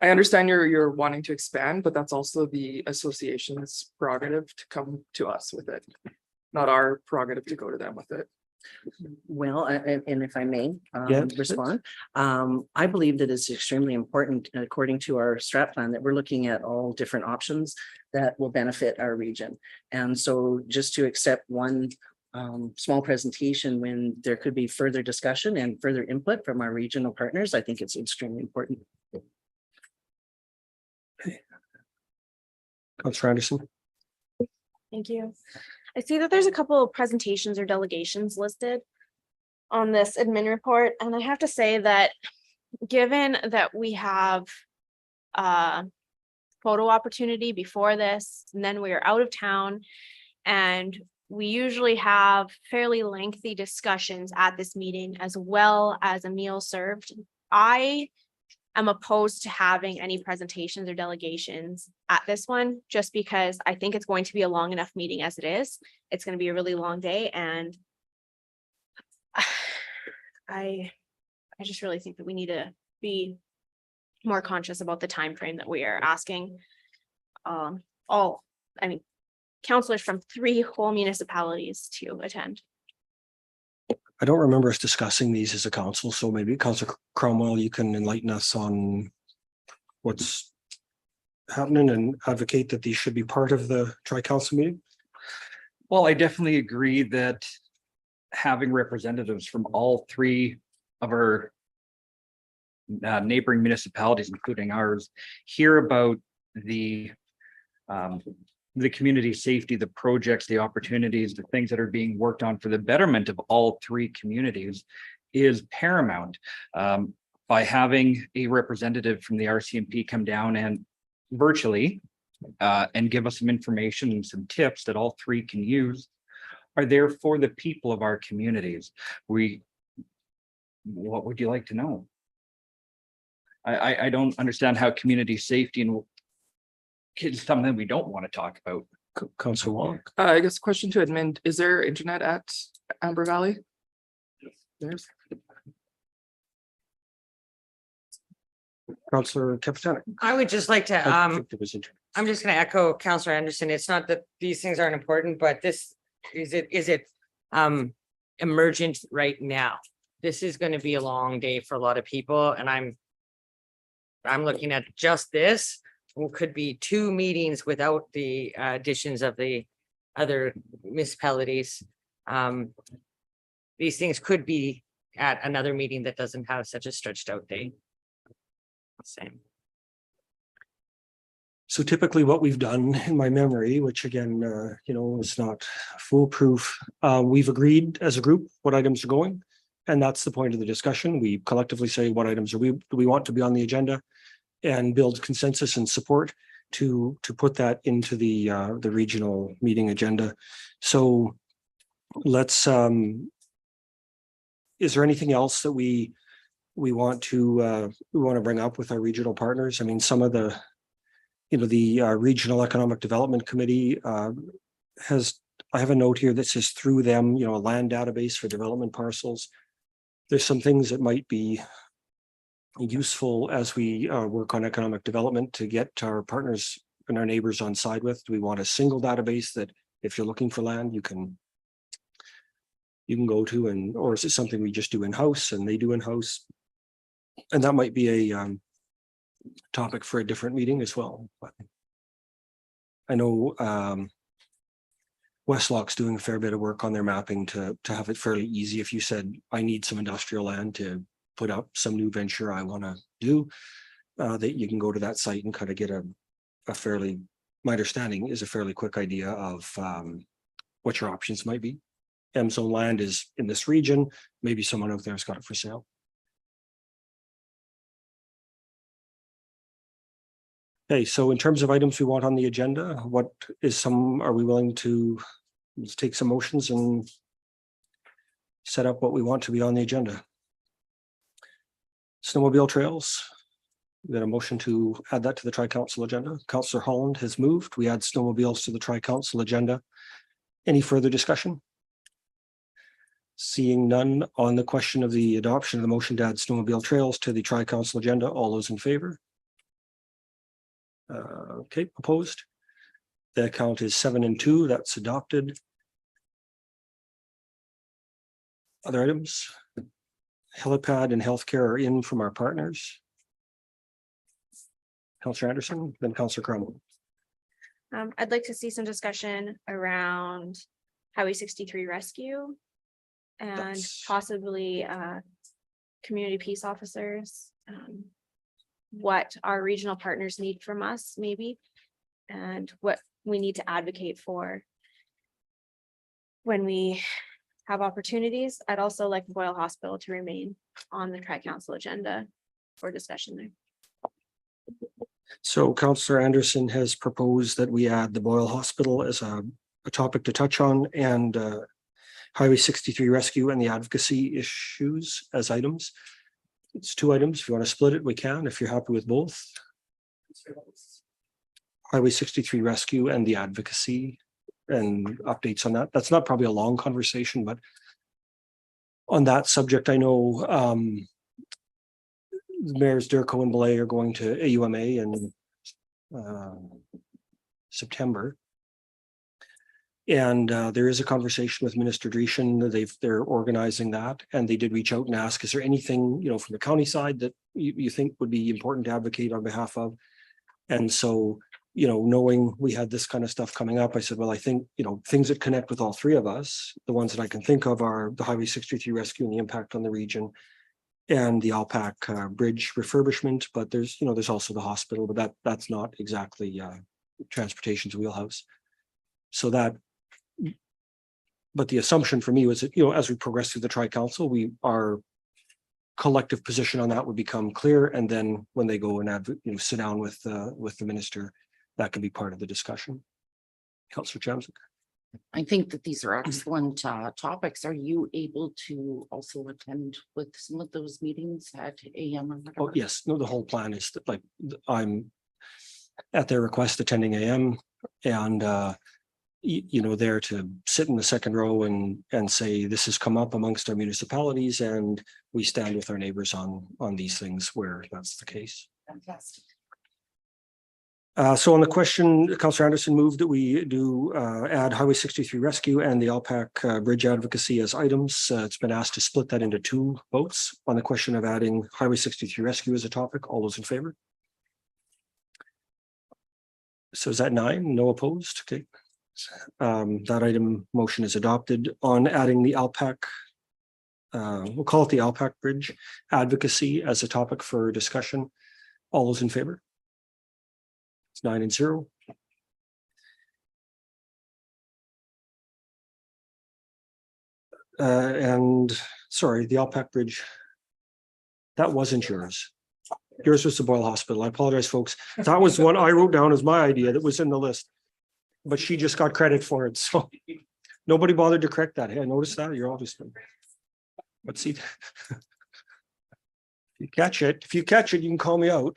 I understand you're wanting to expand, but that's also the association's prerogative to come to us with it, not our prerogative to go to them with it. Well, and if I may Yeah. respond, I believe that it's extremely important, according to our strat plan, that we're looking at all different options that will benefit our region. And so just to accept one small presentation when there could be further discussion and further input from our regional partners, I think it's extremely important. Councillor Anderson. Thank you. I see that there's a couple of presentations or delegations listed on this admin report, and I have to say that given that we have a photo opportunity before this, and then we are out of town, and we usually have fairly lengthy discussions at this meeting as well as a meal served. I am opposed to having any presentations or delegations at this one, just because I think it's going to be a long enough meeting as it is. It's going to be a really long day, and I just really think that we need to be more conscious about the time frame that we are asking councillors from 3 whole municipalities to attend. I don't remember us discussing these as a council, so maybe Councillor Cromwell, you can enlighten us on what's happening and advocate that these should be part of the tri-council meeting? Well, I definitely agree that having representatives from all three of our neighboring municipalities, including ours, hear about the community safety, the projects, the opportunities, the things that are being worked on for the betterment of all three communities is paramount. By having a representative from the RCMP come down and virtually and give us some information and some tips that all three can use are there for the people of our communities. What would you like to know? I don't understand how community safety and is something we don't want to talk about. Councilor Wong. I guess question to admin, is there internet at Amber Valley? There's. Councilor Capitani. I would just like to, I think there was internet. I'm just gonna echo Councillor Anderson. It's not that these things aren't important, but this, is it emergent right now? This is gonna be a long day for a lot of people, and I'm looking at just this, what could be 2 meetings without the additions of the other municipalities. These things could be at another meeting that doesn't have such a stretched out date. Same. So typically what we've done in my memory, which again, is not foolproof, we've agreed as a group what items are going. And that's the point of the discussion. We collectively say what items do we want to be on the agenda and build consensus and support to put that into the regional meeting agenda. So let's, is there anything else that we want to bring up with our regional partners? I mean, some of the, the Regional Economic Development Committee I have a note here that says through them, a land database for development parcels. There's some things that might be useful as we work on economic development to get our partners and our neighbors on side with. Do we want a single database that if you're looking for land, you can go to, or is it something we just do in-house and they do in-house? And that might be a topic for a different meeting as well. But I know Westlock's doing a fair bit of work on their mapping to have it fairly easy. If you said, I need some industrial land to put up some new venture I want to do, that you can go to that site and kind of get a fairly, my understanding is a fairly quick idea of what your options might be. M-zone land is in this region. Maybe someone out there has got it for sale. Okay, so in terms of items we want on the agenda, are we willing to let's take some motions and set up what we want to be on the agenda? Snowmobile trails. We got a motion to add that to the tri-council agenda. Councillor Holland has moved. We add snowmobiles to the tri-council agenda. Any further discussion? Seeing none on the question of the adoption of the motion to add snowmobile trails to the tri-council agenda, all those in favor? Okay, opposed? The count is 7-2. That's adopted. Other items? Helipad and healthcare are in from our partners. Councillor Anderson, then Councillor Cromwell. I'd like to see some discussion around Highway 63 rescue and possibly community peace officers. What our regional partners need from us, maybe, and what we need to advocate for when we have opportunities. I'd also like Boyle Hospital to remain on the tri-council agenda for discussion there. So Councillor Anderson has proposed that we add the Boyle Hospital as a topic to touch on, and Highway 63 rescue and the advocacy issues as items. It's 2 items. If you want to split it, we can, if you're happy with both. Highway 63 rescue and the advocacy and updates on that. That's not probably a long conversation, but on that subject, I know Mayors Durko and Belay are going to AUMA in September. And there is a conversation with Minister Dreeshen. They're organizing that, and they did reach out and ask, is there anything, from the county side that you think would be important to advocate on behalf of? And so, knowing we had this kind of stuff coming up, I said, well, I think, things that connect with all three of us, the ones that I can think of are the Highway 63 rescue and the impact on the region, and the Alpac Bridge refurbishment. But there's also the hospital, but that's not exactly transportation's wheelhouse. So but the assumption for me was that, as we progress through the tri-council, our collective position on that would become clear. And then when they go and sit down with the minister, that can be part of the discussion. Councillor Chamzik. I think that these are excellent topics. Are you able to also attend with some of those meetings at AM or whatever? Oh, yes. No, the whole plan is that I'm at their request attending AM and there to sit in the second row and say, this has come up amongst our municipalities and we stand with our neighbors on these things where that's the case. Fantastic. So on the question, Councillor Anderson moved that we do add Highway 63 rescue and the Alpac bridge advocacy as items. It's been asked to split that into 2 votes on the question of adding Highway 63 rescue as a topic. All those in favor? So is that 9? No opposed? Okay. That item motion is adopted. On adding the Alpac, we'll call it the Alpac bridge advocacy as a topic for discussion. All those in favor? It's 9-0. And sorry, the Alpac bridge. That wasn't yours. Yours was the Boyle Hospital. I apologize, folks. That was one I wrote down as my idea that was in the list. But she just got credit for it. So nobody bothered to correct that. Hey, I noticed that. You're obviously. Let's see. If you catch it, you can call me out.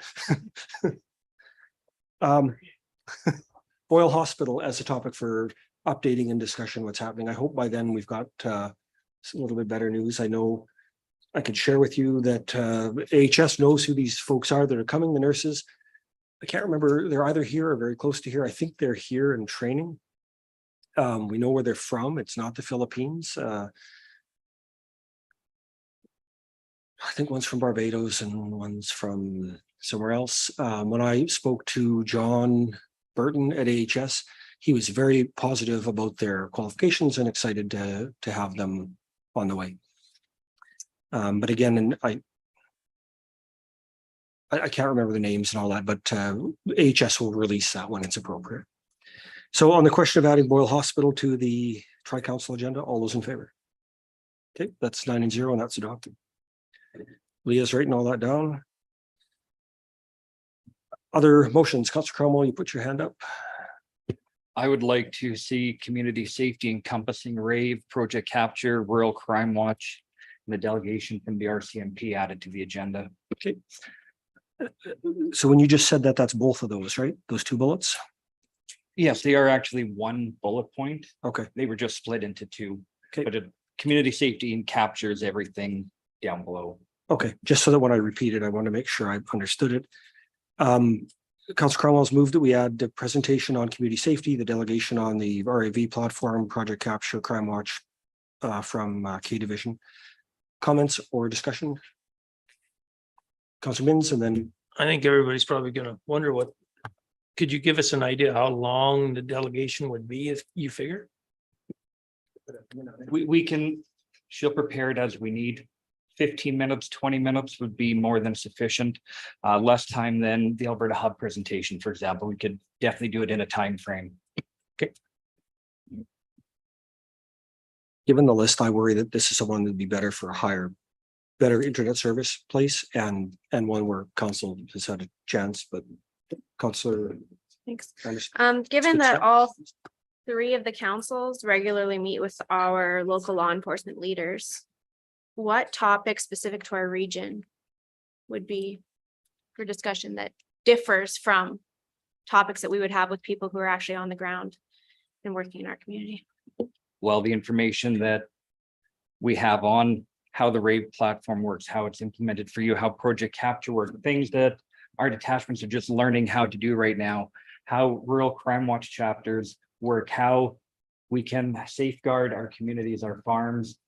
Boyle Hospital as a topic for updating and discussion what's happening. I hope by then we've got a little bit better news. I know I could share with you that AHS knows who these folks are that are coming, the nurses. I can't remember, they're either here or very close to here. I think they're here in training. We know where they're from. It's not the Philippines. I think one's from Barbados and one's from somewhere else. When I spoke to John Burton at AHS, he was very positive about their qualifications and excited to have them on the way. But again, I can't remember the names and all that, but AHS will release that when it's appropriate. So on the question of adding Boyle Hospital to the tri-council agenda, all those in favor? Okay, that's 9-0 and that's adopted. Leah's writing all that down. Other motions, Councillor Cromwell, you put your hand up. I would like to see community safety encompassing rave, project capture, rural crime watch, and the delegation from the RCMP added to the agenda. Okay. So when you just said that, that's both of those, right? Those 2 bullets? Yes, they are actually 1 bullet point. Okay. They were just split into 2. Okay. But community safety and captures everything down below. Okay, just so that when I repeat it, I want to make sure I understood it. Councillor Cromwell's moved that we add the presentation on community safety, the delegation on the RAV platform, project capture, crime watch from K Division. Comments or discussion? Councillor Minns, and then I think everybody's probably gonna wonder could you give us an idea how long the delegation would be if you figure? We can, she'll prepare it as we need. 15 minutes, 20 minutes would be more than sufficient. Less time than the Alberta Hub presentation, for example. We could definitely do it in a time frame. Okay. Given the list, I worry that this is someone that'd be better for a better internet service place and one where council has had a chance, but Councillor. Thanks. Anderson. Given that all 3 of the councils regularly meet with our local law enforcement leaders, what topic specific to our region would be for discussion that differs from topics that we would have with people who are actually on the ground and working in our community? Well, the information that we have on how the RAVE platform works, how it's implemented for you, how project capture works, things that our detachments are just learning how to do right now, how rural crime watch chapters work, how we can safeguard our communities, our farms.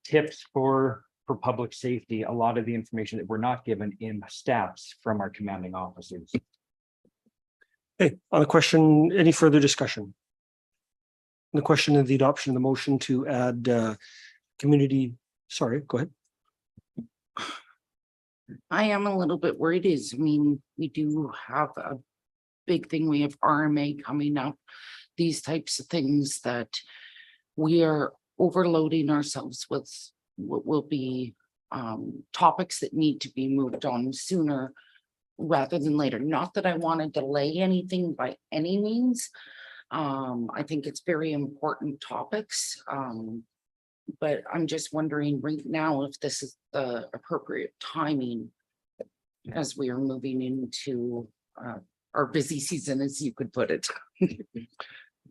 Tips for public safety, a lot of the information that we're not given in steps from our commanding officers. Okay, on the question, any further discussion? The question of the adoption of the motion to add community, sorry, go ahead. I am a little bit worried I mean, we do have a big thing. We have RMA coming up. These types of things that we are overloading ourselves with what will be topics that need to be moved on sooner rather than later. Not that I want to delay anything by any means. I think it's very important topics. But I'm just wondering right now if this is the appropriate timing as we are moving into our busy season, as you could put it.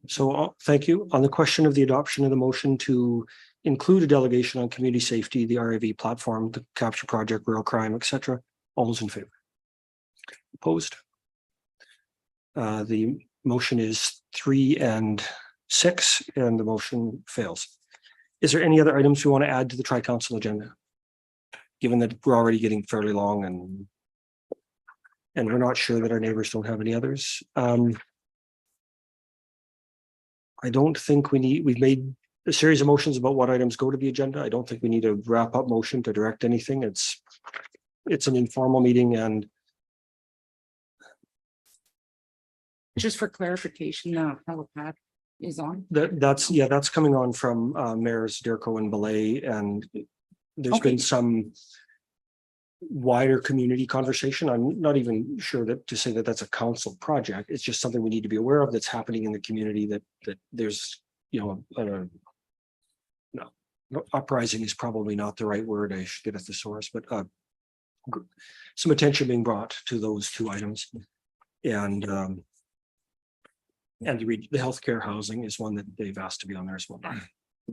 So thank you. On the question of the adoption of the motion to include a delegation on community safety, the RAV platform, the capture project, rural crime, etc. All those in favor? Opposed? The motion is 3 and 6, and the motion fails. Is there any other items we want to add to the tri-council agenda? Given that we're already getting fairly long and we're not sure that our neighbors don't have any others. I don't think we've made a series of motions about what items go to the agenda. I don't think we need a wrap up motion to direct anything. It's an informal meeting, and Just for clarification, helipad is on. that's coming on from mayors Derco and Belay, and there's been some wider community conversation. I'm not even sure that to say that that's a council project. It's just something we need to be aware of that's happening in the community, that there's, uprising is probably not the right word. I should get at the source, but some attention being brought to those two items. And the healthcare housing is one that they've asked to be on there as well.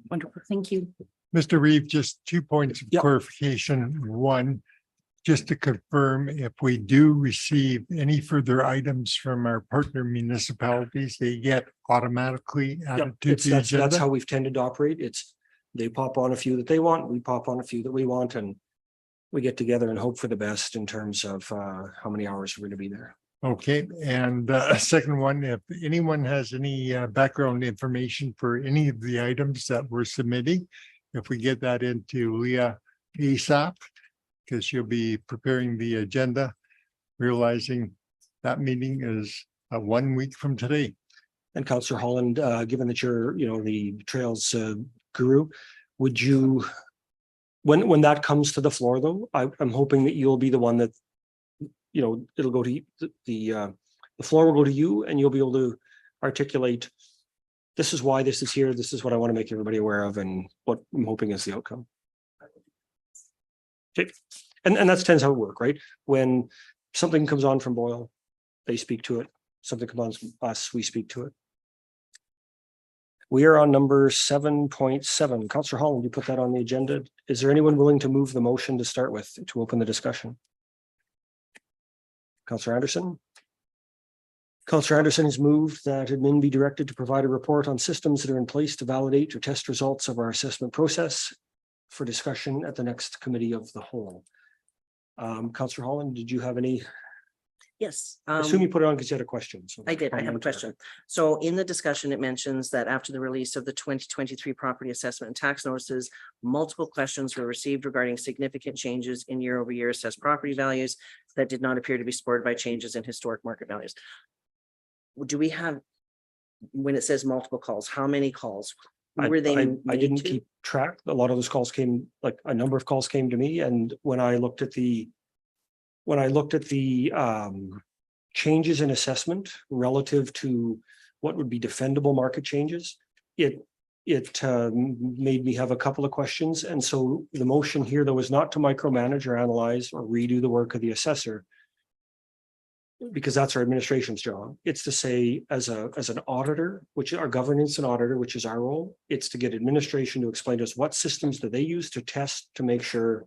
Wonderful, thank you. Mr. Reeve, just 2 points of clarification. One, just to confirm, if we do receive any further items from our partner municipalities, they get automatically added to the That's agenda. how we've tended to operate. They pop on a few that they want, we pop on a few that we want, and we get together and hope for the best in terms of how many hours we're going to be there. Okay, and second one, if anyone has any background information for any of the items that we're submitting, if we get that into Leah ASAP, because she'll be preparing the agenda, realizing that meeting is 1 week from today. And Councillor Holland, given that you're, the trails guru, would you, when that comes to the floor though, I'm hoping that you'll be the one that, it'll go to the floor will go to you, and you'll be able to articulate, this is why this is here, this is what I want to make everybody aware of, and what I'm hoping is the outcome. Okay, and that's tends how it works, right? When something comes on from Boyle, they speak to it. Something comes on from us, we speak to it. We are on number 7.7. Councillor Holland, you put that on the agenda. Is there anyone willing to move the motion to start with, to open the discussion? Councillor Anderson. Councillor Anderson has moved that admin be directed to provide a report on systems that are in place to validate or test results of our assessment process for discussion at the next committee of the whole. Councillor Holland, did you have any? Yes. I assume you put it on because you had a question. So I did. I have a question. So in the discussion, it mentions that after the release of the 2023 property assessment and tax notices, multiple questions were received regarding significant changes in year-over-year assessed property values that did not appear to be supported by changes in historic market values. Do we have, when it says multiple calls, how many calls? Who were they I made didn't to? keep track. A lot of those calls came, like a number of calls came to me, and when I looked at the changes in assessment relative to what would be defendable market changes, it made me have a couple of questions. And so the motion here, though, was not to micromanage or analyze or redo the work of the assessor, because that's our administration's job. It's to say, as an auditor, which our governance and auditor, which is our role, it's to get administration to explain to us what systems do they use to test to make sure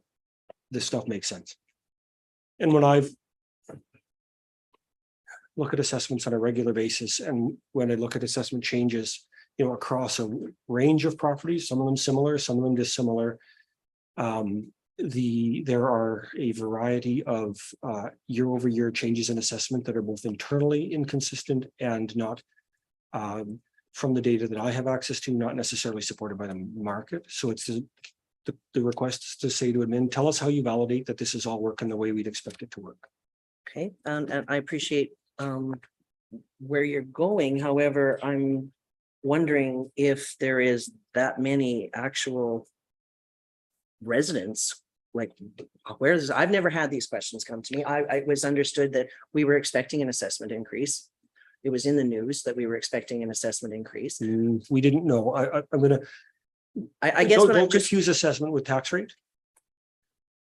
this stuff makes sense. And when I've look at assessments on a regular basis, and when I look at assessment changes, across a range of properties, some of them similar, some of them dissimilar. There are a variety of year-over-year changes in assessment that are both internally inconsistent and not from the data that I have access to, not necessarily supported by the market. So it's the request is to say to admin, tell us how you validate that this is all working the way we'd expect it to work. Okay, and I appreciate where you're going. However, I'm wondering if there is that many actual residents, like I've never had these questions come to me. I was understood that we were expecting an assessment increase. It was in the news that we were expecting an assessment increase. We didn't know. I'm gonna. I guess what I'm don't just, confuse assessment with tax rate.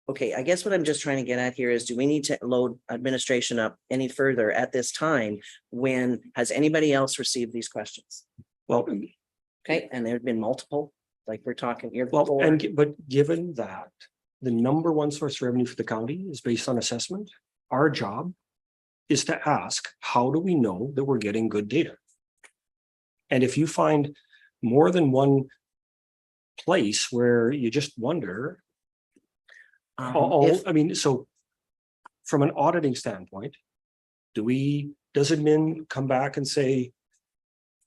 okay, I guess what I'm just trying to get at here is, do we need to load administration up any further at this time? When has anybody else received these questions? Well, Okay, and there have been multiple, like we're talking here. well, but given that the number one source of revenue for the county is based on assessment, our job is to ask, how do we know that we're getting good data? And if you find more than one place where you just wonder, I mean, so from an auditing standpoint, does admin come back and say,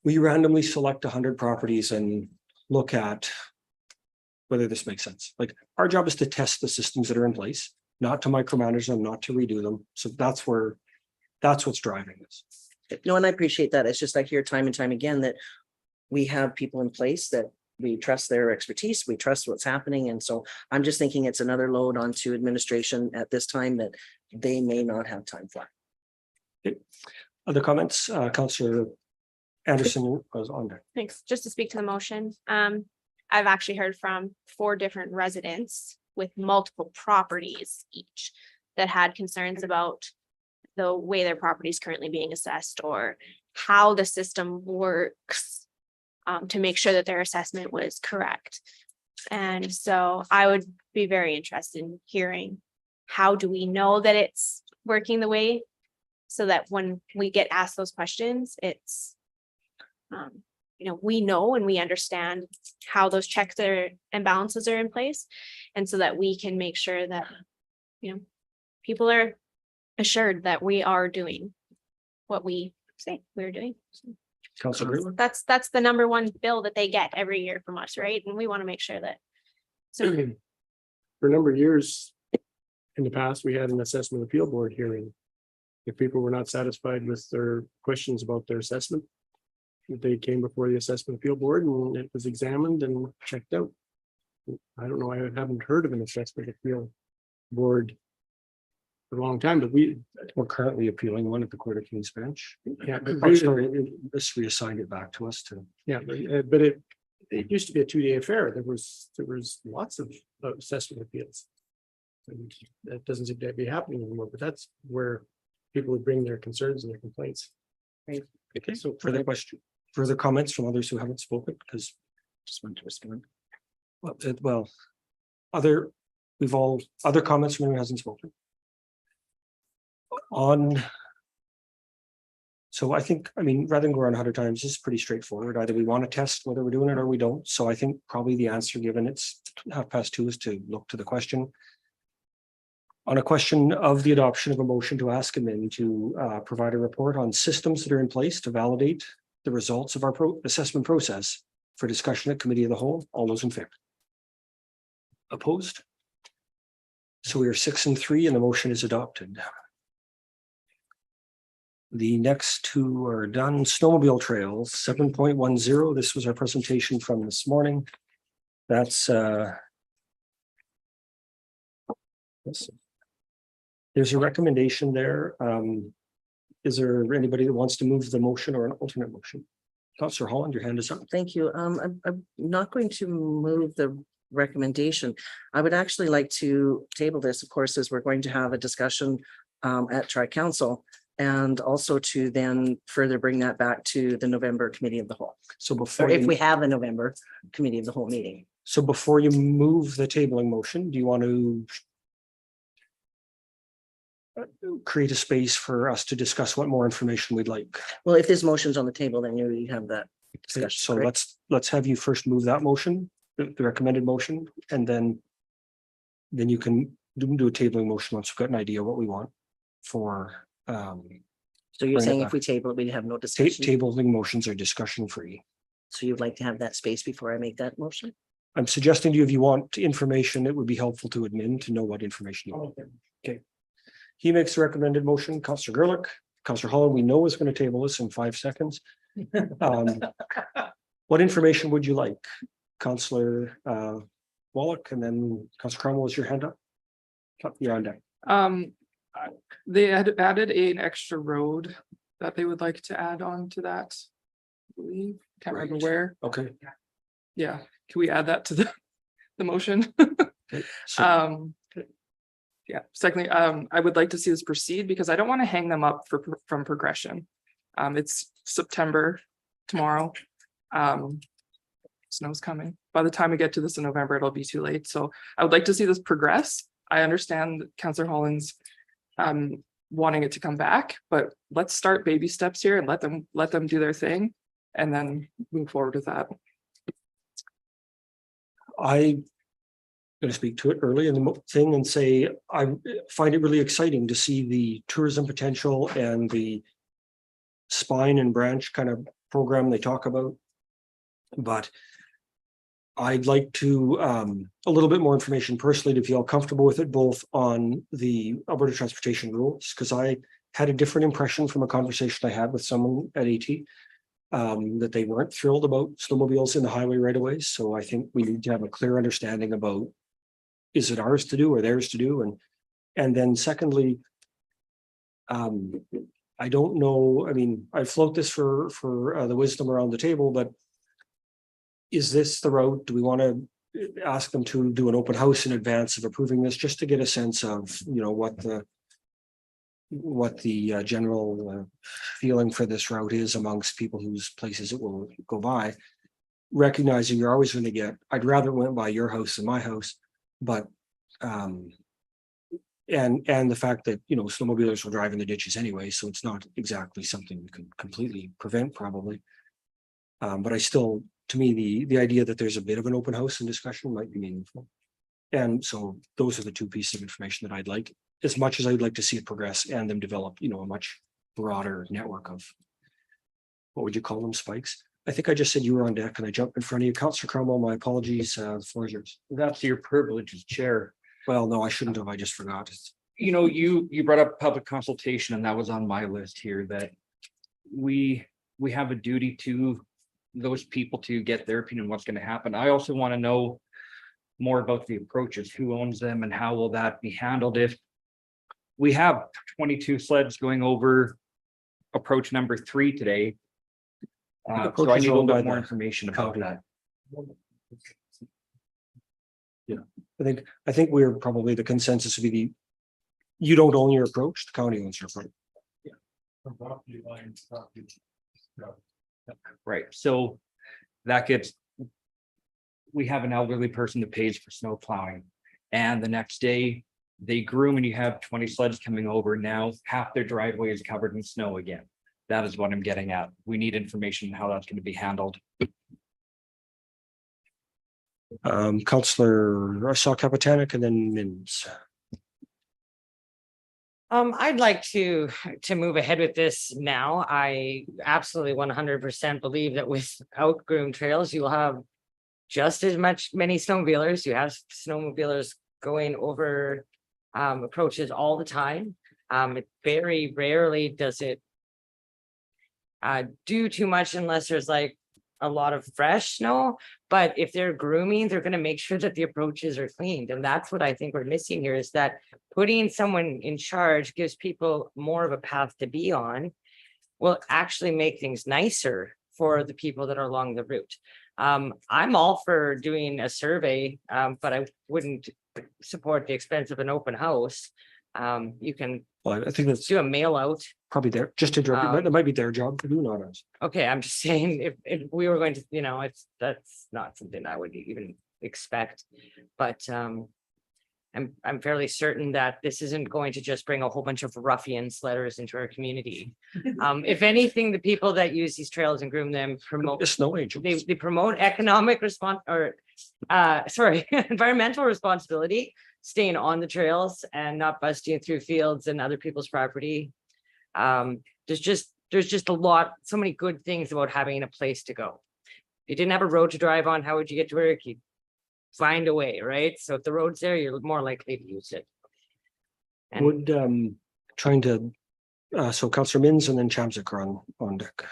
we randomly select 100 properties and look at whether this makes sense? Like, our job is to test the systems that are in place, not to micromanage them, not to redo them. So that's what's driving this. No, and I appreciate that. It's just I hear time and time again that we have people in place that we trust their expertise, we trust what's happening. And so I'm just thinking it's another load onto administration at this time that they may not have time for. Other comments? Councillor Anderson was on there. Thanks. Just to speak to the motion, I've actually heard from 4 different residents with multiple properties each that had concerns about the way their property is currently being assessed, or how the system works to make sure that their assessment was correct. And so I would be very interested in hearing, how do we know that it's working the way, so that when we get asked those questions, it's we know and we understand how those checks and balances are in place, and so that we can make sure that people are assured that we are doing what we say we're doing. Councillor Greenwood? That's the number one bill that they get every year from us, right? And we want to make sure that. So For a number of years in the past, we had an assessment appeal board hearing. If people were not satisfied with their questions about their assessment, they came before the assessment appeal board and it was examined and checked out. I don't know, I haven't heard of an assessment appeal board for a long time, but we're currently appealing one at the Court of King's Bench. Yeah, but Oh, sorry, this reassigned it back to us to. yeah, but it used to be a 2-day affair. There was lots of assessment appeals. And that doesn't seem to be happening anymore, but that's where people would bring their concerns and their complaints. Right. Okay, so further comments from others who haven't spoken, because just want to respond. Other comments from anyone who hasn't spoken. So I think, rather than go around 100 times, this is pretty straightforward. Either we want to test whether we're doing it or we don't. So I think probably the answer, given it's 2:30, is to look to the question. On a question of the adoption of a motion to ask admin to provide a report on systems that are in place to validate the results of our assessment process for discussion at committee of the whole, all those in favor? Opposed? So we are 6-3 and the motion is adopted. The next 2 are done. Snowmobile trails, 7.10. This was our presentation from this morning. That's there's a recommendation there. Is there anybody that wants to move the motion or an alternate motion? Councillor Holland, your hand is up. Thank you. I'm not going to move the recommendation. I would actually like to table this, of course, as we're going to have a discussion at Tri-Council, and also to then further bring that back to the November Committee of the Whole. So before, if we have a November Committee of the Whole meeting. So before you move the tabling motion, do you want to create a space for us to discuss what more information we'd like? Well, if this motion's on the table, then you have that. So let's have you first move that motion, the recommended motion, and then you can do a tabling motion once we've got an idea what we want for So you're Bring it saying back. if we table it, we'd have no ta- discussion? tabling motions are discussion free. So you'd like to have that space before I make that motion? I'm suggesting to you, if you want information, it would be helpful to admin to know what information you want. Okay. He makes the recommended motion, Counselor Gerlich, Counselor Holland, we know is going to table this in 5 seconds. What information would you like? Counselor Wallach, and then Counselor Cromwell, is your hand up? You're on deck. They had added an extra road that they would like to add on to that. I believe, can't remember Right. where. Okay. Yeah, can we add that to the motion? Okay, so- Yeah, secondly, I would like to see this proceed because I don't want to hang them up from progression. It's September tomorrow. Snow's coming. By the time we get to this in November, it'll be too late. So I would like to see this progress. I understand Councillor Holland's wanting it to come back, but let's start baby steps here and let them do their thing and then move forward with that. I'm going to speak to it early in the thing and say, I find it really exciting to see the tourism potential and the spine and branch kind of program they talk about. But I'd like to, a little bit more information personally to feel comfortable with it, both on the Alberta transportation rules, because I had a different impression from a conversation I had with someone at AT. That they weren't thrilled about snowmobiles in the highway right of ways. So I think we need to have a clear understanding about, is it ours to do or theirs to do? And then secondly, I don't know, I mean, I float this for the wisdom around the table, but is this the route? Do we want to ask them to do an open house in advance of approving this, just to get a sense of, you know, what the general feeling for this route is amongst people whose places it will go by, recognizing you're always going to get, I'd rather it went by your house than my house, but and the fact that, you know, snowmobilers will drive in the ditches anyway, so it's not exactly something we can completely prevent probably. But I still, to me, the idea that there's a bit of an open house and discussion might be meaningful. And so those are the 2 pieces of information that I'd like, as much as I'd like to see it progress and them develop, you know, a much broader network of, what would you call them, spikes? I think I just said you were on deck and I jumped in front of you. Councillor Cromwell, my apologies, the floor is yours. That's your privilege as chair. Well, no, I shouldn't have, I just forgot. You know, you brought up public consultation, and that was on my list here, that we have a duty to those people to get their opinion what's going to happen. I also want to know more about the approaches, who owns them and how will that be handled if we have 22 sleds going over approach number 3 today. So I Approaches need a little owned by bit more the information about county. that. Yeah, I think we're probably the consensus would be you don't own your approach, the county owns your approach. Right, so that gets. We have an elderly person that pays for snow plowing, and the next day they groom and you have 20 sleds coming over. Now half their driveway is covered in snow again. That is what I'm getting at. We need information on how that's going to be handled. Councillor, I saw Capitanic and then Mims. I'd like to move ahead with this now. I absolutely 100% believe that without groomed trails, you will have just as many snowmobilers. You have snowmobilers going over approaches all the time. It very rarely does it do too much unless there's like a lot of fresh snow. But if they're grooming, they're going to make sure that the approaches are cleaned. And that's what I think we're missing here, is that putting someone in charge gives people more of a path to be on, will actually make things nicer for the people that are along the route. I'm all for doing a survey, but I wouldn't support the expense of an open house. You can Well, I think that's do a mail out. probably there, just to direct, it might be their job to do, not us. Okay, I'm just saying, if we were going to, you know, that's not something I would even expect. But I'm fairly certain that this isn't going to just bring a whole bunch of ruffian sledders into our community. If anything, the people that use these trails and groom them promote, The snow angels. they promote economic environmental responsibility, staying on the trails and not busting through fields and other people's property. There's just a lot, so many good things about having a place to go. If you didn't have a road to drive on, how would you get to work? You'd find a way, right? So if the road's there, you're more likely to use it. And Would, trying to, so Councillor Mins and then Chamzak are on deck.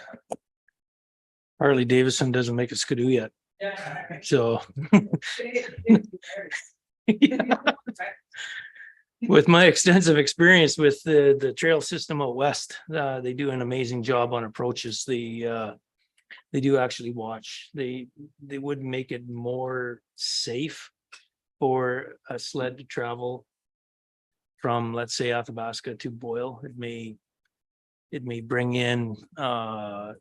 Harley Davidson doesn't make a skidoo yet. So. Yeah. With my extensive experience with the trail system out west, they do an amazing job on approaches. They do actually watch. They would make it more safe for a sled to travel from, let's say, Athabasca to Boyle. It may bring in all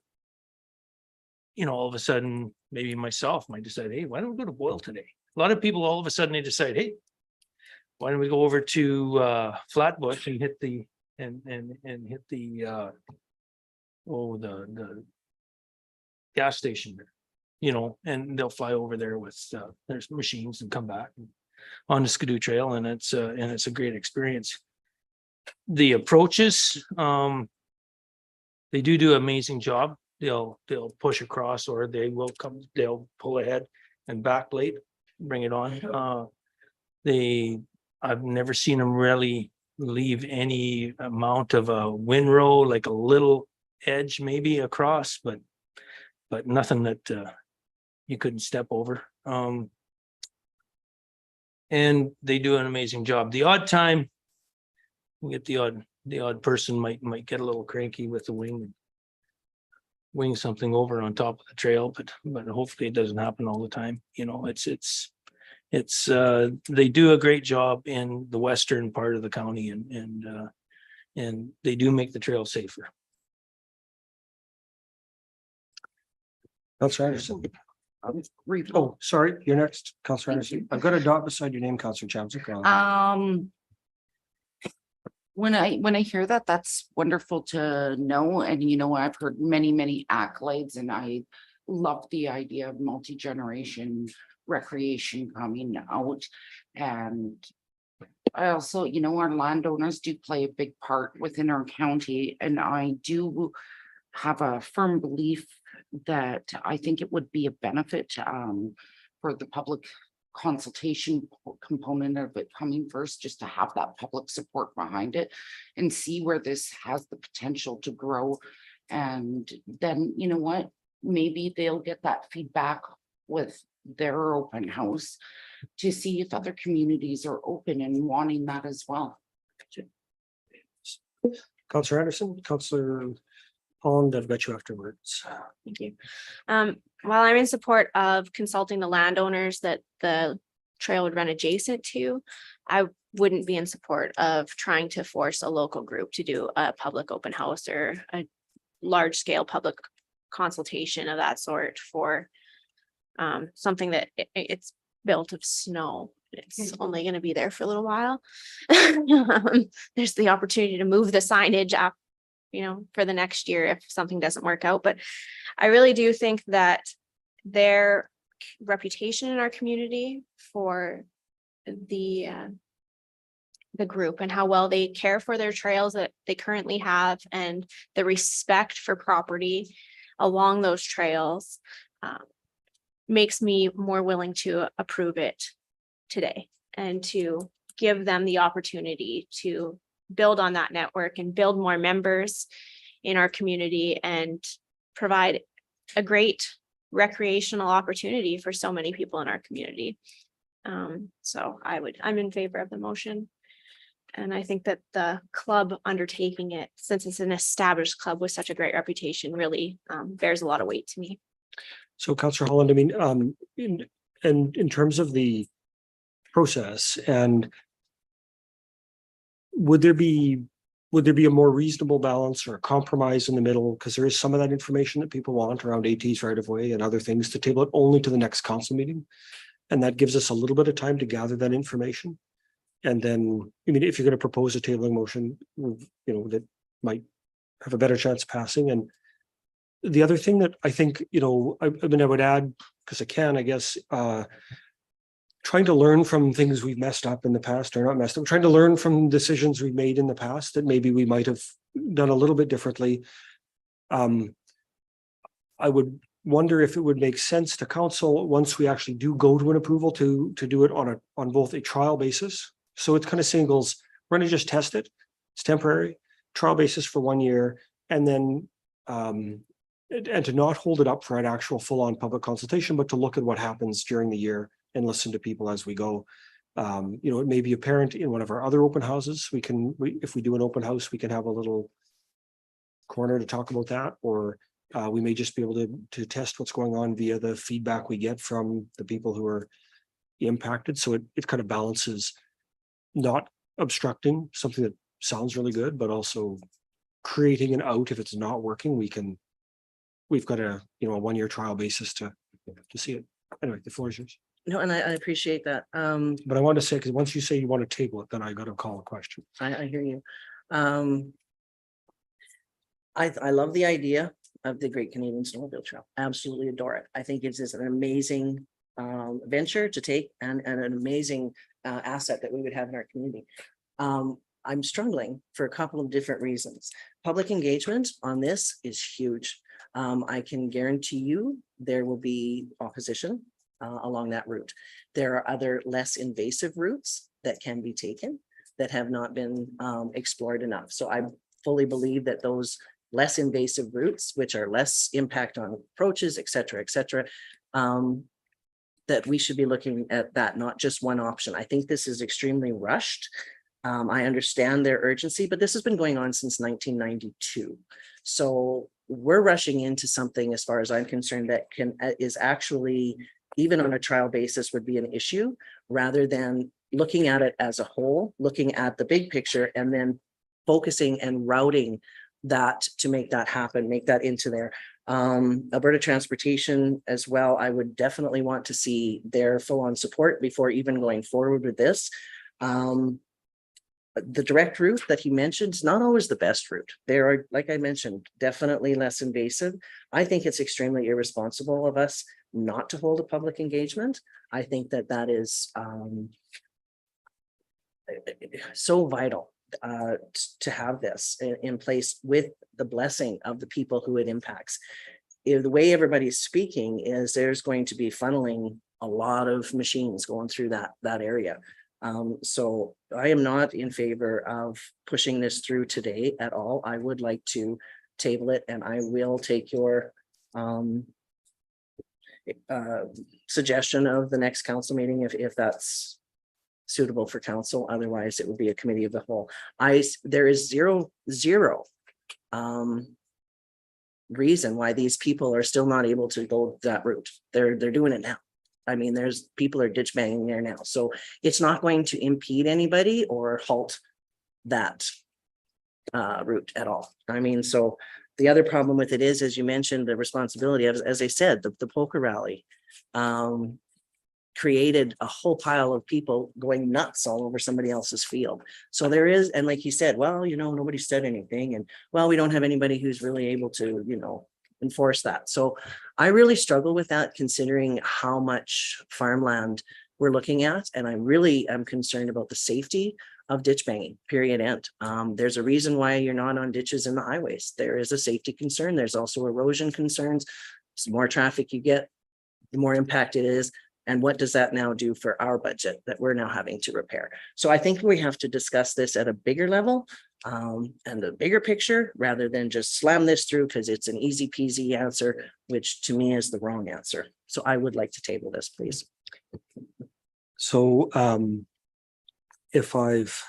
of a sudden, maybe myself might decide, hey, why don't we go to Boyle today? A lot of people, all of a sudden, they decide, hey, why don't we go over to Flatbush and hit the hit the the gas station there, and they'll fly over there with there's machines and come back on the Skidoo Trail, and it's a great experience. The approaches, they do an amazing job. They'll push across, or they'll pull ahead and backblade, bring it on. I've never seen them really leave any amount of a windrow, like a little edge maybe across, but nothing that you couldn't step over. And they do an amazing job. The odd time, you get the odd person might get a little cranky with the wing something over on top of the trail, but hopefully it doesn't happen all the time. It's they do a great job in the western part of the county, and they do make the trail safer. Councillor Anderson. Oh, sorry, you're next, Councillor Anderson. I've got a dot beside your name, Councillor Chamzak. When I hear that, that's wonderful to know. And I've heard many accolades, and I love the idea of multi-generation recreation coming out. And I also, our landowners do play a big part within our county, and I do have a firm belief that I think it would be a benefit for the public consultation component of it coming first, just to have that public support behind it and see where this has the potential to grow. And then, maybe they'll get that feedback with their open house to see if other communities are open and wanting that as well. Councillor Anderson, Councillor Holland, I've got you afterwards. Thank you. While I'm in support of consulting the landowners that the trail would run adjacent to, I wouldn't be in support of trying to force a local group to do a public open house or a large scale public consultation of that sort for something that it's built of snow. It's only going to be there for a little while. There's the opportunity to move the signage up, for the next year if something doesn't work out. But I really do think that their reputation in our community for the group and how well they care for their trails that they currently have, and the respect for property along those trails makes me more willing to approve it today and to give them the opportunity to build on that network and build more members in our community and provide a great recreational opportunity for so many people in our community. So I'm in favor of the motion. And I think that the club undertaking it, since it's an established club with such a great reputation, really bears a lot of weight to me. So Councillor Holland, in terms of the process, and would there be a more reasonable balance or a compromise in the middle? Because there is some of that information that people want around AT's right of way and other things to table it only to the next council meeting. And that gives us a little bit of time to gather that information. And then, I mean, if you're gonna propose a tabling motion, you know, that might have a better chance of passing. And the other thing that I think, you know, I mean, I would add, because I can, I guess, trying to learn from things we've messed up in the past, or not messed up, trying to learn from decisions we've made in the past that maybe we might have done a little bit differently. I would wonder if it would make sense to council, once we actually do go to an approval, to do it on both a trial basis. So it kind of singles, we're gonna just test it. It's temporary, trial basis for 1 year, and then and to not hold it up for an actual full-on public consultation, but to look at what happens during the year and listen to people as we go. You know, it may be apparent in one of our other open houses. If we do an open house, we can have a little corner to talk about that, or we may just be able to test what's going on via the feedback we get from the people who are impacted. So it kind of balances not obstructing something that sounds really good, but also creating an out if it's not working. We've got a 1 year trial basis to see it. Anyway, the floor is yours. No, and I appreciate that. But I want to say, because once you say you want to table it, then I got to call a question. I hear you. I love the idea of the Great Canadian Snowmobile Trail. Absolutely adore it. I think it's just an amazing venture to take, and an amazing asset that we would have in our community. I'm struggling for a couple of different reasons. Public engagement on this is huge. I can guarantee you there will be opposition along that route. There are other less invasive routes that can be taken that have not been explored enough. So I fully believe that those less invasive routes, which are less impact on approaches, et cetera, that we should be looking at that, not just one option. I think this is extremely rushed. I understand their urgency, but this has been going on since 1992. So we're rushing into something, as far as I'm concerned, that is actually, even on a trial basis, would be an issue, rather than looking at it as a whole, looking at the big picture, and then focusing and routing that to make that happen, make that into there. Alberta Transportation as well, I would definitely want to see their full-on support before even going forward with this. The direct route that he mentioned is not always the best route. There are, like I mentioned, definitely less invasive. I think it's extremely irresponsible of us not to hold a public engagement. I think that is so vital to have this in place, with the blessing of the people who it impacts. If the way everybody's speaking is, there's going to be funneling a lot of machines going through that area. So I am not in favor of pushing this through today at all. I would like to table it, and I will take your suggestion of the next council meeting if that's suitable for council. Otherwise, it would be a committee of the whole. There is zero reason why these people are still not able to go that route. They're doing it now. I mean, there's people are ditch banging there now. So it's not going to impede anybody or halt that route at all. I mean, so the other problem with it is, as you mentioned, the responsibility, as I said, the poker rally created a whole pile of people going nuts all over somebody else's field. So there is, and like you said, well, nobody said anything, and well, we don't have anybody who's really able to, enforce that. So I really struggle with that, considering how much farmland we're looking at. And I really am concerned about the safety of ditch banging, period, end. There's a reason why you're not on ditches in the highways. There is a safety concern. There's also erosion concerns. The more traffic you get, the more impact it is. And what does that now do for our budget that we're now having to repair? So I think we have to discuss this at a bigger level and the bigger picture, rather than just slam this through because it's an easy peasy answer, which to me is the wrong answer. So I would like to table this, please. So if I've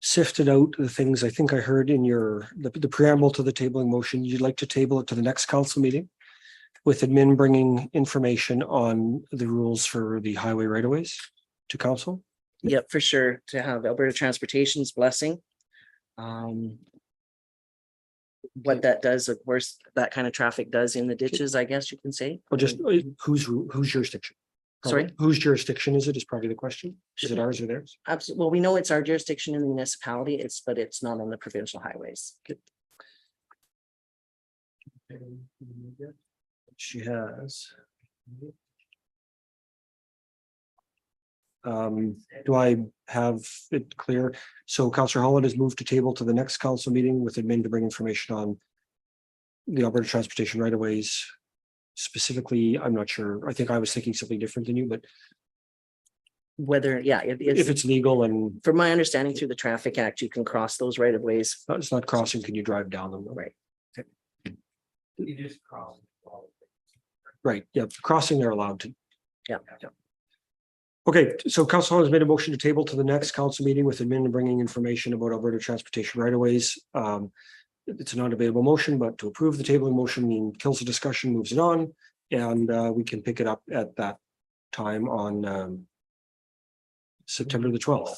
sifted out the things I think I heard in the preamble to the tabling motion, you'd like to table it to the next council meeting, with admin bringing information on the rules for the highway right-of-ways to council? Yep, for sure, to have Alberta Transportation's blessing. What that does, of course, that kind of traffic does in the ditches, I guess you can say. Or just whose jurisdiction? Sorry? Whose jurisdiction is it is probably the question. Is it ours or theirs? Absolutely. Well, we know it's our jurisdiction in the municipality, but it's not on the provincial highways. She has. Do I have it clear? So Councillor Holland has moved to table to the next council meeting with admin to bring information on the Alberta Transportation right of ways. Specifically, I'm not sure. I think I was thinking something different than you, but Whether, yeah, if it's legal and from my understanding through the Traffic Act, you can cross those right of ways. it's not crossing, can you drive down them? Right. You just cross. Right, yeah, crossing they're allowed to. Yeah. Okay, so council has made a motion to table to the next council meeting with admin bringing information about Alberta transportation right of ways. It's a non-debatable motion, but to approve the tabling motion kills the discussion, moves it on, and we can pick it up at that time on September the 12th.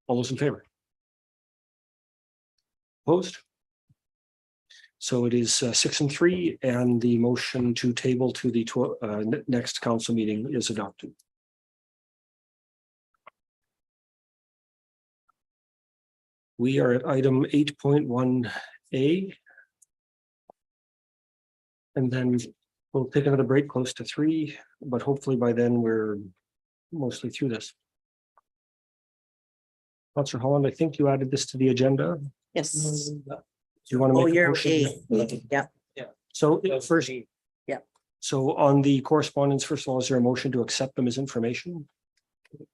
All those in favor? Opposed? So it is 6 and 3, and the motion to table to the next council meeting is adopted. We are at item 8.1A. And then we'll take another break close to 3, but hopefully by then we're mostly through this. Councillor Holland, I think you added this to the agenda. Yes. Do you want to Oh, make a you're motion? A. Yeah. So first. Yeah. So on the correspondence, first of all, is there a motion to accept them as information?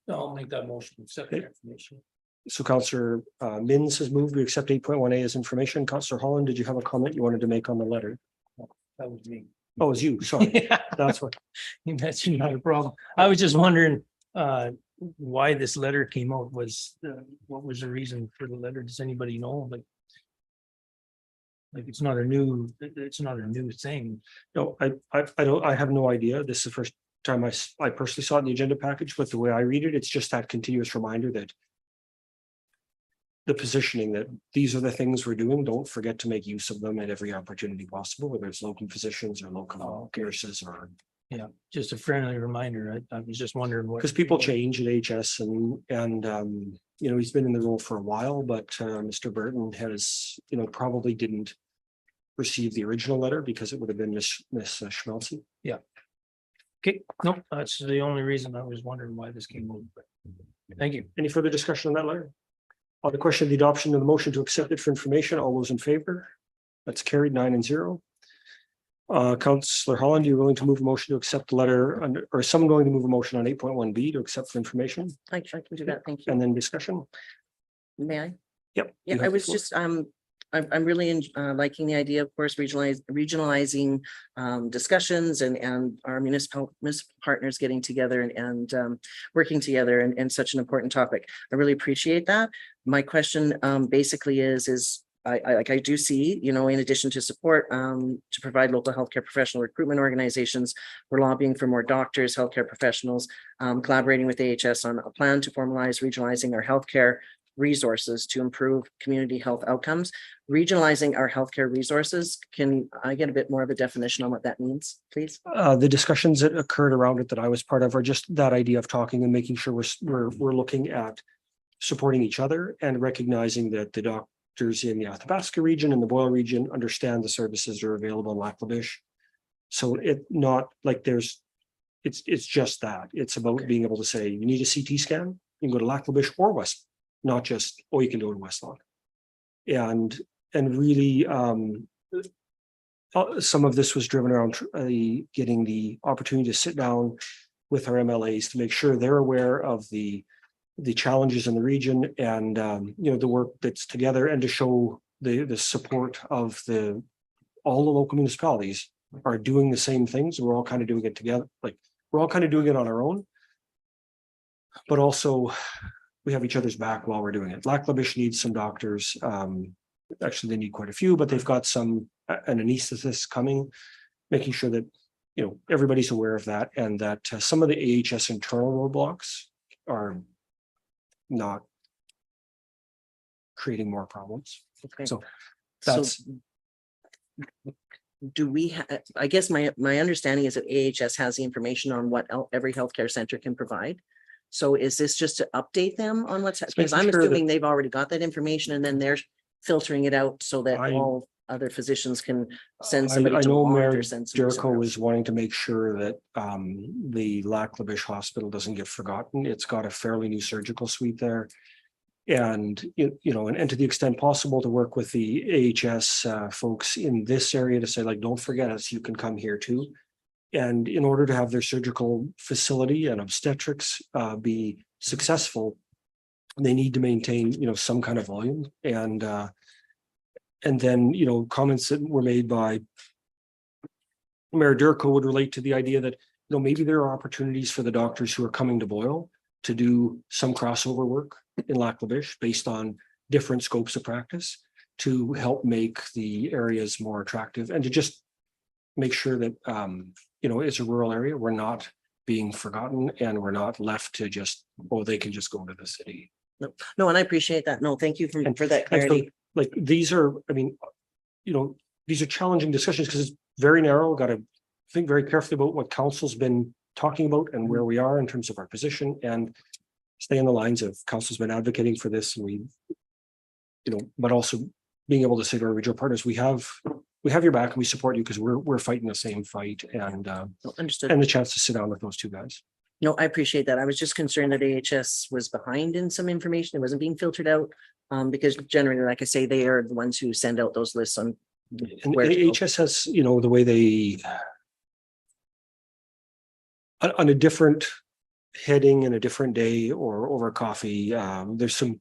I'll make that motion, accept the information. So Councillor Mins has moved. We accept 8.1A as information. Councillor Holland, did you have a comment you wanted to make on the letter? That was me. Oh, it was you, sorry. That's what. You mentioned not a problem. I was just wondering why this letter came out was, what was the reason for the letter? Does anybody know? Like it's not a new thing. No, I don't, I have no idea. This is the first time I personally saw it in the agenda package, but the way I read it, it's just that continuous reminder that the positioning that these are the things we're doing, don't forget to make use of them at every opportunity possible, whether it's local physicians or local nurses or. Yeah, just a friendly reminder. I was just wondering what. Because people change at HS and you know, he's been in the role for a while, but Mr. Burton has, you know, probably didn't receive the original letter because it would have been Miss Schmelze. Yeah. Okay, nope, that's the only reason I was wondering why this came over. Thank you. Any further discussion on that letter? On the question of the adoption of the motion to accept it for information, all those in favor? That's carried 9-0. Councillor Holland, you're willing to move a motion to accept the letter under, or is someone going to move a motion on 8.1B to accept for information? I can do that. Thank you. And then discussion? May I? Yep. Yeah, I was just, I'm really liking the idea, of course, regionalizing discussions and our municipal partners getting together and working together in such an important topic. I really appreciate that. My question basically is I do see, you know, in addition to support to provide local healthcare professional recruitment organizations, we're lobbying for more doctors, healthcare professionals, collaborating with AHS on a plan to formalize regionalizing our healthcare resources to improve community health outcomes. Regionalizing our healthcare resources, can I get a bit more of a definition on what that means, please? The discussions that occurred around it that I was part of are just that idea of talking and making sure we're looking at supporting each other and recognizing that the doctors in the Athabasca region and the Boyle region understand the services that are available in Lac La Biche. So it not like it's just that. It's about being able to say, you need a CT scan, you can go to Lac La Biche or West, not just, oh, you can do it in West Lawn. And really, some of this was driven around getting the opportunity to sit down with our MLAs to make sure they're aware of the challenges in the region and you know, the work that's together, and to show the support of all the local municipalities are doing the same things. We're all kind of doing it together. Like we're all kind of doing it on our own, but also we have each other's back while we're doing it. Lac La Biche needs some doctors. Actually, they need quite a few, but they've got an anesthetist coming, making sure that, you know, everybody's aware of that, and that some of the AHS internal roadblocks are not creating more problems. Okay. So that's do we, I guess my understanding is that AHS has the information on what every healthcare center can provide. So is this just to update them on what's, because I'm making sure that- assuming they've already got that information and then they're filtering it out so that I- all other physicians can send I somebody to know Mont Mayor or send somebody Jericho somewhere is else. wanting to make sure that the Lac La Biche Hospital doesn't get forgotten. It's got a fairly new surgical suite there. And and to the extent possible to work with the AHS folks in this area to say, like, don't forget us, you can come here too. And in order to have their surgical facility and obstetrics be successful, they need to maintain, some kind of volume. And then, comments that were made by Mayor Durko would relate to the idea that, maybe there are opportunities for the doctors who are coming to Boyle to do some crossover work in Lac La Biche based on different scopes of practice to help make the areas more attractive and to just make sure that, it's a rural area, we're not being forgotten and we're not left to just, they can just go to the city. No, and I appreciate that. No, thank you for that And so, clarity. like, these are, these are challenging discussions because it's very narrow. Got to think very carefully about what council's been talking about and where we are in terms of our position and stay in the lines of council's been advocating for this. And we, but also being able to say to our regional partners, we have your back and we support you because we're fighting the same fight and Understood. and the chance to sit down with those two guys. No, I appreciate that. I was just concerned that AHS was behind in some information. It wasn't being filtered out. Because generally, like I say, they are the ones who send out those lists on And where to go. AHS has, the way they on a different heading in a different day or over coffee, there's some,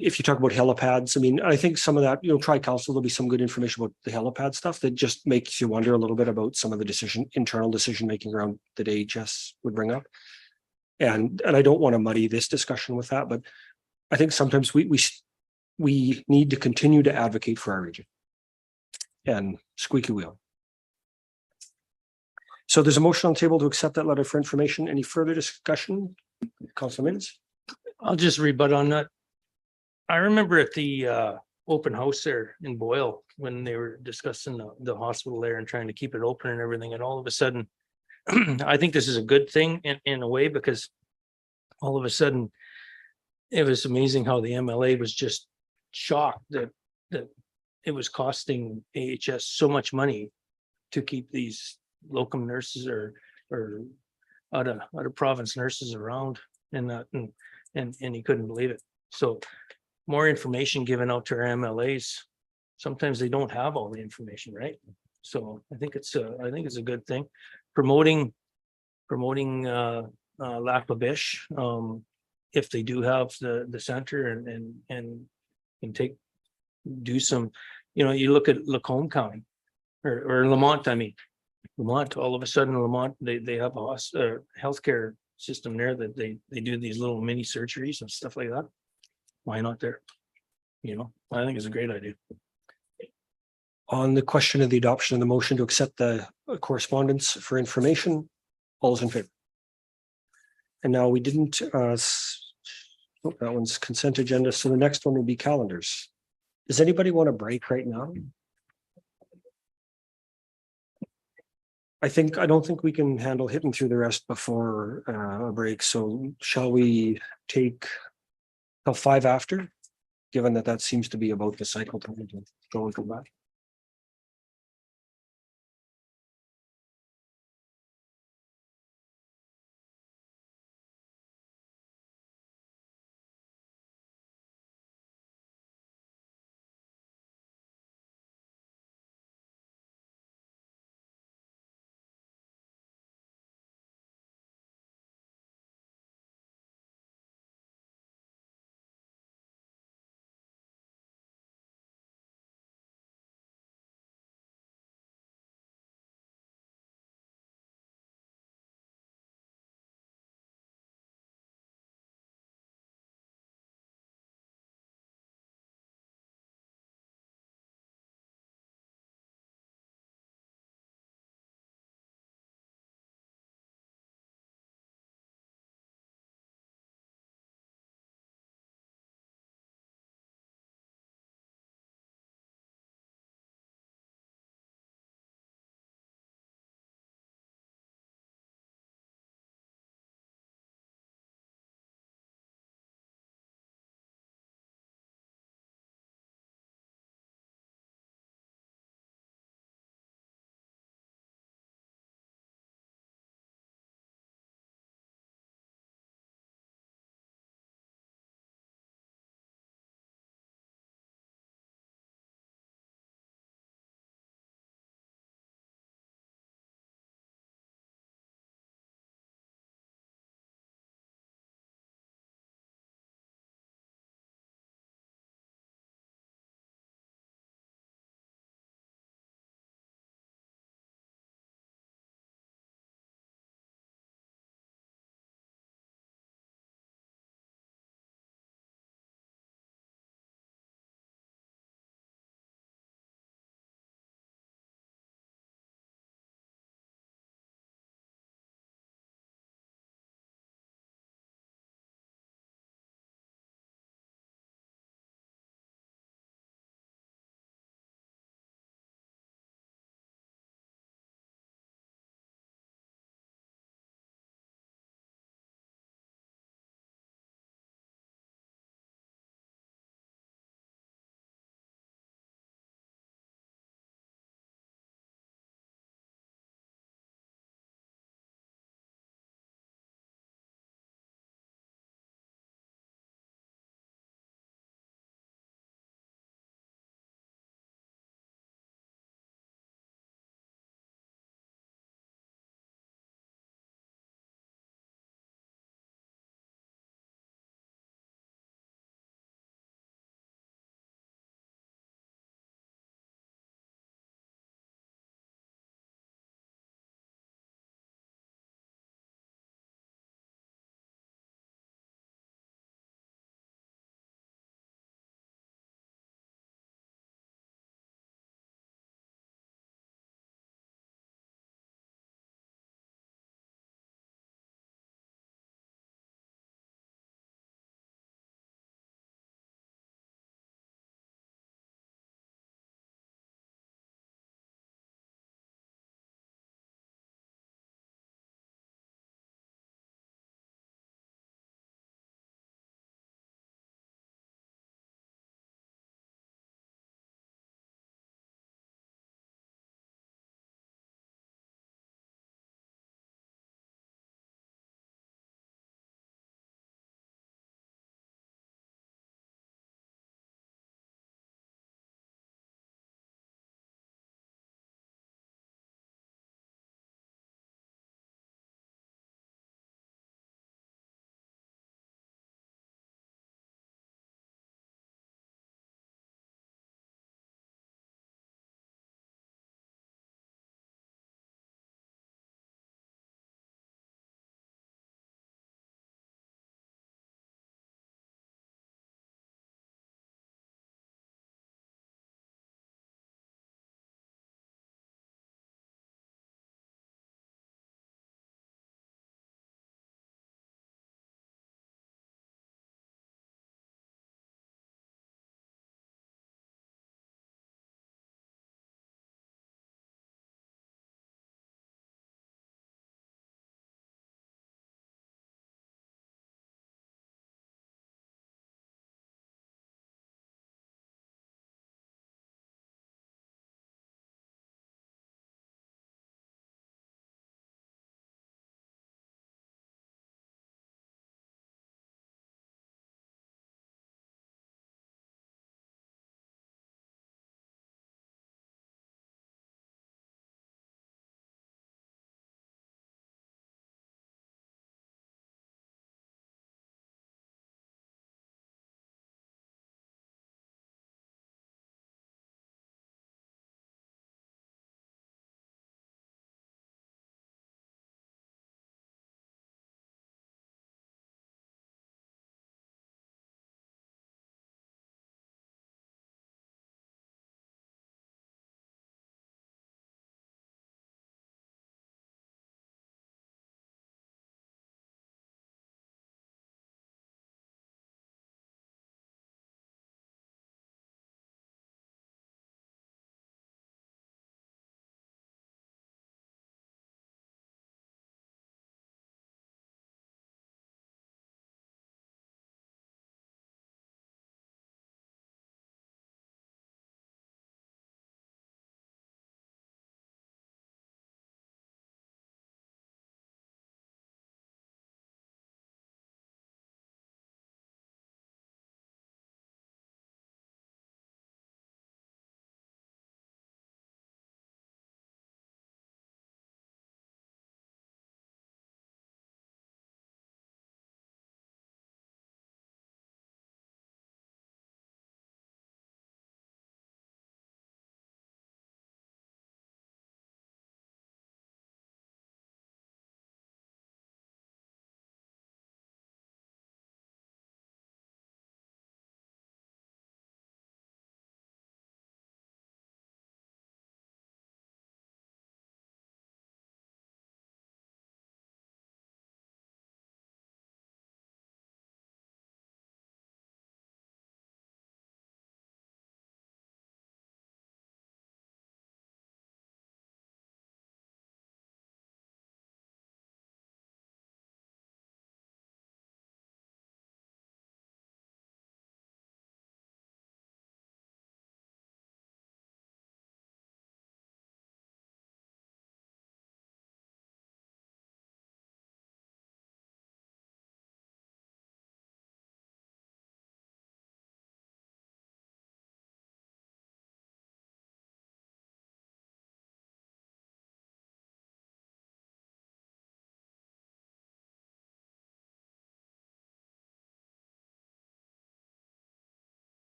if you talk about helipads, I think some of that, tri-council, there'll be some good information about the helipad stuff that just makes you wonder a little bit about some of the internal decision-making around that AHS would bring up. And I don't want to muddy this discussion with that, but I think sometimes we need to continue to advocate for our region and squeaky wheel. So there's a motion on the table to accept that letter for information. Any further discussion? Councilor Minns? I'll just rebut on that. I remember at the open house there in Boyle, when they were discussing the hospital there and trying to keep it open and everything, and all of a sudden, I think this is a good thing in a way, because all of a sudden, it was amazing how the MLA was just shocked that it was costing AHS so much money to keep these locum nurses or out of province nurses around and that, and he couldn't believe it. So more information given out to our MLAs. Sometimes they don't have all the information, right? So I think it's a good thing. Promoting Lac La Biche, if they do have the center and do some, you look at Lacombe County or Lamont, Lamont, all of a sudden Lamont, they have a healthcare system there that they do these little mini surgeries and stuff like that. Why not there? I think it's a great idea. On the question of the adoption of the motion to accept the correspondence for information, all those in favor? And now we didn't, that one's consent agenda. So the next one will be calendars. Does anybody want a break right now? I don't think we can handle hitting through the rest before a break. So shall we take till 5 after? Given that seems to be about the cycle time to go and come back.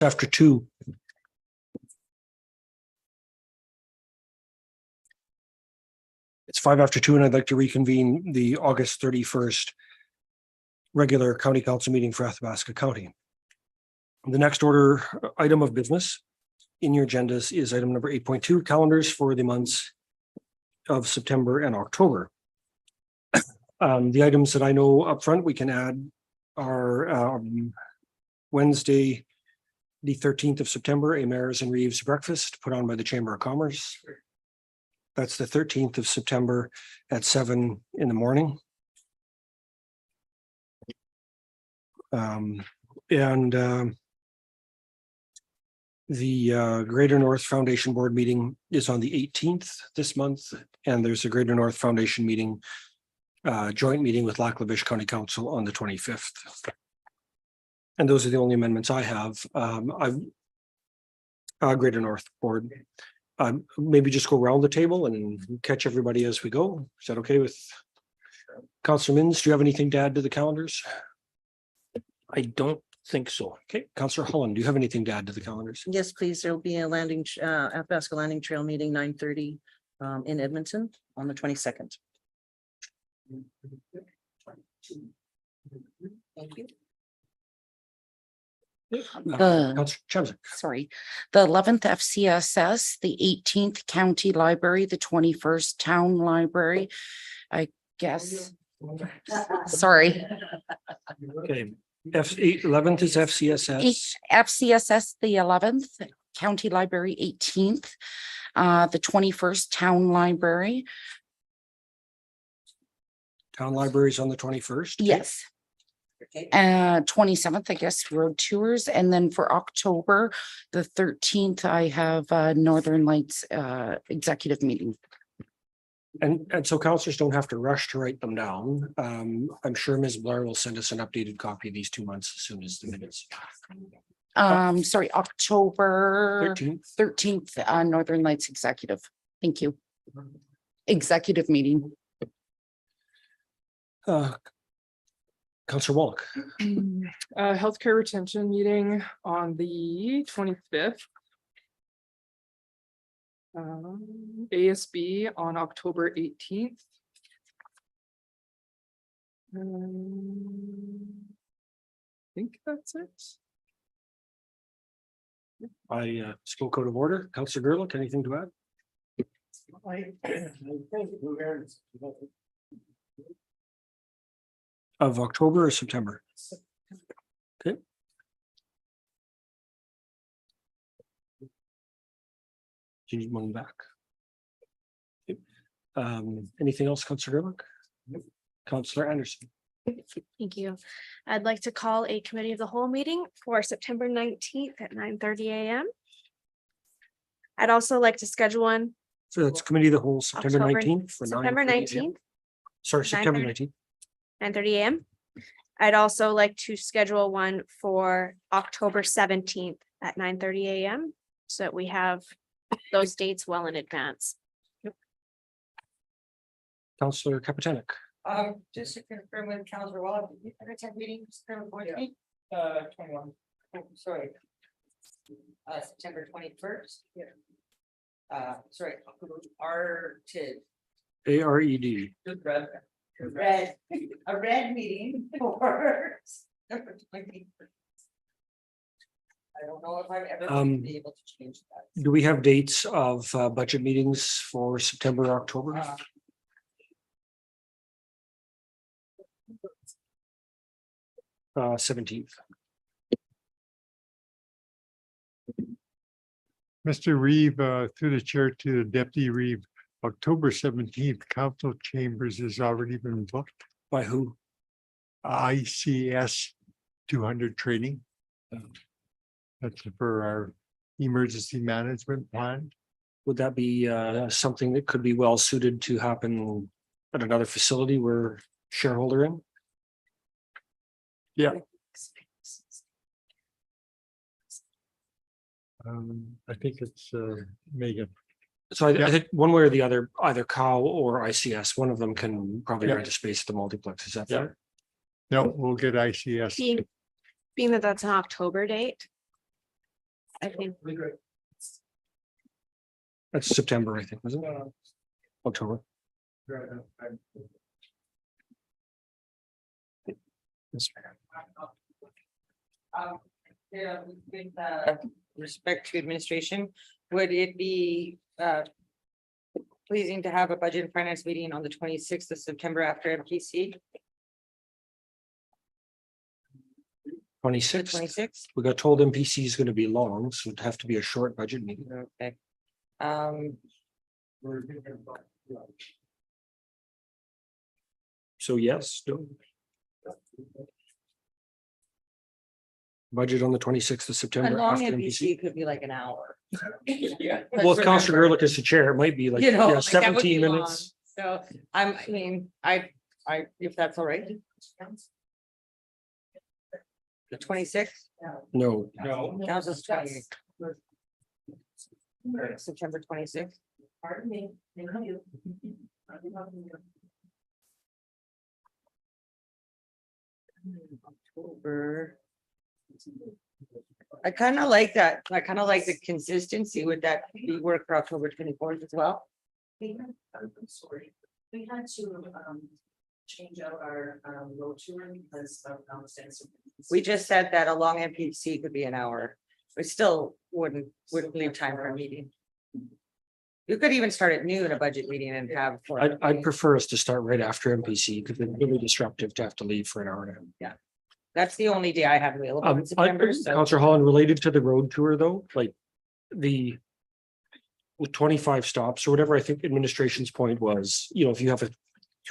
After 2. It's 5 after 2, and I'd like to reconvene the August 31st regular county council meeting for Athabasca County. The next order item of business in your agendas is item number 8.2, calendars for the months of September and October. The items that I know up front we can add are Wednesday, the 13th of September, a Mayor's and Reeves breakfast put on by the Chamber of Commerce. That's the 13th of September at 7 in the morning. The Greater North Foundation Board meeting is on the 18th this month, and there's a Greater North Foundation meeting, joint meeting with Lac La Biche County Council on the 25th. And those are the only amendments I have. Greater North Board. Maybe just go around the table and catch everybody as we go. Is that okay with Councillor Minns? Do you have anything to add to the calendars? I don't think so. Okay, Councillor Holland, do you have anything to add to the calendars? Yes, please. There'll be a Athabasca Landing Trail meeting 9:30 in Edmonton on the 22nd. Thank you. Sorry, the 11th FCSS, the 18th County Library, the 21st Town Library. I guess. Sorry. Okay, 11th is FCSS. FCSS, the 11th, County Library, 18th, the 21st Town Library. Town Libraries on the 21st. Okay. Yes. 27th, I guess, road tours. And then for October, the 13th, I have Northern Lights executive meeting. And so councillors don't have to rush to write them down. I'm sure Ms. Blair will send us an updated copy of these 2 months as soon as the minutes. Sorry, October 13th, Northern Lights executive. Thank you. Executive meeting. Councillor Wallach. Healthcare retention meeting on the 25th. ASB on October 18th. I think that's it. I spoke out of order. Councillor Gerlich, anything to add? Of October or September? Okay. Do you need one back? Okay. Anything else, Councillor Gerlich? Councillor Anderson. Thank you. I'd like to call a committee of the whole meeting for September 19th at 9:30 a.m. I'd also like to schedule one. So that's committee of the whole September October- 19th for September 19th. Sorry, September 9:30. 19th. 9:30 a.m. I'd also like to schedule one for October 17th at 9:30 a.m. so that we have those dates well in advance. Councillor Kapitanek. Just to confirm with Councillor Wallach, did you attend meetings? 21. Sorry. September 21st. Sorry, ARTED. ARED. A red meeting for September 21st. I don't know if I've ever been able to change that. Do we have dates of budget meetings for September, October? 17th. Mr. Reeve, through the chair to the deputy Reeve, October 17th, council chambers has already been booked. By who? ICS 200 training. That's for our emergency management plan. Would that be something that could be well suited to happen at another facility we're shareholder in? Yeah. I think it's Megan. So I think one way or the other, either COW or ICS, one of them can probably rent a space at the multiplex. Is that fair? No, we'll get ICS. Being that that's an October date, I think That's September, I think, wasn't it? October. Yeah, with respect to administration, would it be pleasing to have a budget and finance meeting on the 26th of September after MPC? 26th. 26th? We got told MPC is going to be long, so it'd have to be a short budget meeting. Okay. Um, So yes. no. Budget on the 26th of a September long after MPC MPC. could be like an hour. Well, if Counselor Gerlich is the chair, it might be like, You know, yeah, like that would be 17 long. minutes. So I mean, if that's all right. The 26th? No, Council's 28th. September 26th. Pardon me. Thank you. October. I kind of like that. I kind of like the consistency. Would that be work for October 24th as well? I'm sorry. We had to change out our road tour because of nonsense. We just said that a long MPC could be an hour. We still wouldn't leave time for a meeting. You could even start at noon, a budget meeting and have. I'd prefer us to start right after MPC because it's really disruptive to have to leave for an hour and a half. Yeah. That's the only day I have available in September. So Counselor Holland, related to the road tour though, like the with 25 stops or whatever, I think administration's point was, you know, if you have a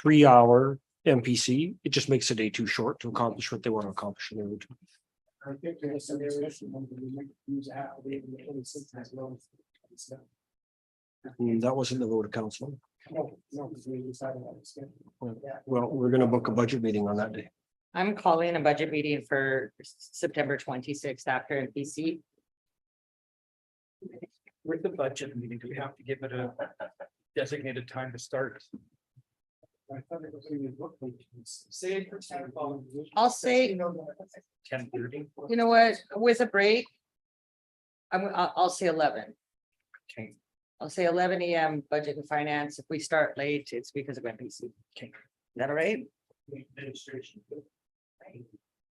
3-hour MPC, it just makes a day too short to accomplish what they want to accomplish in the road tour. I think there's some use out of the 26 as well. That wasn't the vote of council. No, because we decided on the schedule. Well, we're gonna book a budget meeting on that day. I'm calling a budget meeting for September 26th after MPC. With the budget meeting, do we have to give it a designated time to start? I thought it was gonna be booked. Say for 10 o'clock. I'll say, 10:30? you know what, with a break. I'll say 11. Okay. I'll say 11 AM budget and finance. If we start late, it's because of MPC. Okay. Is that all right? Administration.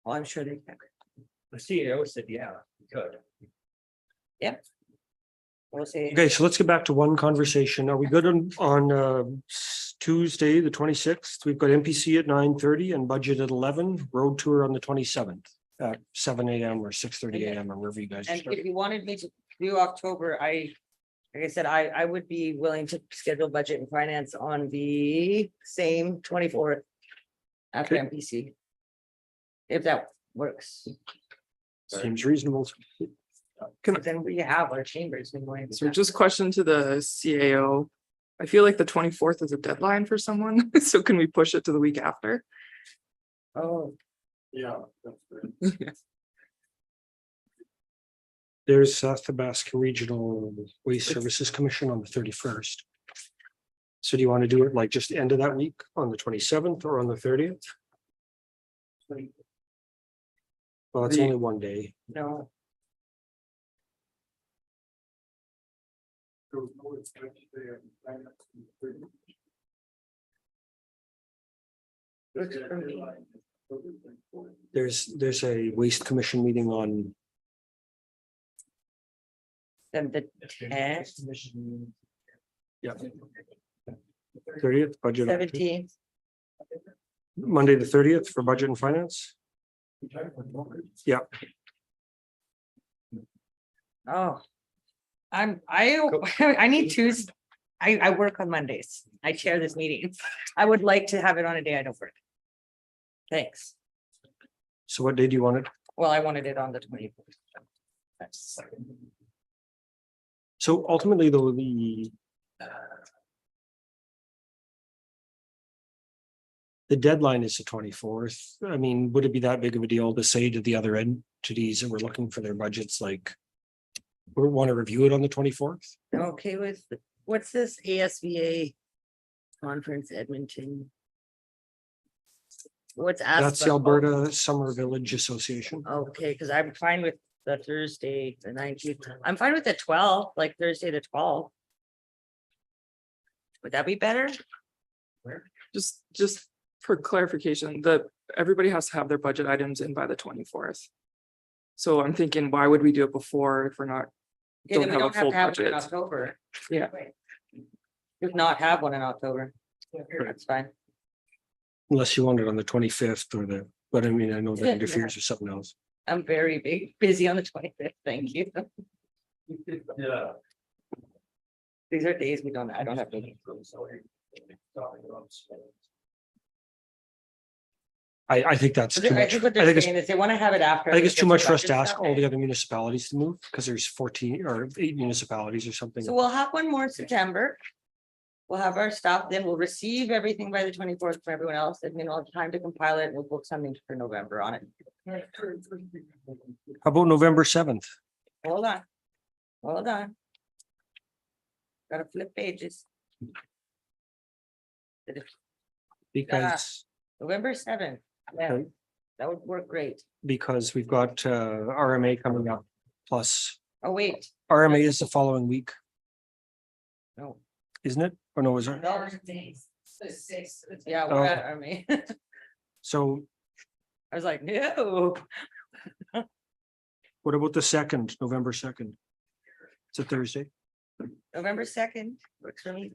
Well, I'm sure they can. The CEO said, yeah, we could. Yep. We'll see. Okay, so let's get back to one conversation. Are we good on Tuesday, the 26th? We've got MPC at 9:30 and budget at 11, road tour on the 27th at 7 AM or 6:30 AM or wherever you guys are And starting. if you wanted me to do October, like I said, I would be willing to schedule budget and finance on the same 24th. After Okay. MPC. If that works. Seems reasonable. Then we have our chambers been going. So just question to the CAO. I feel like the 24th is a deadline for someone, so can we push it to the week after? Oh, Yeah. There's South Tabasco Regional Waste Services Commission on the 31st. So do you want to do it like just end of that week on the 27th or on the 30th? Well, it's only one day. no. Looks for me. There's a waste commission meeting on Then the 10th, yeah. 30th, budget. 17th. Monday, the 30th for budget and finance. Yeah, Oh. I need Tuesday. I work on Mondays. I chair this meeting. I would like to have it on a day I don't work. Thanks. so what day do you want it? Well, I wanted it on the 24th. That's. So ultimately, though, the deadline is the 24th. I mean, would it be that big of a deal to say to the other entities that we're looking for their budgets, like we want to review it on the 24th? Okay with, what's this ASVA conference Edmonton? What's That's the ASVA? Alberta Summer Village Association. Okay, because I'm fine with the Thursday, the 19th. I'm fine with the 12th, like Thursday, the 12th. Would that be better? Just for clarification, everybody has to have their budget items in by the 24th. So I'm thinking, why would we do it before if we're not, Okay, then don't we have a don't have full to have it in budget? October. Yeah. Just not have one in October. That's fine. Unless you want it on the 25th or but I mean, I know that Yeah. interferes with something else. I'm very busy on the 25th. Thank you. Yeah. These are days I don't have meetings. I think that's too I much. think what I they're think it's, saying is they want to have it after. I think it's too everybody much gets for us their to budget ask stuff. all the other municipalities to move because there's 14 or 8 municipalities or something. So we'll have one more in September. We'll have our stuff, then we'll receive everything by the 24th from everyone else, and then we'll have time to compile it, and we'll book something for November on it. How about November 7th? Hold on. Hold on. Gotta flip pages. Because, November 7th. Yeah, Okay. that would work great. because we've got RMA coming up. Plus Oh, wait, RMA is the following week, no. isn't it? Or no, is it? No. Yeah, we're Oh. at Army. So I was like, no. what about the 2nd, November 2nd? It's a Thursday. November 2nd works for me.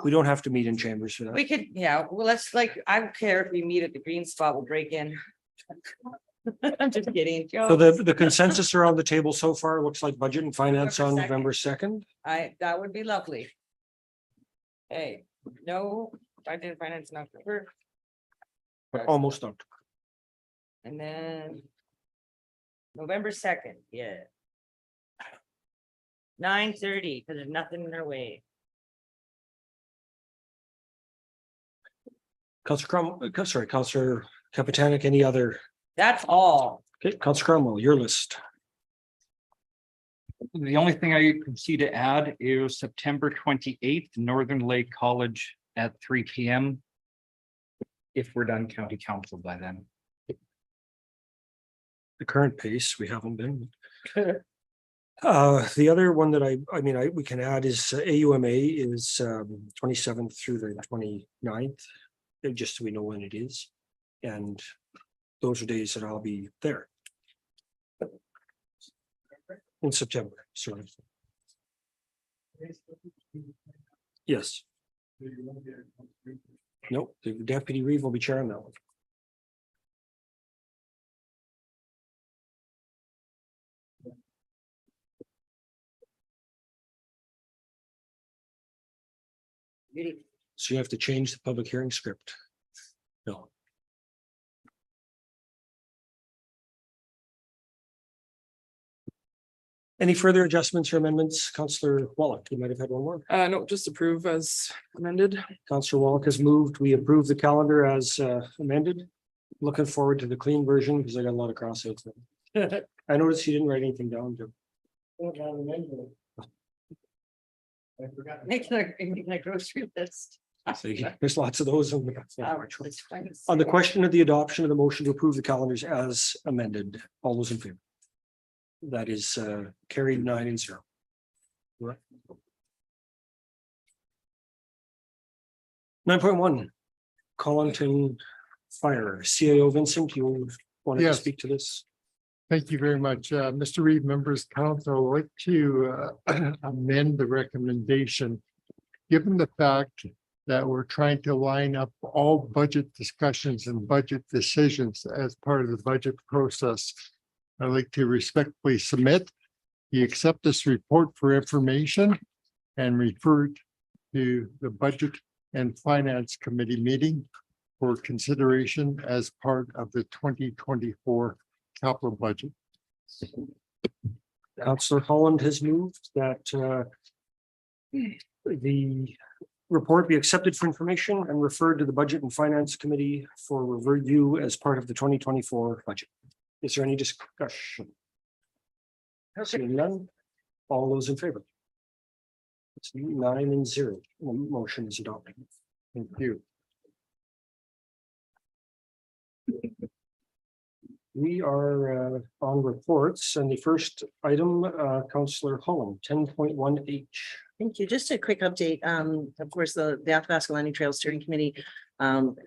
We don't have to meet in chambers for that. We could, yeah, well, let's I don't care if we meet at the green spot, we'll break in. I'm just kidding. So Joke. the consensus around the table so far looks like budget and finance on November November 2nd. That would be lovely. Hey, no, budget and finance in October, But almost not. and then November 2nd, yeah. 9:30, because there's nothing in their way. Counselor Capitanic, any other? That's all. Okay, Counselor Cromwell, your list. The only thing I can see to add is September 28th, Northern Lake College at 3 p.m. If we're done county council by then. The current pace, we haven't been. The other one that we can add is AUMA is 27th through the 29th. Just so we know when it is. And those are days that I'll be there. In September, sorry. Yes. Nope, the Deputy Reeve will be chairing that one. So you have to change the public hearing script. No. Any further adjustments or amendments? Councillor Wallach, you might have had one more. No, just approve as amended. Councillor Wallach has moved. We approve the calendar as amended. Looking forward to the clean version because I got a lot of crossouts. I noticed you didn't write anything down, Jim. Making a grocery list. So there's lots of those. On It's fine. the question of the adoption of the motion to approve the calendars as amended, all those in favor? That is carried 9-0. Right. 9.1, Collington Fire, CAO Vincent, you wanted to Yes. speak to this? Thank you very much. Mr. Reed, members of council, I'd like to amend the recommendation. Given the fact that we're trying to line up all budget discussions and budget decisions as part of the budget process, I'd like to respectfully submit you accept this report for information and refer it to the Budget and Finance Committee meeting for consideration as part of the 2024 capital budget. Councillor Holland has moved that the report be accepted for information and referred to the Budget and Finance Committee for review as part of the 2024 budget. Is there any discussion? Seeing none, all those in favor? It's 9-0. The motion is adopted. Thank you. We are on reports and the first item, Councillor Holland, 10.1H. Thank you. Just a quick update. Of course, the Athabasca Landing Trail Steering Committee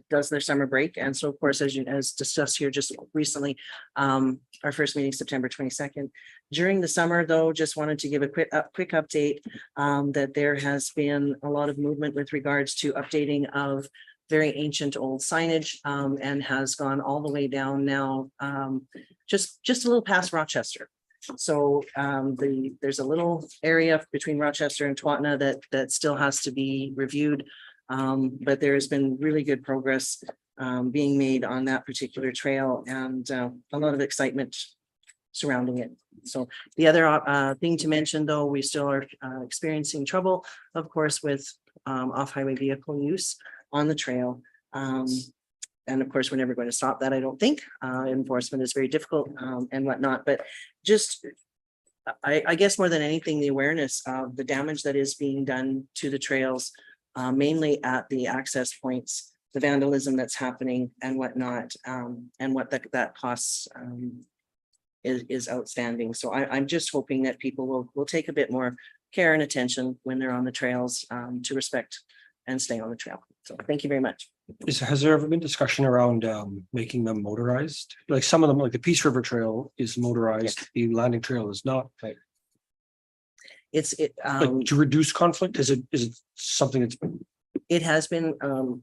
does their summer break. And so of course, as discussed here just recently, our first meeting, September 22nd. During the summer, though, just wanted to give a quick update that there has been a lot of movement with regards to updating of very ancient old signage and has gone all the way down now, just a little past Rochester. So there's a little area between Rochester and Twatna that still has to be reviewed. But there has been really good progress being made on that particular trail and a lot of excitement surrounding it. So the other thing to mention, though, we still are experiencing trouble, of course, with off-highway vehicle use on the trail. And of course, we're never going to stop that, I don't think. Enforcement is very difficult and whatnot, but just, I guess more than anything, the awareness of the damage that is being done to the trails, mainly at the access points, the vandalism that's happening and whatnot, and what that costs is outstanding. So I'm just hoping that people will take a bit more care and attention when they're on the trails to respect and stay on the trail. So thank you very much. Has there ever been discussion around making them motorized? Like some of them, like the Peace River Trail is motorized, the Landing Trail is not. Like to reduce conflict, is it something that's it has been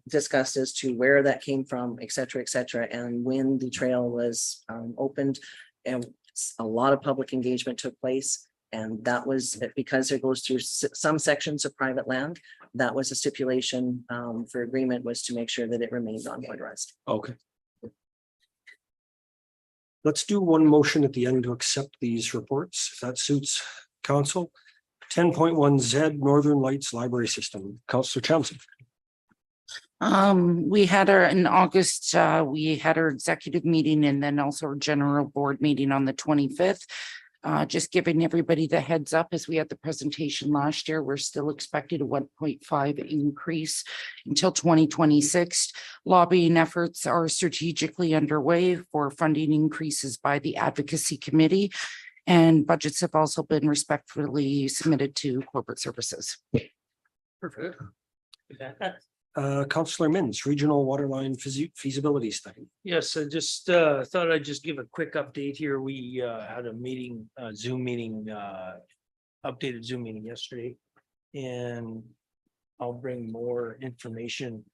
discussed as to where that came from, et cetera, and when the trail was opened, and a lot of public engagement took place. And that was because it goes through some sections of private land. That was a stipulation for agreement, was to make sure that it remained unmotorized. okay? Let's do one motion at the end to accept these reports, if that suits council. 10.1Z Northern Lights Library System, Councillor Townsend. We had in August, we had our executive meeting and then also our general board meeting on the 25th. Just giving everybody the heads up, as we had the presentation last year, we're still expecting a 1.5 increase until 2026. Lobbying efforts are strategically underway for funding increases by the advocacy committee, and budgets have also been respectfully submitted to corporate services. Perfect. Councillor Mins, Regional Waterline Feasibility Study. Yes, I just thought I'd just give a quick update here. We had a meeting, Zoom meeting, updated Zoom meeting yesterday. And I'll bring more information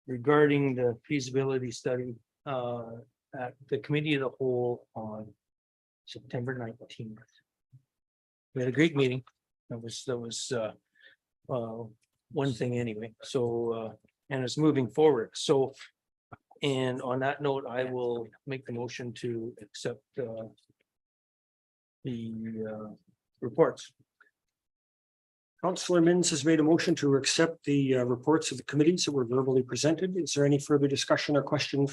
regarding the feasibility study at the committee of the whole on September 19th. We had a great meeting. That was one thing anyway. So and it's moving forward. So, and on that note, I will make the motion to accept the reports. Councillor Mins has made a motion to accept the reports of the committees that were verbally presented. Is there any further discussion or question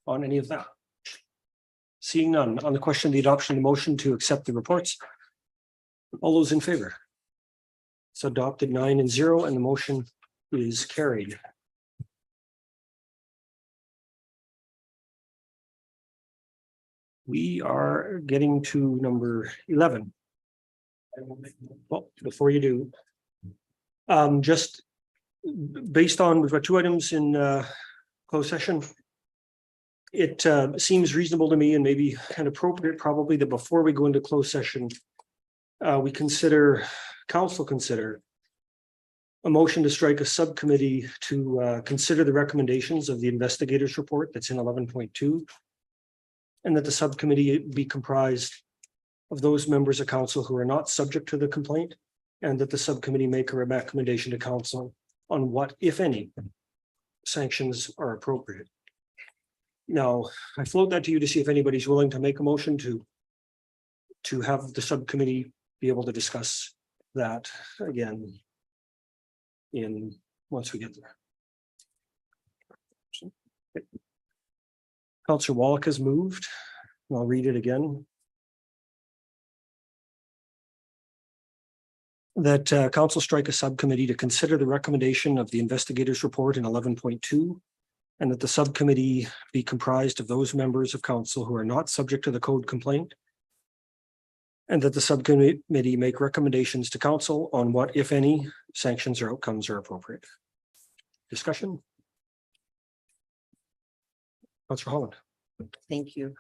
on any of that? Seeing none, on the question of the adoption of the motion to accept the reports. All those in favor? It's adopted 9-0 and the motion is carried. We are getting to number 11. Well, before you do, just based on, we've got two items in closed session. It seems reasonable to me and maybe kind of appropriate probably that before we go into closed session, we council consider a motion to strike a subcommittee to consider the recommendations of the investigators report that's in 11.2. And that the subcommittee be comprised of those members of council who are not subject to the complaint, and that the subcommittee make a recommendation to council on what, if any, sanctions are appropriate. Now, I float that to you to see if anybody's willing to make a motion to have the subcommittee be able to discuss that again once we get there. Councillor Wallach has moved. I'll read it again. That council strike a subcommittee to consider the recommendation of the investigators report in 11.2 And that the subcommittee be comprised of those members of council who are not subject to the code complaint. And that the subcommittee make recommendations to council on what, if any, sanctions or outcomes are appropriate. Discussion? Councillor Holland. Thank you.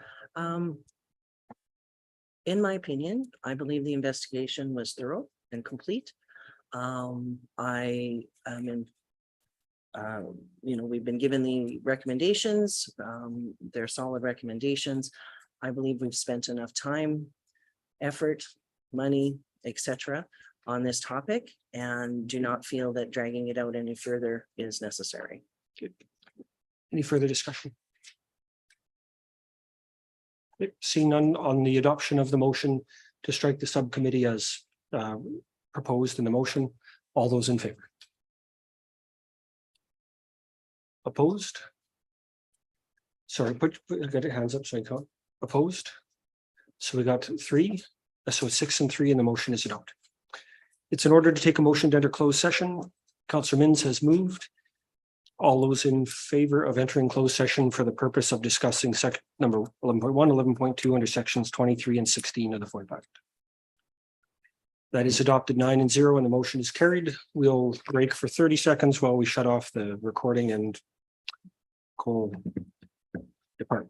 In my opinion, I believe the investigation was thorough and complete. I am in. We've been given the recommendations. They're solid recommendations. I believe we've spent enough time, effort, money, etc. on this topic and do not feel that dragging it out any further is necessary. Any further discussion? Seeing none on the adoption of the motion to strike the subcommittee as proposed in the motion, all those in favor? Opposed? Sorry, get your hands up so I count. Opposed? So we got 3, so 6 and 3 and the motion is adopted. It's in order to take a motion to enter closed session. Councillor Minns has moved. All those in favor of entering closed session for the purpose of discussing section number 11.1, 11.2 under sections 23 and 16 of the 45. That is adopted 9-0 and the motion is carried. We'll break for 30 seconds while we shut off the recording and call department.